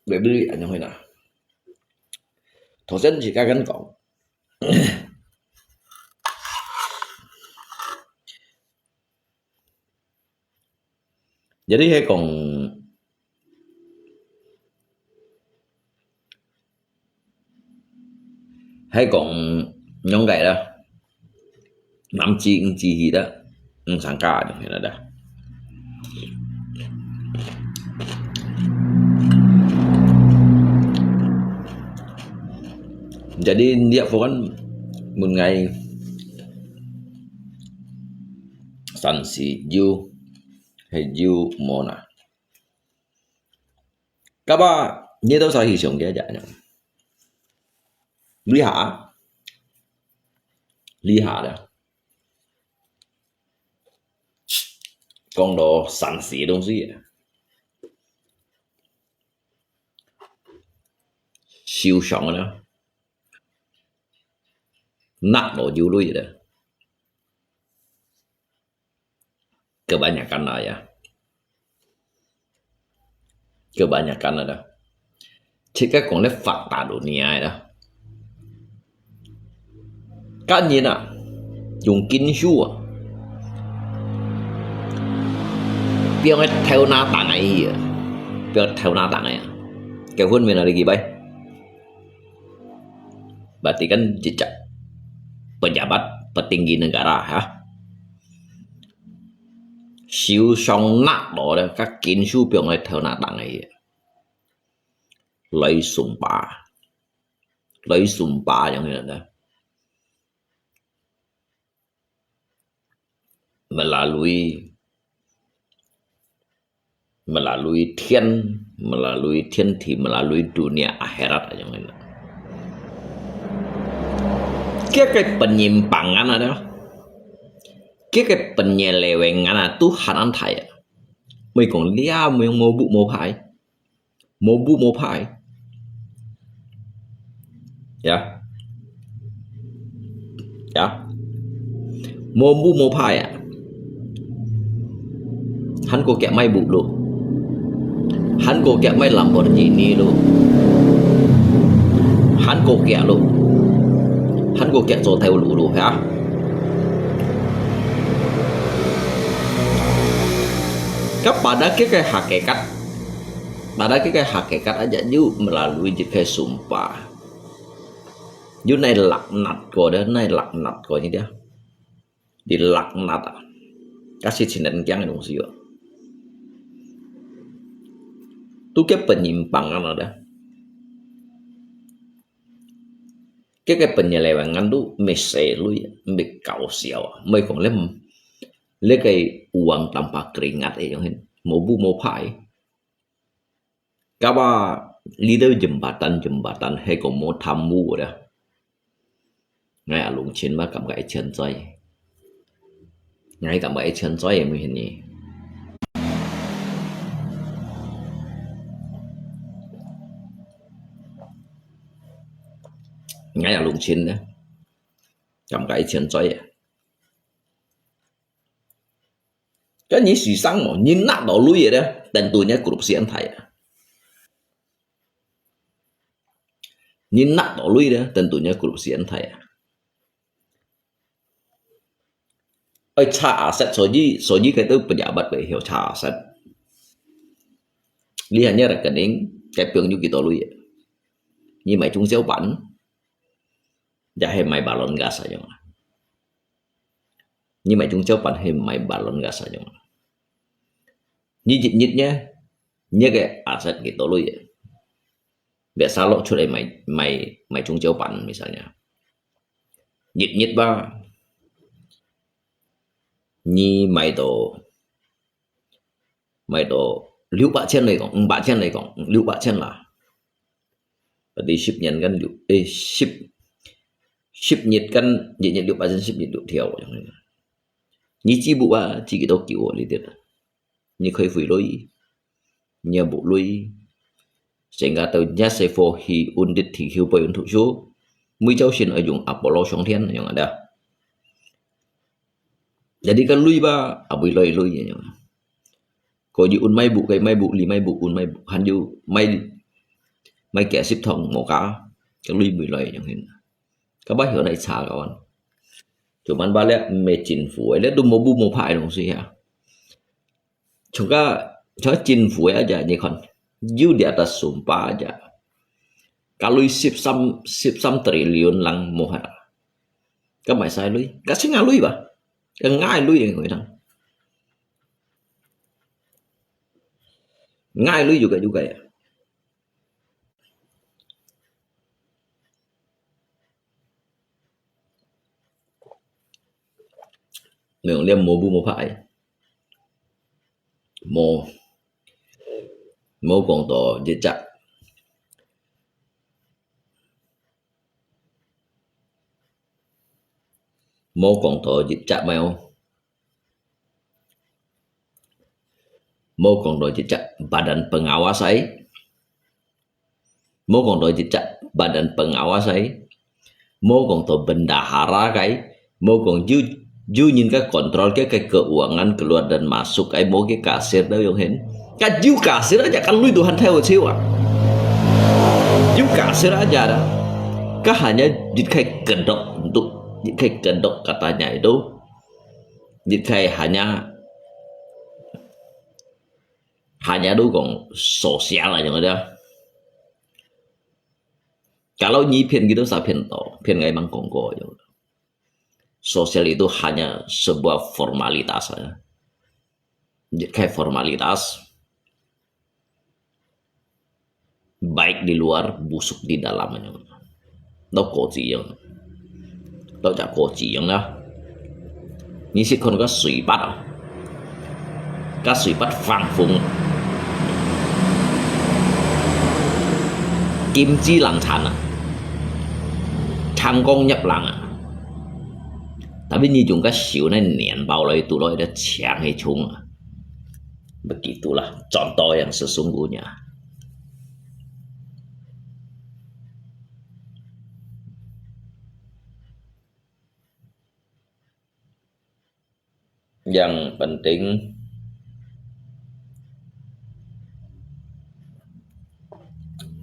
để beli anh em nào thổ dân chỉ ca gắn cổng jadi hay còn nhóm gậy đó năm chi gì đó sáng cả như thế là đó jadi dia kan một ngày san si yu hay yu mona các bạn nhớ đâu sao hiểu cái dạng này lý hạ đó con đồ san si东西siêu爽đó nak độ dulu vậy đó kebanyakan lah ya kebanyakan ada jika còn lấy fakta dunia đó các nhìn à dùng kinh su à biar theo na tang ấy biar theo na tang ấy kết hôn mình là gì bay berarti kan jejak pejabat petinggi negara ha siêu song nát đó là các kiến su biểu người theo nát đảng ấy lấy sùng ba giống như là đó melalui thiên thì melalui dunia akhirat aja yang ini. Cái penyimpangan ada cái penyelewengan itu hanan thaya. Mày còn lia mày mô bụ mô phai. Ya. Mô bụ mô phai à. Hắn có kẻ may bụ luôn. Hắn có kẻ may Lamborghini luôn. Hắn có kẻ luôn. Hắn có kẻ cho theo lũ luôn hả? Các bạn đã cái hakikat. Pada cái hakikat aja you melalui jika sumpah. You này laknat kau dah, này laknat kau ni dia. Di laknat. Kasih sinan kiang dong sih. Tu cái penyimpangan ada. Cái penyelewengan tu mesti lu ya, kau siapa, mai kong lấy cái uang tanpa keringat yang hen, mau bu mau pai. Kawa leader jembatan hay còn mau tham mưu đó. Ngay ở lũng chín mà cầm cái chân dây, ngay cầm cái chân dây em hình như. Ngay ở lũng chín đó, cầm cái chân dây. Cái nhí suy sang mà nhìn nát đó lui vậy đó, tên tôi nhá korupsi anh thầy. Nhìn nát đó lui đó, tên tôi nhá korupsi anh thầy. Ơi trả aset số gì cái tôi pejabat về hiểu trả aset. Lihatnya rekening cái pion như kita lui. Như mày trung xéo bản, jahe mày balon gas aja. Như mày trung xéo bản hay mày balon gas aja. Nyit-nyitnya nya kayak aset gitu loh ya. Biasa lo curai mày trung jauh pan misalnya. Nyit-nyit ba nhi mày tổ lưu bạ chân này còn lưu bạ chân là đi ship nhận kan ship nhiệt kan nhiệt lưu bạ chân ship nhiệt lưu theo nhi chi bu ba chỉ cái đó kiểu li tiệt như khơi phủi lối nhà bộ lối sehingga tahunya Sefo hi undit thì hiu bay untuk show mới cháu xin ở dùng Apollo song thiên yang ada. Jadi kan lui ba abui loi yang ko di un mai bu kai mai bu li mai bu un mai bu han yu mai kẻ ship thong một cả cái lui bui loi yang hin. Các bác hiểu này xa các bạn. Cuman balik mecin fu ele du mobu mo pai dong sih ya. Juga cincin fue aja nih kan, you di atas sumpah aja. Kalau sip sam triliun lang mohar, các mày sai lui, kasih ngalui ba, ngai lui yang người ngai lui juga ya. Memang dia mobu mo pai. Mau còn tổ jejak mau còn tổ jejak mau còn tổ jejak badan pengawas ấy mau còn tổ jejak badan pengawas ấy mau còn tổ bendahara cái mau còn you nhìn cái kontrol cái keuangan keluar dan masuk cái mau cái kasir đâu yang hen kan you kasir aja kan lu Tuhan theo siêu à you kasir aja dah kan hanya dikai kedok untuk dikai kedok katanya itu dikai hanya dukung sosial aja ada. Kalau nyipian gitu saya pian nggak emang kongko aja. Sosial itu hanya sebuah formalitas saja. Kayak formalitas baik di luar busuk di dalamnya. Nó có gì vậy? Nó chả có gì vậy đó. Như sẽ còn có suy bắt à? Các suy bắt phang phung kim chi lăng chán à? Thành công nhập lăng à? Tapi ni juga siunnya nian bau lah itu loh, ada ciang hecung. Begitulah contoh yang sesungguhnya. Yang penting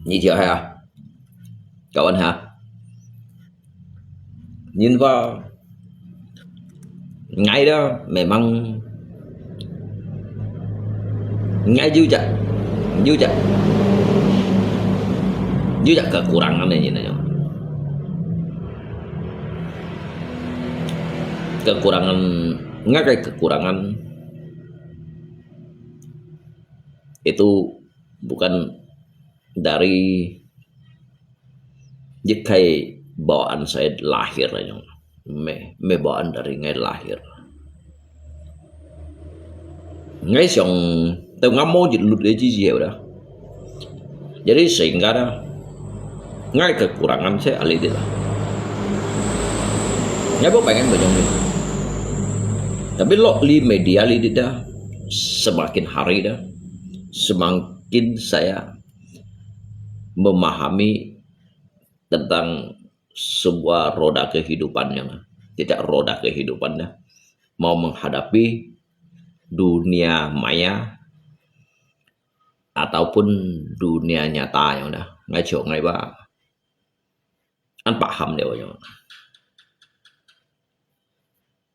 như chưa ha, cậu anh hả? Nhìn vào ngay đó memang ngay juga kekurangan ini aja. Kekurangan itu bukan dari kayak bawaan saya lahir aja, me bawaan dari ngay lahir. Ngay xong tôi ngắm mô dịch lụt để chi gì đó. Jadi sehingga ngay kekurangan saya alih itu lah. Ngay bu pengen banyak ini. Tapi lo li media li dah semakin hari dah semakin saya memahami tentang sebuah roda kehidupannya, tidak roda kehidupannya mau menghadapi dunia maya ataupun dunia nyata yang udah ngay chỗ ngay ba an paham deh yang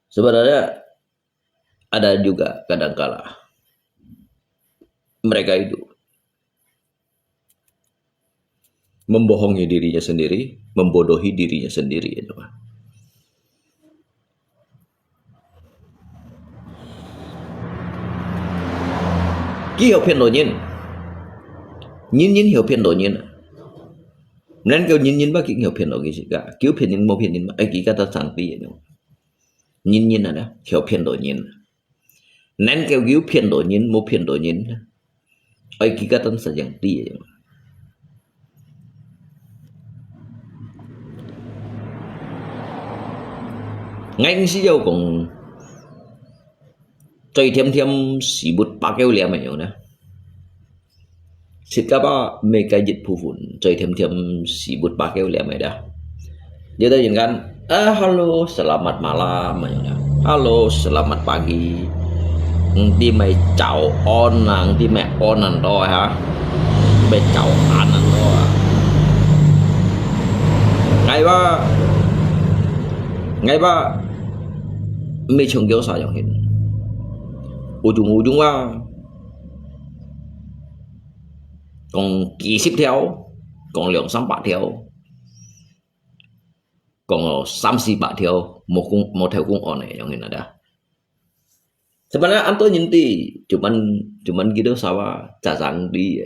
sebenarnya ada juga kadangkala mereka itu membohongi dirinya sendiri, membodohi dirinya sendiri ya teman. Ki hiểu phiền đổi nhìn hiểu phiền đổi nhiên nên kêu nhìn bác ki hiểu phiền đổi cái gì cả cứu phiền nhìn mô phiền nhìn ấy ký kata santi ya nhìn là đó hiểu phiền đổi nhìn nên kêu cứu phiền đổi nhìn mô phiền đổi nhìn ấy ký kata santi ya ngay si dâu cũng chơi thêm xí bút ba kêu liam mày nè xịt các ba mấy cái dịch phụ phun chơi thêm xí bút ba kêu liam mày đã dia tadi kan halo selamat malam mày nè halo selamat pagi đi mày chào on nàng đi mẹ on nàng đó hả mày chào anh nàng đó ngay ba mấy chồng kéo sao giống hiện ujung-ujung còn kỳ xếp theo còn lượng xăm bạc theo còn xăm xì bạc theo một theo cung on này giống như là đã sebenarnya anto nyinti cuman gitu sawa cacang di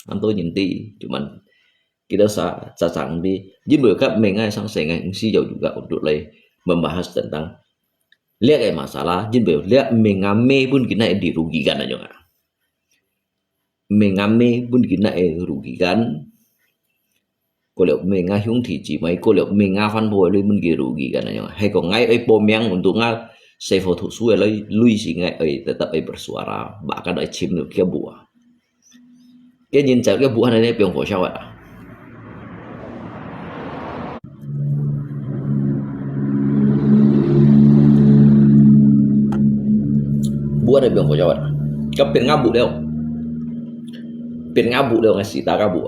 anto nyinti cuman kita cacang di jadi mereka mengai sang sengai si jauh juga untuk membahas tentang lihat kayak masalah jadi lihat mengame pun kita dirugikan aja nggak mengame pun kita rugikan kalau mengahung thì chỉ mấy kalau mengafan boleh pun dirugikan aja hay còn ngay bom yang untuk ngal saya foto suai lui sih ngay tetap bersuara bahkan cium được cái buah cái nhìn chả cái buah này biang sao ạ buat ada bilang jawab kau pengen ngabu deh ngasih tak ngabu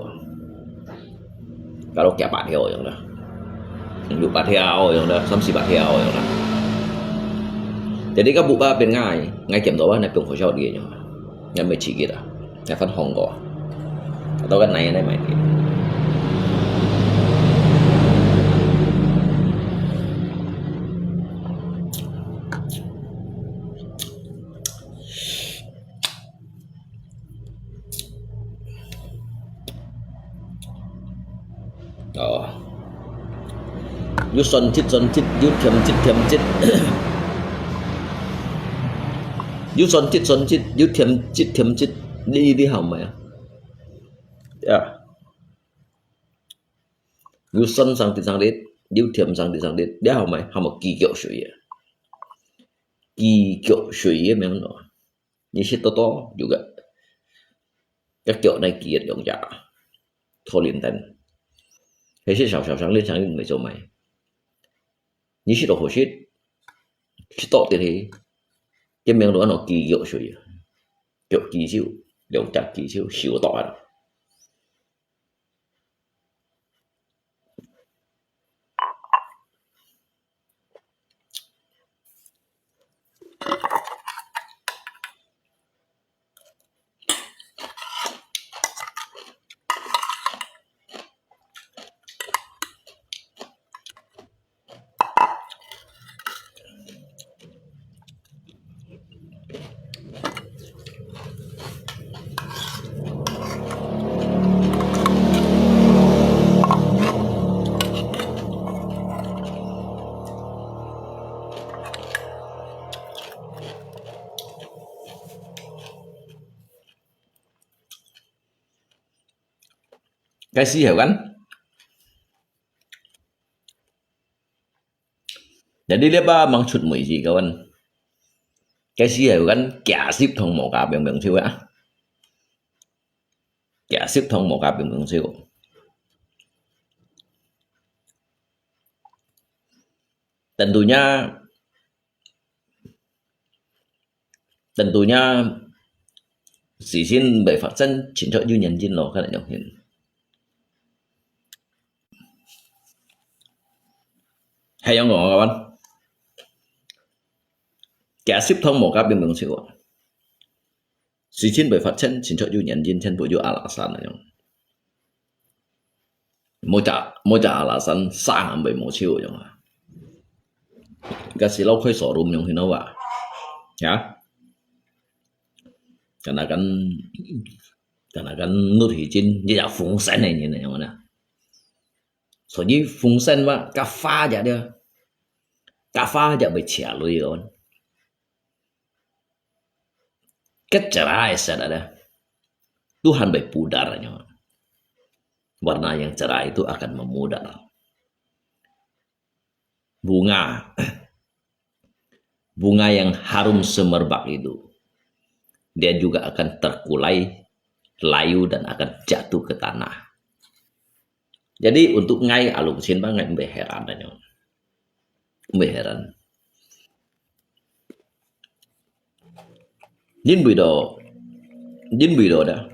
kalau kayak Pak Heo yang dah hidup Pak Heo yang dah samsi Pak Heo yang dah jadi ngabu ba pengen ngay kiểm đó này bilang jawab dia yang mấy chị kita yang phân hong kok atau kan này mày you son chit you thiam chit you son chit you thiam chit đi học mày ya you son sang dit Dia tiap sang dia dia hama gigyo shui. Gigyo shui memang no. Ni si toto juga. Các kiểu này kia dòng giả thô liên tân. Thế sẽ sảo sang lên sang người châu mày. Ni si đồ hồ shit. Si to thì cái miệng đó nó kỳ diệu shui. Kiểu kỳ diệu, dòng giả kỳ diệu siêu to đó. Cái gì hiểu kan? Jadi lepas maksud mu gì kawan? Cái gì hiểu kan? Cả ship thông một cả biển siêu á. Cả ship thông một cả biển siêu. Tentunya Xi Xin bởi phát sinh chính trợ du nhân dân lo các bạn hiện. Hay yang ngomong kawan. Cả ship thông một các biển siêu. Xi Xin bởi phát sinh chính trợ du nhân dân trên bộ du alasan này. Mỗi alasan sang bởi một siêu rồi. Cái gì lâu khơi sổ rùm nhung thì nó vào. Ya. Karena kan Nur Hijin dia phụng sen này như này mana. So như phụng sen mà cà phá aja dia. Cà phá aja baca lui kawan. Kecerai saudara. Tuhan baik pudarnya. Warna yang cerah itu akan memudar. Bunga yang harum semerbak itu dia juga akan terkulai, layu dan akan jatuh ke tanah. Jadi untuk ngai alung sin banget beheran dan beheran. Jin bido dah.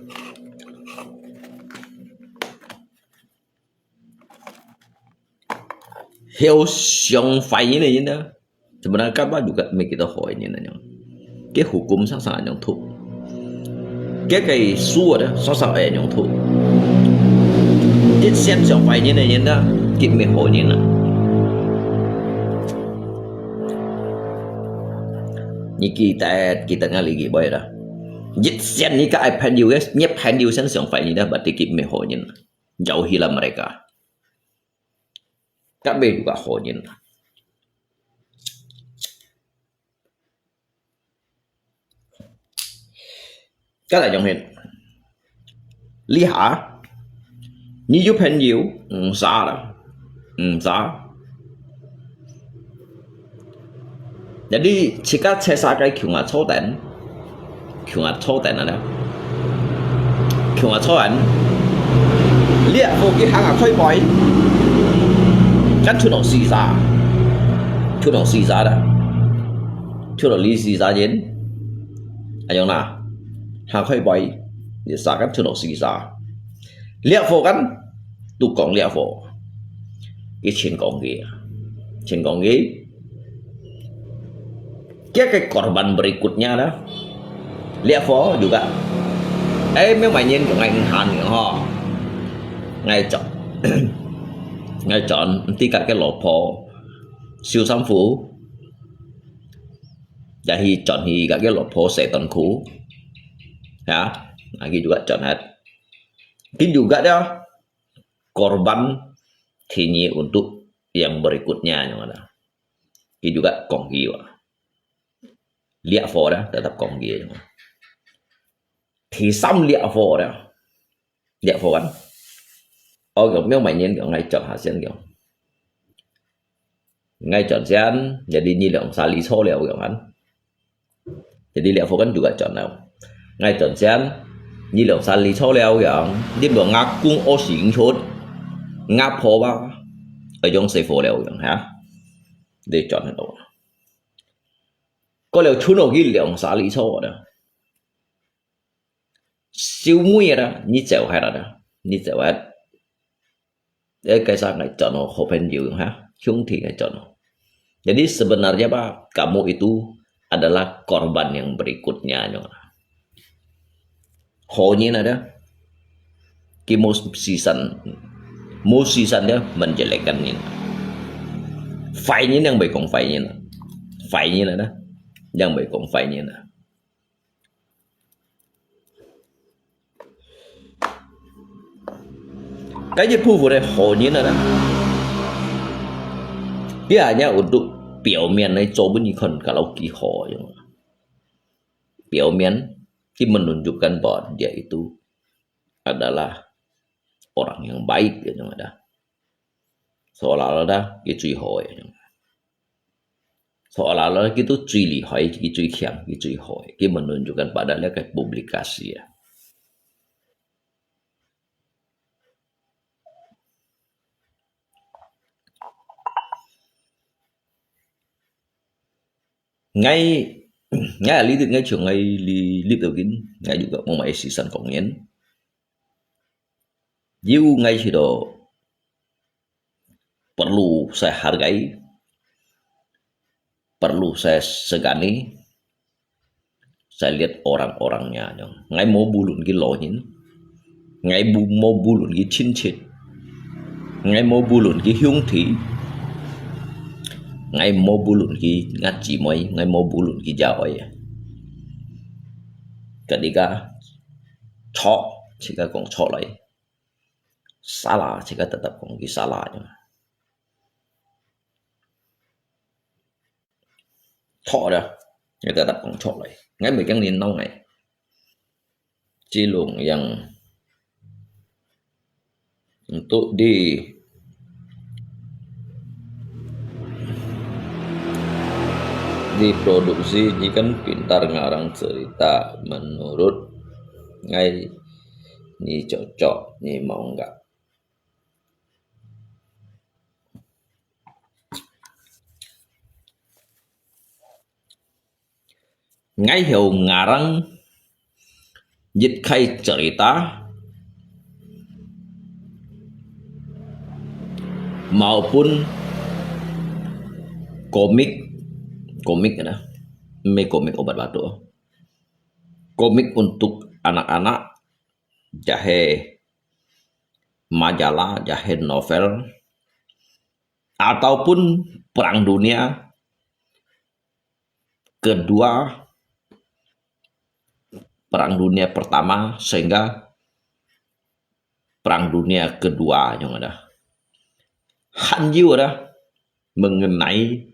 Heo xiong fai ini je dah. Sebenarnya kabar juga kita hỏi như này. Cái hukum sẵn sàng nhóm thụ. Cái xua đó sẵn sàng ở nhóm thụ. Cái xem xong phải như này đó. Kịp mình hỏi như này. Như kita ngali gì bây đó. Dịch xem như cái iPad US. Nhếp hand US sẵn sàng phải như đó. Berarti kịp mình hỏi như này. Jauhilah mereka. Kami juga hỏi như này. Các bạn hiện lý hạ như giúp hình nhiều xa đó xa. Jadi jika saya cái kiểu ngặt số tận là đó kiểu ngặt số tận liệt vô cái hàng khơi bói các chú đồng xì xa đó chú đồng lý xì xa đến anh nào hàng khơi bói để xa các chú đồng xì xa liệt vô kan tu kong liệt vô cái trên kong ghế cái korban berikutnya đó liệt vô juga mấy mày nhìn của ngành hàn của họ ngay chọn tí cả cái lỗ phổ siêu sản phủ và hi chọn hi cả cái lỗ phổ sẽ tận khu ya lagi juga chọn hết ini juga dia korban ini untuk yang berikutnya yang ada ini juga konggi lihat phổ đó tetap konggi thì xong lihat phổ đó lihat phổ kan. Oh, nếu mà nhìn ngay chọn hạ sen kiểu Ngay chọn gian jadi nyi lượng xa lý số liệu kan. Jadi liệu kan juga chọn nào. Ngay chọn gian nyi lượng xa lý số liệu yang dia bilang ngakung o xing chốt ngap po ba ở trong xây phổ liệu yang ha. Để chọn hết đâu. Có liệu chú nó ghi lượng xa lý số đó. Siêu mũi đó nyi chèo hay đó. Nyi chèo hết. Để cái sang này chọn nó hộp hình nhiều ha. Chung thì cái chọn nó. Jadi sebenarnya Pak, kamu itu adalah korban yang berikutnya. Hanya ada musisan dia menjelekkan ini. Phải yang baik kong phải ada yang baik kong phải cái gì phu vụ này hanya ada dia hanya untuk biểu miền này coba nih kan kalau kiho yang biểu miềnที่menunjukkan bahwa dia itu adalah orang yang baik ya yang ada seolah-olah gitu ho ya seolah-olah gitu cuy lihai gitu kiam gitu ho itu menunjukkan padahal kayak publikasi ya. ngay lý tự ngay trường ngay lý tự kín ngay juga mau mai season kongen you ngay sudah perlu saya hargai, perlu saya segani. Saya lihat orang-orangnya ngay mau bulun ki lohin, ngay mau bulun ki cincin, ngay mau bulun ki hyung thi, ngay mau bulun ki ngaji moy, ngay mau bulun ki jawai. Ketika cok, jika kong cok lagi, salah jika tetap kong ki salahnya. Cok dah, ya tetap kong cok lagi. Ngay mấy cái nền nông này, chi luồng yang untuk diproduksi ini kan pintar ngarang cerita menurut ngay ini cocok ini mau enggak ngay hiểu ngarang dịch khai cerita maupun komik ada komik obat batuk, komik untuk anak-anak, jahe majalah, jahe novel, ataupun perang dunia kedua, perang dunia pertama sehingga perang dunia kedua yang ada Hanjiu ada mengenai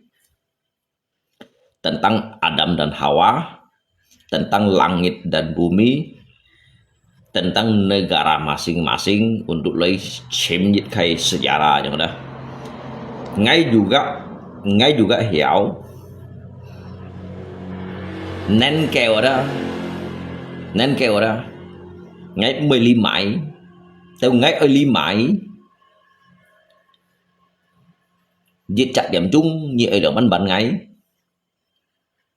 tentang Adam dan Hawa, tentang langit dan bumi, tentang negara masing-masing untuk lay chimjit kai sejarah yang ada. Ngay juga hiểu nên kèo đó ngay 15 mãi theo ngay ở Lý Mãi giết chặt điểm chung như ở đường bắn ngay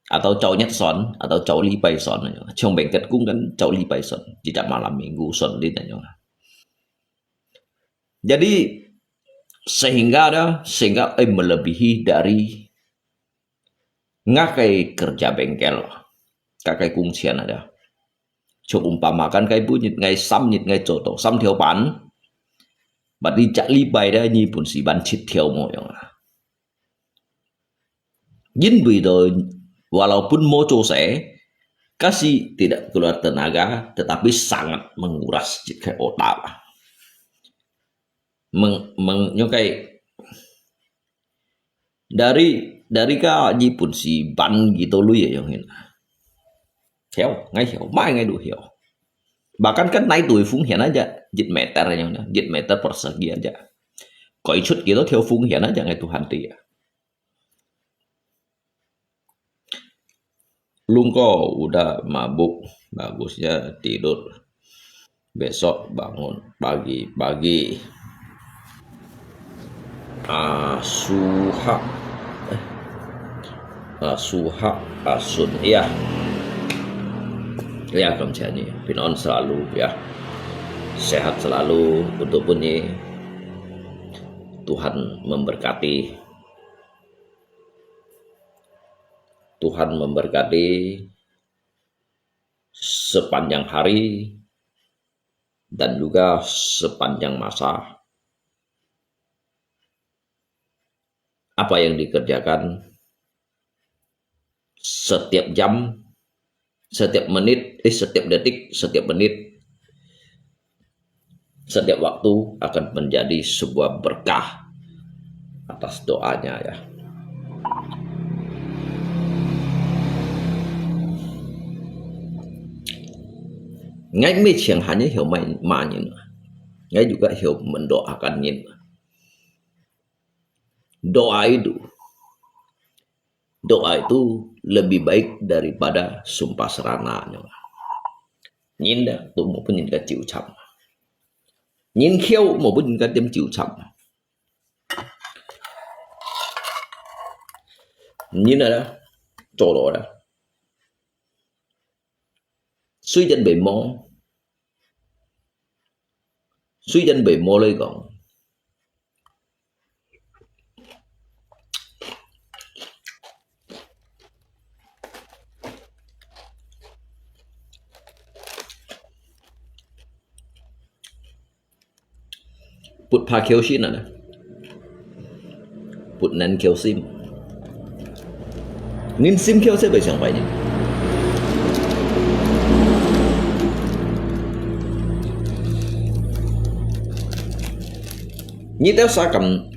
atau cowok Nyetson atau cowok Lee Paison trong bệnh kết cũng kan cowok Lee Paison tidak malam minggu son di tanya. Jadi sehingga melebihi dari ngakai kerja bengkel kakai kungsian ada. Coba umpamakan kai bunyi ngai sam nhit ngai coto sam theo bán và đi chạy Lee Pai đó như pun si ban chit theo mo yang. Jin bidoi walaupun moco saya kasih tidak keluar tenaga tetapi sangat menguras jika otak menyukai dari ka Jepun si ban gitu lu ya yang ini hiểu mai ngay đủ hiểu bahkan kan naik tuổi phung hiển aja jit meter persegi aja koi chút gitu theo phung hiển aja ngay Tuhan dia Lungko udah mabuk, bagusnya tidur. Besok bangun pagi-pagi. Asuha, asuha, asun, iya. Ya, kamciani, pinon selalu ya. Sehat selalu untuk bunyi. Tuhan memberkati. Tuhan memberkati sepanjang hari dan juga sepanjang masa. Apa yang dikerjakan setiap jam, setiap menit, setiap detik, setiap menit, setiap waktu akan menjadi sebuah berkah atas doanya ya. Ngay mi chẳng hanya hiểu mà nhìn, ngay juga hiểu mendoakan nhìn. Doa itu lebih baik daripada sumpah serana. Nhìn đã tụ một nhìn cái chịu chậm, nhìn khiêu một nhìn cái đêm chịu chậm. Nhìn là đó, chỗ đó đó. Suy dân bề mô lấy gọn. Put pa kêu xin à, put nen kêu sim, nin sim kêu sẽ bị chẳng phải nhỉ? Nhí téo xa cầm,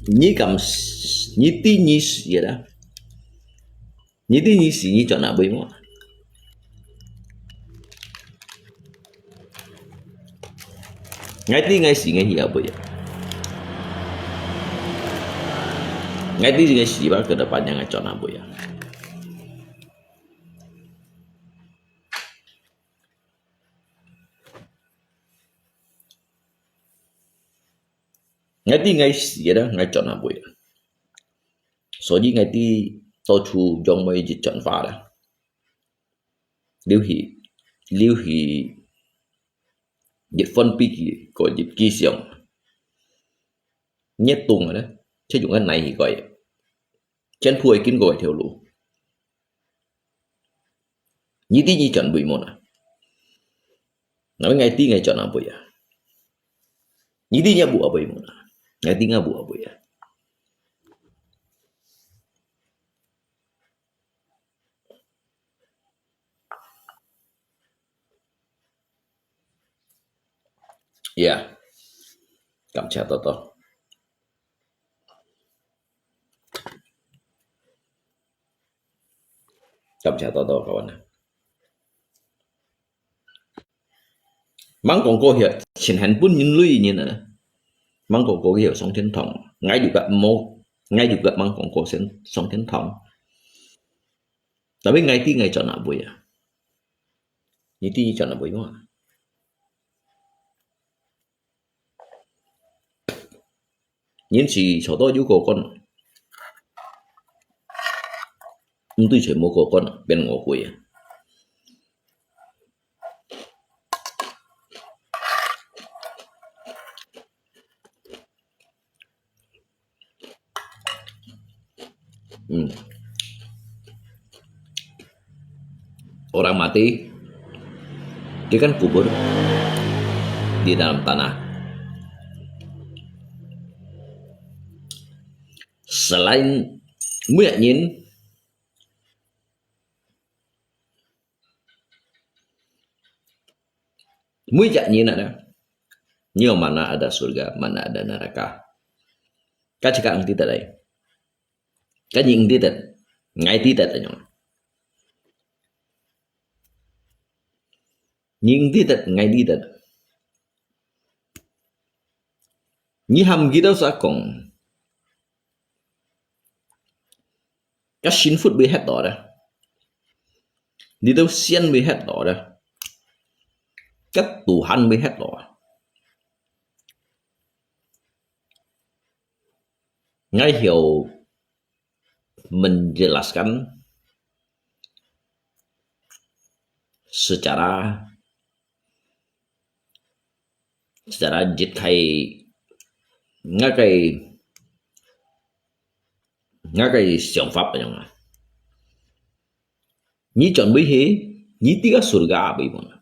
nhí tí nhí gì đó, nhí tí nhí gì nhí cho nào bị mà. Ngay tí ngay xì ngay gì à bây giờ. Ngay tí ngay xì bác ke depannya ngay cho nào bây giờ. Ngay tí ngay xì đó ngay cho nào bây giờ. Số gì ngay tí tôi chú trong mấy dịch chọn phá đó. Liêu hỷ dịch phân pi của dịch kỳ siêu nhất tung rồi đó, chứ dùng cái này thì gọi chân phuôi kín gọi theo lũ như tí như chuẩn bị một à nói ngay tí ngay chọn nào bây giờ như tí nhà bùa bởi một à ngay tí nhà bùa bây giờ ya cảm chào toto. Cảm chào toto kawan. Mang còn cô hiểu xin hẹn pun những lui như này. Mang còn cô hiểu sống thiên thòng. Ngay dù gặp mang còn cô sẽ sống thiên thòng. Tapi ngay tí ngay cho nào bùi à. Như tí cho nào bùi mà. Những gì cho tôi yêu cầu con. Tôi chỉ mua của con bên ngõ quỷ. Orang mati dia kan kubur di dalam tanah. Selain muyak nyin ada. Nhưng mana ada surga, mana ada neraka. Các chị các tidak đây. Các nhìn tidak, ngay tidak ở nhau. Nhưng tidak, ngay tidak. Như hầm ghi đâu xa cùng. Các xin phút bị hết đó đó. Đi đâu xiên mới hết đó đây. Các Tuhan mới hết đó. Ngay hiểu menjelaskan secara dịch hay ngay cái siang pháp yang ni chọn bấy he ni tiga surga bấy mana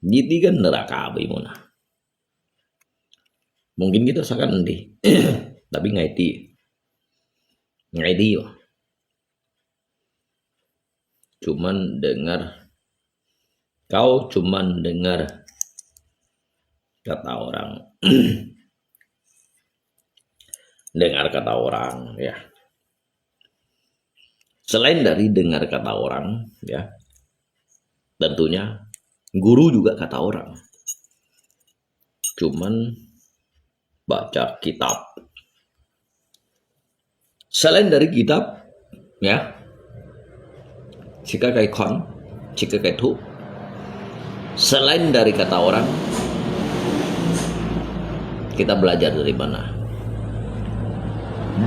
ni tiga neraka bấy mana. Mungkin kita sakan nanti tapi ngai di kau cuman dengar kata orang dengar kata orang ya. Selain dari dengar kata orang ya, tentunya guru juga kata orang. Cuman baca kitab. Selain dari kitab ya, jika kayak kon, jika kayak tu, selain dari kata orang, kita belajar dari mana?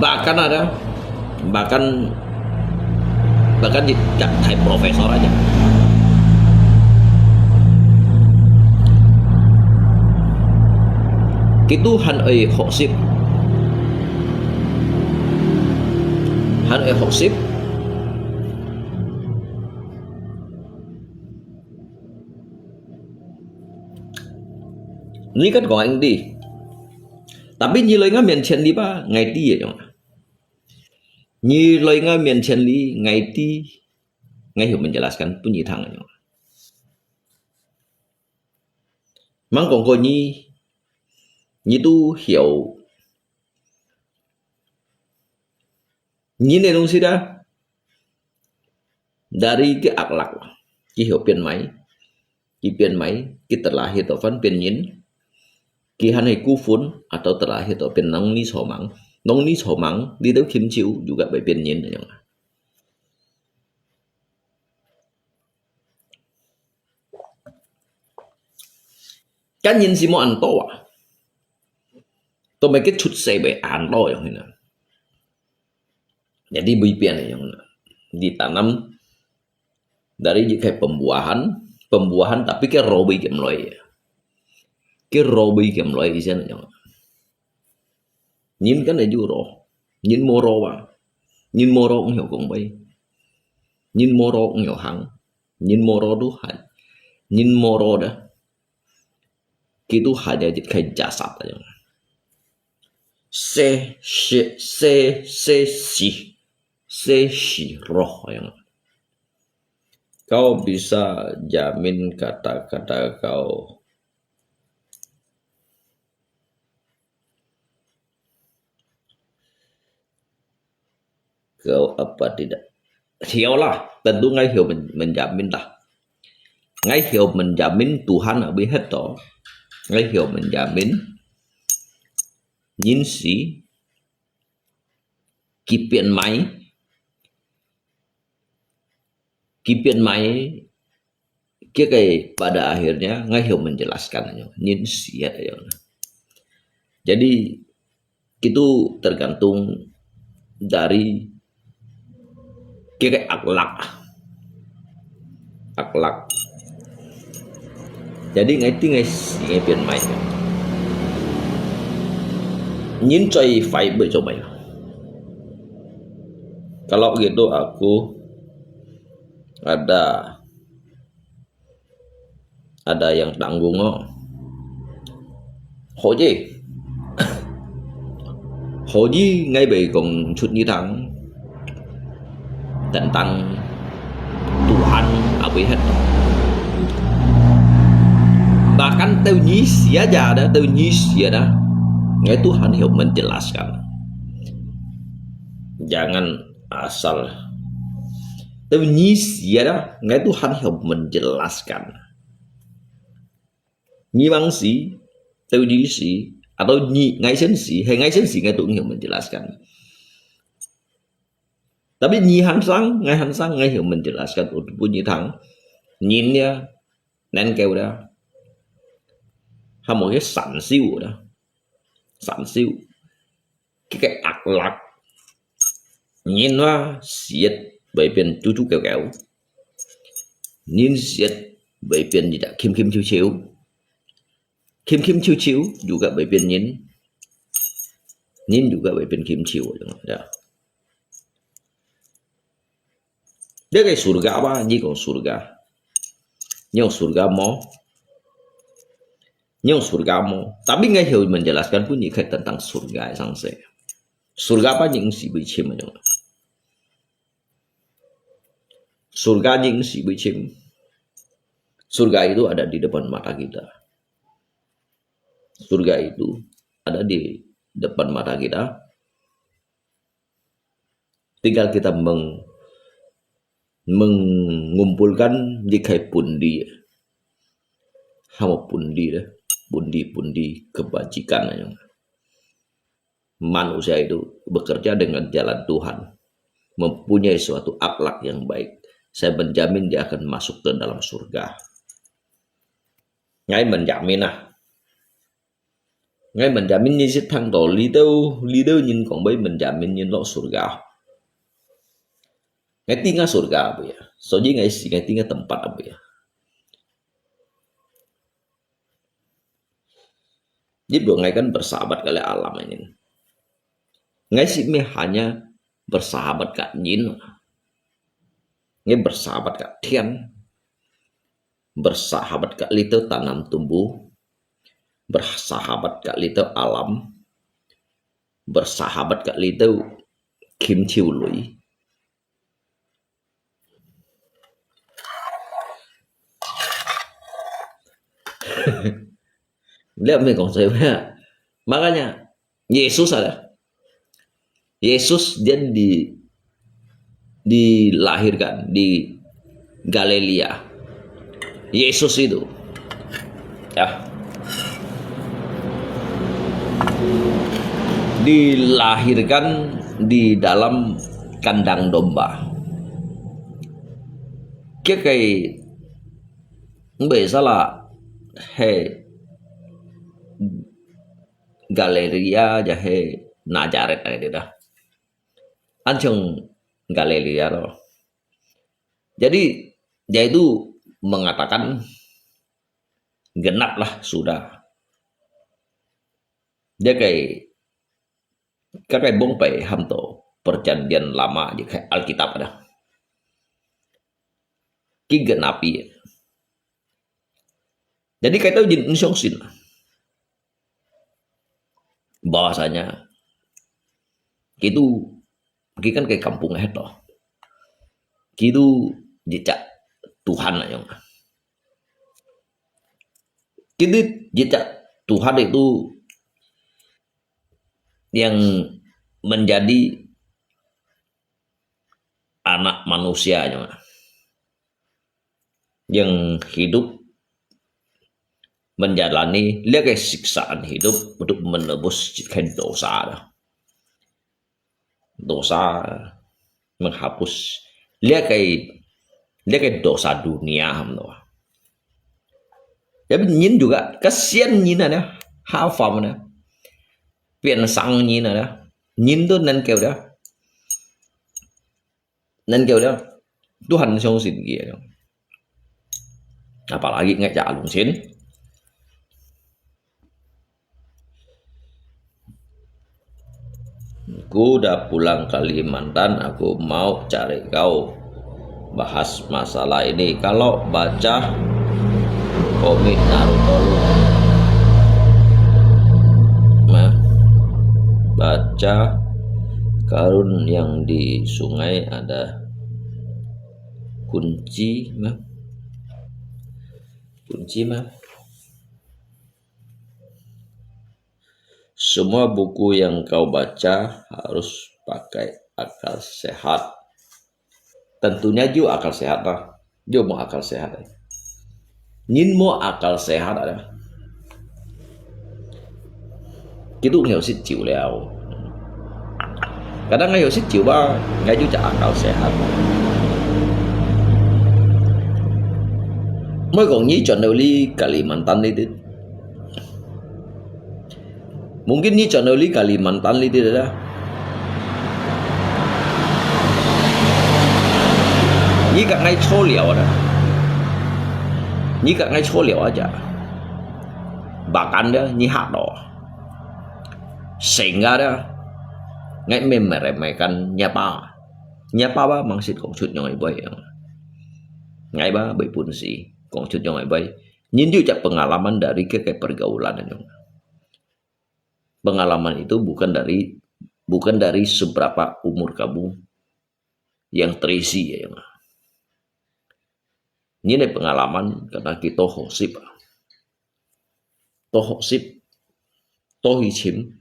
Bahkan kayak profesor aja. Itu han ai học sip. Ini kan có anh đi. Tapi như lời Nga miền trên đi ba ngày đi vậy mà. Như lời Nga miền trên đi ngày đi ngay hiểu menjelaskan bunyi tangannya. Mang còn coi như tu hiểu như này đúng tidak dari cái akhlak cái hiểu pian máy cái terlahir atau fan pian yin cái han hay kufun atau terlahir atau pian nong ni somang đi tới kim chiu juga by pian yin ya. Cái nhìn si mo ăn to à tôi mấy cái chút xe bị ăn to yang ini. Jadi bibian yang ditanam dari kayak pembuahan tapi kayak robi kemloy di sana yang nhìn cái này ju ro nhìn moro cũng hiểu cũng bay nhìn moro cũng hiểu hằng nhìn moro du hay nhìn moro dah itu hanya kayak jasad aja. Si roh yang kau bisa jamin kata-kata kau apa tidak? Iyalah, tentu ngay hiểu menjamin lah. Ngay hiểu menjamin Tuhan ở bên hết đó. Ngay hiểu menjamin nhìn si kipian mai kayak pada akhirnya nggak hiểu menjelaskan nhìn si ya. Jadi itu tergantung dari kayak akhlak. Jadi ngay pian mai nhìn chơi phải bởi cho mày. Kalau gitu aku ada yang tanggung Hoji ngay bề còn chút như thằng tentang Tuhan apa hết. Bahkan theo nyi sia dah ngay Tuhan hiểu menjelaskan. Jangan asal theo nyi sia dah ngay Tuhan hiểu menjelaskan. Nyi bang si theo nyi si atau nyi ngay sen si hay ngay sen si ngay Tuhan hiểu menjelaskan. Tapi Nyi Hansang ngay hiểu menjelaskan untuk bunyi thắng nhìn nha nên kêu đó hay một cái sản siêu đó sản siêu cái ạc lạc nhìn nó xiết bởi biển chú kéo kéo nhìn xiết bởi biển gì đã kim chiếu chiếu juga bởi biển nhìn juga bởi biển kim chiếu đó. Dia kayak surga apa Nyi kok surga nyong surga mo tapi nggak hiểu menjelaskan pun Nyi kayak tentang surga sangse surga apa Nyi si bicim aja surga Nyi si bicim surga itu ada di depan mata kita surga itu ada di depan mata kita tinggal kita mengumpulkan di kayak pundi sama pundi deh pundi kebajikan aja. Manusia itu bekerja dengan jalan Tuhan mempunyai suatu akhlak yang baik saya menjamin dia akan masuk ke dalam surga ngay menjamin như sẽ thăng tổ lý đâu nhìn còn bây menjamin nhìn lo surga ngay tinggal surga apa ya soalnya ngay tinggal tempat apa ya jadi ngay kan bersahabat kali alam ini ngay sih hanya bersahabat kak Nyin ngay bersahabat kak Tian bersahabat kak Lito tanam tumbuh bersahabat kak Lito alam bersahabat kak Lito Kim Chiu Lui lihat nih konsepnya makanya Yesus dia dilahirkan di Galilea Yesus itu ya dilahirkan di dalam kandang domba kayak bây giờ là he Galilea ya he Nazaret ini dah ancung Galilea loh jadi dia itu mengatakan genap lah sudah dia kayak bong pai hamto perjanjian lama di kayak Alkitab ada ki genapi jadi kayak itu jadi insongsin bahasanya gitu kan kayak kampung itu gitu jejak Tuhan aja gitu jejak Tuhan itu yang menjadi anak manusia aja yang hidup menjalani dia kayak siksaan hidup untuk menebus dosa menghapus dia kayak dosa dunia tapi Nyin juga kasihan Nyin ada hafal mana pian sang Nyin ada Nyin tuh nan kêu dah Tuhan song sin kia apalagi ngajak alung sin aku udah pulang Kalimantan aku mau cari kau bahas masalah ini kalau baca komik Naruto baca karun yang di sungai ada kunci mah semua buku yang kau baca harus pakai akal sehat. Tentunya juga akal sehat lah. Dia mau akal sehat. Nyin mau akal sehat ada. Cái đúng hiểu xích chịu leo Kadang ayo sih coba nggak juga akal sehat. Mới còn nhí chọn li Kalimantan itu. Mungkin nhí chọn li Kalimantan itu dah. Nhí cả ngay số liệu đó. Nhí cả ngay số liệu aja. Bahkan dia nhí hak doh. Sehingga dia ngay meremehkan nyapa ba maksud maksud yang baik ngay ba baik pun sih maksud yang baik nhìn juga pengalaman dari kayak pergaulan pengalaman itu bukan dari seberapa umur kamu yang terisi ya ini pengalaman karena kita hosip tohichim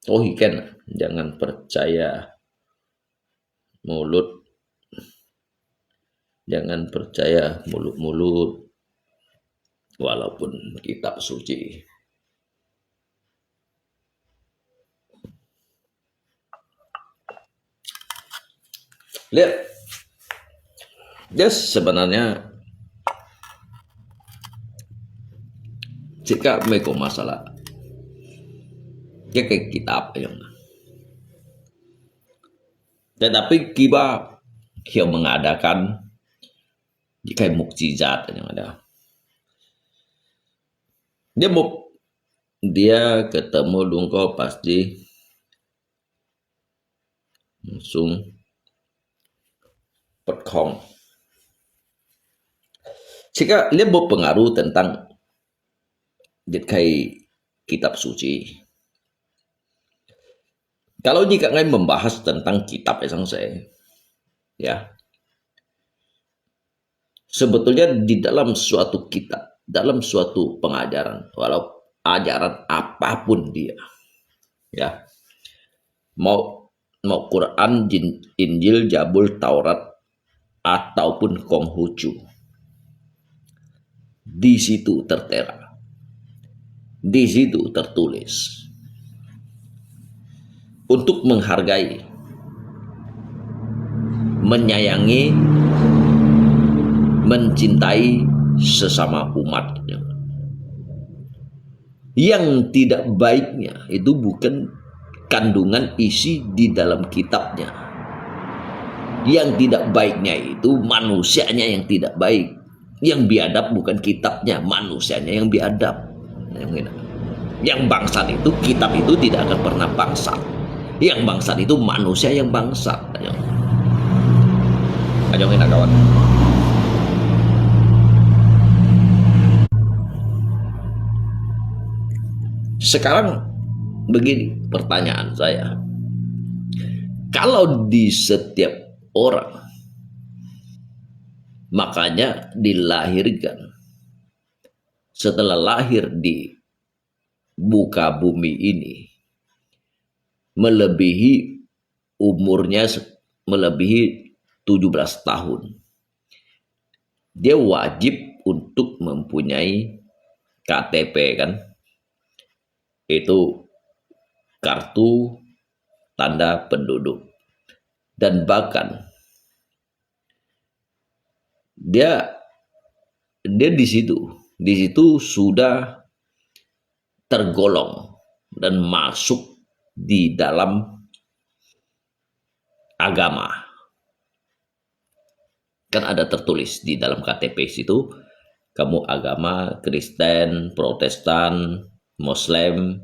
tohiken. Jangan percaya mulut, jangan percaya mulut-mulut walaupun kitab suci. Lihat, dia sebenarnya jika mereka masalah dia kayak kitab yang tetapi kiba yang mengadakan kayak mukjizat yang ada. Dia ketemu dungko pasti langsung perkong. Jika dia berpengaruh tentang kayak kitab suci. Kalau jika kalian membahas tentang kitab ya, sebetulnya di dalam suatu kitab, dalam suatu pengajaran, walau ajaran apapun dia, ya, mau Quran, Injil, Jabul, Taurat, ataupun Konghucu, di situ tertera, di situ tertulis. Untuk menghargai, menyayangi, mencintai sesama umatnya. Yang tidak baiknya itu bukan kandungan isi di dalam kitabnya. Yang tidak baiknya itu manusianya yang tidak baik. Yang biadab bukan kitabnya, manusianya yang biadab. Yang bangsat itu, kitab itu tidak akan pernah bangsat. Yang bangsat itu manusia yang bangsat. Ajongin kawan. Sekarang begini pertanyaan saya. Kalau di setiap orang makanya dilahirkan, setelah lahir di muka bumi ini melebihi umurnya melebihi 17 tahun, dia wajib untuk mempunyai KTP kan, itu kartu tanda penduduk, dan bahkan dia di situ sudah tergolong dan masuk di dalam agama. Kan ada tertulis di dalam KTP situ, kamu agama Kristen, Protestan, Muslim,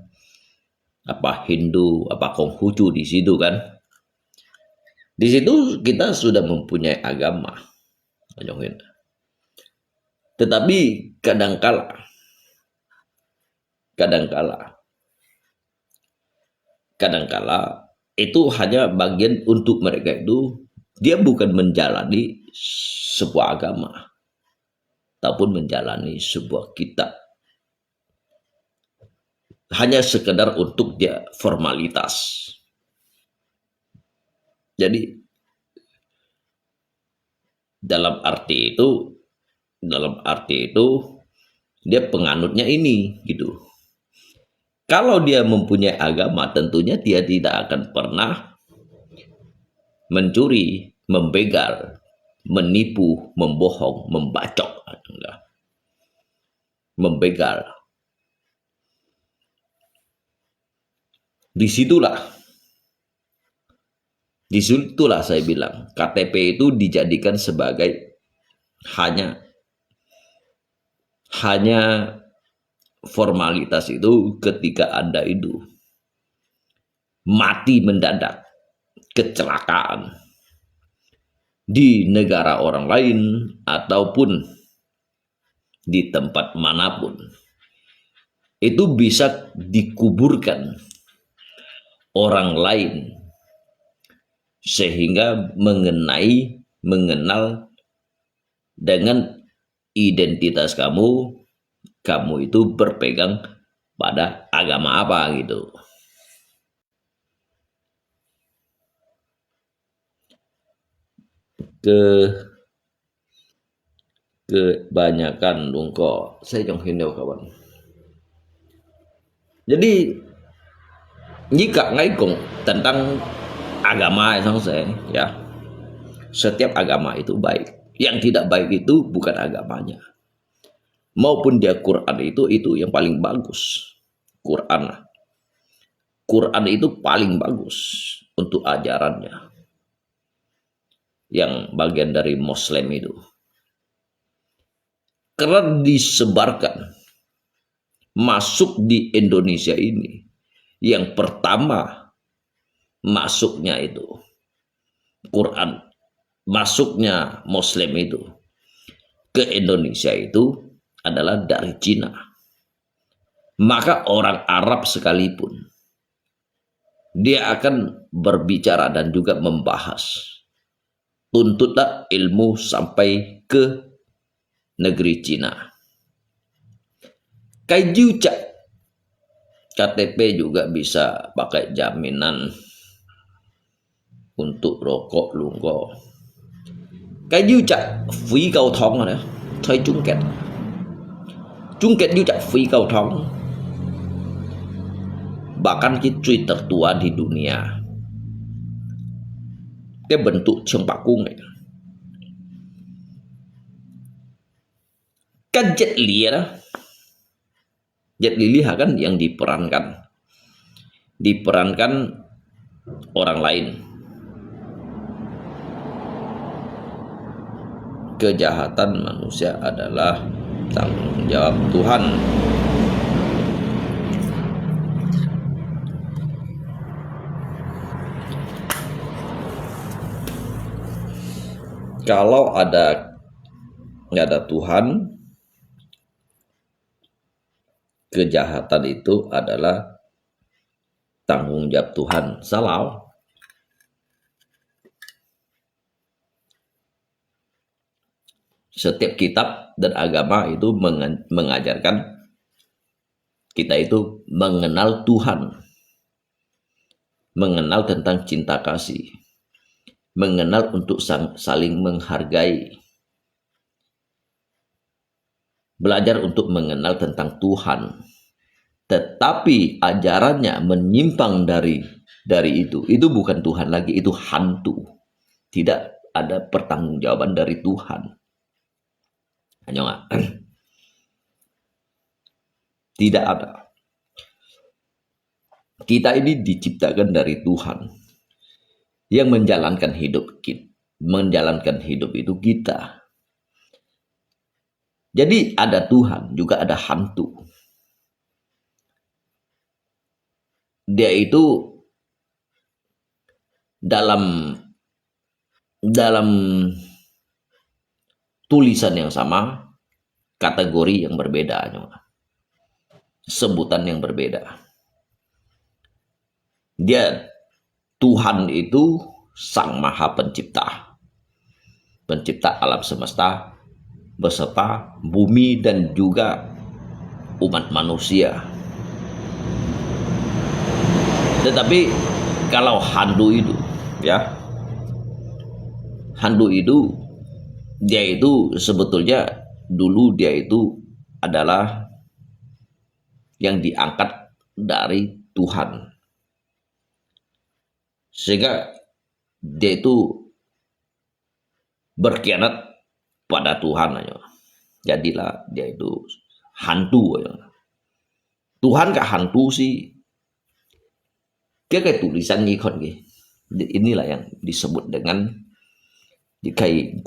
apa Hindu, apa Konghucu di situ kan. Di situ kita sudah mempunyai agama. Tetapi kadangkala itu hanya bagian untuk mereka itu, dia bukan menjalani sebuah agama ataupun menjalani sebuah kitab, hanya sekedar untuk dia formalitas. Jadi dalam arti itu dia penganutnya ini gitu. Kalau dia mempunyai agama, tentunya dia tidak akan pernah mencuri, membegal, menipu, membohong, membacok, membegal. Disitulah saya bilang KTP itu dijadikan sebagai hanya formalitas itu ketika Anda itu mati mendadak, kecelakaan di negara orang lain ataupun di tempat manapun, itu bisa dikuburkan orang lain sehingga mengenal dengan identitas kamu itu berpegang pada agama apa gitu. Kebanyakan lungko saya jong hindau kawan. Jadi jika ngaikung tentang agama ya, setiap agama itu baik. Yang tidak baik itu bukan agamanya, maupun dia Quran itu yang paling bagus. Quran itu paling bagus untuk ajarannya, yang bagian dari Muslim itu, karena disebarkan masuk di Indonesia ini. Yang pertama masuknya itu Quran, masuknya Muslim itu ke Indonesia itu adalah dari Cina. Maka orang Arab sekalipun dia akan berbicara dan juga membahas, tuntutlah ilmu sampai ke negeri Cina. Kaiju cak KTP juga bisa pakai jaminan untuk rokok lungko. Kaiju cak free kau thong ya, thay Trung Ket juga free kau thong. Bahkan cuy tertua di dunia. Dia bentuk cempakung ya. Kan Jet Li ya. Jet Li kan yang diperankan orang lain. Kejahatan manusia adalah tanggung jawab Tuhan. Kalau nggak ada Tuhan, kejahatan itu adalah tanggung jawab Tuhan. Salah. Setiap kitab dan agama itu mengajarkan kita itu mengenal Tuhan, mengenal tentang cinta kasih, mengenal untuk saling menghargai, belajar untuk mengenal tentang Tuhan. Tetapi ajarannya menyimpang dari itu bukan Tuhan lagi, itu hantu. Tidak ada pertanggungjawaban dari Tuhan. Hanya tidak ada. Kita ini diciptakan dari Tuhan yang menjalankan hidup itu kita. Jadi ada Tuhan, juga ada hantu. Dia itu dalam tulisan yang sama, kategori yang berbeda, sebutan yang berbeda. Dia Tuhan itu Sang Maha Pencipta, pencipta alam semesta beserta bumi dan juga umat manusia. Tetapi kalau hantu itu, ya, hantu itu dia itu sebetulnya dulu dia itu adalah yang diangkat dari Tuhan. Sehingga dia itu berkhianat pada Tuhan aja. Jadilah dia itu hantu aja. Tuhan gak hantu sih. Kayak tulisan ikon gitu. Inilah yang disebut dengan kayak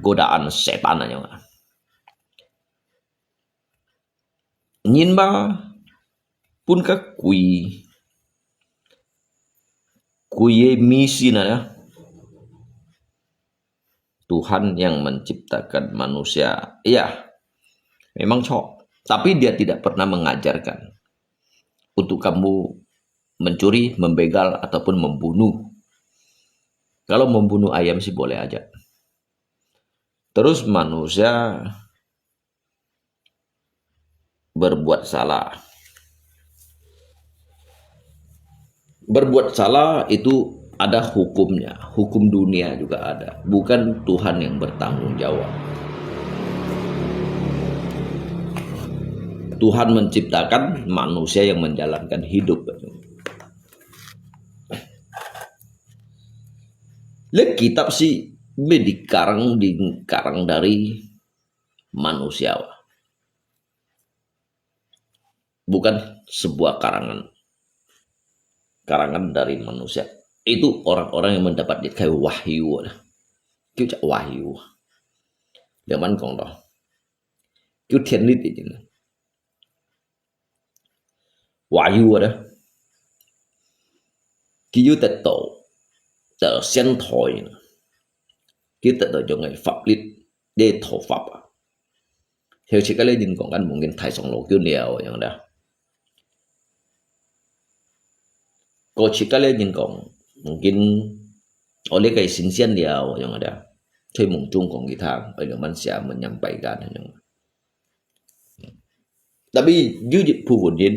godaan setan aja. Nhìn ba pun ka kuye misi ya. Tuhan yang menciptakan manusia. Iya, memang tapi dia tidak pernah mengajarkan untuk kamu mencuri, membegal, ataupun membunuh. Kalau membunuh ayam sih boleh aja. Terus manusia berbuat salah. Berbuat salah itu ada hukumnya. Hukum dunia juga ada. Bukan Tuhan yang bertanggung jawab. Tuhan menciptakan manusia yang menjalankan hidup. Kitab sih dikarang dari manusia. Bukan sebuah karangan dari manusia. Itu orang-orang yang mendapat kayak wahyu. Kêu wahyu. Zaman còn đó. Kêu thiên lý thì wahyu đó. Kêu tự tổ. Tự sen thổi. Kêu tự tổ cho người pháp lý. Để thổ pháp. Theo chỉ cái lấy nhìn còn ăn mungkin thai song lô kêu nhiều. Yang đó. Kau jika lihat mungkin oleh kayak sinsian dia yang ada, saya muncul kong kita, manusia menyampaikan. Tapi jujur punya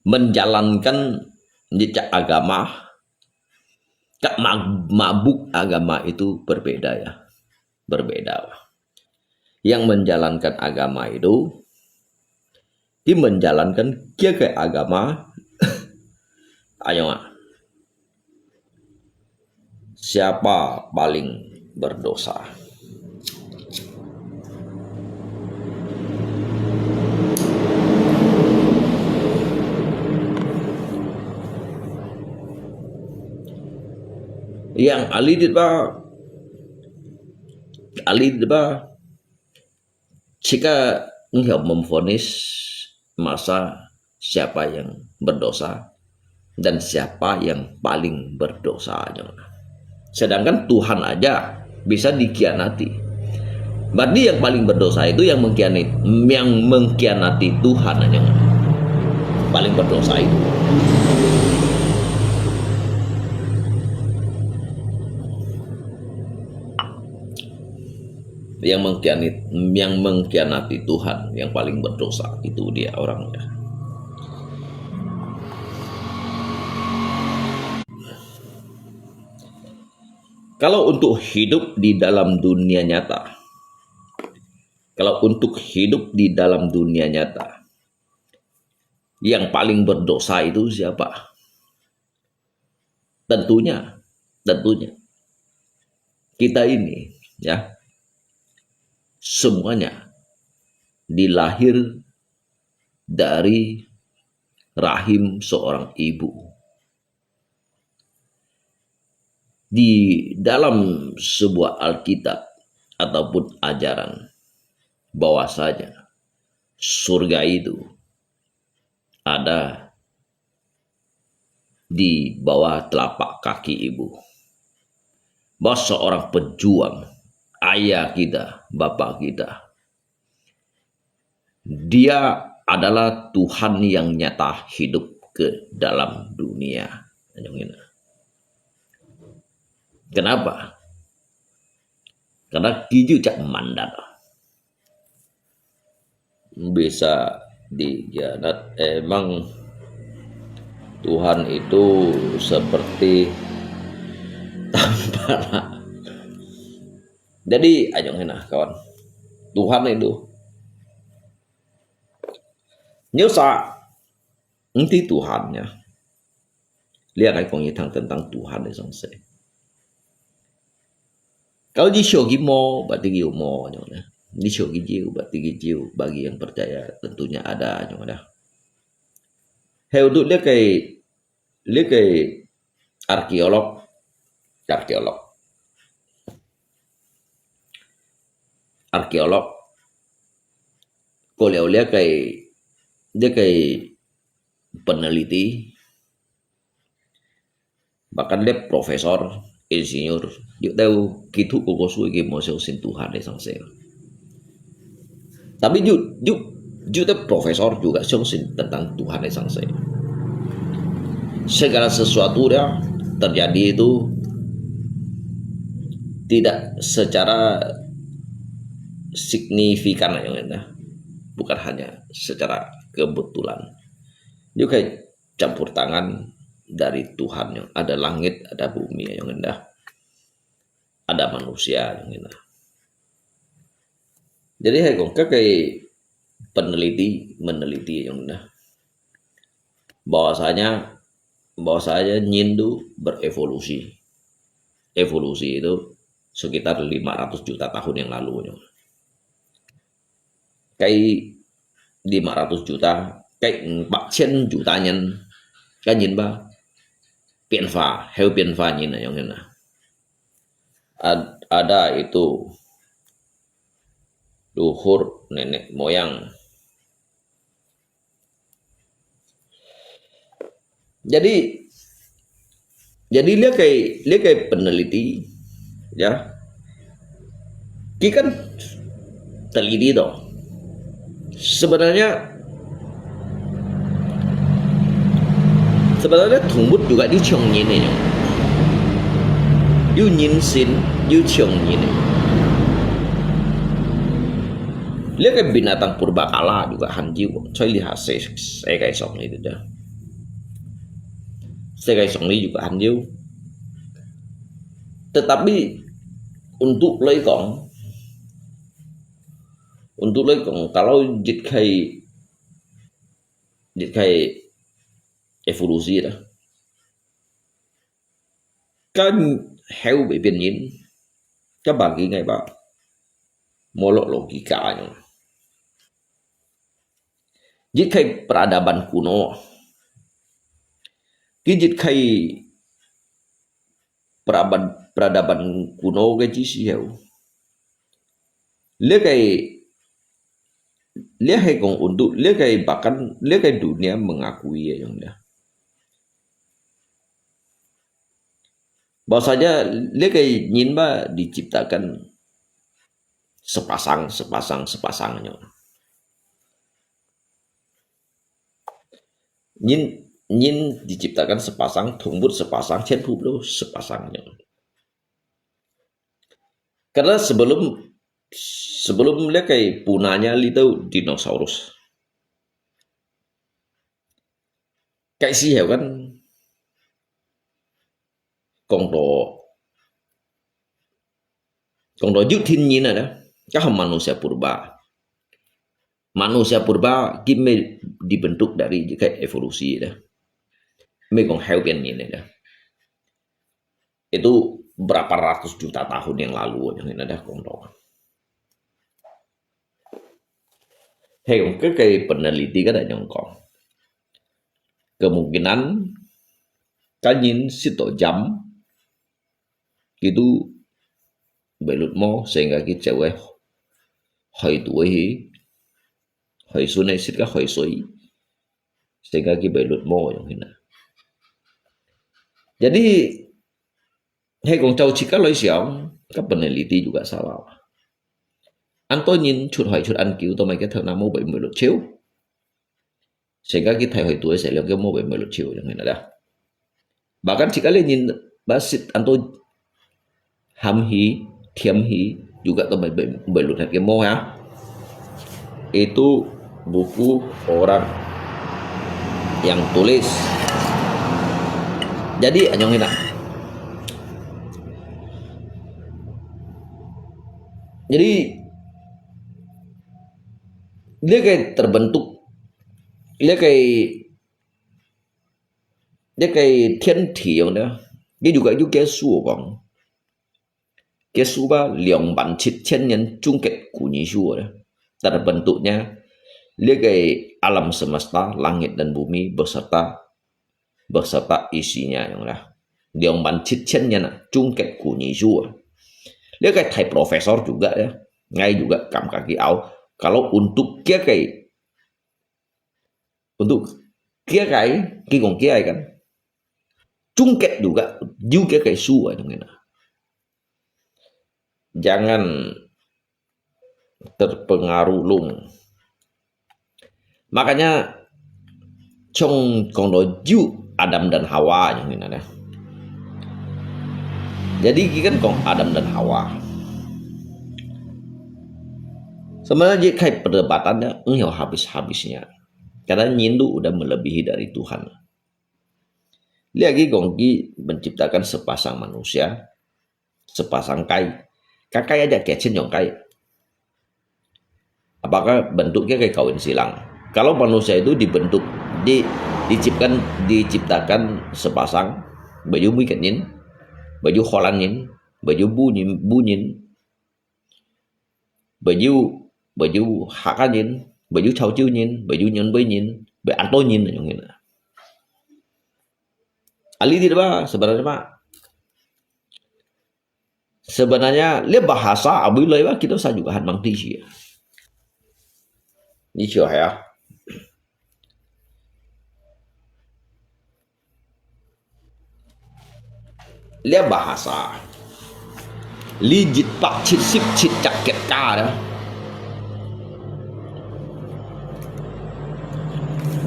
menjalankan jejak agama, kak mabuk agama itu berbeda ya, berbeda. Yang menjalankan agama itu, dia menjalankan kayak agama. Ayo, siapa paling berdosa? Yang Ali jika engkau memvonis masa siapa yang berdosa dan siapa yang paling berdosa. Sedangkan Tuhan aja bisa dikhianati. Berarti yang paling berdosa itu yang mengkhianati Tuhan aja. Paling berdosa itu. Yang mengkhianati Tuhan yang paling berdosa itu dia orangnya. Kalau untuk hidup di dalam dunia nyata, yang paling berdosa itu siapa? Tentunya kita ini ya, semuanya dilahir dari rahim seorang ibu. Di dalam sebuah Alkitab ataupun ajaran bahwasanya surga itu ada di bawah telapak kaki ibu. Bahwa seorang pejuang, ayah kita, bapak kita, dia adalah Tuhan yang nyata hidup ke dalam dunia. Kenapa? Karena kiju cak mandat. Bisa dikianat. Emang Tuhan itu seperti tampara. Jadi ayo kawan. Tuhan itu nyusa nanti Tuhannya Lihat kayak kong tentang Tuhan di sang se. Kalau di shogi mo, berarti giu mo, nyong. Di shogi jiu, berarti jiu. Bagi yang percaya tentunya ada, nyong. Hei untuk lihat kayak arkeolog, kalau lihat dia kayak peneliti, bahkan dia profesor, insinyur, yuk tahu gitu kok suy ke mau sin Tuhan deh sang saya. Tapi juga profesor juga sin tentang Tuhan deh sang saya. Segala sesuatu dia terjadi itu tidak secara signifikan yang enak, bukan hanya secara kebetulan. Juga campur tangan dari Tuhan yang ada langit, ada bumi yang indah, ada manusia yang indah. Jadi kayak meneliti yang indah. Bahwasanya Nyindu berevolusi. Evolusi itu sekitar 500 juta tahun yang lalu. Kayak 500 juta, kayak 400 juta nhân. Cái nhìn ba biến pha nhìn này yang ini. Ada itu luhur nenek moyang. Jadi dia kayak peneliti, ya. Kita kan teliti dong. Sebenarnya Tumbut juga di Chong Yin này, yu Yin Sin, yu Chong Yin. Lihat kayak binatang purbakala juga hanjiu. Saya lihat saya kayak song itu dah. Saya kayak song ini juga hanjiu. Tetapi untuk lekong kalau jit kayak evolusi đó, cái heo bị biến nhiễm, các bạn nghĩ ngay bảo một logika nhung. Jit kayak peradaban kuno, jit kayak peradaban kuno cái gì heo, lihat kong untuk bahkan dunia mengakui ya yang dah. Bahwasanya Nyinba diciptakan sepasangnya. Nyin diciptakan sepasang, Tumbut sepasang, Cenpup lo sepasangnya. Karena sebelum dia kayak punanya itu dinosaurus. Kayak sih ya kan Kong do dứt thiên nhiên này đó, các manusia purba gimana dibentuk dari kayak evolusi dah. Megong hewan ini dah. Itu berapa ratus juta tahun yang lalu yang ini ada Kong do. Hei, kayak peneliti kan ada nyongkong. Kemungkinan kanyin sito jam itu belut mo sehingga kita cewek hai tuổi hai sunai sit ka hai soi sehingga kita belut mo yang ini. Jadi hei kong trâu chika loi xiao, các peneliti juga salah. Anh nhìn chút hỏi chút ăn cứu tôi mấy cái thằng nào mô bệnh 10 lượt chiếu. Sehingga kita hỏi tuổi sẽ là cái mô bệnh 10 lượt chiếu yang ini dah. Bahkan jika kalian nhìn basit anto hamhi, tiamhi juga tuh belut harga mo ya. Itu buku orang yang tulis. Jadi anyong ini. Jadi dia kayak terbentuk, dia kayak Dia kayak thiên thị yang dia. Dia juga juga su bang. Dia su ba 2,700,000 nhân chung kết của nhị su dia. Terbentuknya dia kayak alam semesta, langit dan bumi beserta isinya yang dah. 2,700,000 nhân chung kết của nhị su. Dia kayak thầy profesor juga ya. Ngay juga cầm kaki áo. Kalau untuk kia kayak cái còn kia kan chung kết juga kayak su aja gitu. Jangan terpengaruh lung. Makanya trong còn nói Adam dan Hawa yang ini ada. Jadi kan kong Adam dan Hawa. Sebenarnya kayak perdebatannya enggak habis-habisnya. Karena nyindu udah melebihi dari Tuhan. Lagi Gongki menciptakan sepasang manusia, sepasang kai. Kakai aja kecin yang kai. Apakah bentuknya kayak kawin silang? Kalau manusia itu dibentuk, diciptakan sepasang baju mikenin, baju holanin, baju bunyin, baju hakanin, baju chau chiu nhìn, baju nhân với nhìn, baju anto nhìn yang gitu. Ali tidak Pak, sebenarnya Pak. Sebenarnya lihat bahasa abu lewat kita saya juga han mang tisi. Ini siapa ya? Lihat bahasa. Li jit pak chit sip chit jaket ka dah.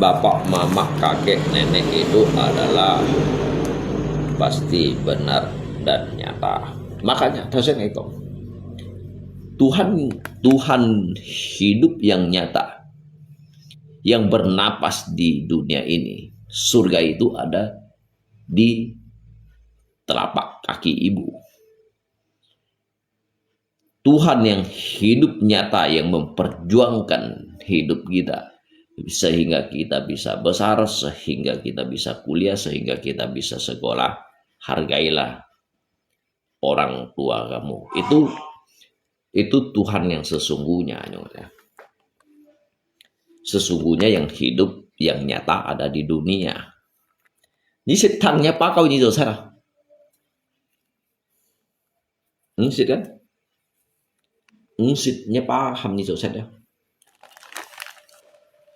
Bapak, mama, kakek, nenek itu adalah pasti benar dan nyata. Makanya Tuhan hidup yang nyata, yang bernapas di dunia ini. Surga itu ada di telapak kaki ibu. Tuhan yang hidup nyata, yang memperjuangkan hidup kita sehingga kita bisa besar, sehingga kita bisa kuliah, sehingga kita bisa sekolah. Hargailah orang tua kamu. Itu Tuhan yang sesungguhnya. Sesungguhnya yang hidup, yang nyata ada di dunia. Ni setangnya pak kau ni dosa. Sit kan? Sitnya paham ni dosa dia.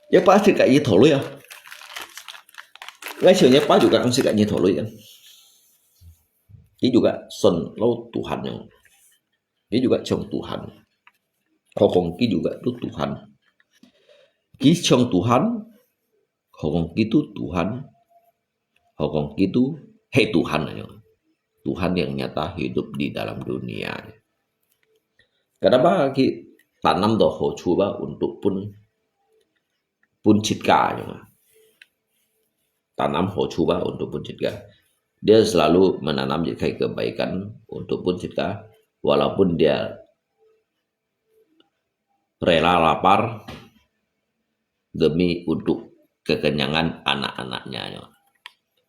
Ya pasti kayak như thổ lưới à. Ngay sửa pa juga kan kayak như thổ lưới kan. Dia juga son lo Tuhan yang. Dia juga trong Tuhan. Hokong ki juga itu Tuhan. Ki trong Tuhan. Hokong ki itu Tuhan. Hokong ki itu Tuhan aja. Tuhan yang nyata hidup di dalam dunia. Kenapa ki tanam doh ho coba untuk pun citka, tanam ho coba untuk pun citka. Dia selalu menanam kayak kebaikan untuk pun citka, walaupun dia rela lapar demi untuk kekenyangan anak-anaknya.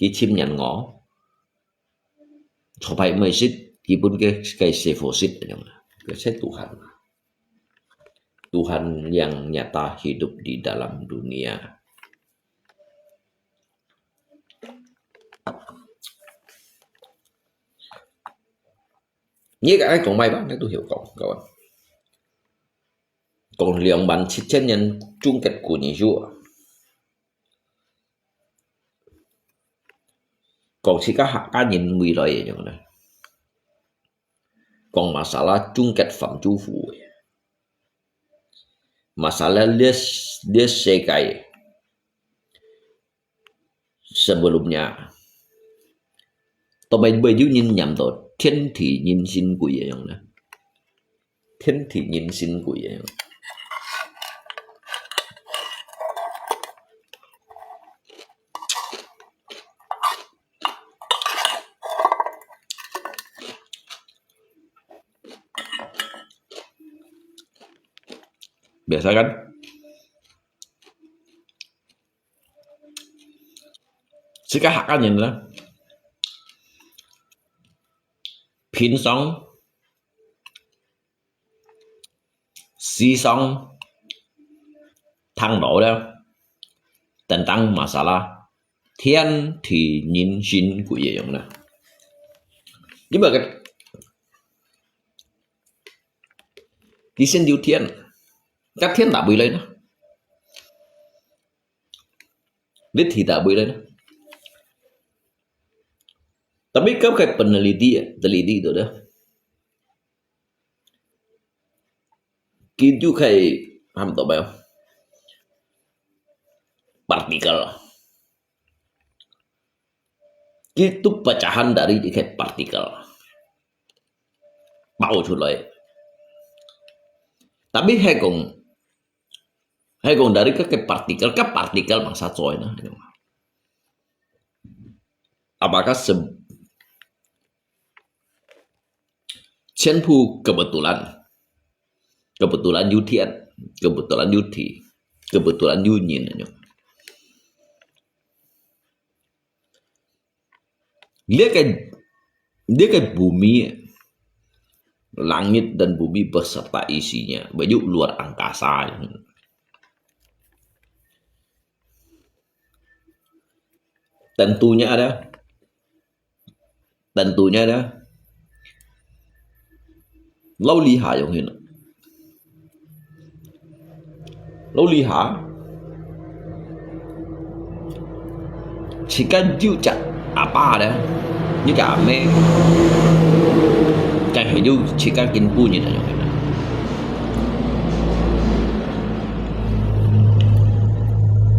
Kicim nyan ngo, supaya mesit, kipun kayak sefosit, kayak Tuhan. Tuhan yang nyata hidup di dalam dunia. Như cái còn may bác, tôi hiểu cậu. Còn liều bắn chít chân nhân chung kết của nhị vua. Còn si các cá nhân 10 loại vậy này. Còn masalah chung kết phẩm chú phụ. Masalah dia sekai sebelumnya. Tobay baju nhìn nhầm tội thiên thị nhìn xin của vậy này. Thiên thị nhìn xin của vậy. Biasa kan? Sekarang hak lah. Pin song, si song, thang đổ đó, tentang masalah thiên thì nhân sinh của vậy nè. Nhưng mà cái sinh diệu thiên, các thiên đã bơi lên đó, biết thì đã bơi lên đó. Tapi kau kayak teliti itu dah. Kita kayak paham tak bayang? Partikel. Itu pecahan dari kayak partikel. Bau culai. Tapi hegong dari kayak partikel masa coy nah. Apakah Cenpu kebetulan Yutian, kebetulan Yuti, kebetulan Yunyin. Dia kayak bumi, langit dan bumi beserta isinya, baju luar angkasa. Tentunya ada lâu ly hạ giống như này. Lâu ly hạ chỉ cần chịu chặt apa đấy như cả mẹ chẳng phải du chỉ cần kinh phu như này giống như này.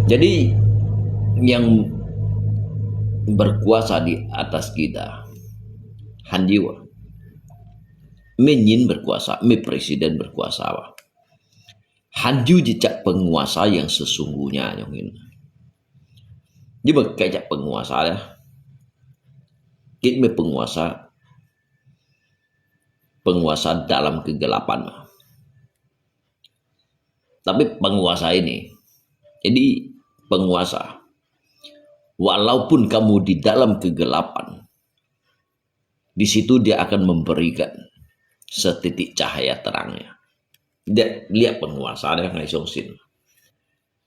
Jadi yang berkuasa di atas kita handiwa menyin berkuasa, presiden berkuasa. Hanju jejak penguasa yang sesungguhnya yang ini. Dia berkejak penguasa dah. Kita penguasa dalam kegelapan. Tapi penguasa ini, jadi penguasa, walaupun kamu di dalam kegelapan, di situ dia akan memberikan setitik cahaya terangnya. Dia lihat penguasa dia ngai songsin.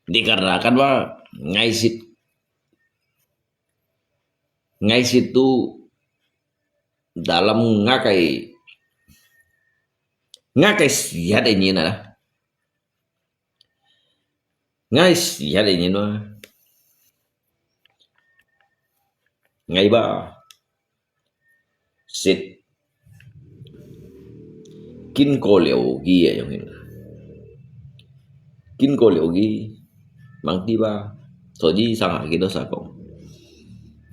Dikarenakan bahwa ngai situ dalam ngakai sihat ini nah. Ngai sihat ini nah. Ngai ba sit kin ko liu gi ya yang ini. Kin ko liu gi mang tiba so ji sang kita sakong.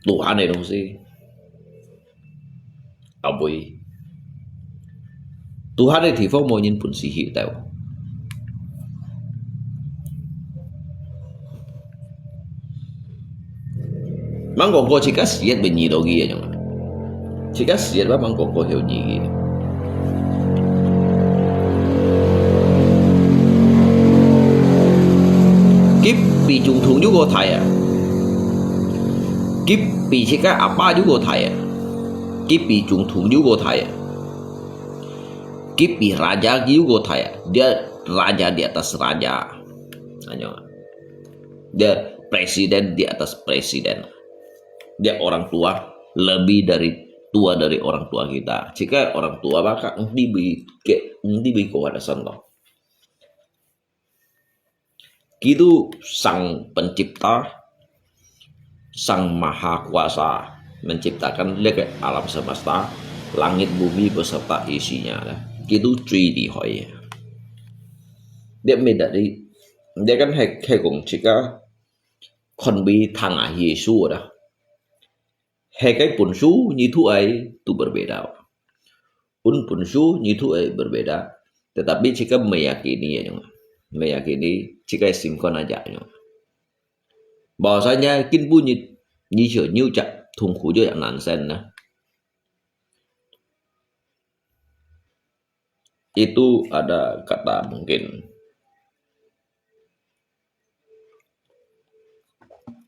Tuhan này đâu sih. Abui. Tuhan này thì phong mô nhân pun si hiểu tao. Mang còn có chỉ có siết bên nhì đâu gi ya nhung. Chỉ có siết ba mang còn có hiểu nhì gi. Kiếp bị trùng thùng juga thầy à. Kiếp bị chỉ cái apa juga thầy à. Kiếp bị trùng thùng juga thầy à. Kiếp bị raja juga thầy à. Dia raja di atas raja. Dia presiden di atas presiden. Dia orang tua lebih tua dari orang tua kita. Jika orang tua maka diberi kewadasan loh. Itu sang pencipta, sang maha kuasa menciptakan alam semesta, langit bumi beserta isinya. Itu 3D hoy. Dia kan hay cũng chỉ có con bi thằng Yesus đó. Hai cái punsu như thu ấy tu berbeda. Punsu như thu ấy berbeda. Tetapi jika meyakini jika sinkron aja bahwasanya kin bunyi như chặt thùng khủ cho dạng nạn sen nah. Itu ada kata mungkin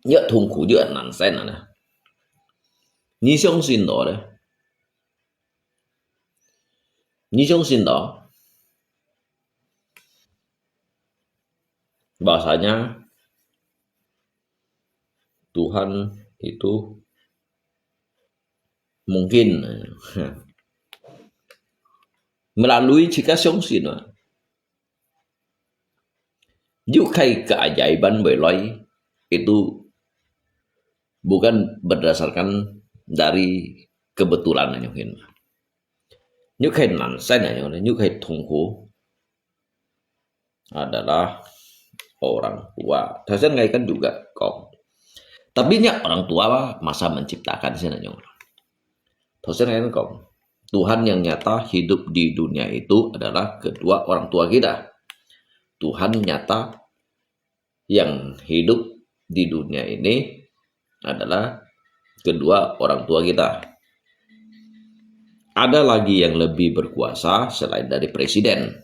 ya thùng khủ cho dạng nạn sen nah. 你相信我的，你相信我。Bahasanya Tuhan itu mungkin melalui jika相信 Yukai keajaiban belai itu bukan berdasarkan dari kebetulan mungkin. Yukai nansen Yukai tungku adalah orang tua. Dosen kan juga kok. Tapi orang tua masa menciptakan sih nanya. Dosen kan kok. Tuhan yang nyata hidup di dunia itu adalah kedua orang tua kita. Tuhan nyata yang hidup di dunia ini adalah kedua orang tua kita. Ada lagi yang lebih berkuasa selain dari presiden.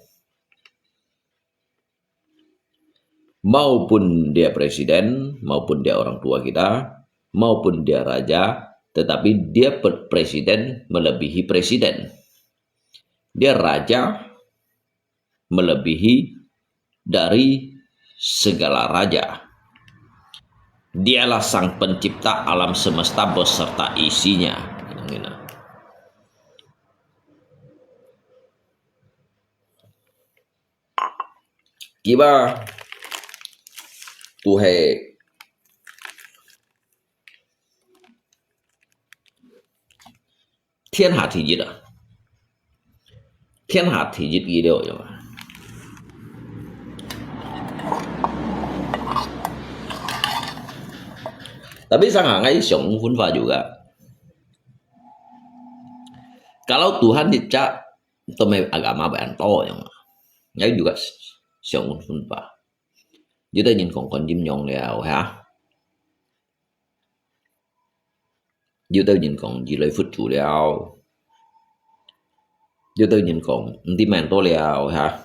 Maupun dia presiden, maupun dia orang tua kita, maupun dia raja, tetapi dia presiden melebihi presiden. Dia raja melebihi dari segala raja. Dialah sang pencipta alam semesta beserta isinya. Kiba Tuhe thiên hạ thì gì đó, thiên hạ thì gì đều rồi. Tapi sangat Xiong Hunfa juga. Kalau Tuhan dicak temai agama banto yang juga Xiong Hunfa. Chúng ta nhìn còn Kim Nhong Liao hả? Chúng ta nhìn còn gì lấy phút chủ Liao. Chúng ta nhìn còn Tim Manto Liao hả?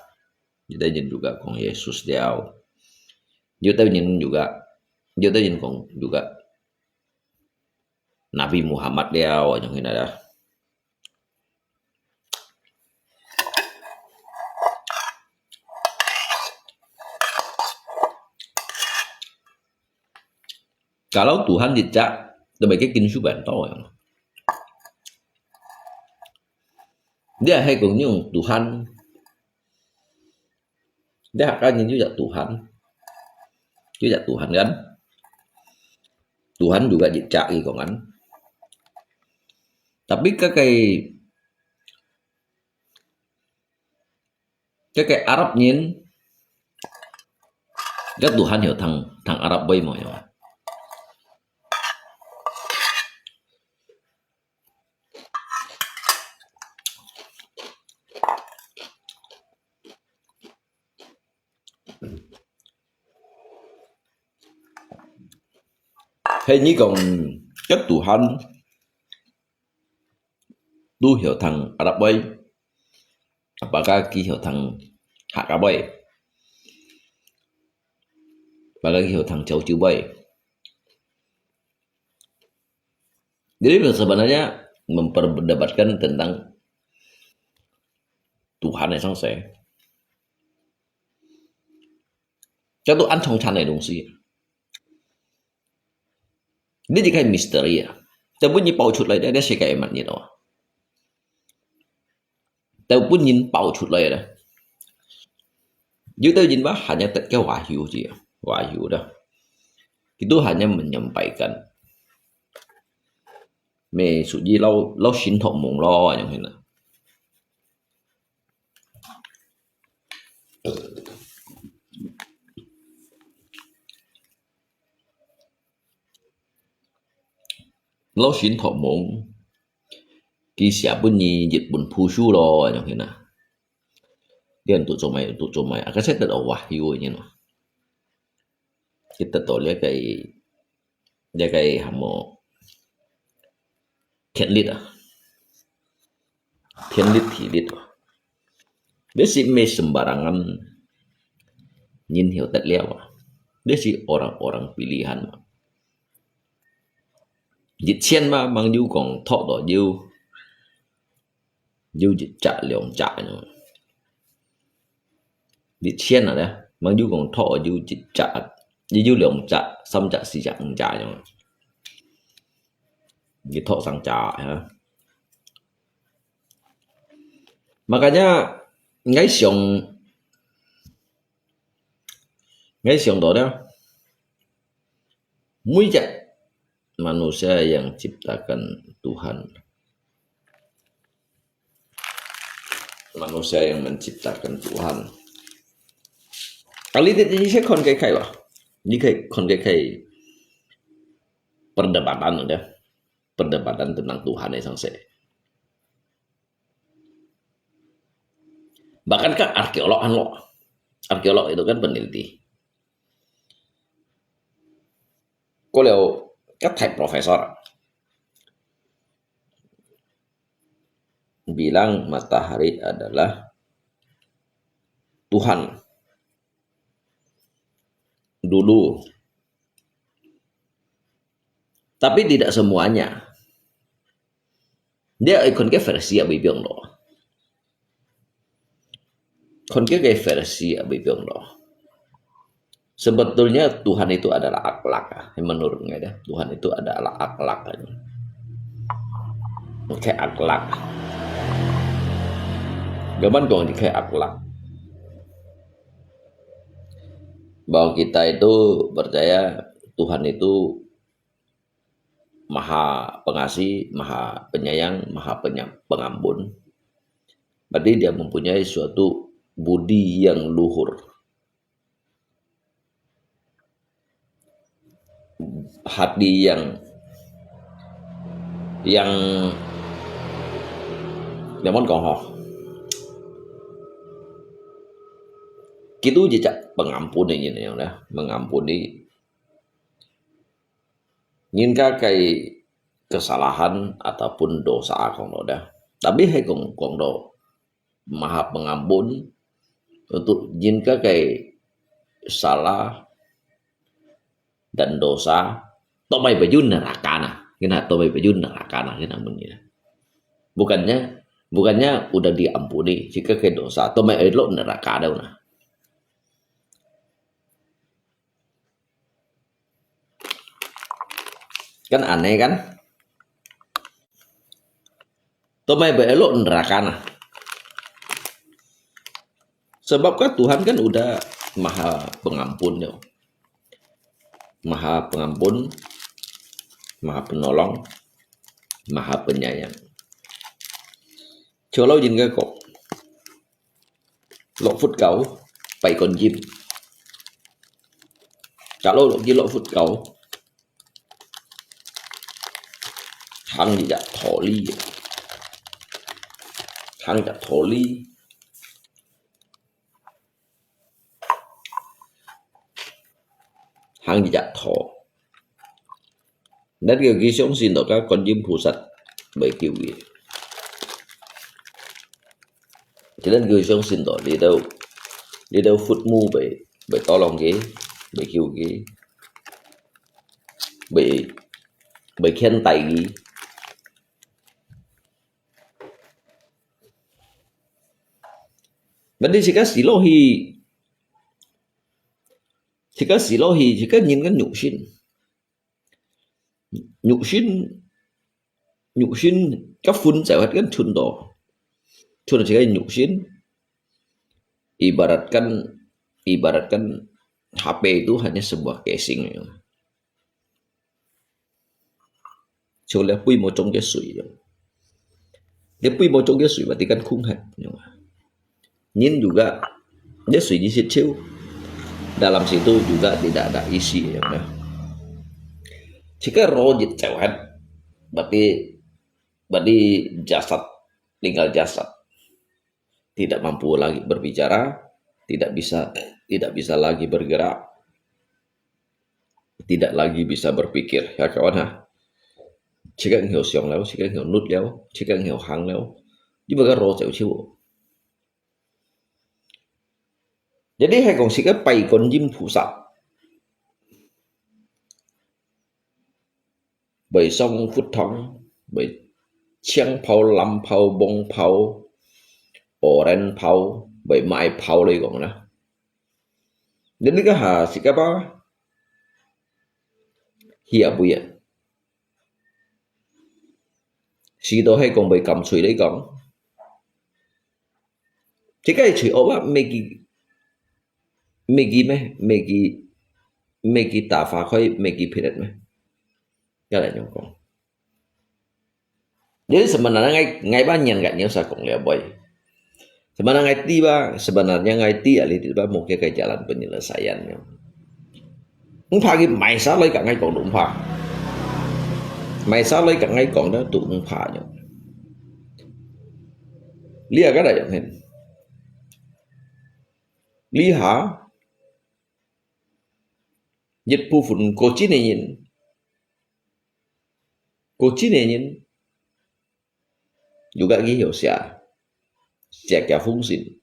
Chúng ta nhìn juga còn Yesus Liao. Chúng ta nhìn còn juga Nabi Muhammad Liao yang ini ada. Kalau Tuhan dicak sebagai kinh số bản to, dia hay cũng như Tuhan, dia akan như Tuhan kan, Tuhan juga dicak gitu kan. Tapi cái Arab nhìn, cái Tuhan hiểu thằng Arab bay mọi người. Hay như còn các Tuhan tu hiểu thằng Arab bay, apakah ki hiểu thằng Hạ bay, apakah ki hiểu thằng Châu Chư bay. Jadi sebenarnya memperdebatkan tentang Tuhan yang selesai. Cho tôi ăn trong chăn này đúng gì? Ini jika misteri ya. Tapi ni pau chut lai dia sih kayak mat ni tau. Tapi pun nhìn pau chut lai dah. Kita nhìn bah hanya cái wahyu saja. Wahyu dah. Itu hanya menyampaikan. Me suji lau xin thọ mong lo yang ini. Lo xin thọ mong ki siap bunyi dịch bun pusu lo yang ini. Dia untuk comai. Akan saya tidak wahyu ini no. Kita tolak kayak hamo thiên lít thì lít. Dia si me sembarangan nhìn hiểu tất leo. Dia si orang-orang pilihan. dịch xiên mà mang du còn thọ đó du dịch trả lượng trả nữa dịch xiên là đấy mang du còn thọ du dịch trả du lượng trả xong trả xì trả nữa dịch thọ sang trả ha. Makanya ngay siang đó mujizat manusia yang ciptakan Tuhan, manusia yang menciptakan Tuhan. Kali ini saya kon kai wah, ini kon kai perdebatan udah, perdebatan tentang Tuhan yang sang. Bahkan kan arkeolog itu kan peneliti. Kalau các thầy profesor bilang matahari adalah Tuhan dulu. Tapi tidak semuanya. Dia ikut ke versi Abi bilang loh. Kon ke versi Abi bilang loh. Sebetulnya Tuhan itu adalah akhlak. Menurutnya ya, Tuhan itu adalah akhlak. Kayak akhlak. Gaman kong kayak akhlak. Bahwa kita itu percaya Tuhan itu maha pengasih, maha penyayang, maha pengampun. Berarti dia mempunyai suatu budi yang luhur. Hati yang demon kohoh. Gitu jejak pengampuni ini yang dah mengampuni. Nyinka kai kesalahan ataupun dosa kong dah. Tapi hai kong do maha pengampun untuk nyinka kai salah dan dosa tomai baju neraka nah. Kena tomai baju neraka nah kena bunyi. Bukannya udah diampuni jika kai dosa tomai elok neraka dah nah. Kan aneh kan? Tomai belok neraka nah. Sebab kan Tuhan kan udah maha pengampun ya. Maha pengampun, maha penolong, maha penyayang. Cho lâu nhìn cái cột lộ phút cầu phải còn chim trả lô lộ chỉ lộ phút cầu thằng gì dạ thổ ly thằng dạ thổ ly thằng gì dạ thổ đất kêu ghi xuống xin được các con chim phù sạch bởi kiểu gì cho nên gửi xuống xin tội đi đâu phút mu bởi to lòng ghế bởi kiểu ghế bởi khen tay ghế. Vấn đề chỉ có xí lô hi chỉ có nhìn cái nhục sinh các phun giải hết cái chun đó chun chỉ cái nhục sinh ibaratkan HP itu hanya sebuah casing. Coba pui mau trong cái sủi, dia pui mau trong cái sủi berarti kan khung hat. Nyin juga dia sủi di situ, dalam situ juga tidak ada isi ya. Jika roh cewek berarti jasad tinggal jasad, tidak mampu lagi berbicara, tidak bisa lagi bergerak, tidak lagi bisa berpikir ya kawan ha. Chỉ cần hiểu xiong léo, chỉ cần hiểu nút léo, chỉ cần hiểu hàng léo, nhưng mà cái rô chịu chịu. Jadi hai kong si cái pai con jim phù sạp. bởi sông phút thong, bởi chiang phao, lam phao, bông phao, oren phao, bởi mai phao đây còn nè. Đến cái hà sĩ các bác hiểu bùi ạ. Sĩ đó hay còn bởi cầm suy đấy còn. Chỉ cái suy ốp á, mấy cái tà phá khói, mấy cái phê đất mẹ. Cái này nhung con. Jadi sebenarnya ngai banyak gak nyusa kong lihat boy. Sebenarnya ngai tiba mau ke jalan penyelesaiannya. Pagi mai sa lấy cả ngay còn đụng phà. Mai sa lấy cả ngay còn đó tụng phà nhở. Lia cái này chẳng hình. Li hả? Dịch phu phun cô chí này nhìn. Cô chí này nhìn. Juga gihyo siya kaya fungsin.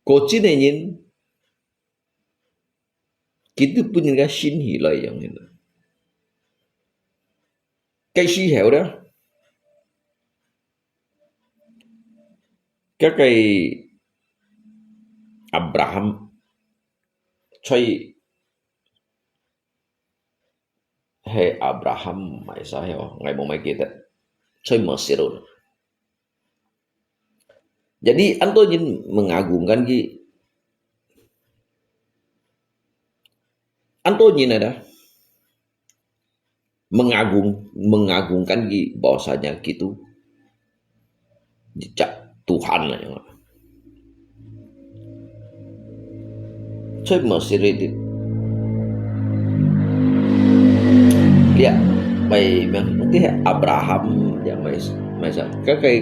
Kochi này nhìn kita punya cái xin hỷ lợi yang ini. Cái suy hiểu đó, các cái Abraham chơi hay Abraham mày sao hiểu ngày mùng mấy kita chơi Mesirun. Jadi anto jin mengagumkan ki anto jin ada mengagungkan ki bahwasanya gitu jejak Tuhan lah yang chơi Mesir itu lihat mày cái Abraham và mày sao các cái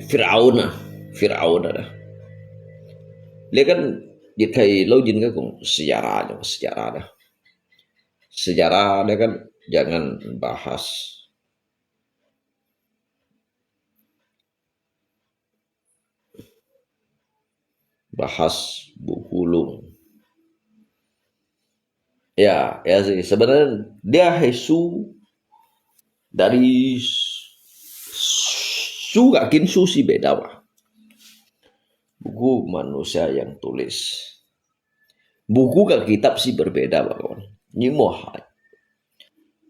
Firaun đó lihat kan di thầy lâu jin cái cũng sejarah dia kan jangan bahas bukulung. Ya sih sebenarnya dia Yesus dari su gak kinsu sih beda pak. Buku manusia yang tulis. Buku ke kitab sih berbeda pak kawan. Ini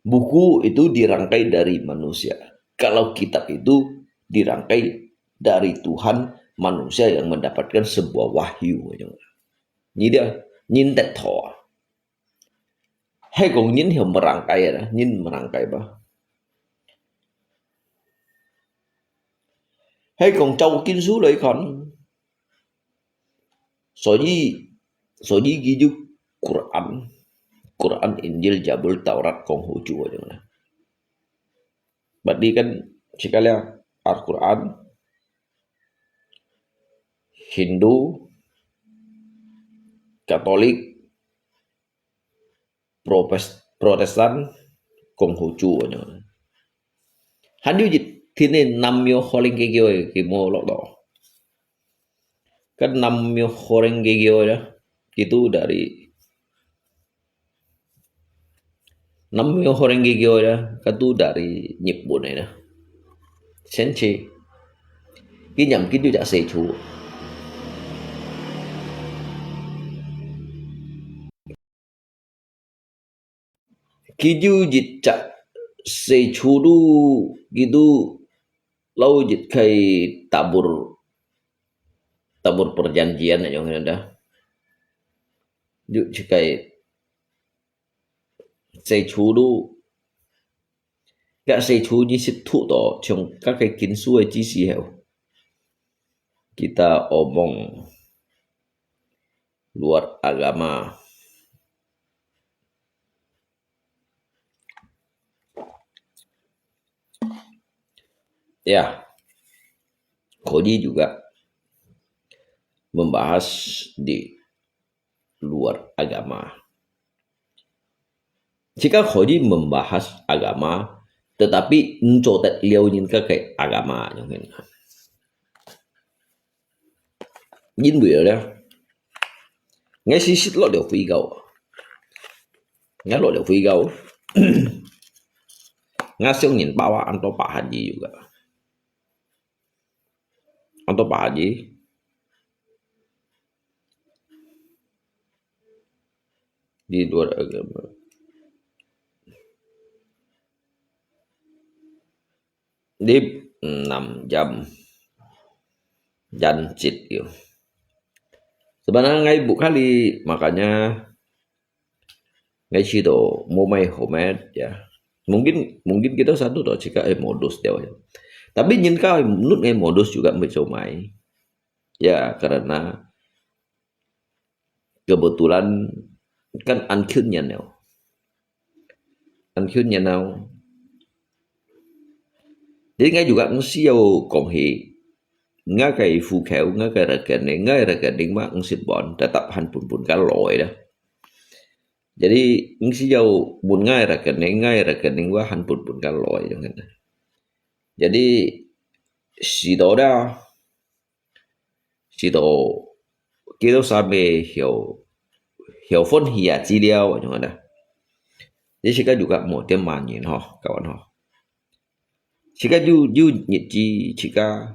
buku itu dirangkai dari manusia. Kalau kitab itu dirangkai dari Tuhan, manusia yang mendapatkan sebuah wahyu. Ini dia nyintet thọ. Hay còn nhìn hiểu merangkai đó, nhìn merangkai ba. Hay còn trâu kinh số lấy còn. Soalnya ghi chú Quran, Injil, Jabul, Taurat, Konghu Chua jangan. Berarti kan sekalian Al-Quran, Hindu, Katolik, Protestan, Konghu Chua jangan. Hadiu dịch thì nên năm miêu holing cái mô lọc đỏ. Kan 6 orang gegeo ya itu dari 6 orang gegeo ya itu dari Nhật Bản này nè senchi cái nhầm cái chữ sẽ chú cái chữ dịch sẽ chú du gitu lâu dịch kai tabur perjanjian yang ada. Duk cikai xây chú đu gak xây chú như sự thụ đó trong các cái kiến xuôi chỉ xì heo. Kita omong luar agama. Ya, Kodi juga membahas di luar agama. Jika Kodi membahas agama, tetapi mencotet liauin ke agama, nhìn bữa đó, ngay xịt lo đều phi gấu ngay lo đều phi gấu ngay siêu nhìn bawa anto Pak Haji juga anto Pak Haji di luar agama di 6 jam jancit gitu. Sebenarnya ngay bu kali makanya ngay situ mau main homet ya mungkin kita satu tuh jika modus dia ya. Tapi nhìn kau menurut ngay modus juga mencomai ya karena kebetulan kan akhirnya nào jadi ngay juga ngesiau konghi ngay cái phu khéo ngay cái rekening mah ngsit bon tetap han pun kan lỗi dah jadi ngesiau bun ngay rekening wah han pun kan lỗi jangan jadi si đó dah si đó kita sampai hiểu phân hìa chi liao jangan dah jadi kita juga mau tiêm manyin ho kawan ho jika you nhị chi jika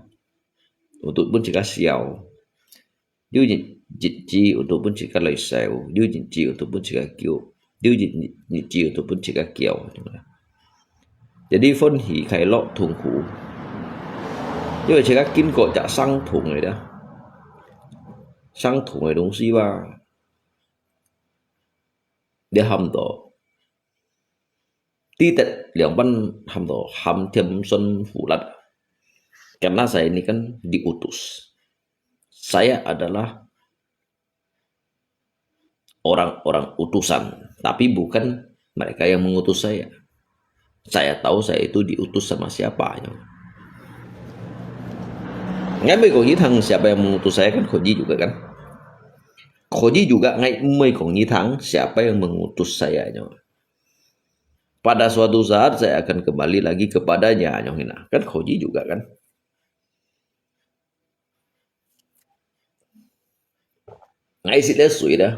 untuk pun jika siau you nhị chi untuk pun jika lời sẹo you nhị chi untuk pun jika kiều you nhị chi untuk pun jika kiều jadi phân hỉ khai lọ thùng khủ như vậy jika kinh cổ chả sang thùng này đó sang thùng này đúng gì ba để hầm tổ tidak yang ham to ham tiam son fulat karena saya ini kan diutus saya adalah orang-orang utusan tapi bukan mereka yang mengutus saya tahu saya itu diutus sama siapa ngay mấy còn thằng siapa yang mengutus saya kan Koji juga kan Koji juga ngay mấy còn thằng siapa yang mengutus saya pada suatu saat saya akan kembali lagi kepadanya Nyohina kan Koji juga kan ngay si đã suy đó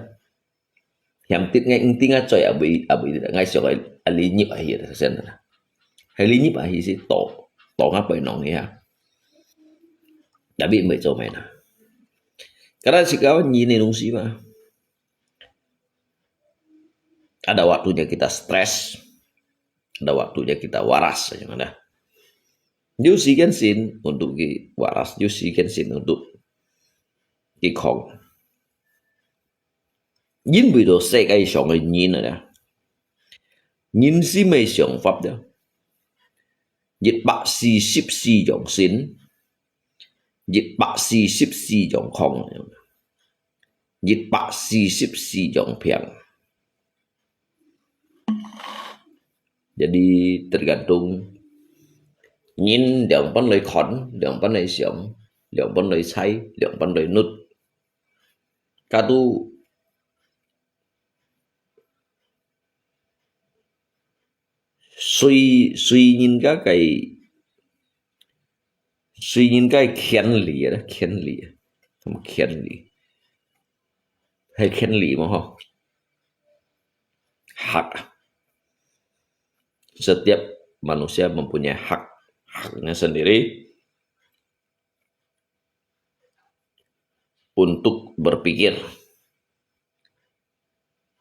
yang tít ngay tinggal coy abi tidak ngay soal alinyip akhir sen alinyip akhir si to ngapain nong ni ha tapi mấy chỗ mày nè karena si kawan ini nungsi mah ada waktunya kita stres ada waktunya kita waras jangan dah. Jusi kan sin untuk ki waras, jusi kan sin untuk ki khong. Nhìn bị đồ xe cái sòng người nhìn rồi đó, nhìn si mấy sòng pháp đó, dịch bạc si ship si dòng sin, dịch bạc si ship si dòng khong, dịch bạc si ship si dòng piang. Jadi tergantung nhìn lượng vấn lời khẩn, lượng vấn lời xiong, lượng vấn lời say, lượng vấn lời nút. Cả tu suy nhìn cái khen lì đó, không khen lì, hay khen lì mà ho, hak. Setiap manusia mempunyai haknya sendiri untuk berpikir,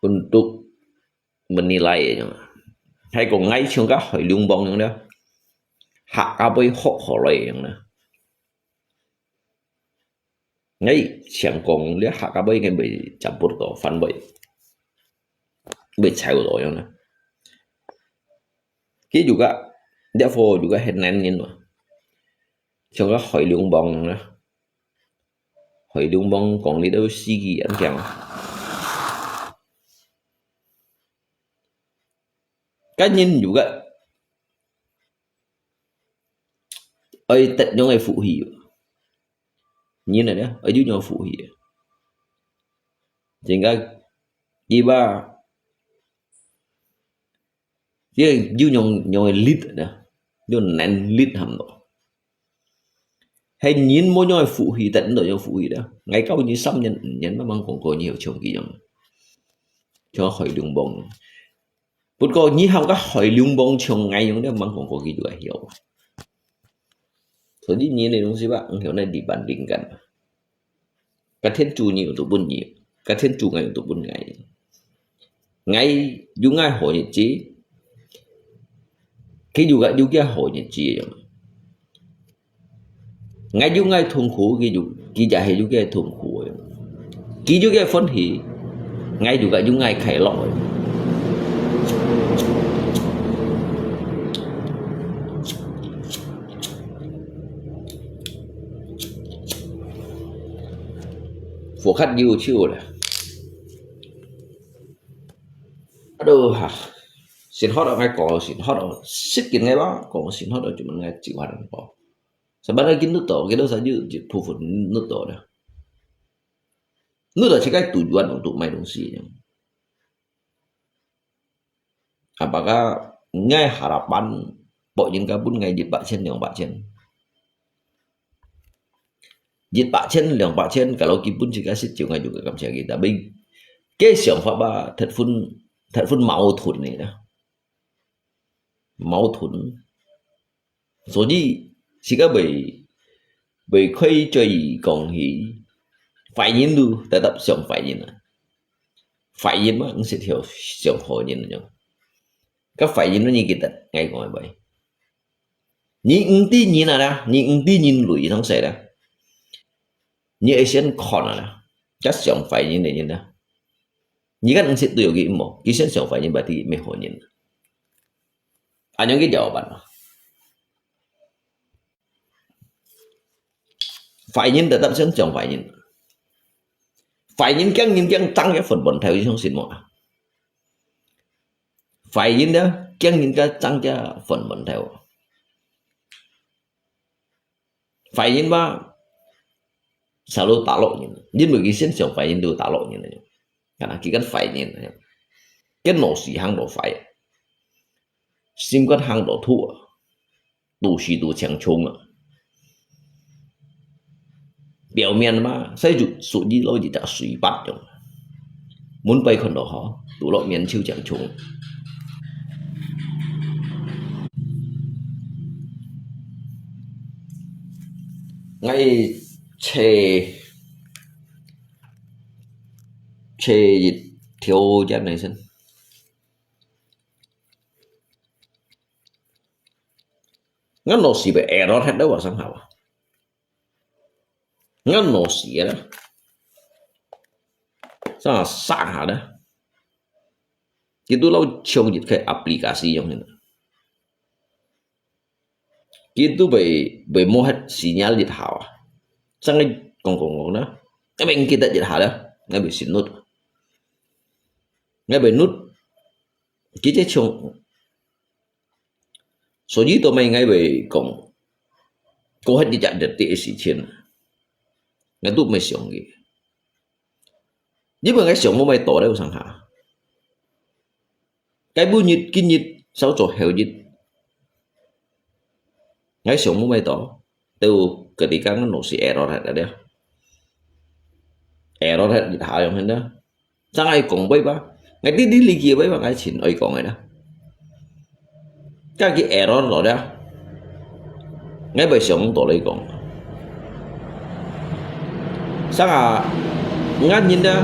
untuk menilai. Hay còn ngay trong các hội liên bang đó, hak apa họ lại đó, ngay chẳng còn lihat hak apa yang bị campur atau fan bị cài rồi đó. Kia juga therefore juga headline mà trong các hội liên bang đó, hội liên bang còn đi đâu xí gì anh chàng cá nhân juga ơi tận những người phụ hỉ như này đó ở dưới nhau phụ hỉ sehingga tiba dia you nyong lead dah you nan lead ham do hay nhìn mỗi nhoi phụ hì tận đổi cho phụ hì đó ngay câu như xăm nhân mà mang còn có nhiều chồng kỳ nhầm cho khỏi đường bông bút có nhí không có khỏi đường bông chồng ngay giống đó mang còn có kỳ được hiểu so đi nhìn này đúng không bạn hiểu này đi bản địnhกันcác thiên chủ nhiều tụ buồn nhiều các thiên chủ ngày tụ buồn ngày dùng ngày hỏi nhật chí cái juga hỏi nhật chí ngày dùng ngày痛苦cái giải hay juga痛苦cái juga phấn hỉ ngày juga dùng ngày khai lỗi phụ khách yêu chiêu là aduh xin hot ở ngay có xin hot ở xích kiến ngay đó có xin hot ở chúng mình ngay chịu hoạt động có sebenarnya cái nước tổ cái đó saja thu phục nước tổ đó nước tổ chỉ cái tujuan untuk manusia apakah ngay harapan bộ những cái bún ngay dịch bạc trên đường bạc trên dịch bạc trên đường bạc trên kalau kipun jika sih juga cảm giác kita bình cái想法吧thật phun mâu thuẫn này đó mâu thuẫn所以chỉ có bị khuây chơi còn hỉ phải nhìn du tại tập sống phải nhìn mà cũng sẽ theo sống hồi nhìn rồi các phải nhìn nó như kita ngay ngoài vậy nhìn tí nhìn là nhìn tí nhìn lùi không sẽ đó như Asian con là chắc sống phải nhìn này nhìn đó như các anh sẽ tự nghĩ một cái sống phải nhìn bài thì mới hồi nhìn anh những cái jawaban phải nhìn tại tập sống phải nhìn càng tăng cái phần bẩn theo trong xin mọi phải nhìn đó càng nhìn cái tăng cho phần bẩn theo phải nhìn ba selalu tak lộ nhìn bởi cái sinh sống phải nhìn đều tak lộ nhìn này karena kita phải nhìn cái nổ xì hang đổ phải sim cái hang đổ thua đủ xì đủ chẳng chung à biểu面嘛xây dựng số gì lối gì đã suy bắt rồi muốn bay con đổ họ đủ lộ miền chiêu chẳng chung ngay chê dịch thiếu chân này xin ngắn nổ xì bị error hết đâu vào sang hào ngắn nổ xì đó sao là sang hả đó itu lâu chiều dịch cái aplikasi yang ini itu bị mua hết sinyal dịch hào sang cái còn đó cái bên kita dịch hào đó ngay bị xin nút ngay bị nút cái chế chung số gì tụi mình ngay bị còn có hết đi chặt được tỷ sĩ chiến ngay tụi mình sống gì nhưng mà cái sống của mày tổ đâu sang hả cái bu nhịt kinh nhịt sao cho heo nhịt ngay sống của mày tổ từ ketika nó si error hết đấy error hết dịch hào yang đó sang ai còn bấy ba ngay tí đi lì kia bấy ba ngay xin ơi còn này đó cái error rồi đó ngay bây sống tổ lấy còn sang à ngắt nhìn đó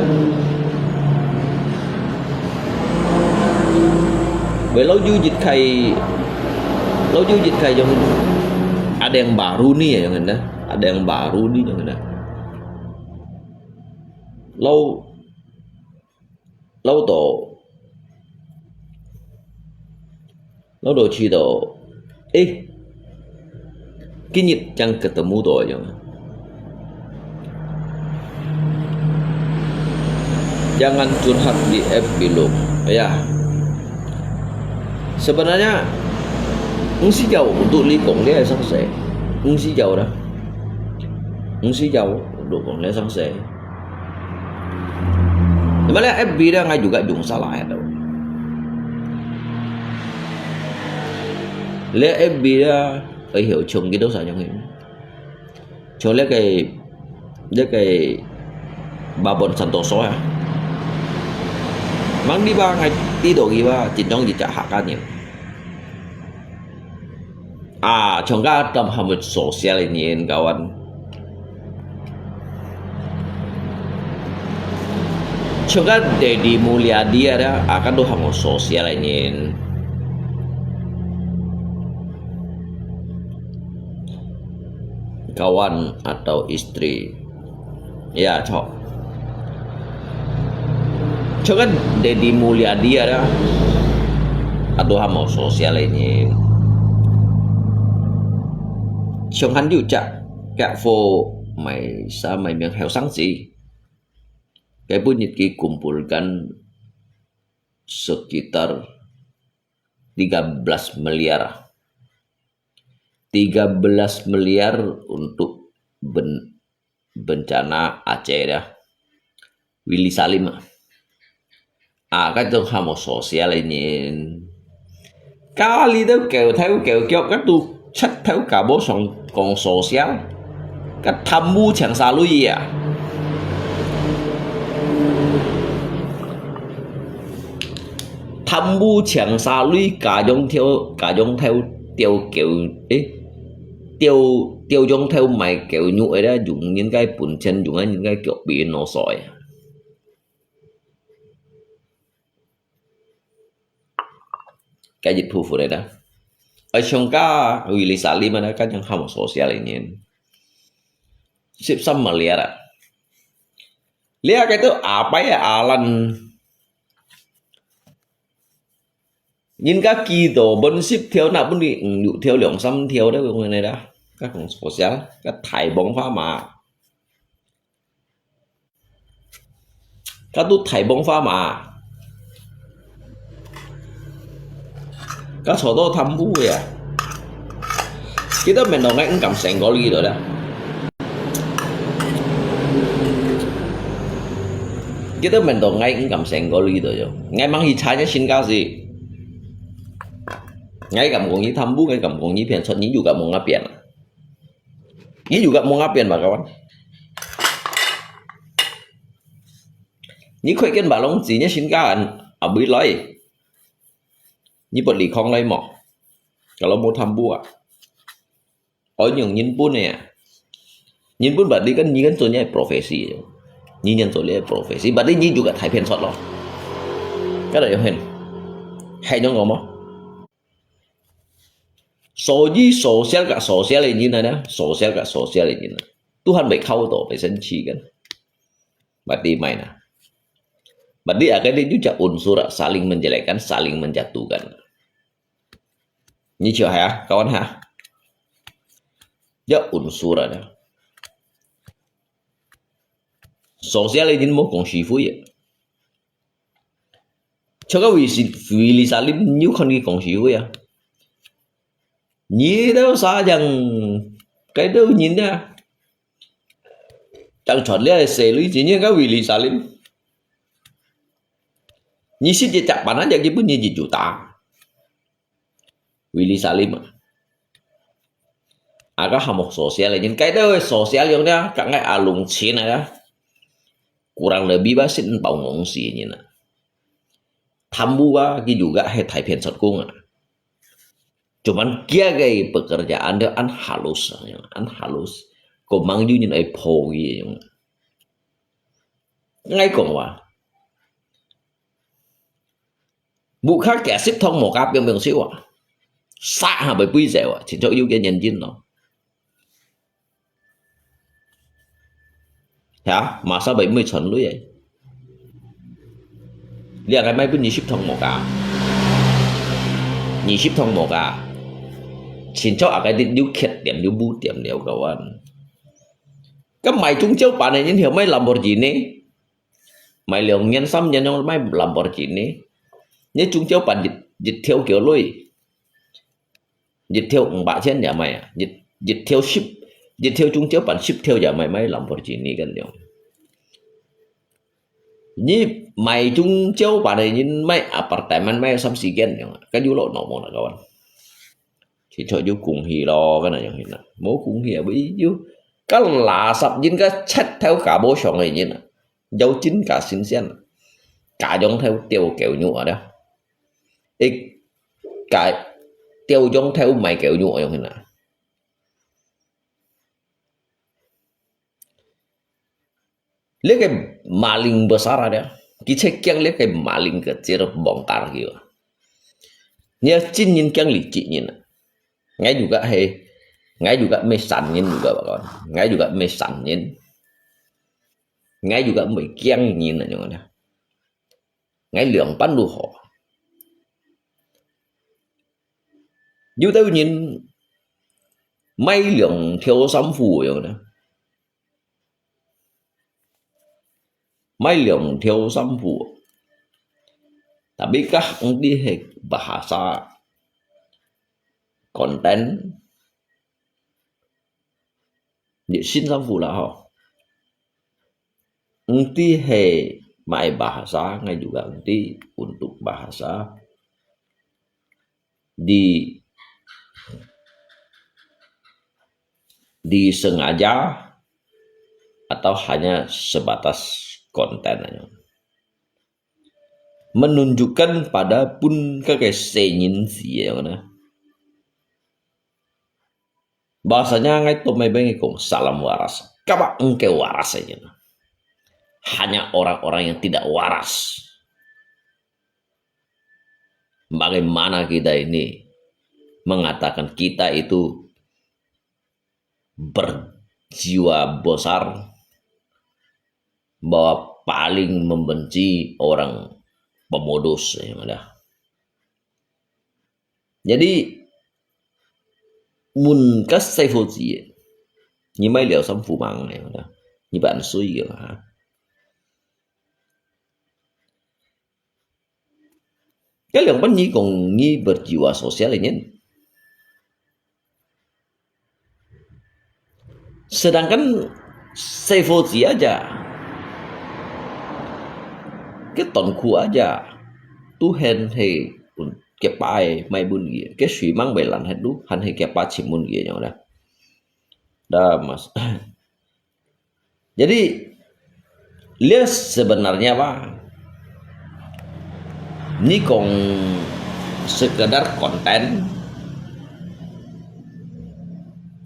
về lâu du dịch khay cho mình ada yang baru nih ya yang ada yang baru nih yang ada lâu tổ chi tổ cái nhịp chẳng ketemu tổ jangan curhat di FB lo ya sebenarnya ngsi jauh untuk likong dia sang se ngsi jauh dah ngsi jauh untuk kong dia sang se sebenarnya FB dia nggak juga dùng salah ya tau lihat FB dia hiểu chung cái đâu sao trong hình cho lấy cái Babon Santoso ya mang di ba ngay tí độ gì ba chỉ trong gì chả hạ ca nhiều trong cái trong hàm một sosial ini kawan trong cái Deddy Mulyadi ada akan tuh hàm một sosial ini kawan atau istri ya cok kan Deddy Mulyadi ada atau hàm một sosial ini trong hắn điều tra cả phố mày miếng heo sáng gì cái buku nhật ký kumpulkan sekitar 13 miliar 13 miliar untuk bencana Aceh dah Willy Salim cái trong hàm một sosial ini kali đó kèo kéo các tu chắc theo cả bố sống còn sosial cái tham mưu chẳng xa lui tham mưu chẳng xa lui cả giống theo tiêu kiểu ấy tiêu giống theo mày kiểu nhụi đó dùng những cái bùn chân dùng những cái kiểu bị nó sỏi cái dịch vụ đấy đó ở trong cái Willy Salim ada kan yang hàm sosial ini sip sama lihat cái itu apa ya Alan nhìn các kỳ tổ bên ship theo nào bên đi dụ theo lượng xăm theo đấy người này đó các phòng sosial các thải bóng phá mà các tu thải bóng phá mà các số đó tham mưu ya kita mình đồng ngay cầm sành có ly rồi đó kita mình đồng ngay cầm sành có ly rồi ngay mang hi trái nhá xin cao gì ngay cầm cũng như tham mưu ngay cầm cũng như phiền xuất như juga mau ngapain như juga mau ngapain mà kawan như khơi cái balong gì nhá xin cao ở bưởi lối như bật lì không lấy mỏ kalau mau thambu ở những nhìn pun này nhìn pun berarti kan nhìn kan soalnya profesi nhìn yang soalnya profesi berarti nhìn juga thải phiền sọt lo cái này hình hay nhau ngomong sosial gak sosial ini nana sosial gak sosial ini Tuhan baik kau tuh pesenci kan berarti main berarti akhirnya juga unsur saling menjelekkan, saling menjatuhkan. Ini cewek ya, kawan ha. Ya unsur ada. Sosial ini mau kongsifu ya. Coba Willy Salim new con đi kongsifu ya. Nhìn đâu sao chẳng cái đâu nhìn ra. Chẳng chọn lấy xe lưới chỉ như cái Willy Salim. Ni sih jejak mana jadi pun ni juta. Willy Salim. Agak hamok sosial ini. Cái đó sosial yang dia các ngài alung chín này đó. Kurang lebih basin bau ngongsi ini na. Thambu ki juga he thai pian sot kung. Cuman kia gay pekerjaan dia an halus. Ko mang yu nhìn ai po gi. Ngay còn wa. Vụ khác kẻ ship thông một áp yang xíu xạ hà bởi quy dẻo chỉ cho yêu cái nhân viên nó hả mà sao 70 chuẩn luôn vậy liền cái máy bên nhị ship thông một nhị ship thông một chỉ cho cái điều khiển điểm điều bút điểm điều cầu anh cái mày chúng châu bạn này những hiểu mấy làm một gì nè mày liệu nhân xăm nhân nó mấy làm một gì nè nhớ chúng cháu bạn dịch theo kiểu lối dịch theo bạn trên nhà mày dịch theo ship dịch theo chúng cháu bạn ship theo nhà mày mấy làm một chuyện này gần điều như mày chúng cháu bạn này như mấy apartment mấy xăm xì gen cái du lộ nổ một là các bạn thì cho du cùng hì lo cái này như thế nào mỗi cùng hì bị du Các lá sập nhìn cái chết theo cả bố sống này nhìn dấu chín cả xin xen cả giống theo tiêu kiểu nhụa đó ít cái tiêu giống theo mày kiểu nhụa giống thế nào lihat cái maling besar ada kita yang lihat cái maling kecil bongkar gitu nya chin nhìn yang licik nhìn ngay juga mesannya juga pak kawan ngay juga mesannya ngay juga mấy kiang nhìn là như thế ngay lượng pan đủ họ như tôi nhìn mấy lượng thiếu sắm phù như thế mấy lượng thiếu sắm phù tapi kah di bahasa konten di sin sắm phù là họ Engti he mai bahasa ngai juga engti untuk bahasa disengaja atau hanya sebatas konten aja. Menunjukkan pada pun kekesenyin sih ya mana. Bahasanya ngai to mai bengi kong salam waras. Kaba engke waras aja. Hanya orang-orang yang tidak waras. Bagaimana kita ini mengatakan kita itu berjiwa besar bahwa paling membenci orang pemodus ya malah. Jadi mun các sai phụ gì như mấy liệu sống phụ bằng này malah. Như bạn suy kiểu hả? Cái lượng bánh nhi còn nhi berjiwa sosial ini. Sedangkan Seifuji aja, cái tuần khu aja, Tuhan hay kẹp bài mai bun gì, cái suy mang bài lăn hết đủ, hắn hay kẹp bài chỉ bun gì nhau đó. Dah mas. Jadi lihat sebenarnya pak. Ini kong sekedar konten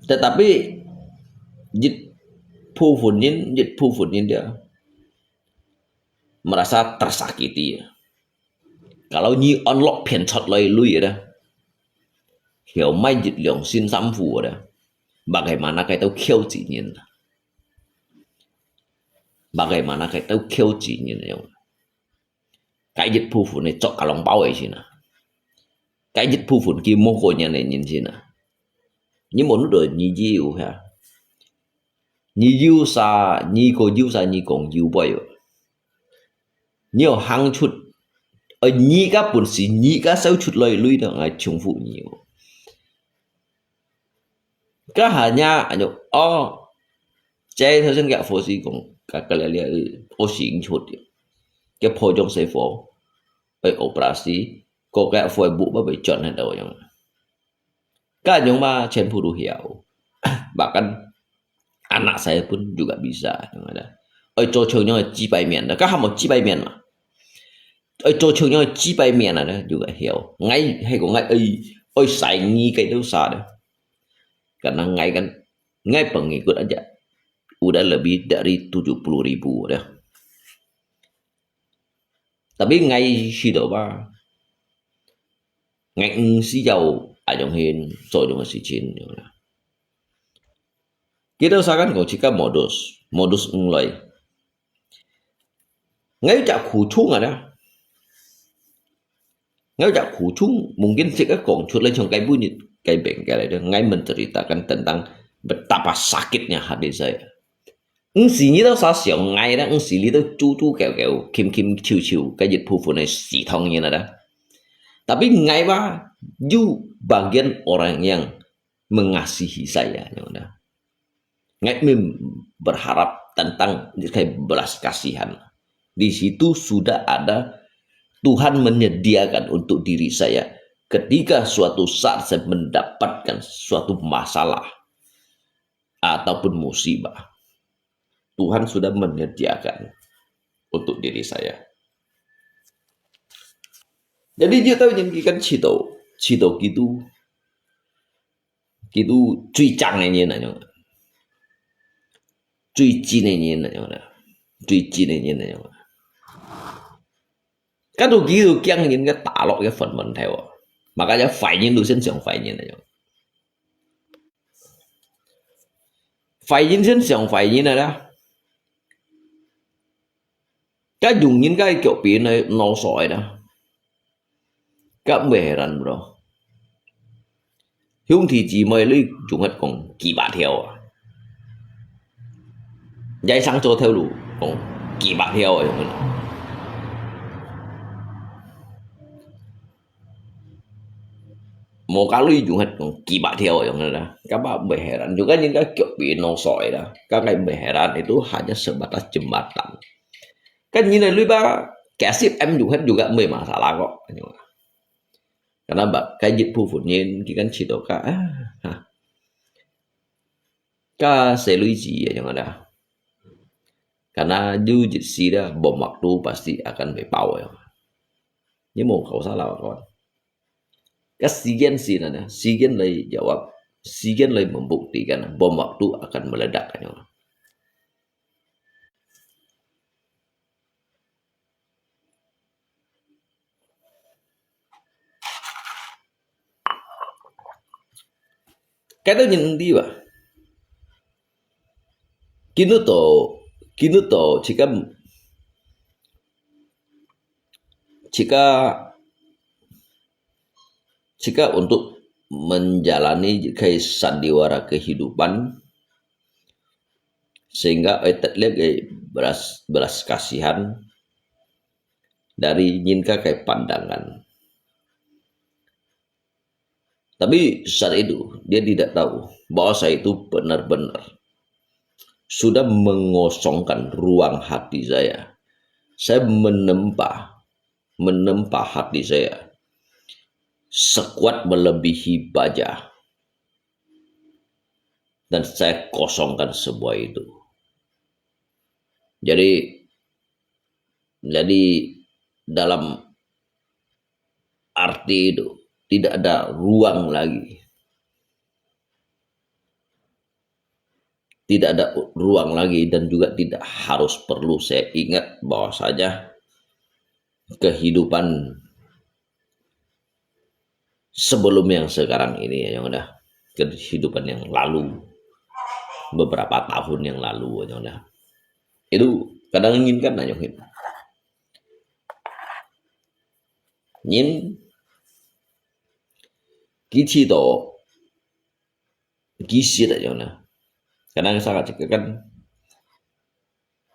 tetapi jit pufunin dia merasa tersakiti ya. Kalau nyi unlock pienchot loi lui ya dah hiểu mai jit liong xin sam fu dah bagaimana kayak tahu kiau jinyin bagaimana kayak tahu kiau jinyin ya. Cái dịch phu phụ này chọn cả lòng bao ấy chứ nè. Cái dịch phu phụ kia mô khổ nhà này nhìn chứ nè. Nhưng mà nó đời nhì diêu hả. Nhì diêu xa, nhì cổ diêu xa, nhì cổ diêu bày. Nhiều hàng chút. Ở nhì các bồn xí, nhì các sáu chút lời lui đó ngay chung phụ nhiều. Các hà nha, anh nhục, chạy theo dân gạo phổ xí cũng các cái lẽ ô xí chút cái phôi trong xe phố ở operasi kok kayak phôi bu ba chọn hết đâu yang kan yang mah chen puru hiểu bahkan anak saya pun juga bisa yang ada oi cho cheunya ji bai mian da các ham một ji bai mian mà oi cho cheunya ji bai mian là juga hiểu ngay hay có ngay oi sai nghi cái đâu xa đấy karena ngay kan ngay pengikut aja udah lebih dari 70.000 dah. Tapi ngay khi đó ba ngành xí dầu ở trong hiền rồi trong xí chín kita usahakan kau jika modus mulai ngay cak kucung ada ngay cak kucung mungkin sih kong cut lên trong cái bunyi cái bengkel itu ngay menceritakan tentang betapa sakitnya hati saya. Sĩ như đó sao xỉu ngay đó, sĩ lý đó chú kẹo kim chiu cái dịch phu này xỉ thông như đó. Tapi ngay ba, you bagian orang yang mengasihi saya, ngay berharap tentang kayak belas kasihan. Di situ sudah ada Tuhan menyediakan untuk diri saya ketika suatu saat saya mendapatkan suatu masalah. ataupun musibah, Tuhan sudah menyediakan untuk diri saya. Jadi dia tahu yang kan cito gitu cuy chang này nè nhung, cuy chi này nè nhung, cuy chi này nè nhung. Cái đồ kia kiêng những cái tả lộ cái phần mình theo, mà cái phải những đồ sinh sống phải như này nhung, phải những sinh sống phải như này đó. Cái dùng những cái kiểu biến này nó sỏi đó, các mẹ rắn bro. Hung thì chỉ mời lấy chúng hết còn kỳ bạc theo à, dây sang cho theo đủ còn kỳ bạc theo à, một cái lấy chúng hết còn kỳ bạc theo à, đó các bạn bề heran juga những cái kiểu bị nong sỏi đó, các cái bề heran itu hanya sebatas jembatan. Kan như này lấy ba kẻ ship em dùng hết juga mười masalah kok. Karena cái dịch vụ phổ nhiên cái chỉ đó cả xử lý gì ya jangan ada. Karena du dịch sĩ đó bom waktu pasti akan berpau ya. Nhưng mà không salah kawan. Kasihan sih nana, sigen lagi jawab, sigen lagi membuktikan bom waktu akan meledak ya. Cái đó nhìn đi bà, kini to jika untuk menjalani kayak sandiwara kehidupan sehingga terlihat belas kasihan dari nyinka kayak pandangan. Tapi saat itu dia tidak tahu bahwa saya itu benar-benar sudah mengosongkan ruang hati saya. Saya menempah hati saya sekuat melebihi baja. Dan saya kosongkan semua itu. Jadi dalam arti itu tidak ada ruang lagi. Tidak ada ruang lagi dan juga tidak harus perlu saya ingat bahwasanya kehidupan sebelum yang sekarang ini yang udah kehidupan yang lalu beberapa tahun yang lalu yang udah itu kadang inginkan nanyokin nyin Kici to gisi aja na. Karena sangat kan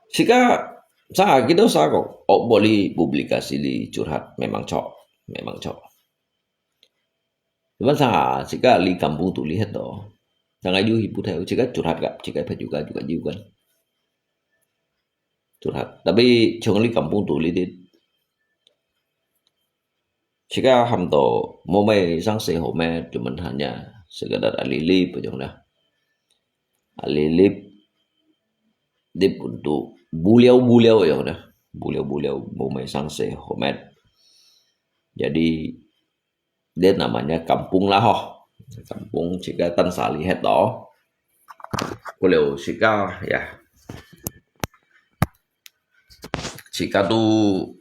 jika sangat kita kok boleh publikasi di curhat memang cok. Cuman sangat jika di kampung tuh lihat toh sangat juga hibu tahu jika curhat gak jika juga curhat tapi jangan di kampung tuh lihat jika hamto mau main sang sehome cuman hanya sekedar alilip aja dah. Alilip dip untuk buliau ya udah. Buliau mau main sang sehome. Jadi dia namanya kampung lah ho. Kampung jika tan salihat toh. Buliau jika ya. Jika tuh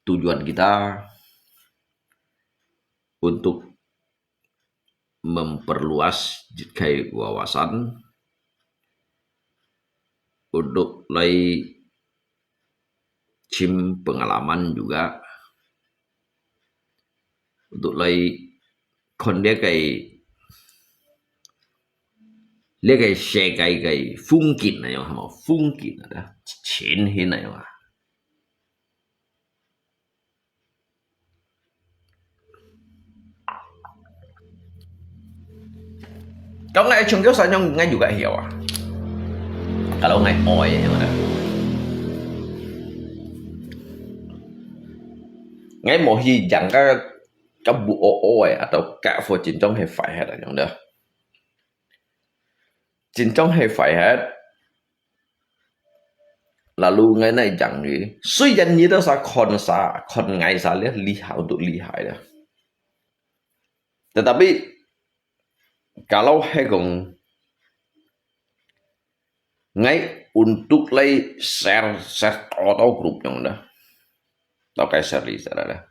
tujuan kita untuk memperluas kayak wawasan untuk mulai pengalaman juga untuk mulai dia kayak share kayak fungkin na yung fungkin ada chinhin na yung Kalau nggak chung kêu saya ngay juga hiểu à? Kalau nggak oi ya mana? Ngay một gì chẳng có các bộ oi atau cả phố chính trong hay phải hết là những đó chính trong hay phải hết lalu ngày này chẳng gì suy dân như đó sa kon ngày sa lihat lihat untuk lihat dah. Tetapi kalau hegong ngay untuk lay share atau grup yang dah tao cái share đi share dah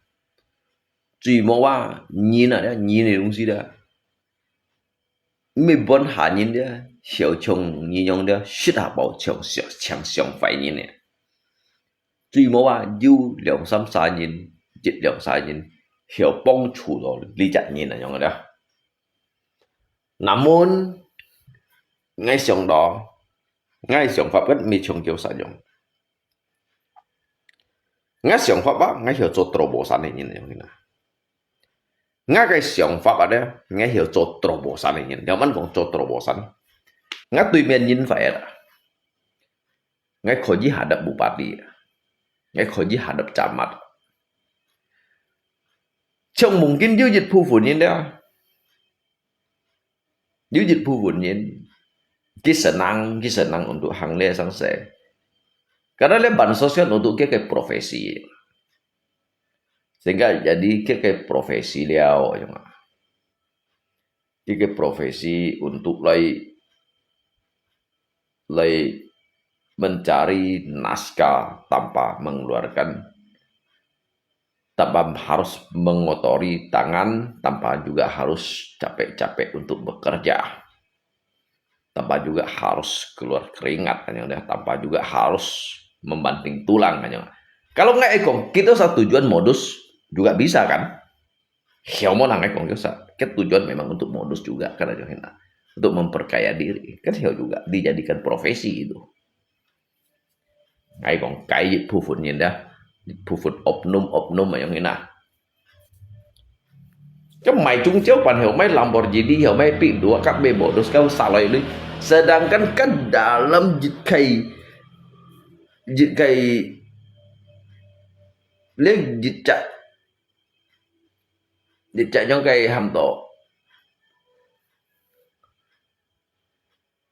chỉ màว่าnhìn này nhìn này đúng gì đó mấy bọn hạ nhìn đó hiểu chung nhìn nhung đó shit à bảo chung chẳng xong phải nhìn này chỉ màว่า yêu lượng xăm xa nhìn dịch lượng xa nhìn hiểu bông chủ rồi lý chặt nhìn là nhung đó namun ngay xong đó ngay xong pháp rất mi chung kiểu sao nhung ngay xong pháp á ngay hiểu cho trâu bò san này nhìn là nhung nào ngay cái想法啊咧，ngay hiểu做trò bò san này nhìn, nếu mà còn做trò bò san, ngay tùy miền nhìn phải là, ngay khỏi gì hadap bupati, ngay khỏi gì hadap camat, trong mungkin you dịch phu phụ nhìn đó, you dịch phu phụ nhìn, cái senang untuk hang le sang se, karena le bansos kan untuk cái profesi. Sehingga jadi kayak profesi liao ya mak. Kayak profesi untuk lay mencari naskah tanpa mengeluarkan tanpa harus mengotori tangan, tanpa juga harus capek-capek untuk bekerja. Tanpa juga harus keluar keringat kan yang tanpa juga harus membanting tulang kan yang. Kalau nggak ekong, kita satu tujuan modus juga bisa kan? Hiao mau nang ekong kita tujuan memang untuk modus juga karena johinna untuk memperkaya diri kan hiao juga dijadikan profesi itu. Ekong kai pufun dah, pufun oknum yang ini. Cái mày trung chiếu pan hiểu mấy Lamborghini hiểu mấy pi dua các bê modus kau salah ini. Sedangkan kan dalam jikai lên dịch chạy trong cái hàm tổ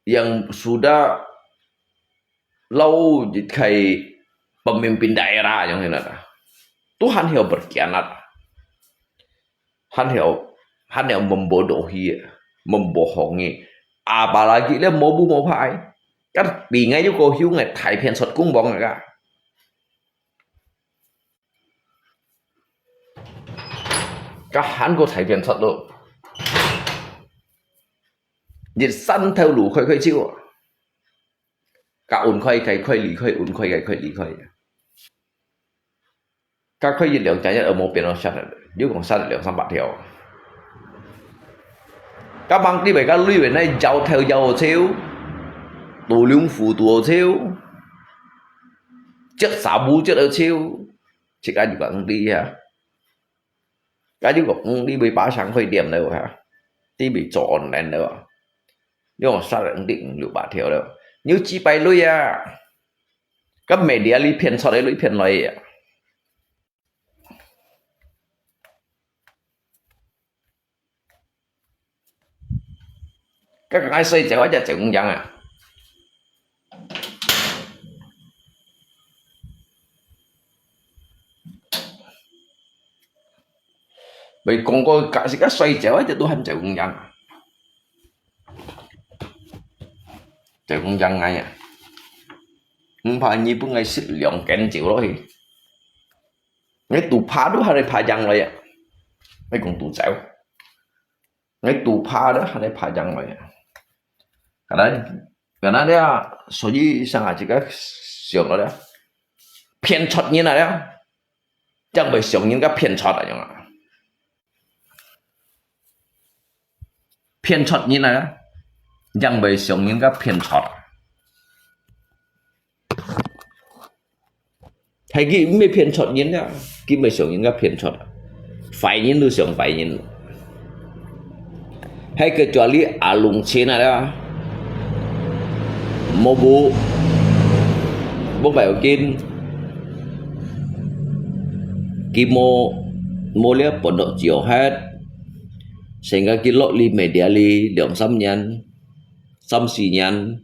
yang sudah lâu dịch kayak pemimpin daerah yang ini Tuhan hiểu berkhianat Han hiểu membohongi apalagi dia mau bu mau phai kan vì ngay chỗ cô hiếu ngày thải phiền sọt cung bóng này cả cả hắn có thải phiền sọt đâu nhiệt săn theo lũ khơi chịu cả ổn khơi cái khơi lì khơi ổn khơi cái khơi lì khơi các khơi nhiệt lượng trái nhất ở một biển nó sát nếu còn sát lượng sang bạc thiểu các bang đi về các lui về này giàu theo giàu xíu tổ lương phủ tổ xíu chất xả bú chất ở xíu chỉ cả juga đi ha cái juga đi bị phá sáng khơi điểm đâu ha đi bị trộn lên đâu nếu mà sát lượng định lũ bạc thiểu đâu nếu chỉ bay lui à các media li phiền sau đấy lui phiền lại à các ai xây chạy quá chạy cũng chẳng à bởi còn có cả sự các xoay chạy quá chạy tôi hành chạy cũng chẳng chạy cũng chẳng ngay à không phải như bữa ngày xích lượng kén chịu đó thì ngay tụ phá đó hay phá chẳng rồi à mấy con tụ xẻo ngay tụ phá đó hay phá chẳng rồi à karena dia soji sangat jika siang đó phiền chót như này đó chẳng phải siang những cái phiền chót à nhung phiền chót như này đó chẳng phải siang những cái phiền chót hay cái mấy phiền chót như đó cái mấy siang những cái phiền chót phải như nu siang phải như hay kecuali alung Cina đó mau bố bảo kim kimo mulia pondok jiohat sehingga kilok li media li liom samnyan samsinyan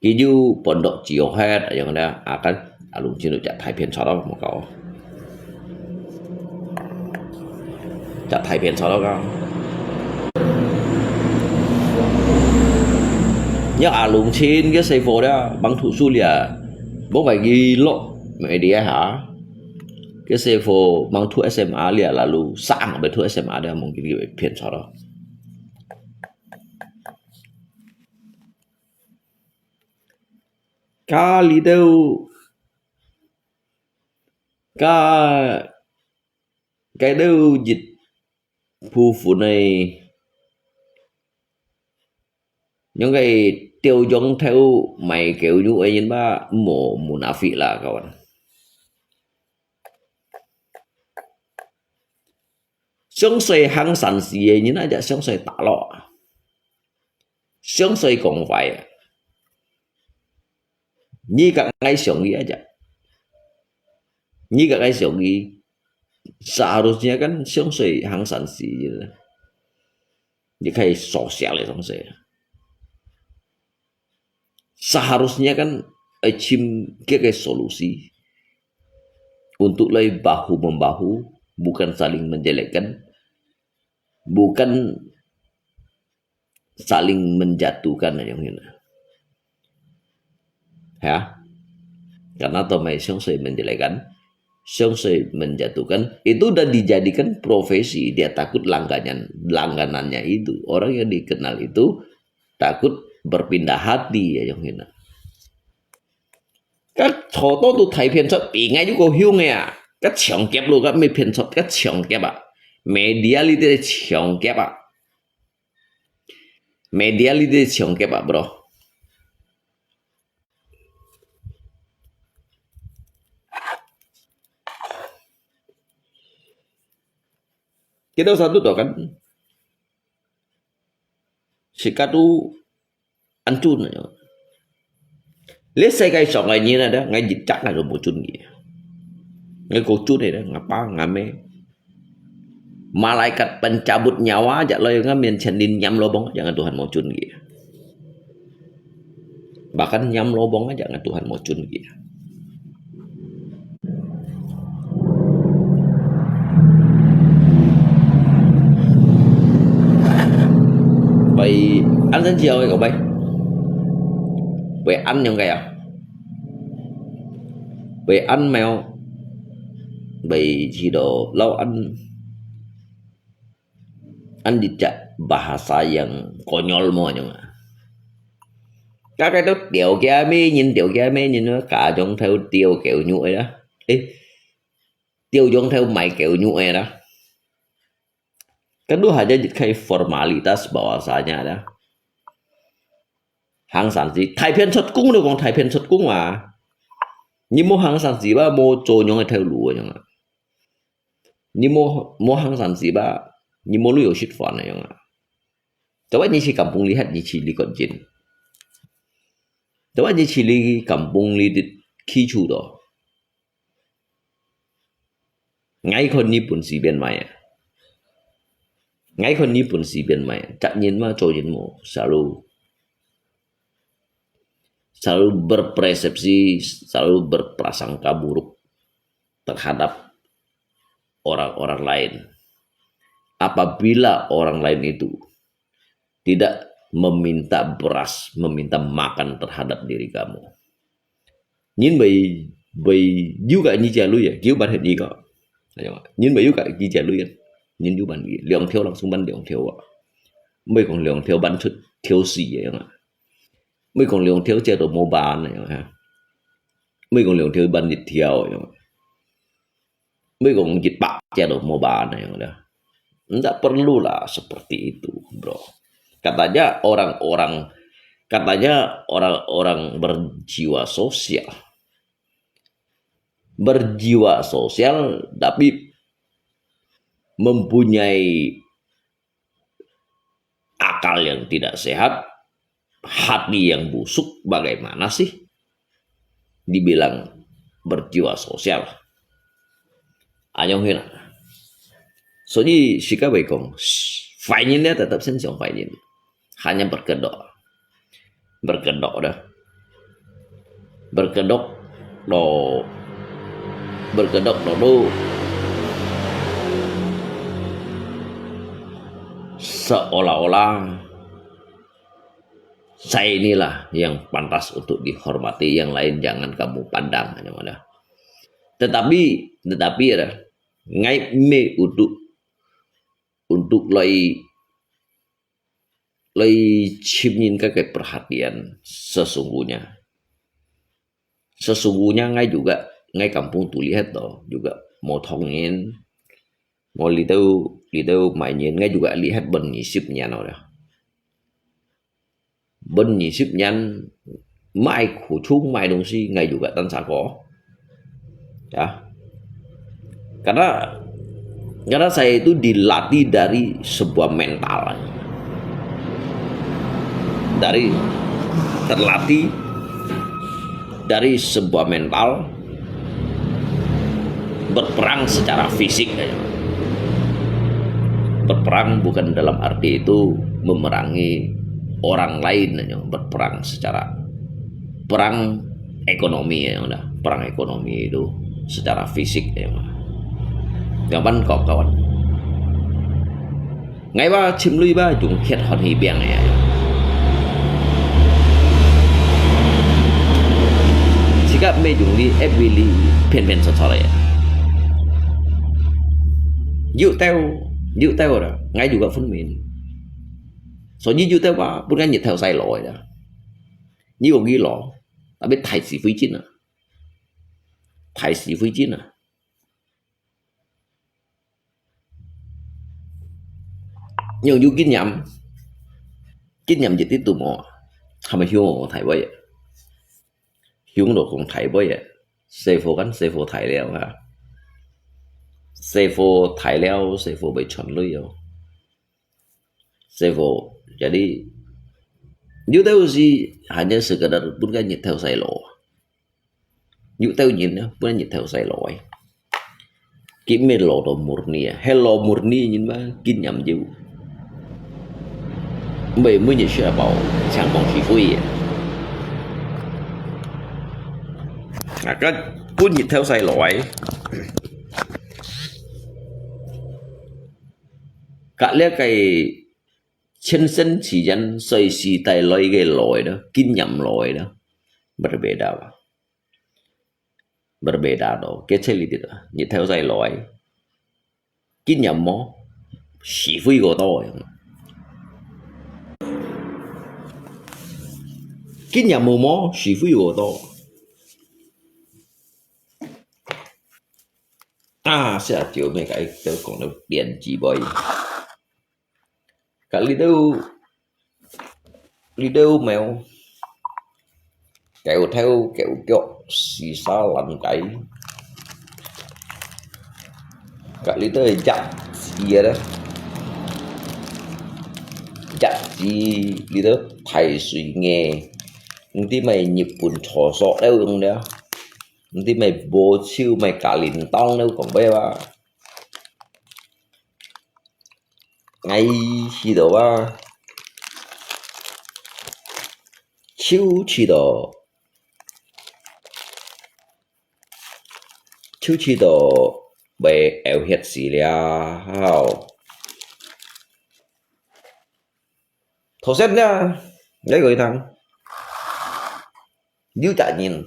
kiju pondok jiohat yang ada akan alung cinu cak thai pian charo mo kau cak thai pian charo kau nhớ alung chin cái xây phố đó bằng thủ su lìa bố phải ghi lộ media hả cái xe phố mang thu SMA lìa lalu sang về thu SMA dia mungkin gitu pian charo kali đâu cái đâu dịch phu phụ này những cái tiêu chuẩn theo mày kiểu như ấy nhân ba mổ munafik lah kawan. Sống sôi hăng sản sĩ ấy nhân aja sống sôi tạ lọ, sống sôi cũng phải như các ngay sống gì aja, như các ngay sống gì seharusnya kan sống sôi hăng sản sĩ gitu, dia kayak sosial ya sống sôi. Seharusnya kan achieve solusi untuk lebih bahu membahu, bukan saling menjelekkan, bukan saling menjatuhkan yang ini. Ya, karena tomai sering menjelekkan, sering menjatuhkan, itu udah dijadikan profesi. Dia takut langganannya itu, orang yang dikenal itu takut berpindah hati ya yang ini. Các chỗ tôi thấy phiền xuất bị ngay những cô hiu nghe à, các trường kép luôn các mấy phiền xuất các trường kép à, media li de trường kép à, media li de trường kép à bro. Kita satu tuh kan, sikat tuh ancun aja. Lihat saya kayak sok kayak gini ada, nggak jicak nggak ada bocun gitu, nggak kocun ya, ngapa ngame. Malaikat pencabut nyawa aja lo yang ngamen cendin nyam lobong jangan Tuhan mau cun gitu. Bahkan nyam lobong aja jangan Tuhan mau cun gitu. Vậy anh xin chào cậu bay. Vậy anh những cái à? Vậy anh mèo. Vậy chỉ đồ lâu anh dicak bahasa yang konyol mo nhưng mà các cái đó tiểu kia mê nhìn nó cả giống theo tiêu kiểu nhuệ đó. Ê, tiêu giống theo mày kiểu nhuệ đó. Kan itu hanya kayak formalitas bahwasanya ada Hang Sansi Thái Phiên xuất cung đâu còn Thái Phiên xuất cung mà nhưng mà Hang Sansi ba mua trôi nhung theo lúa nhung à nhưng mà Hang Sansi ba nhưng mà lu shit phản này nhung à coba ni si kampung lihat ni Chili konjin coba ni Chili kampung lihat kicu đó ngayคนญี่ปุ่นสีเป็นไหมngayคนญี่ปุ่นสีเป็นไหมจัดยินมาโจยินโมselalu berpersepsi, selalu berprasangka buruk terhadap orang-orang lain. Apabila orang lain itu tidak meminta beras, meminta makan terhadap diri kamu. Nhìn bởi juga như chả lui cứu bạn hết gì cả. Nhìn bởi juga như chả lui nhìn như bạn gì, liều theo langsung ban liều theo ạ. Mấy còn liều theo ban theo gì vậy ạ. Mấy còn liều theo chế độ mô bán này ha. Mấy còn liều theo ban dịch theo mấy còn dịch bạc chế độ mô bán này udah. Tidak perlulah seperti itu, bro. Katanya orang-orang berjiwa sosial. Berjiwa sosial tapi mempunyai akal yang tidak sehat, hati yang busuk, bagaimana sih dibilang berjiwa sosial? Anh Huy là so ni sika bai kong fainin dia tetap sensong fainin hanya berkedok dah berkedok do seolah-olah saya inilah yang pantas untuk dihormati, yang lain jangan kamu pandang. Tetapi ada ngay me untuk lay cipnin kayak perhatian sesungguhnya ngay juga ngay kampung tuh lihat toh juga mau thongin mau lidau mainin ngay juga lihat benyisipnya benyisipnya mai khổ chung mai đồng si ngay juga tanpa có ya karena saya itu dilatih dari sebuah mental, terlatih dari sebuah mental berperang secara fisik. Berperang bukan dalam arti itu memerangi orang lain, berperang secara perang ekonomi perang ekonomi itu secara fisik Kawan kawan ngay ba chim lui ba dùng khiết hòn hì biang này jika me dùng đi every phiền sọt này dịu teo rồi ngay juga phân miền soalnya dịu teo ba bukan nhiệt theo say lỗi đó như ông ghi lọ ta biết thầy sĩ phi chín à nhưng dù kinh nghiệm gì tiếp tục mà không phải hiểu thầy vậy hiểu được cũng thầy vậy sư phụ thầy leo ha sư phụ thầy leo sư phụ bị chọn lưới sư phụ jadi nếu tahu gì hanya sekedar bukan nhiệt theo say lộ nếu tahu nhìn bukan nhiệt theo say lộ kimi lo do murni hello murni nhìn ba kinh nghiệm dữ mấy mươi nhiệt sẽ bảo chẳng bằng chỉ vui cái cuốn nhiệt theo say loại cả lẽ cái chân sân chỉ dân xây xì tay lôi cái lỗi đó kinh nghiệm lỗi đó berbeda đó cái chơi lì đó nhiệt theo say lỗi kinh nghiệm mó chỉ vui của tôi kinh nghiệm mó chỉ vui của tôi sẽ tiểu mấy cái tôi còn được điện chỉ bởi cả lý đâu mèo kéo kẹo xì xa lăn cái cả lý đâu chặt gì đó chặt gì lý đâu thầy suy nghe tí mày nhịp buồn thò sọ đâu không đó tí mày bố siêu mày cả lìn tông đâu còn bé ba ngay khi đó ba chiếu chỉ đó bé eo hết gì là hao thổ xét nha đấy gọi thằng như trả nhìn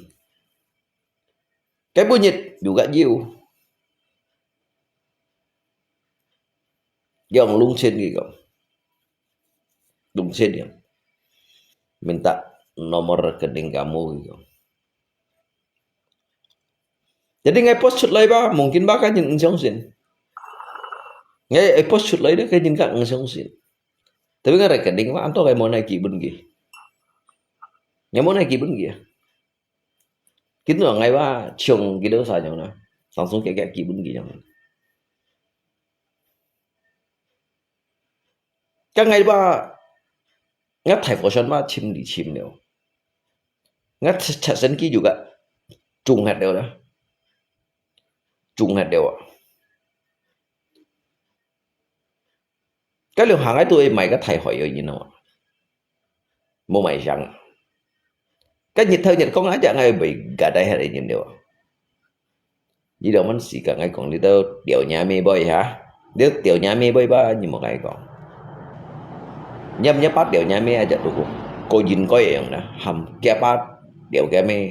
cái bữa nhiệt juga nhiều dòng lung sen gitu lung sen ya minta nomor rekening kamu gitu jadi ngay post shoot lấy ba mungkin bakal nhìn xong xin ngay post shoot lấy đó cái nhìn các xong xin tapi kan rekening mah anto kayak mau naik bun gitu yang mau naik bun gitu kita nggak ngay ba chồng cái đó sao nhở nó langsung kayak bun gitu các ngày ba ngắt thải phổ sân ba chim đi chim đều ngắt chặt sân kia juga trùng hạt đều đó trùng hạt đều cái lượng hàng ấy tôi mày có thầy hỏi như nào mua mày rằng cái nhiệt thơ nhiệt con ấy chẳng ai bị cả đây hay là nhìn điều gì đâu mình chỉ cả ngay còn đi đâu điều nhà mi bơi hả nếu tiểu nhà mi bơi ba như một ngày còn nhâm nhấp bắt điều nhà mi aja tuh cô nhìn coi yang nè hầm kia bắt điều kia mi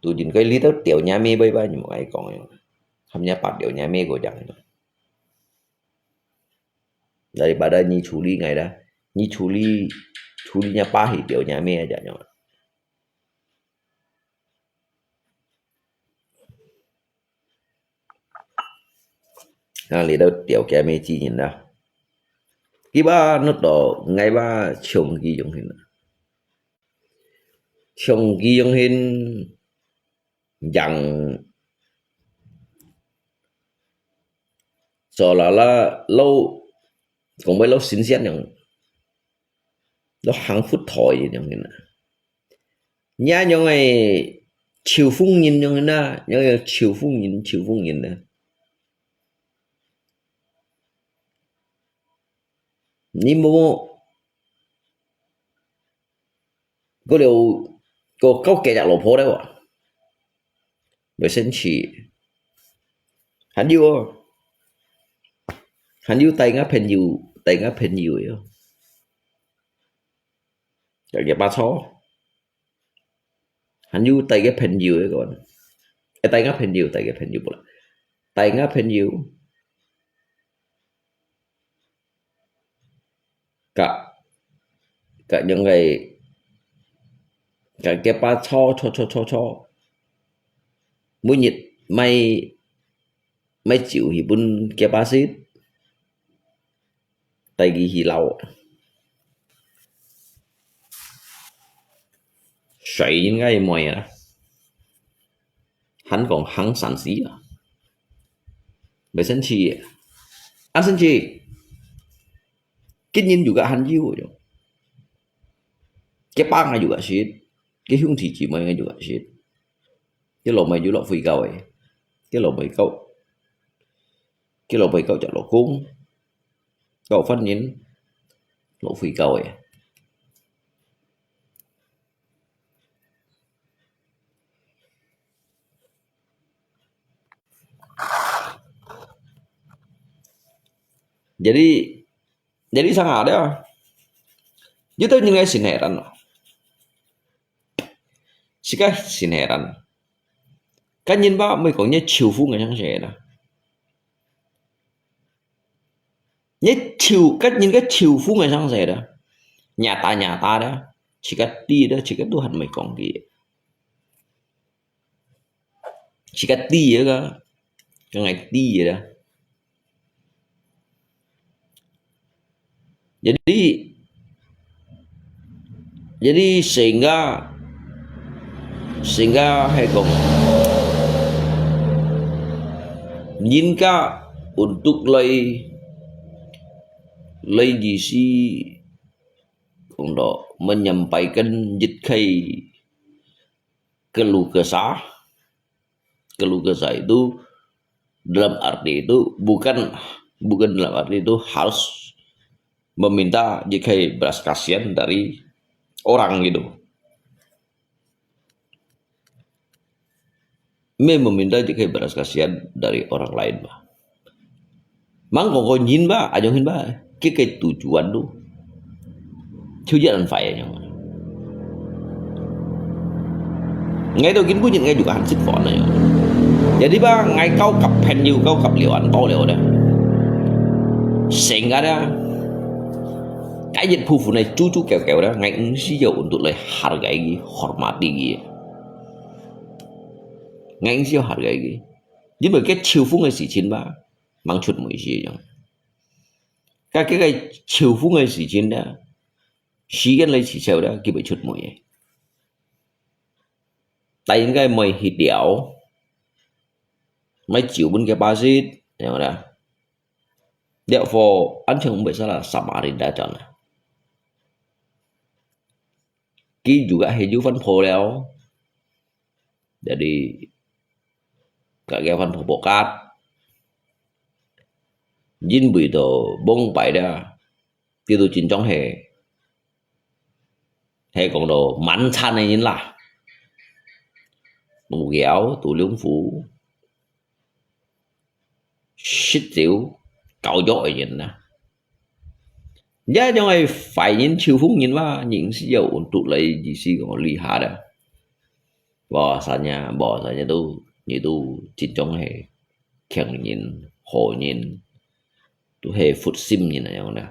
tôi nhìn coi lý đó tiểu nhà mi bơi ba như một ngày còn hầm nhấp bắt điều nhà mi của chẳng daripada nyi culi ngày đó nyi culinya pahit điều nhà mi aja nyaman. Nah, lihat tiểu kia mi chỉ nhìn đâu cái ba nó đỏ ngay ba chồng ghi dùng hình chồng ghi dùng hình rằng cho là lâu cũng mấy lâu xin xét nhung nó hàng phút thổi gì nhung hình nhà nhung này chiều phung nhìn nhung hình na nhung chiều phung nhìn nè nhưng mà có điều có câu kể chặt lỗ phố đấy ạ bởi sinh chỉ hắn yêu tay ngáp hình nhiều ấy rồi cái ba số hắn yêu tay cái hình nhiều ấy còn cái tay ngáp hình nhiều tay ngáp hình nhiều cả những ngày cả cái ba cho mỗi nhiệt may chịu thì bún cái ba xít tay ghi thì lâu sấy những cái mồi à hắn còn hắn sản xí à bởi sinh chi ăn sinh chi Kinin juga hanjiu jo. Cái bang này juga shit. Cái hướng thị chỉ mày juga shit. Cái lỗ mày juga phi cao ấy. Cái lỗ mày cậu chọn lỗ cung. Cậu phát nhìn lỗ phi cao ấy. Jadi sangat ada. Kita nyingai sineran. Sika sineran. Kan nhìn ba mới có nhớ chiều phu ngày sáng sẻ đó. Nhớ chiều cách nhìn cái chiều phu ngày sáng sẻ đó. Nhà ta đó. Chỉ cách đi đó, chỉ cách tu hành mày còn gì. Chỉ cách đi đó cơ. Cái ngày đi vậy đó. Jadi sehingga Hegong Nyinka untuk lay gisi untuk menyampaikan jitkai keluh kesah itu dalam arti itu bukan dalam arti itu harus meminta jika belas kasihan dari orang gitu. Meminta jika belas kasihan dari orang lain bah. Mang có nhìn ba, anh nhìn ba, cái tujuan tu, tujuan phải nhá. Ngay đầu kiến cũng ngay juga hansip phone này. Jadi ba ngay kau cặp pen nhiều kau cặp liều ăn bao liều đó. Sehingga ada cái dịch phụ này chú kẹo đó ngay ứng sử dụng untuk hargai gi hormati gi ngay ứng sử dụng hargai gi nhưng mà cái chiều phú ngày sĩ chiến ba mang chuột mũi gì vậy cái chiều phú ngày sĩ chiến đó sĩ cái lấy chỉ treo đó kia bị chuột mũi tại những cái mày hít đẻo mấy chiều bên cái ba xít hiểu không đẻo phò ăn chừng bị sao là samarin đã chọn Ki juga hiju van poleo. Jadi kagak van pokat. Jin bùi đồ bông bại đó tiêu tụ chính trong hệ còn đồ mắn chăn này nhìn là tụ ghéo tụ lưỡng phú xích xíu cậu dội nhìn nè giá cho ai phải nhìn chiều phúc nhìn là những sĩ dầu tụ lấy gì sĩ còn lì hạ đó bỏ xa nhà tu như tu chính trong hệ khen nhìn hồ nhìn tu hệ phút sim nhìn này nè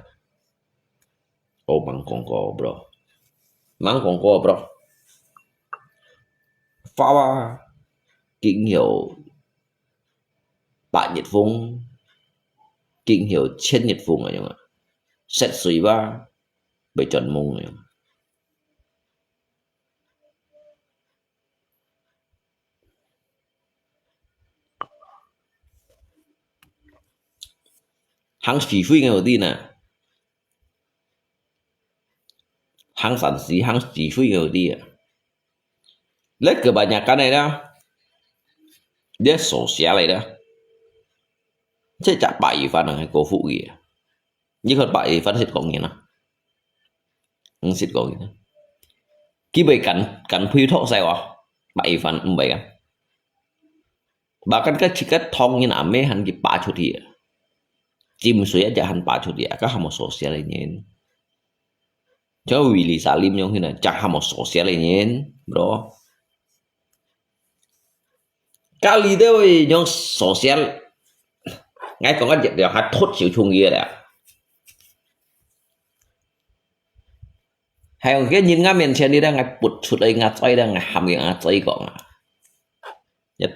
ô mang con co bro pha ba kinh hiểu bạn nhiệt vùng kinh hiểu trên nhiệt vùng này nhá xét suy ba bởi chuẩn mông này hàng chỉ phi ngay đầu tiên nè hàng sản sĩ hàng chỉ phi ngay đầu tiên lấy kebanyakan này đó dia sosial này đó chứ chả Pak Ivan là cổ phụ gì nhưng còn Pak Ivan hết có nghĩa nào không hết có nghĩa khi bị cắn phi thọ sao à Pak Ivan không bị kan bahkan kan jika thong như nào mấy hắn cái ba chút dia chim suy aja hắn ba chút dia các hàm sosial ini cho Willy Salim yang ini chắc hàm sosial ini bro kali đó yang sosial ngay còn cái việc hạt thốt chịu chung kia đấy hay còn cái nhìn ngắm miền trên đi đang ngay bụt chút đây ngay chơi đang ngay hàm cái ngay chơi còn nhất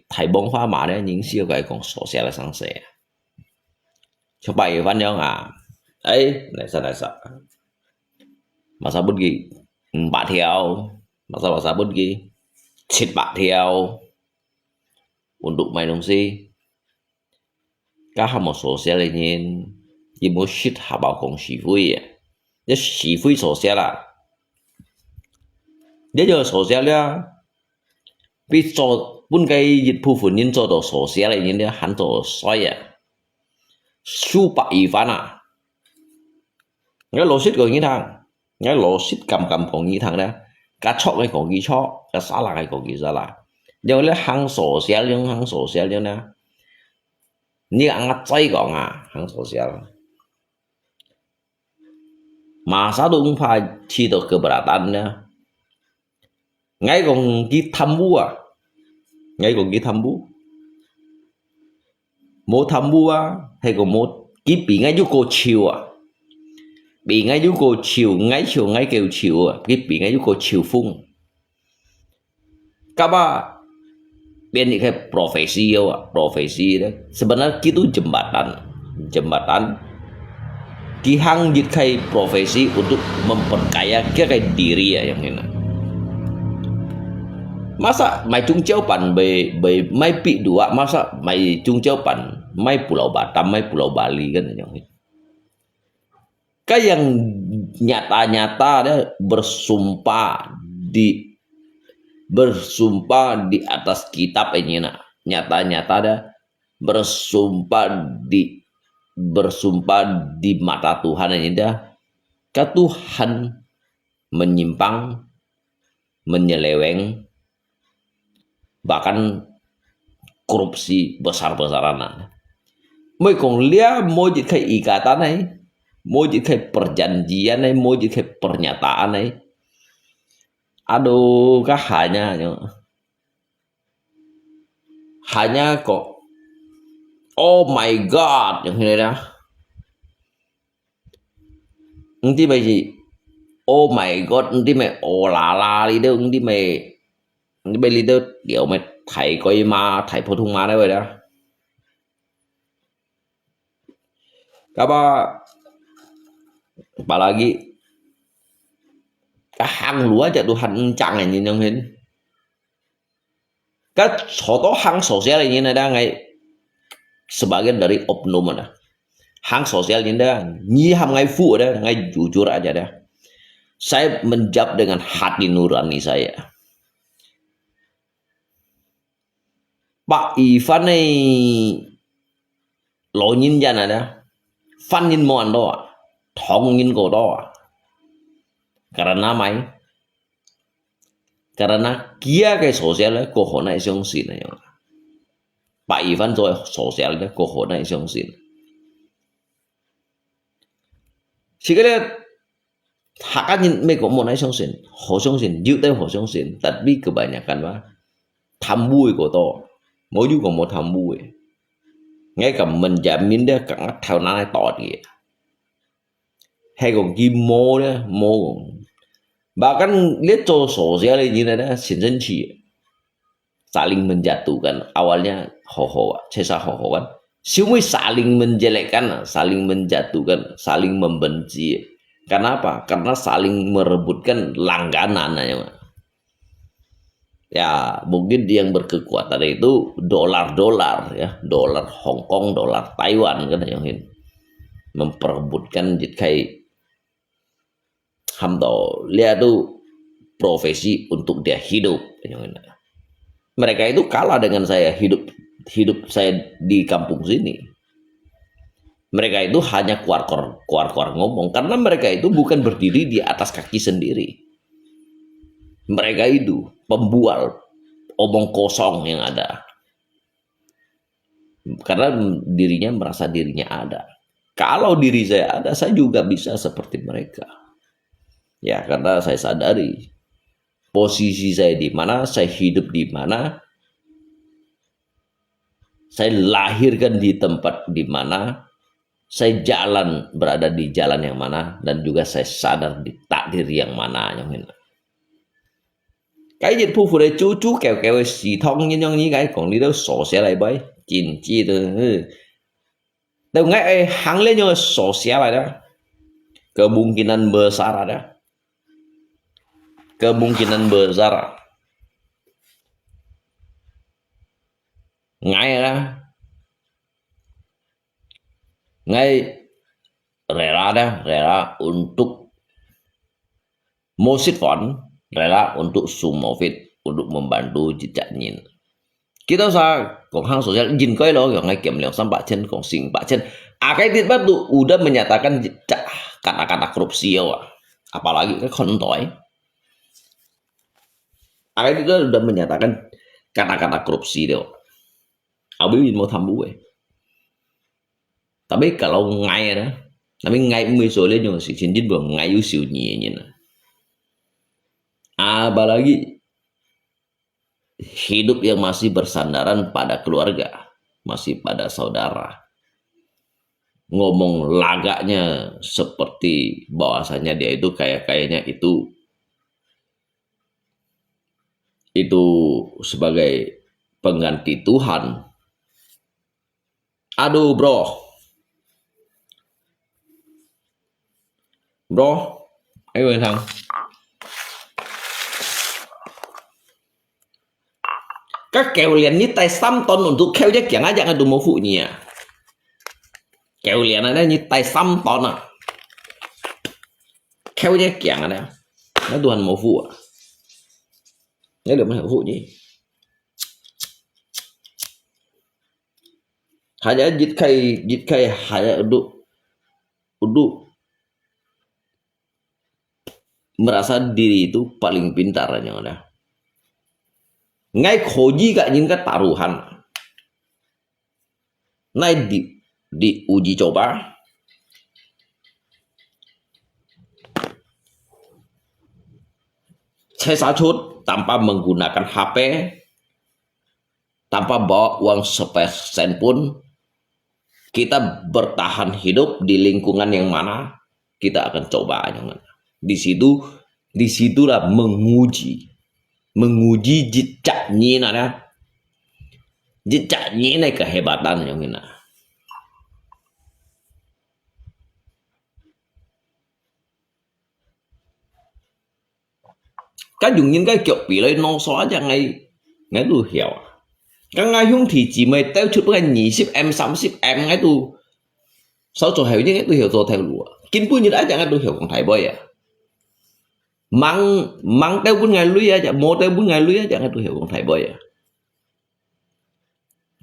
thải bông hoa mà đấy những siêu cái còn sosial là sáng sẻ cho bài văn nhau ấy này sao mà sao bất kỳ bạn theo mà sao bất kỳ xịt bạn theo untuk main nongsi các hàm một sosial này nhìn chỉ muốn xịt hạ bảo cùng sĩ phui nhất sĩ phui sosial là nếu giờ sosial đó vì cho bốn cái dịch vụ phụ nhân cho đồ sosial này nhìn đó hắn cho xoay su Pak Ivan cái lô xịt còn như thằng cái lô xịt cầm còn như thằng đó cá chóc cái còn ghi chóc cá xá là cái còn ghi ra là giờ lấy hàng sosial như nè như ăn chay còn hàng sosial masa tu phải chỉ được keberatan nè ngay còn ghi thăm bu ngay còn ghi thăm bu một thăm bu hay còn một ký bị ngay giúp cô chiều bị ngay giúp cô chiều ngay kêu chiều ký bị ngay giúp cô chiều phung các bạn bên những cái profesi đó sebenarnya itu jembatan ki hang dịch cái profesi untuk memperkaya cái diri yang ini masa mai chung chau pan be mai pi dua masa mai chung chau pan mai Pulau Batam mai Pulau Bali kan yang ini yang nyata dia bersumpah di atas kitab ini nyata dah bersumpah di mata Tuhan ini dah ke Tuhan menyimpang menyeleweng bahkan korupsi besar-besaran mới còn lia mau jadi kayak ikatan này mau jadi kayak perjanjian này mau jadi kayak pernyataan này aduh kah hanya kok oh my god yang ini dah nanti bagi oh my god nanti mày oh la đi đâu nanti mày đi đâu kiểu mày thầy coi ma thầy phổ thông ma đấy vậy đó apalagi cái hang lúa cho Tuhan chẳng này nhìn không hình cái số đó hang sosial ini ada ngay sebagian dari oknum ada hang sosial ini ada nyiham ngay fu ada ngay jujur aja dah saya menjawab dengan hati nurani saya Pak Ivan nih lỗ nhìn dân này đó fan nhìn mòn đó thong nhìn cổ đó karena mai karena kia cái sosialnya kohonai songsin ya Pak Ivan rồi sosialnya kohonai songsin sekali hak nhìn mấy có một nai songsin hồ songsin dữ tới hồ songsin tapi kebanyakan mah tham vui của to mỗi juga một tham vui ngay cả menjamin dia cẳng theo nai tọt kìa hay còn kim mô đó mô bahkan lihat cowok sosial ini ada sensensi saling menjatuhkan awalnya ho-ho cesa ho-ho kan semua saling menjelekkan saling menjatuhkan saling membenci karena apa karena saling merebutkan langganan ya mungkin yang berkekuatan itu dolar ya dolar Hong Kong dolar Taiwan kan yang ini memperebutkan jitkai hamdo lihat tuh profesi untuk dia hidup mereka itu kalah dengan saya hidup saya di kampung sini mereka itu hanya keluar ngomong karena mereka itu bukan berdiri di atas kaki sendiri mereka itu pembual omong kosong yang ada karena dirinya merasa dirinya ada kalau diri saya ada saya juga bisa seperti mereka ya karena saya sadari posisi saya di mana, saya hidup di mana, saya lahirkan di tempat di mana, saya berada di jalan yang mana, dan juga saya sadar di takdir yang mana yang ini. Cái dịch phu phụ đề chú kèo xì thông như cái còn đi đâu sổ xe lại bấy chín chi từ đâu ngay hăng lên như sổ xe lại đó kemungkinan besar ada kemungkinan besar ngay rela untuk Mositfon rela untuk Sumovit untuk membantu jejak nyin kita usah hang sosial jin koi lo yang ngay kiểm liang sam Pak Chen kong sing Pak Chen cái tiết bắt udah menyatakan jejak kata-kata korupsi ya apalagi cái kontoy itu udah menyatakan kata-kata korupsi deh. Abi mau thambu tapi kalau ngay đó tapi ngay mới số lên nhưng sự chiến dịch vừa ngay ưu siêu nhẹ như này apalagi hidup yang masih bersandaran pada keluarga masih pada saudara ngomong lagaknya seperti bahwasanya dia itu kayaknya itu sebagai pengganti Tuhan. Aduh bro, ayo thằng các kèo liền như tay xăm ton untuk kèo chắc chẳng ai chẳng được một phụ nhỉ kèo liền này như tay xăm ton à kèo chắc chẳng này nó tuần một phụ à nếu được mới hữu phụ nhỉ hanya jitkai hanya untuk merasa diri itu paling pintar yang ada ngay khoji gak nhìn cái taruhan nay di uji coba saya sachut tanpa menggunakan HP tanpa bawa uang sepesen pun kita bertahan hidup di lingkungan yang mana kita akan coba jangan disitulah menguji jejak nyin ada jejak nyin này kehebatan yang ini cái dùng những cái kiểu bị lấy nó xóa cho ngay tôi hiểu cái ngay không thì chỉ mày tao chút cái nhị ship em 30 em ngay tôi sao cho hiểu những cái tôi hiểu rồi theo lụa kinh pun như đã chẳng tôi hiểu còn thầy bơi à mang tao pun ngày lui à một tao pun ngày lui à chẳng tôi hiểu còn thầy bơi à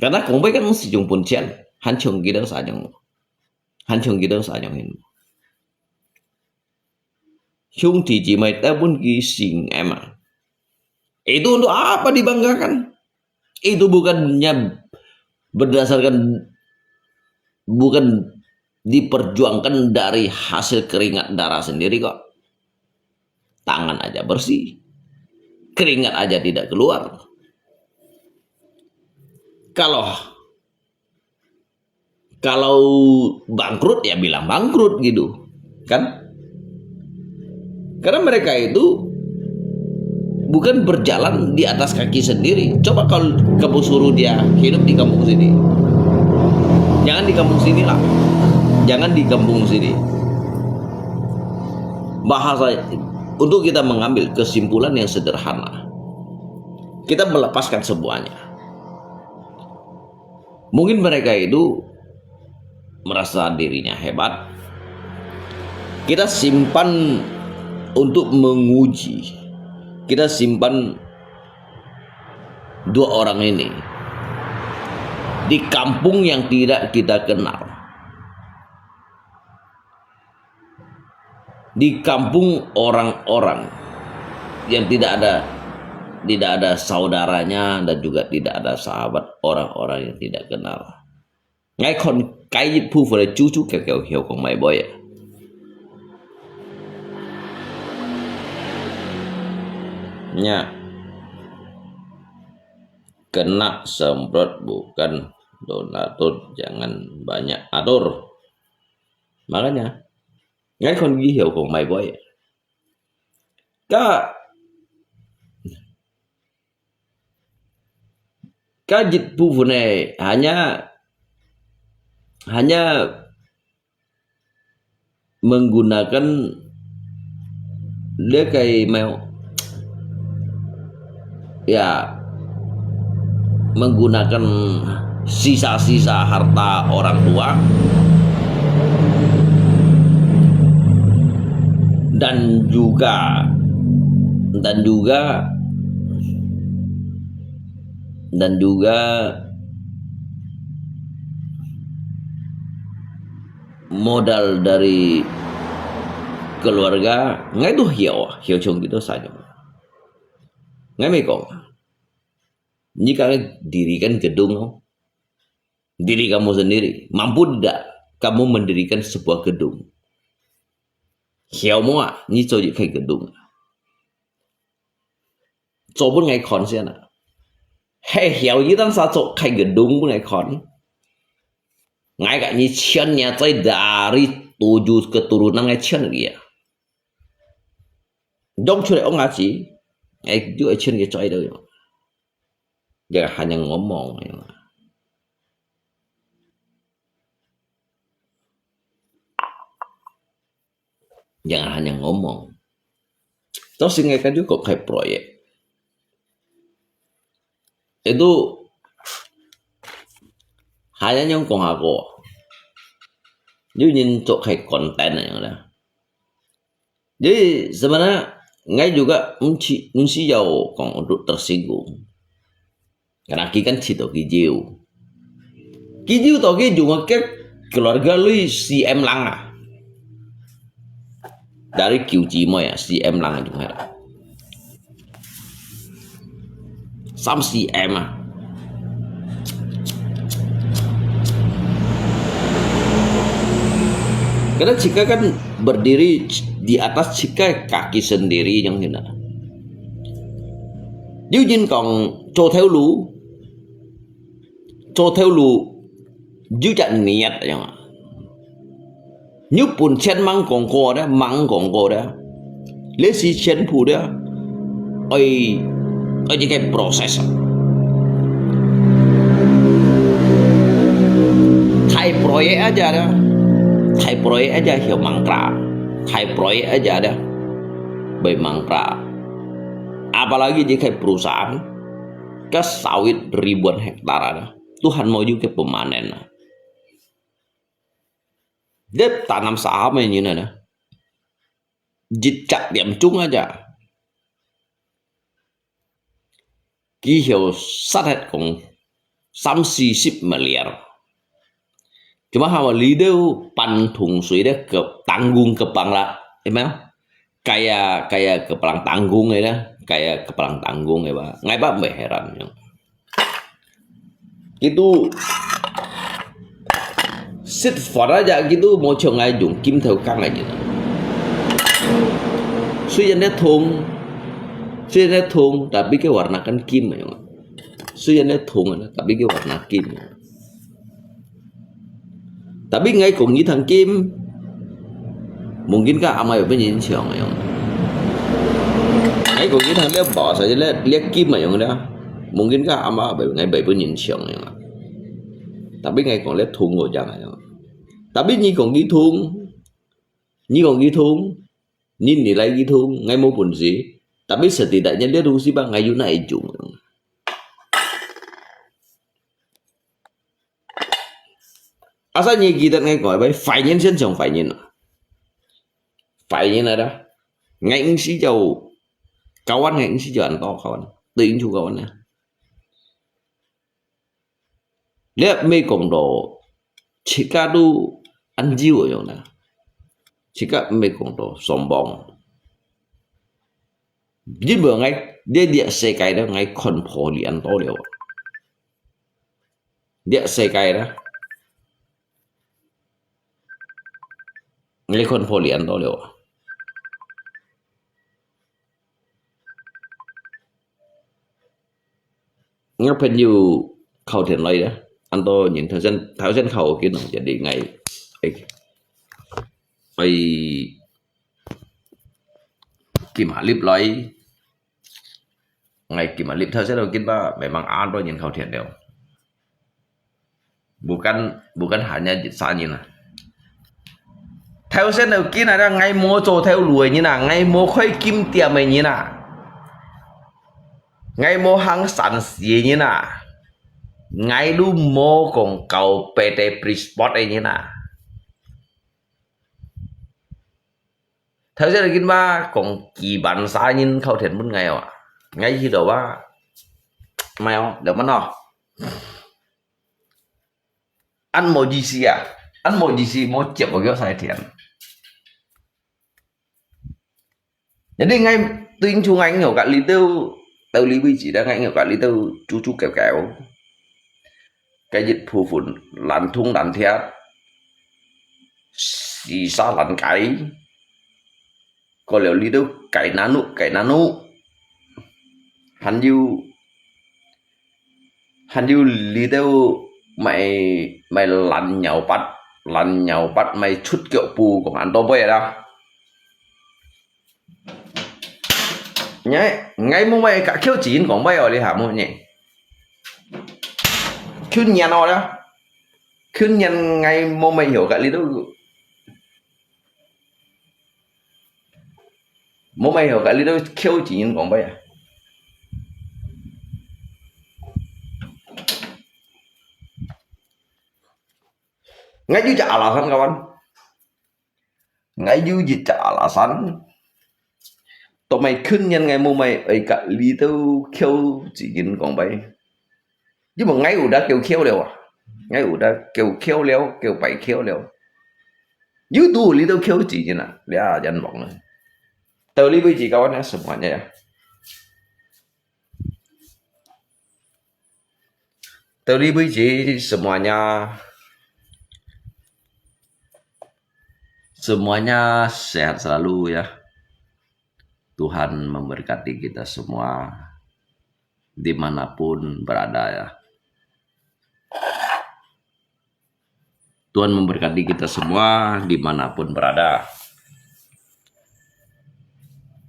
karena kung baik kan sử dụng pun chen hắn chung kita sajong, hắn chung kita sajong hin. Chung thì chỉ mày ta pun gising emang. Itu untuk apa dibanggakan? Itu bukannya berdasarkan, bukan diperjuangkan dari hasil keringat darah sendiri kok. Tangan aja bersih, keringat aja tidak keluar. Kalau bangkrut ya bilang bangkrut gitu, kan? Karena mereka itu bukan berjalan di atas kaki sendiri. Coba kalau kamu suruh dia hidup di kampung sini, jangan di kampung sini lah, jangan di kampung sini. Bahasa untuk kita mengambil kesimpulan yang sederhana, kita melepaskan semuanya. Mungkin mereka itu merasa dirinya hebat. Kita simpan untuk menguji. Kita simpan dua orang ini di kampung yang tidak kita kenal, di kampung orang-orang yang tidak ada saudaranya dan juga tidak ada sahabat, orang-orang yang tidak kenal. Ngay kon cái phu phụ chú kẹo hiểu của mày boy. Nya kena semprot bukan donatur, jangan banyak atur. Makanya ngay con ghi hiểu của mày boy. Các dịch vụ này hanya menggunakan dia kayak mau ya menggunakan sisa-sisa harta orang tua dan juga modal dari keluarga. Ngay itu hiểu chung gitu saja. Ngay mấy con, jika dirikan gedung, diri kamu sendiri, mampu tidak kamu mendirikan sebuah gedung? Hiểu mua, như cho những cái gedung, cho bốn ngày còn xem nào, hay hiểu như tan sao cho cái gedung bốn ngày còn, ngay cả như chân nhà saya dari 7 keturunan ngay chân dia, dong sudah ông ngaji. Itu action dia coy itu. Jangan hanya ngomong. Jangan hanya ngomong. Terus ingatkan juga kayak proyek. Itu hanya nyongkong aku. Jadi nyentuh kayak konten yang ada. Jadi sebenarnya ngay juga mesti jauh kong untuk tersinggung. Karena kan cito kijiu to kijiu ngekek keluarga lu si M Langa dari QG mo ya, si M Langa juga sam si M karena jika kan berdiri di atas jika kaki sendiri yang hina. Nếu như còn cho theo lũ giữ chặt nhiệt chẳng ạ. Nếu buồn chen mang còn cô đó, lấy si chen phụ đó, ở những cái proses. Thay proyek aja hiểu mangkra. Thay proyek aja dah bermangkra. Apalagi jika perusahaan ke sawit ribuan hektar ada. Tuhan mau juga pemanen. Dia tanam saham như này nè. Dịch chặt điểm chung aja. Ký hiệu sát hết cùng 30-40 miliar. Cuma hawa lido pantung sui deh ke tanggung kepang lah, emang kayak kepelang tanggung ya dah, kayak kepelang tanggung ya pak, ngai pak mbak heran ya. Itu sit for aja gitu mau chồng ai dùng kim theo căng aja. Suy Suyannya thung tapi cái warna kan kim ya. Suyannya thung tapi cái warna kim. Tapi ngay cùng với thằng Kim, mungkinkah amai bên siang ya? Ngay cùng với thằng dia bỏ saja lihat Kim ya dah. Mungkinkah amai ngay bên siang ya? Tapi ngay còn lihat thung rồi jangan ya. Tapi nhi còn ghi thung, nhìn nilai ghi thung, ngay mau pun sih. Tapi setidaknya dia rusi bang ngayu naik jung. Asa nhi kita ngay gọi vậy phải nhân dân chồng phải nhân ở đó ngay sĩ giàu kawan ngay sĩ giàu ăn to kawan tiếng chú kawan nè lihat mấy cộng đồ chỉ cả tu ăn diu ở chỗ này chỉ cả mấy cộng đồ sombong chứ bữa ngay dia xe cái đó ngay còn phổ đi ăn to đều dia xe cái đó ngay con phổ liền đó liệu ngáp phần nhiều khẩu thiền lấy đó anh tôi nhìn thảo dân khẩu kia nó jadi ngày ấy kim hạ lip lấy ngày kim hạ lip thảo dân đầu kia ba memang anh tôi nhìn khẩu thiền đều bukan hanya xa nhìn này theo sen đầu kia là ngay mua trò theo lùi như nào ngay mua khoai kim tiệm mày như nào ngay mua hàng sản gì như nào ngay đu mua còn cầu PT Prisport ấy như nào theo sen đầu kia ba còn kỳ bản xa nhìn khâu thiện một ngày à ngay khi đầu ba mèo được mất nào ăn một gì xì à ăn một gì xì một chịu vào cái sai thiện. Jadi ngay tuyên chung anh hiểu cả lý tao lý vị chỉ đang anh hiểu cả lý tao chú kéo cái dịch phù phun lăn thung lăn thét xì xa lăn cái có liệu lý tao cái nanu hắn yêu lý tao mày lăn nhau bắt mày chút kiểu pù của anh to bây đó nhé ngay mua mày cả khiêu chín còn bây giờ đi hả mua nhỉ khiêu nhàn nó đó khiêu nhàn ngay mua mày hiểu cả lý đâu mua mày hiểu cả lý đâu khiêu chín còn bây giờ ngay dưới chợ alasan kawan ngay dưới chợ alasan tụi mày khinh nhân ngày mua mày ấy cả lý tao kêu chỉ nhìn còn bay nhưng mà ngay đã kêu kêu đều à ngay đã kêu leo kêu bảy kêu leo dưới tu lý tao kêu chỉ nhìn à để dân bọn này tao lý với chị kawan ya semuanya ya tao lý với chị semuanya sehat selalu ya. Tuhan memberkati kita semua dimanapun berada ya. Tuhan memberkati kita semua dimanapun berada.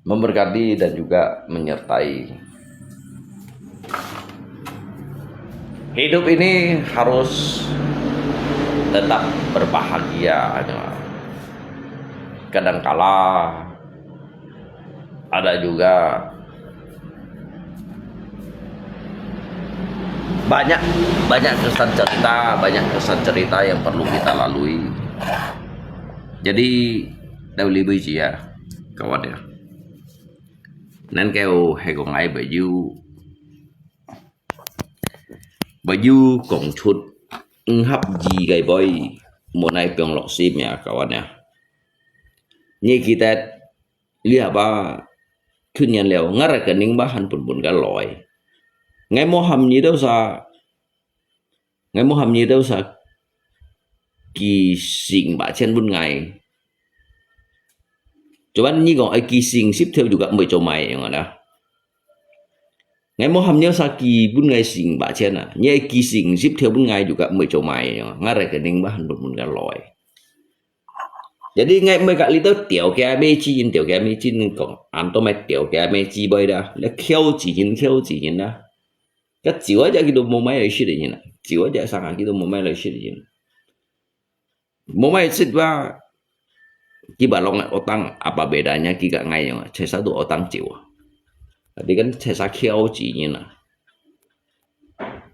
Memberkati dan juga menyertai. Hidup ini harus tetap berbahagia. Kadangkala ada juga banyak kesan cerita yang perlu kita lalui. Jadi đâu lý bây giờ kawan ya nên kêu hay còn ai baju còn chút hấp gì gầy boy mau naik piang lok sim ya kawan ya. Ini kita lihat ba kunyan leo ngara kening bahan pun kan loy. Ngay mo ham ni đâu sa kỳ sinh bả chen bun ngày. Cuman ni gong ai kỳ sinh ship theo juga mới cho mày yang ada. Ngay mo ham sa kỳ bun ngày sinh bả chen à. Ni ai kỳ sinh ship theo bun ngày juga mới cho mày yang ngara kening bahan pun kan loy. Jadi ngay mới gak lito tiểu cái mê chi tiểu cái mê chi còn ăn to mày tiểu cái mê chi bay đó là kêu chỉ nhìn đó cái chiếu aja gitu mau main lagi sih ini chiếu aja sangat gitu mau main lagi sih ini mau main sih bah kita long otang apa bedanya kita ngay yang saya satu otang chiếu jadi kan saya kêu chỉ nhìn lah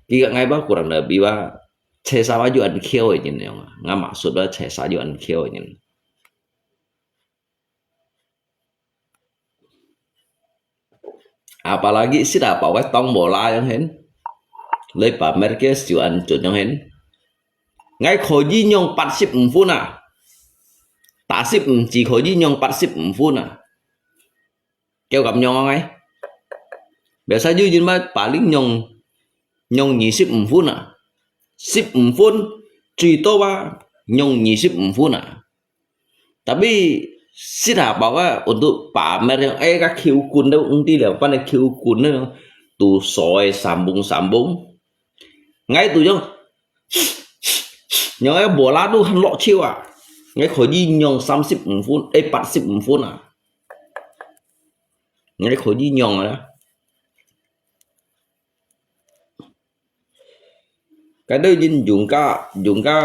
kita ngay bah kurang lebih bah saya sama juga kêu ini yang nggak maksud bah saya sama juga kêu ini. Apalagi sih apa wes tong bola yang hen lấy pamer kia siêu ăn chuẩn yang hen ngay khối di nhong 40 phút à 80 chỉ khối di nhong 40 phút à kêu gặp nhong ngay biasa ju mà paling nhong 20 phút à 10 phút chỉ to ba nhong 20 phút à tapi sih bahwa untuk pamer yang các khiêu kun đâu ung ti là pan khiêu kun đó tu soi sambung ngay tu nhong cái bola tu han lọ chiêu à ngay khỏi đi nhong 30 phút 40 phút à ngay khỏi đi nhong đó cái đó dùng cái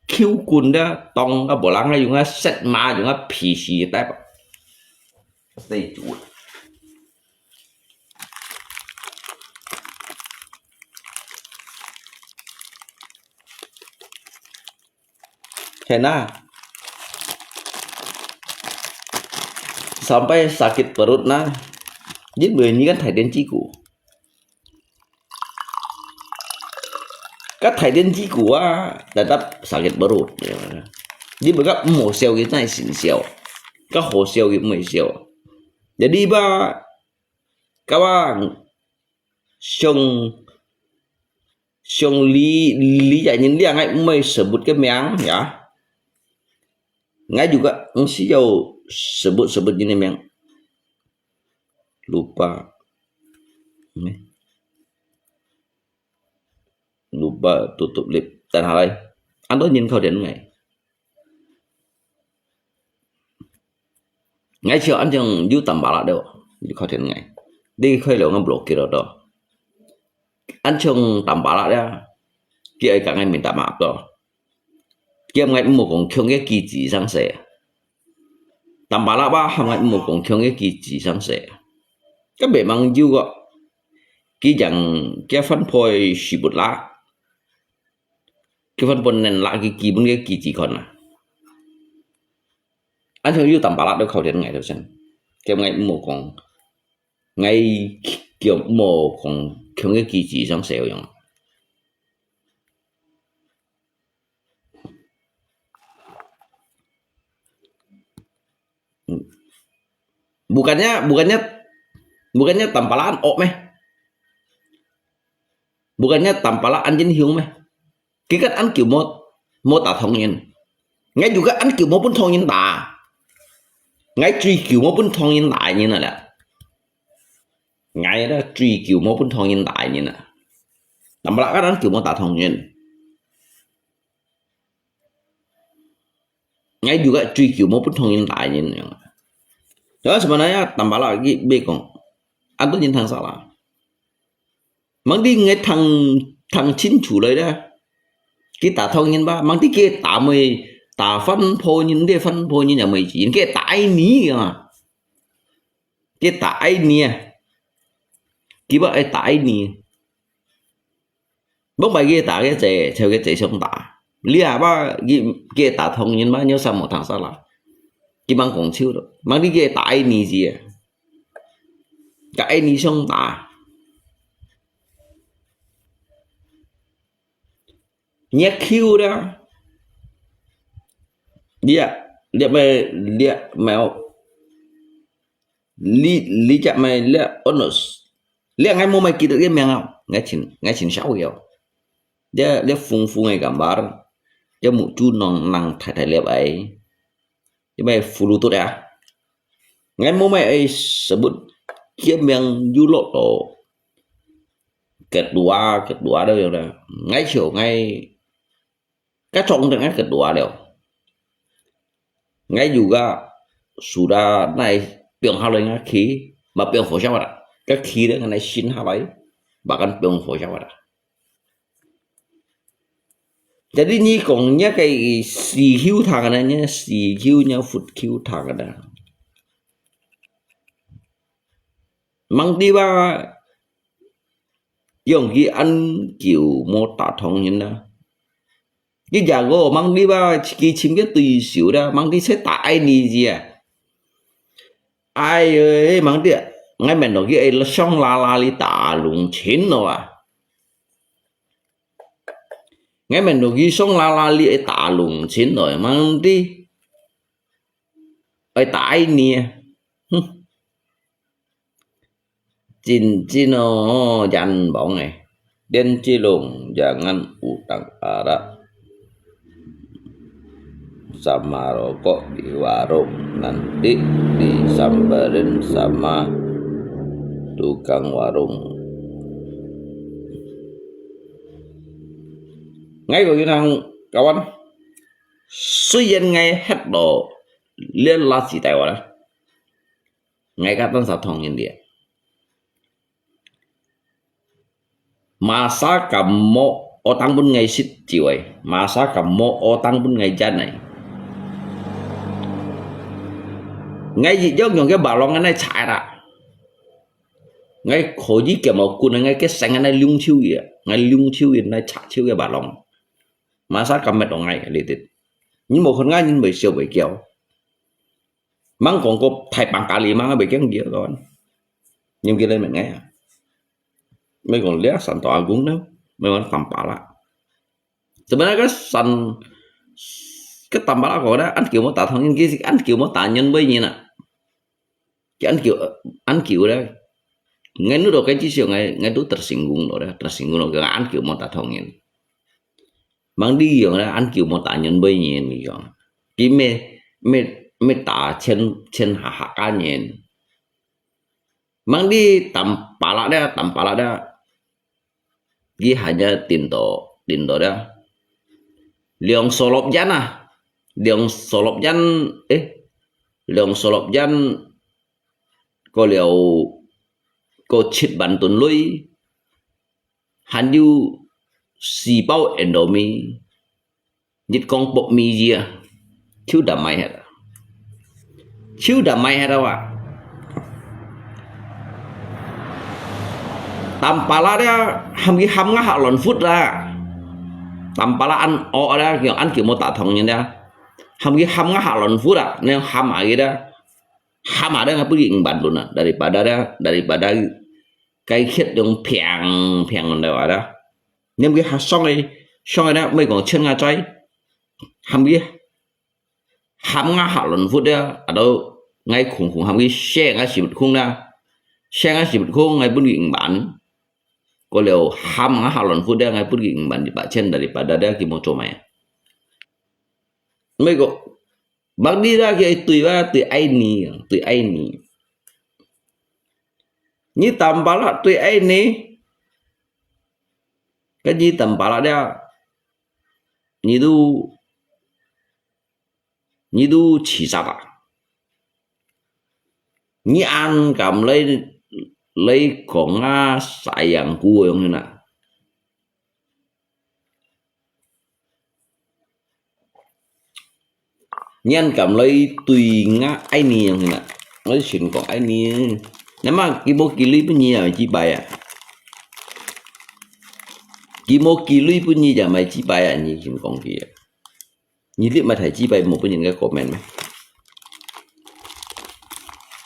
khiêu kun đó tông cái bola ngay dùng cái set ma dùng cái PC type stay chuột Hena sampai sakit perut nah jadi begini kan thải đen chi củ các thải đen chi củ tetap sakit perut jadi berapa mau sel kita này xin sel các hồ sel gitu mới sel jadi ba kawan Xiong lý giải những liang ấy mới sebut cái miang ya ngay juga mesti jauh sebut ini miang lupa tutup lip dan hal lain anda nhìn khẩu đến ngay chiều anh chẳng du tầm bảo lại đâu khẩu đến ngày đi khơi lẩu ngâm block kia đó anh chồng tầm bảo lại đó kia cả ngày mình tạm áp đó kia ngày một con không cái kỳ chỉ sang sẻ tầm bảo lại ba hàng ngày một con không cái kỳ chỉ sang sẻ các bề mang du gọi cái dạng cái phân phối xì bột lá cái phân phối nền lại cái kỳ bốn cái kỳ chỉ còn à anh chồng du tầm bảo lại được khẩu đến ngày đâu xem kia ngày một con ngày kiểu một con không cái kỳ chỉ sang sẻ rồi bukannya tampalan ok meh bukannya tampalan anjing hiung meh cái cách ăn kiểu mô tả thông nhiên ngay juga ăn kiểu mô pun thông nhiên tả ngay truy kiểu mô pun thông nhiên đại như này là ngay đó truy kiểu mô pun thông nhiên đại như này tampalan kan ăn kiểu mô tả thông nhiên ngay juga truy kiểu mô pun thông nhiên đại như này. Đó sebenarnya tambah lagi bekong. Anh tôi nhìn thằng sao là mang đi nghe thằng chính chủ lời đó cái tả thông nhân ba mang đi kia tả mày tả phân phô nhìn đi phân phô như nhà mày chỉ cái tả ai ní mà cái tả ai ní cái bác ai tả ai ní bốc bài kia tả cái trẻ theo cái trẻ sống tả lia ba kia tả thông nhân ba nhớ sao một thằng sao là cái mang còn chiêu đó mang đi cái tại ni gì à cái ni xong tả nhét khiêu đó Dia mau li chạm mày lia onus lia ngay mau mày kita dia mengang ngay chin sao ya dia fung ngay gambar dia muncul nang thai liap ai dia mày fulu tu ya ngay mau mày sebut kia meng julo to kedua đó rồi ngay chiều ngay các trọng dengan kedua đều ngay juga sudah naik piang halnya khí mà piang phổ sao vậy các khí đó ngày xin hả vậy bahkan piang phổ sao vậy jadi ni kongnya cái si hiu thằng này nhá si hiu nya phút hiu thằng đó mang đi ba dùng cái ăn kiểu mô tả thông như nào cái nhà gỗ mang đi ba cái chim cái tùy xíu đó mang đi sẽ tại đi gì à ai ơi mang đi ngay mình nói cái là xong la li tả lùng chín rồi à ngay mình nói cái xong la li tả lùng chín rồi mang đi ở tại nè Cincino jangan bohong dan cilung jangan utang ada sama rokok di warung nanti disambarin sama tukang warung ngay vào cái thằng kawan suy dân ngay hết độ liên lạc chỉ tài đó ngay cả tân sát thông nhân địa masa kamu otang pun ngai sit jiwai masa kamu otang pun ngai jan này ngay gì giống như cái bà long này chạy ra ngay khổ gì kiểu một cún ngay cái xanh này lung chiêu gì ngay lung chiêu gì này chạy chiêu cái bà long masa kamu dong ngay liệt nhưng một con ngay nhưng bị siêu bị kéo mang còn có thay bằng cả lì mang bị kéo gì rồi nhưng kia lên mình ngay à mấy còn lihat san to agung đâu mấy con tampala sebenarnya cái tampala của đó anh kiểu một tạ thông nhân kia anh kiểu một tạ nhân bây nhiêu nè cái anh kiểu đó ngay lúc đầu cái chỉ siêu ngay lúc tersinggung rồi anh kiểu một tạ thông nhân mang đi rồi đó anh kiểu một tạ nhân bây nhiêu gì rồi cái mê tạ trên hạ cá nhân mang đi tampala đó dia hanya tinto đó liang solop jan có liều có chít bản tuần lui hắn du xì bao endomi nhít con bột mì gì à chứ đầm mày hết đâu à tampala dia ham ngah halon food ra tampala ăn o ra kiểu ăn kiểu một tạ thòng như đó ham ngah halon food à nên ham ở đây đó ham ở đây nggak pergi ban luôn à daripada cái khiết dong piang đâu đó nhưng cái xong này đó mấy còn chân ngà trái ham ngah halon food đó ở đâu ngay khủng ham xe ngah xịt khung ra xe ngah xịt khung ngay pergi ban kalau ham halon food dia ngai pergi mandi bacen daripada dia ki mau coma ya mego bagdi ra ki tui aini ni tampala tui aini cái gì tampala dia ni du chỉ sao à ni ăn cảm lấy con sayang cua yang ni nak nhan cảm lấy tùy ngã ai ni yang ni nak lấy xin con ai ni nama kimo kili punya ci baya kimo kili punya mai ci baya ni xin con kia ni lip mà thầy ci baya một bên những cái comment này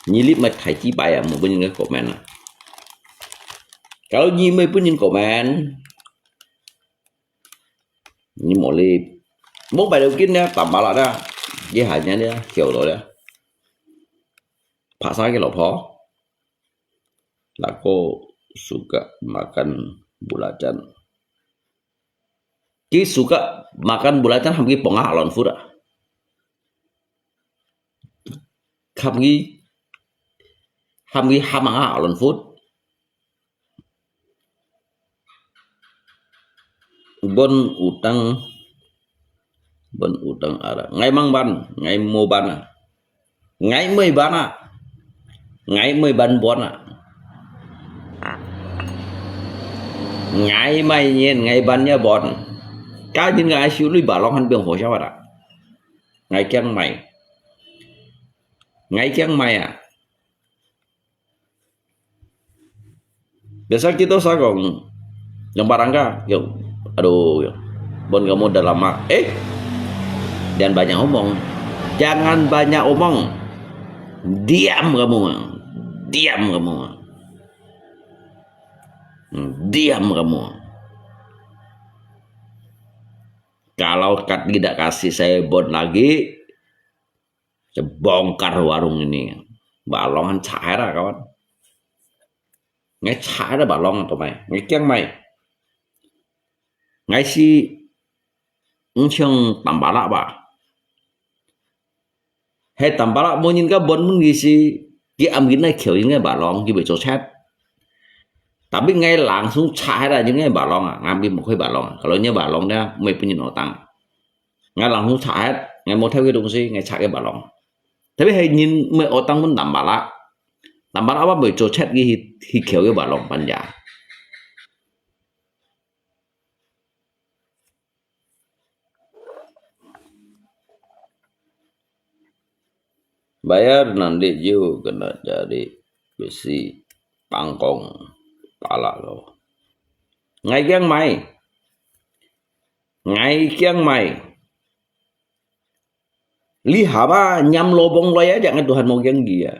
ni lip mà thầy ci baya một bên những cái comment này kalau nyi mai pun nhìn comment nyi mau lip mau bài đầu tiên nha tạm bảo là đó Dia hanya dia kiểu rồi đó. Pak saya ke lopo. Aku suka makan bulacan. Ki suka makan bulacan hamgi pongah alon food ah. Hamgi hamanga alon food. Bon utang ara. Ngai mang ban, ngai mo ban à. Ngai mười ban à. Ngai mười ban bon à. Ngai mày nhiên ngai ban nha bon. Cá nhân ngai siêu lui bà long han biang hồ sao ạ? Ngai kiang mày. Ngai kiang mày à. Biasa kita sagong yang barangka, yang aduh, bon kamu udah lama. Jangan banyak omong. Jangan banyak omong. Diam kamu. Diam kamu. Diam kamu. Kalau tidak kasih saya bon lagi, saya bongkar warung ini. Balongan cair kawan. Ngay cair balong atau mày. Ngay kiang mày. Ngay si Unchong tambala ba. Hay tambala mo nhìn ka bon mun gi si ki am gin này kiểu những cái balong như bị cho chat. Tapi ngay langsung cair aja những cái balong à, ngambil một cái balong. Kalau nya balong dah mày punya utang. Ngay langsung cair, ngay mau theo cái đồng si ngay cair cái balong. Tapi hay nhìn mày utang pun tambala. Tambala apa bị cho chat gi hi kiểu cái balong panjang. Bayar nanti juga kena jadi besi pangkong pala lo. Ngay kiang mày. Ngay kiang mày. Li haba nhằm lobong loya jangan Tuhan mau kiang dia.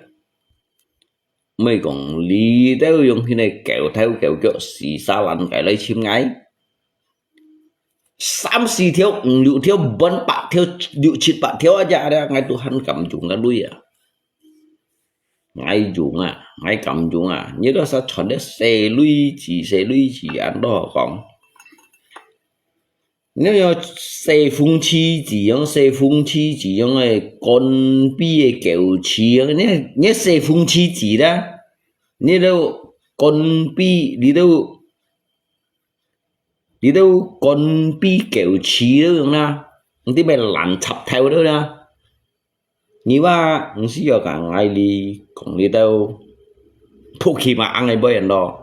Mày còn li theo dùng khi này kéo theo kiểu xì xa lăn cái lấy chim ngay. Sam si theo liu theo bấn bạc theo liu chít bạc theo aja ada ngay Tuhan cầm chung cái đuôi à. Ngay chung à, ngay cầm chung à. Như đó sao chọn để xe lui chỉ ăn đó không. Nếu như xe phun chi chỉ giống này con bi kéo chi nếu xe phun chi chỉ đó. Nếu đâu con bi đi đâu con bi kéo chi đó na. Tí mày lặn chập theo đó na. Như vậy, mình sẽ có cả ngày đi còn đi đâu phụ khi mà ăn ngày bơi ăn đó.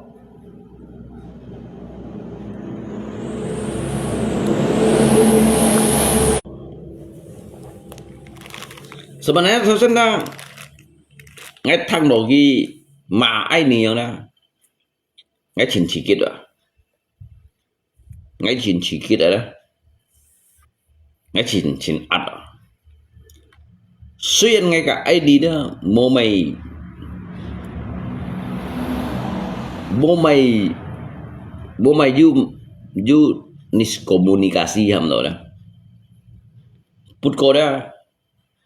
Sebenarnya sebenarnya ngay thằng đồ ghi mà ai nhiều nè, ngay chín chỉ kít rồi, ngay chín chỉ kít rồi đó, ngay chín ăn rồi. Xuyên ngay cả ID đó, bố mày you miskomunikasi ham đó. Put kau dah.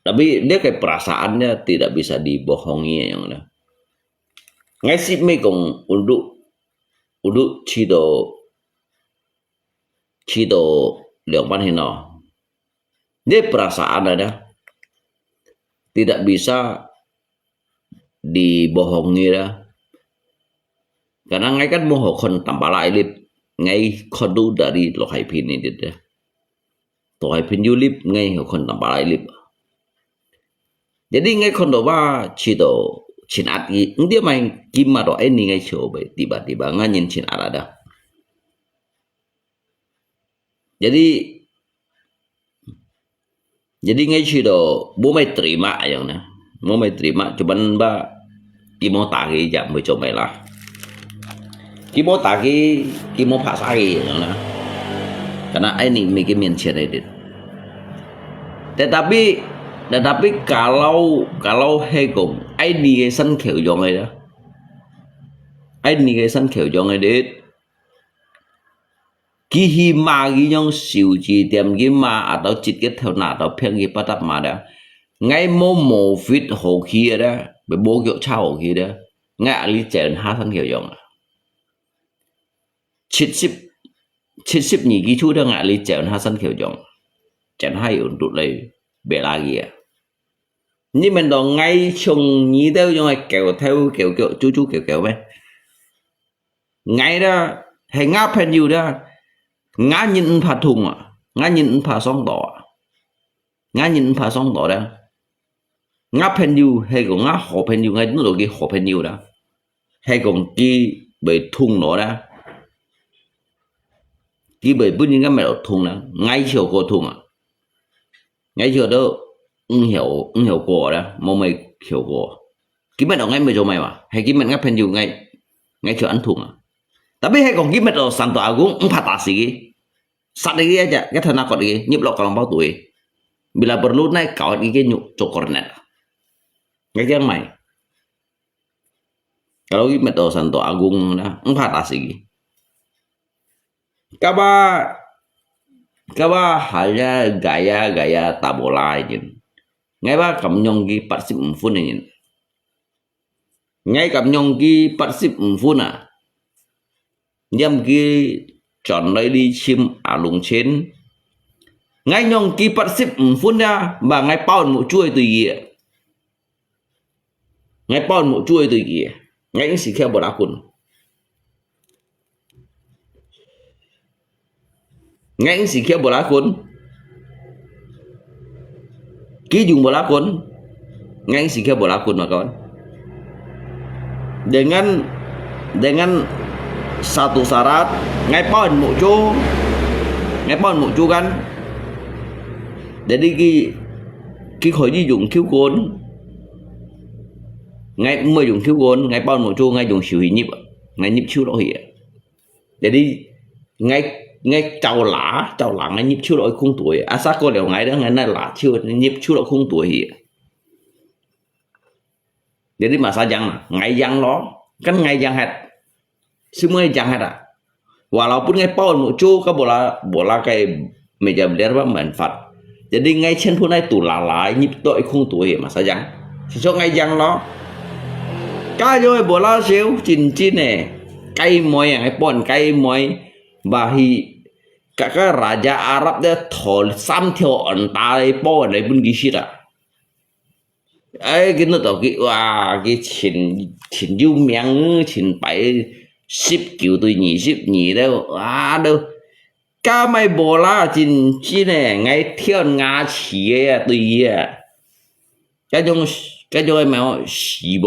Tapi dia kayak perasaannya tidak bisa dibohongi yang ada. Ngay si mày cũng untuk Cido Leong Pan Hino. Dia perasaan ada. Tidak bisa dibohongi dah. Karena ngay kan mau kon tambala ilip ngay kodu dari Lohai Pin ini dia. Lohai Pin yulip ngay kon tambala ilip. Jadi ngay kon doa Cido Cinat dia main gimana ini ngay coba tiba-tiba nganyin Cinat ada. Jadi ngay Cido bố mày terima yang na. Bố mày terima cuman ba kimo tagi jam mới coba lah. Kimo tagi kimo pasagi yang na. Karena ini mikir mention edit. Tetapi kalau hegom ID cái sân khều dòng này đó. ID cái sân khều dòng này đấy. hima gi nyong siu chi tiam gi ma atau chit ke theo na atau pheng gi patap ma da ngay mô mô fit hồ kia đó bởi bố kiểu cha hồ kia đó ngạ lý chèn ha thân kiểu dòng chít ship nhị ký chú đó ngạ lý chèn ha thân kiểu dòng chèn hai ổn tụt lấy bể la kia nhưng mình đó ngay chung nhí đâu cho ngay kiểu theo kiểu chú kiểu bên ngay đó hay ngáp hay nhiều đó ngã nhìn phá thùng ngã nhìn phá sóng đỏ ngã nhìn phá sóng đỏ đó ngã pen nhiều hay còn ngã họ pen nhiều ngay lúc cái họ pen nhiều đó hay còn cái bể thùng nó đó cái bể bún những cái mẹ thùng đó ngay chiều cô thùng ngay chiều đó hiểu cô đó mà mày hiểu cô cái mẹ đó ngay mày cho mày mà hay cái mẹ ngã pen nhiều ngay chiều ăn thùng tapi hay còn cái mẹ đó santo agung empat asik saat lagi aja cái thằng nào còn cái nhịp lọ còn bao tuổi bila perlu naik kawat cái nyuk cokornet ngay yang mai kalau cái metode Santo Agung đó empat asik kaba hanya gaya tabola aja ngay ba cầm nhông cái bắt xếp phun này ngay cầm nhông cái bắt xếp phun à nhâm cái chọn lấy đi chim à lùng trên ngay nhông cái bắt xếp phun ra và ngay bao một chuôi từ gì ngay bao một chuôi từ gì ngay những sự khéo bỏ đá cồn ngay những sự khéo bỏ đá cồn ký dùng bỏ đá cồn ngay những sự khéo bỏ đá cồn mà kawan dengan satu syarat ngay bao một chỗ kan jadi cái khối di dụng khiếu cồn ngay mới dùng khiếu cồn ngay bao một chỗ ngay dùng siêu nhịp ngay nhịp chiếu đó hiện jadi ngay chào lá ngay nhịp chiếu đó không tuổi asa có điều ngay đó ngay này là chiếu nhịp chiếu đó không tuổi hiện jadi masanya ngay yang đó kan ngay yang hết semua yang hết à walaupun ngay bao một chỗ có bola kayak meja belajar manfaat jadi ngay trên pun này tủ lá nhịp tội không tuổi mà sao chẳng thì cho ngay yang đó cái rồi bola xíu chín này cây mồi ngay pon cây mồi và hi các cái raja Arab đó thổi sam theo ẩn ta đây pon này pun gisi à ấy cái nó tao cái wow cái chín yêu miếng chín bảy ship kiểu tôi nhỉ đâu đâu cá mai bola chín này ngay theo ngã chỉ tôi cái trong mà xì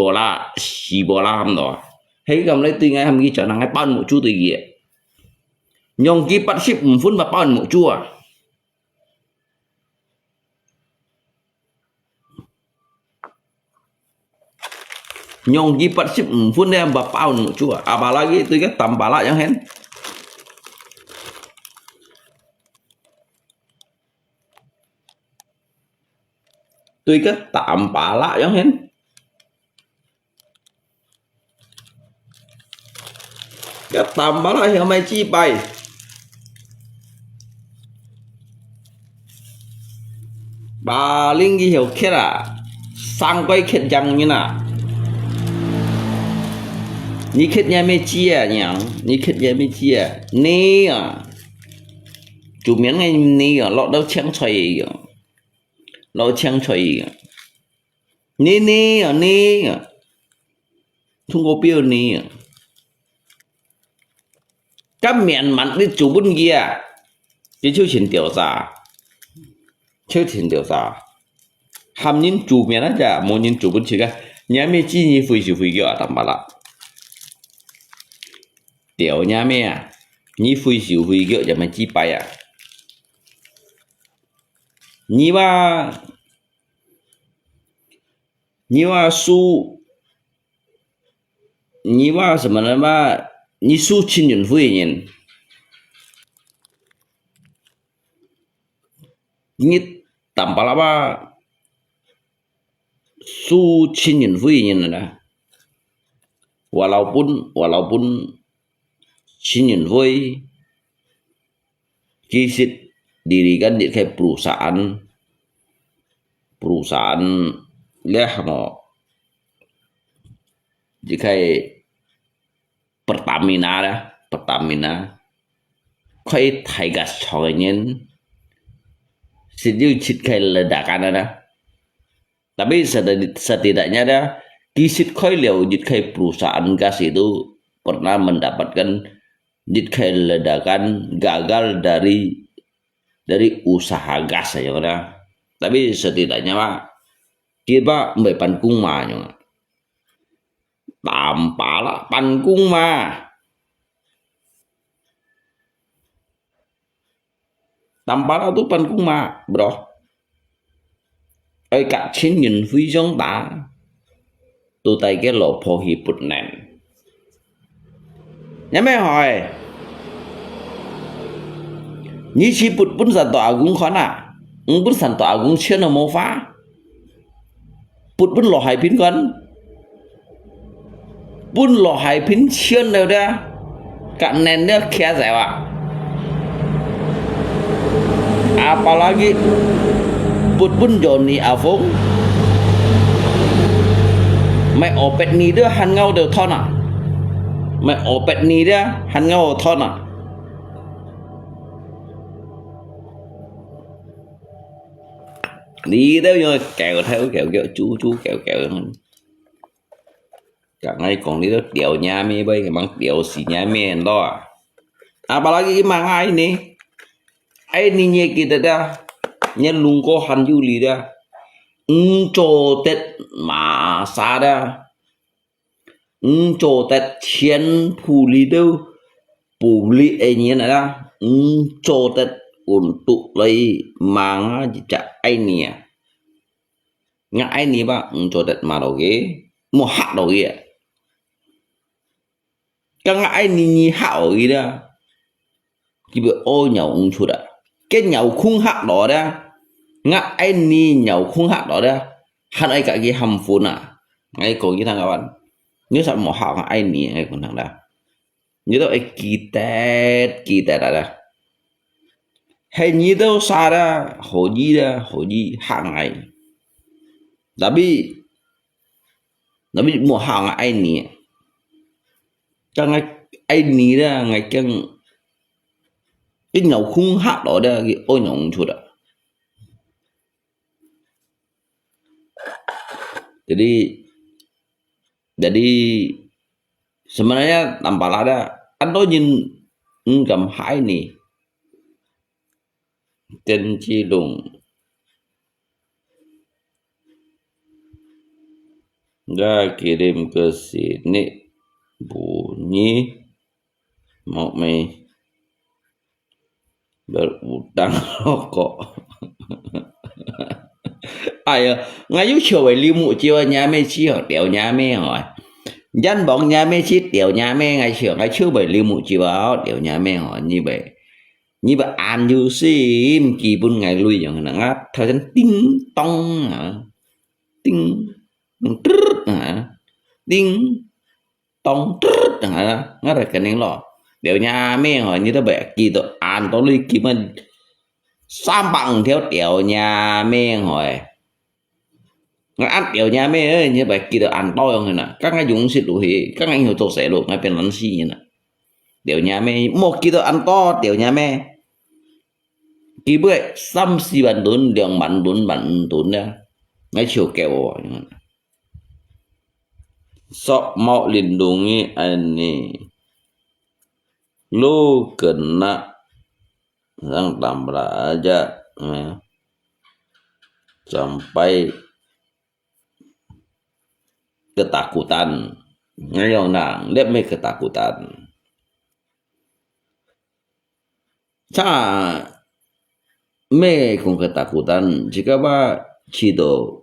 bola ham đó thấy cầm lấy tôi ngay ham ghi trở năng ngay bao một chú tôi gì nhông cái bắt ship phun và bao một chú à nhông cái bắt ship phun đem và bao một chú à apalagi tôi cái tầm bala yang hen tôi cái tạm bả lạ giống hết cái tạm bả lạ hiểu mày chi bay bà linh ghi hiểu kết à sang quay kết chẳng như nào ní kết nhà mê chi à nhàng ní kết nhà mê chi à nê à chủ miếng ngay nê à lọ đâu chẳng xoay à lỗ chăng chơi nè không có biểu nè các miệng mặt đi chủ bún kia cái chiêu trình tiểu giả hàm nhân chủ miệng đó chả một nhân chủ bún chỉ cả nhà mẹ chi như phơi kia tạm bả lạ tiểu nhà mẹ như phơi kia chả mà chi bay à你吧什么了嘛？你输青运会人，你当巴拉吧输青运会人了呢？walaupun青运会 Kisit dirikan di kayak perusahaan lihat mau di kayak Pertamina kayak Thaigas chongin sedih cit kayak ledakan ada. Tapi setidaknya ada kisit kayak lihat kayak perusahaan gas itu pernah mendapatkan kayak ledakan gagal dari usaha gas aja udah. Tapi setidaknya pak kita mbak pankung mah tanpa lah pankung mah tuh pankung mah bro. Ai cả chín nghìn phi giống ta tụ tay cái lộ phô hiệp bụt nền nhá mấy hỏi như chi bụt bún sản tỏa cũng khó nà bún sản tỏa cũng chưa nào mô phá bụt bún lò hải pín con bún lò hải pín chưa nào ra cạn nền nước khe rẻ ạ apalagi put pun Johnny Avong mày opet ni dia han ngau đều thon à mày opet ni dia han ngau thon à đi đâu rồi kẹo theo kẹo chú kẹo cả ngày còn đi đó đèo nhà mi bây cái bằng đèo xì nhà mi đó apalagi cái mang ai ni nhẹ kita dah nya lungko han juli dah cho tết mà xa dah cho tết chiến phù lý đâu phù lý ấy như này dah cho tết untuk lấy mang chả ai nè ngã ai nè ba cho tết mà đâu ghế một hạt đâu ghế cái ngã ai nè hảo ghế dah chỉ bị ô nhậu chút à cái nhậu khung hạt đó đó ngã anh ni nhậu khung hạt đó đó hắn ấy cả cái hầm phun à ngay còn như thằng các bạn nhớ sao một hạt anh ni ngay còn thằng đó nhớ đâu ấy kỳ tệ đó hay như đâu xa đó hồ gì hàng ngày đã bị một hàng anh ni chẳng anh ni đó ngay cái nhậu khung hạt đó đó cái ôi nhậu chút đó jadi sebenarnya tanpa ada ando nhìn cầm hai nih trên chi lùng dia kirim ke sini bunyi mau mày berutang rokok ai ngay lúc chiều về lưu mụ chiều nhà mẹ chi hoặc đèo nhà mẹ hỏi dân bọn nhà mẹ chi đèo nhà mẹ ngày chiều ngay chưa về lưu mụ chiều áo đèo nhà mẹ hỏi như vậy ăn như sim kỳ bún ngày luiอย่างนั้นngắt thời gian tinh tông tinh tinh tông ngắt rồi cái này lo đèo nhà mẹ hỏi như thế vậy kỳ tội ăn tối lui kỳ mình sam bằng theo đèo nhà mẹ hỏi ăn đèo nhà mẹ ấy như vậy kỳ tội ăn to không nè các anh dùng xịt đủ thì các anh hiểu tôi sẽ luôn ngay bên lăn xi như nè đèo nhà mẹ một kỳ tội ăn to đèo nhà mẹ kỳ bữa xăm xì bàn tốn đường bắn tốn đó ngay chiều kẹo sok mau lindungi ini lu kena yang tambah aja ya. Sampai ketakutan ngayong nang lihat me ketakutan sa me kung ketakutan jika ba chido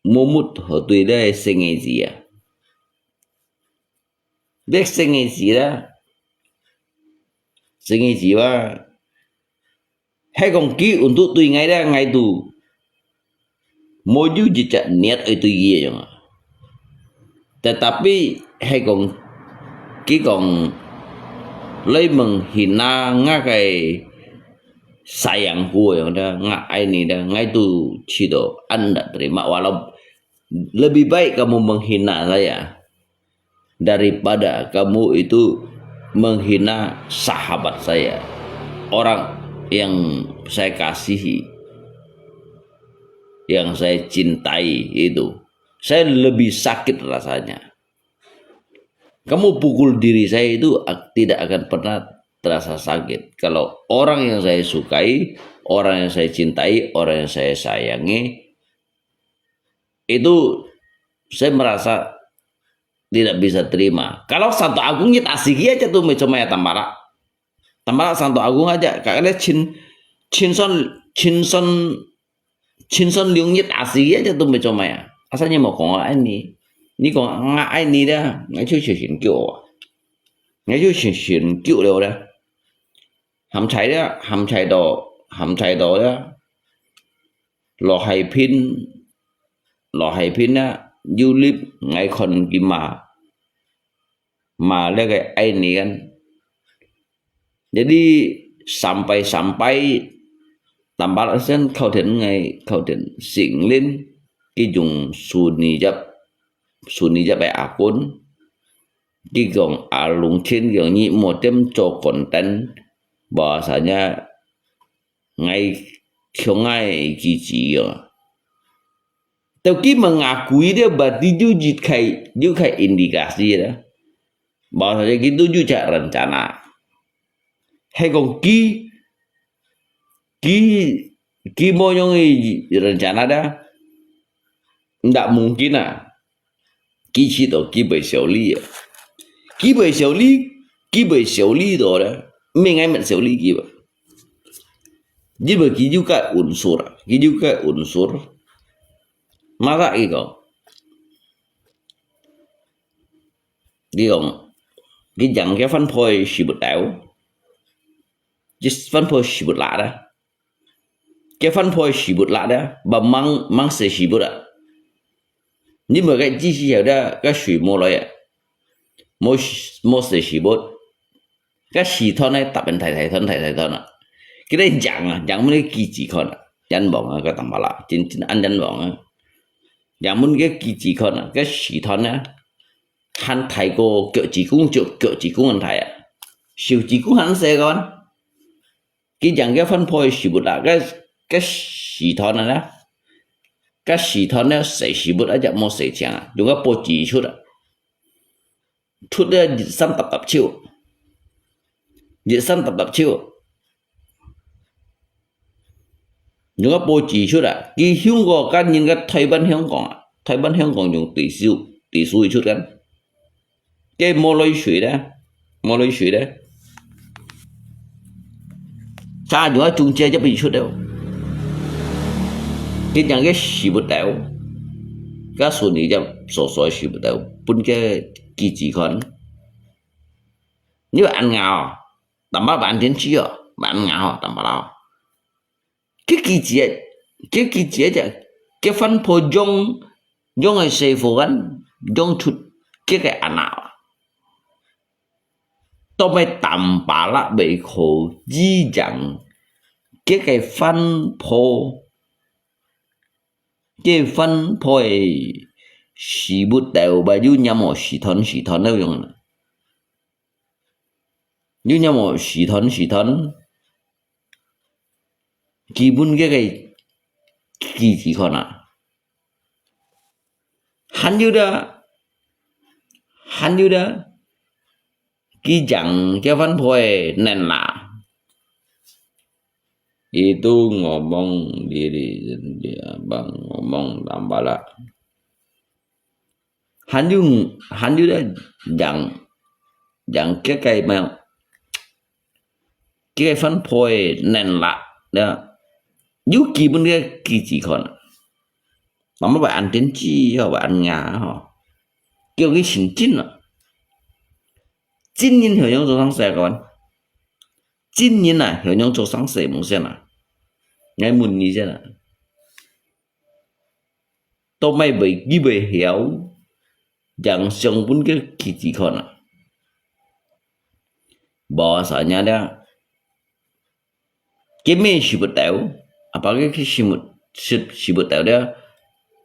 mumut hotui de sengezia dek sengezia ba hay còn kỹ untuk tùy ngay ra ngay tù mỗi chú chỉ chặt nét ở tùy gì vậy tetapi hay còn kỹ còn lấy mừng hina ngã cái sayangku yang dah ngai ini dah ngai tu cido anda terima walau lebih baik kamu menghina saya daripada kamu itu menghina sahabat saya, orang yang saya kasihi, yang saya cintai itu. Saya lebih sakit rasanya. Kamu pukul diri saya itu tidak akan pernah terasa sakit. Kalau orang yang saya sukai, orang yang saya cintai, orang yang saya sayangi, itu saya merasa tidak bisa terima. Kalau Santo Agung kita asik aja tuh macam ya tambara Santo Agung aja. Karena Chinson liungit asik aja tuh macam ya. Asalnya mau kong ini kong ngai ini dah, ngai chu xin kiu, ngai chu xin kiu liu dah. Ham chai do dah. Lo hai pin dah. Du lip ngai kon ki mà le cái ini kan. Jadi sampai tambal sen kau den sing lin ki dùng suni jap akun ki gong alung chin gong ni một tem cho konten bahasanya ngai ngai ki ji Tapi mengakui dia berarti juga indikasi dah bahwasanya gitu juga rencana. Hay còn ki mau yang rencana dah, tidak mungkin ki itu ki bei xiao li đó dah, mengai met xiao li ki ba. Jadi ki juga unsur. Maka iko cái dặn cái phân phối sĩ bột đảo cái phân phối sĩ bột lạ đó cái phân phối sĩ bột lạ đó bà mang sẽ sĩ bột ạ nhưng mà cái chi sĩ đó cái sĩ mua lại mua sẽ sĩ bột cái sĩ thon này tập bên thầy thon ạ cái đấy dặn mới kỳ chỉ con dặn bọn cái tầm bà lạ chính anh dặn bọn dạng muốn cái kỳ chỉ con cái sĩ thon á hắn thầy cô cỡ chỉ cũng anh thầy à siêu chỉ cũng hắn sẽ con cái dạng cái phân phối sĩ bột là cái sĩ thon này đó cái sĩ thon nó sẽ sĩ bột ở dạng một sẽ chẳng dùng cái bộ chỉ chút ra săn tập chiêu những cái bộ chỉ chút cái Hong Kong cái những cái Thái Ban Hong Kong dùng tỷ số chút cái mua lấy suy đó cha những cái trung chế cho bị chút đâu cái những cái xì bột đảo cái số này cho số xì bột đảo bốn cái kỳ chỉ con nếu ăn ngào tầm bao bạn đến chưa bạn ngào tầm bao cái kỳ chế cái phân phối dòng người xây phố gắn dòng chút cái ăn nào tôi mới tầm bà lại bị khổ di chẳng cái phân phối xì bút đều bà dù nhằm một xì thon đâu dùng dù nhằm một xì thon kỳ bún cái kỳ chỉ còn hắn như đó cái chẳng cái văn phối nền là itu ngomong diri dia bang ngomong tambah lah hắn như đó chẳng cái văn phối nền là đó dù kỳ bún cái kỳ chỉ còn mà mấy bạn đến chi hoặc bạn ngã họ kêu cái xin chín à chín nhân hiểu nhau cho sáng sớm các bạn chín nhân à hiểu nhau cho sáng sớm một xem à ngày muốn như thế nào tôi may bị ghi về hiểu chẳng xong bún cái kỳ chỉ còn à bỏ sợ nhà đó cái mê sibut tàu apa cái sibut tàu dia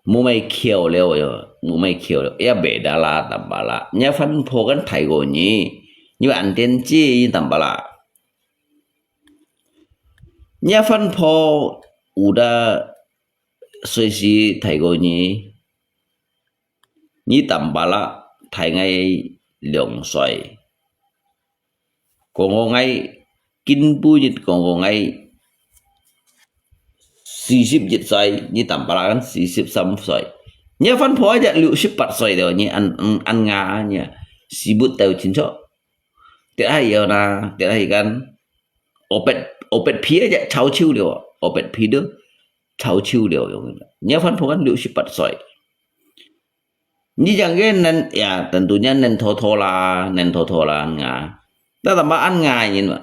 mumai kiau leo yo mumai kiau ya beda lah tambala nya fan po kan thai go ni như anh tiên chi tambala nya fan po uda suy si thai go ni tambala thai ngay lượng xoài còn ngay kinh bu dịch còn ngay 40 dịch xoài như tầm bala kan 43 xoài nya fan po aja 64 xoài dah ni an nga nya sibut tahu cinco tiap hari ya na tiap hari kan opet pi aja chau chiu dia opet pi dia chau chiu dia nya fan po kan 64 xoài ni jangan nen ya tentunya nen thola nga ta tambah an nga ni ma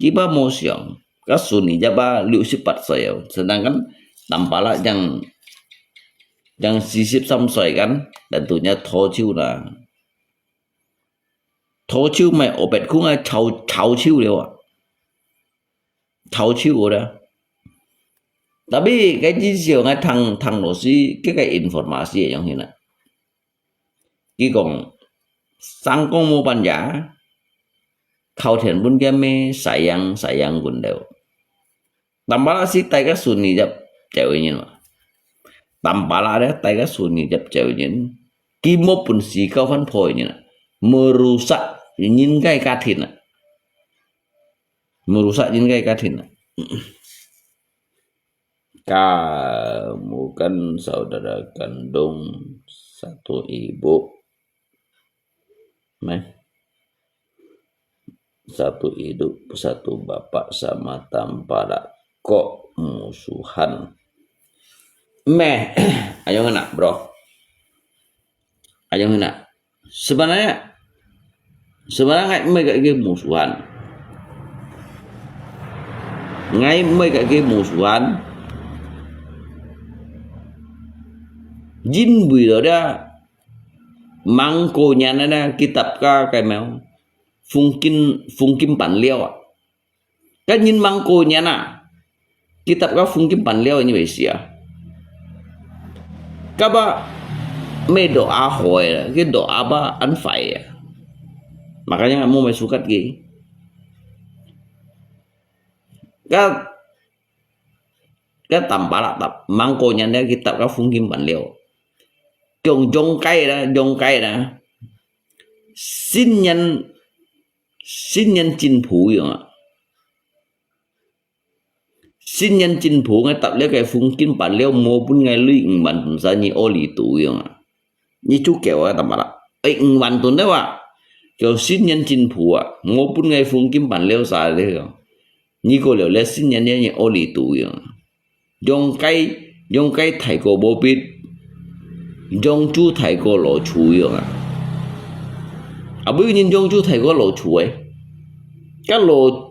kiba mosyong kasuni jaba 64 xoài sedangkan tampala yang 43 xoài kan tentunya tho chiu lah tho chiu mai opet ku ngai chau chiu dia chau chiu dah tapi cái chi siêu ngay thằng nó si cái informasi yang hina cái còn sang công mua ban giá khâu thiền bún cái mê sayang bún đều tambah si tay cái sunni jap ceweknya mah tambah ada tay cái sunni jap ceweknya kimo pun si kau fan poinnya merusak nyingkai katin merusak nyingkai katin kamu kan saudara kandung satu ibu, satu hidup satu bapak sama tampara kok musuhan, ayo ngena bro, ayo ngena. Sebenarnya ngai kayak musuhan, ngai kayak musuhan. Jin bui đó đã mang cô nhà nó đã kitab ka cái mèo phung kim bản liêu à cái nhìn mang cô nhà na kitab ka phung kim bản liêu như vậy xí à các ba mê doa hỏi cái doa ba ăn phải à makanya kamu mau sukat gini cái tầm bả tập mang cô nhà nó kitab ka phung kim bản liêu Jong cây đó xin nhân chinh phủ vậy ạ xin nhân chinh phủ ngay tập lấy cái phung kim bản leo mua bún ngay luyện bản ra như ô lì tủ vậy ạ như chú kẹo á tầm bảo ấy bản tuần đấy ạ kiểu xin nhân chinh phủ à mua bún ngay phung kim bản leo xài đấy không như cô liệu lấy xin nhân như ô lì tủ vậy ạ Jong cây thầy cô bố biết Jong chú thầy cô lộ chú vậy à bây giờ Jong chú thầy cô lộ chú ấy cái lộ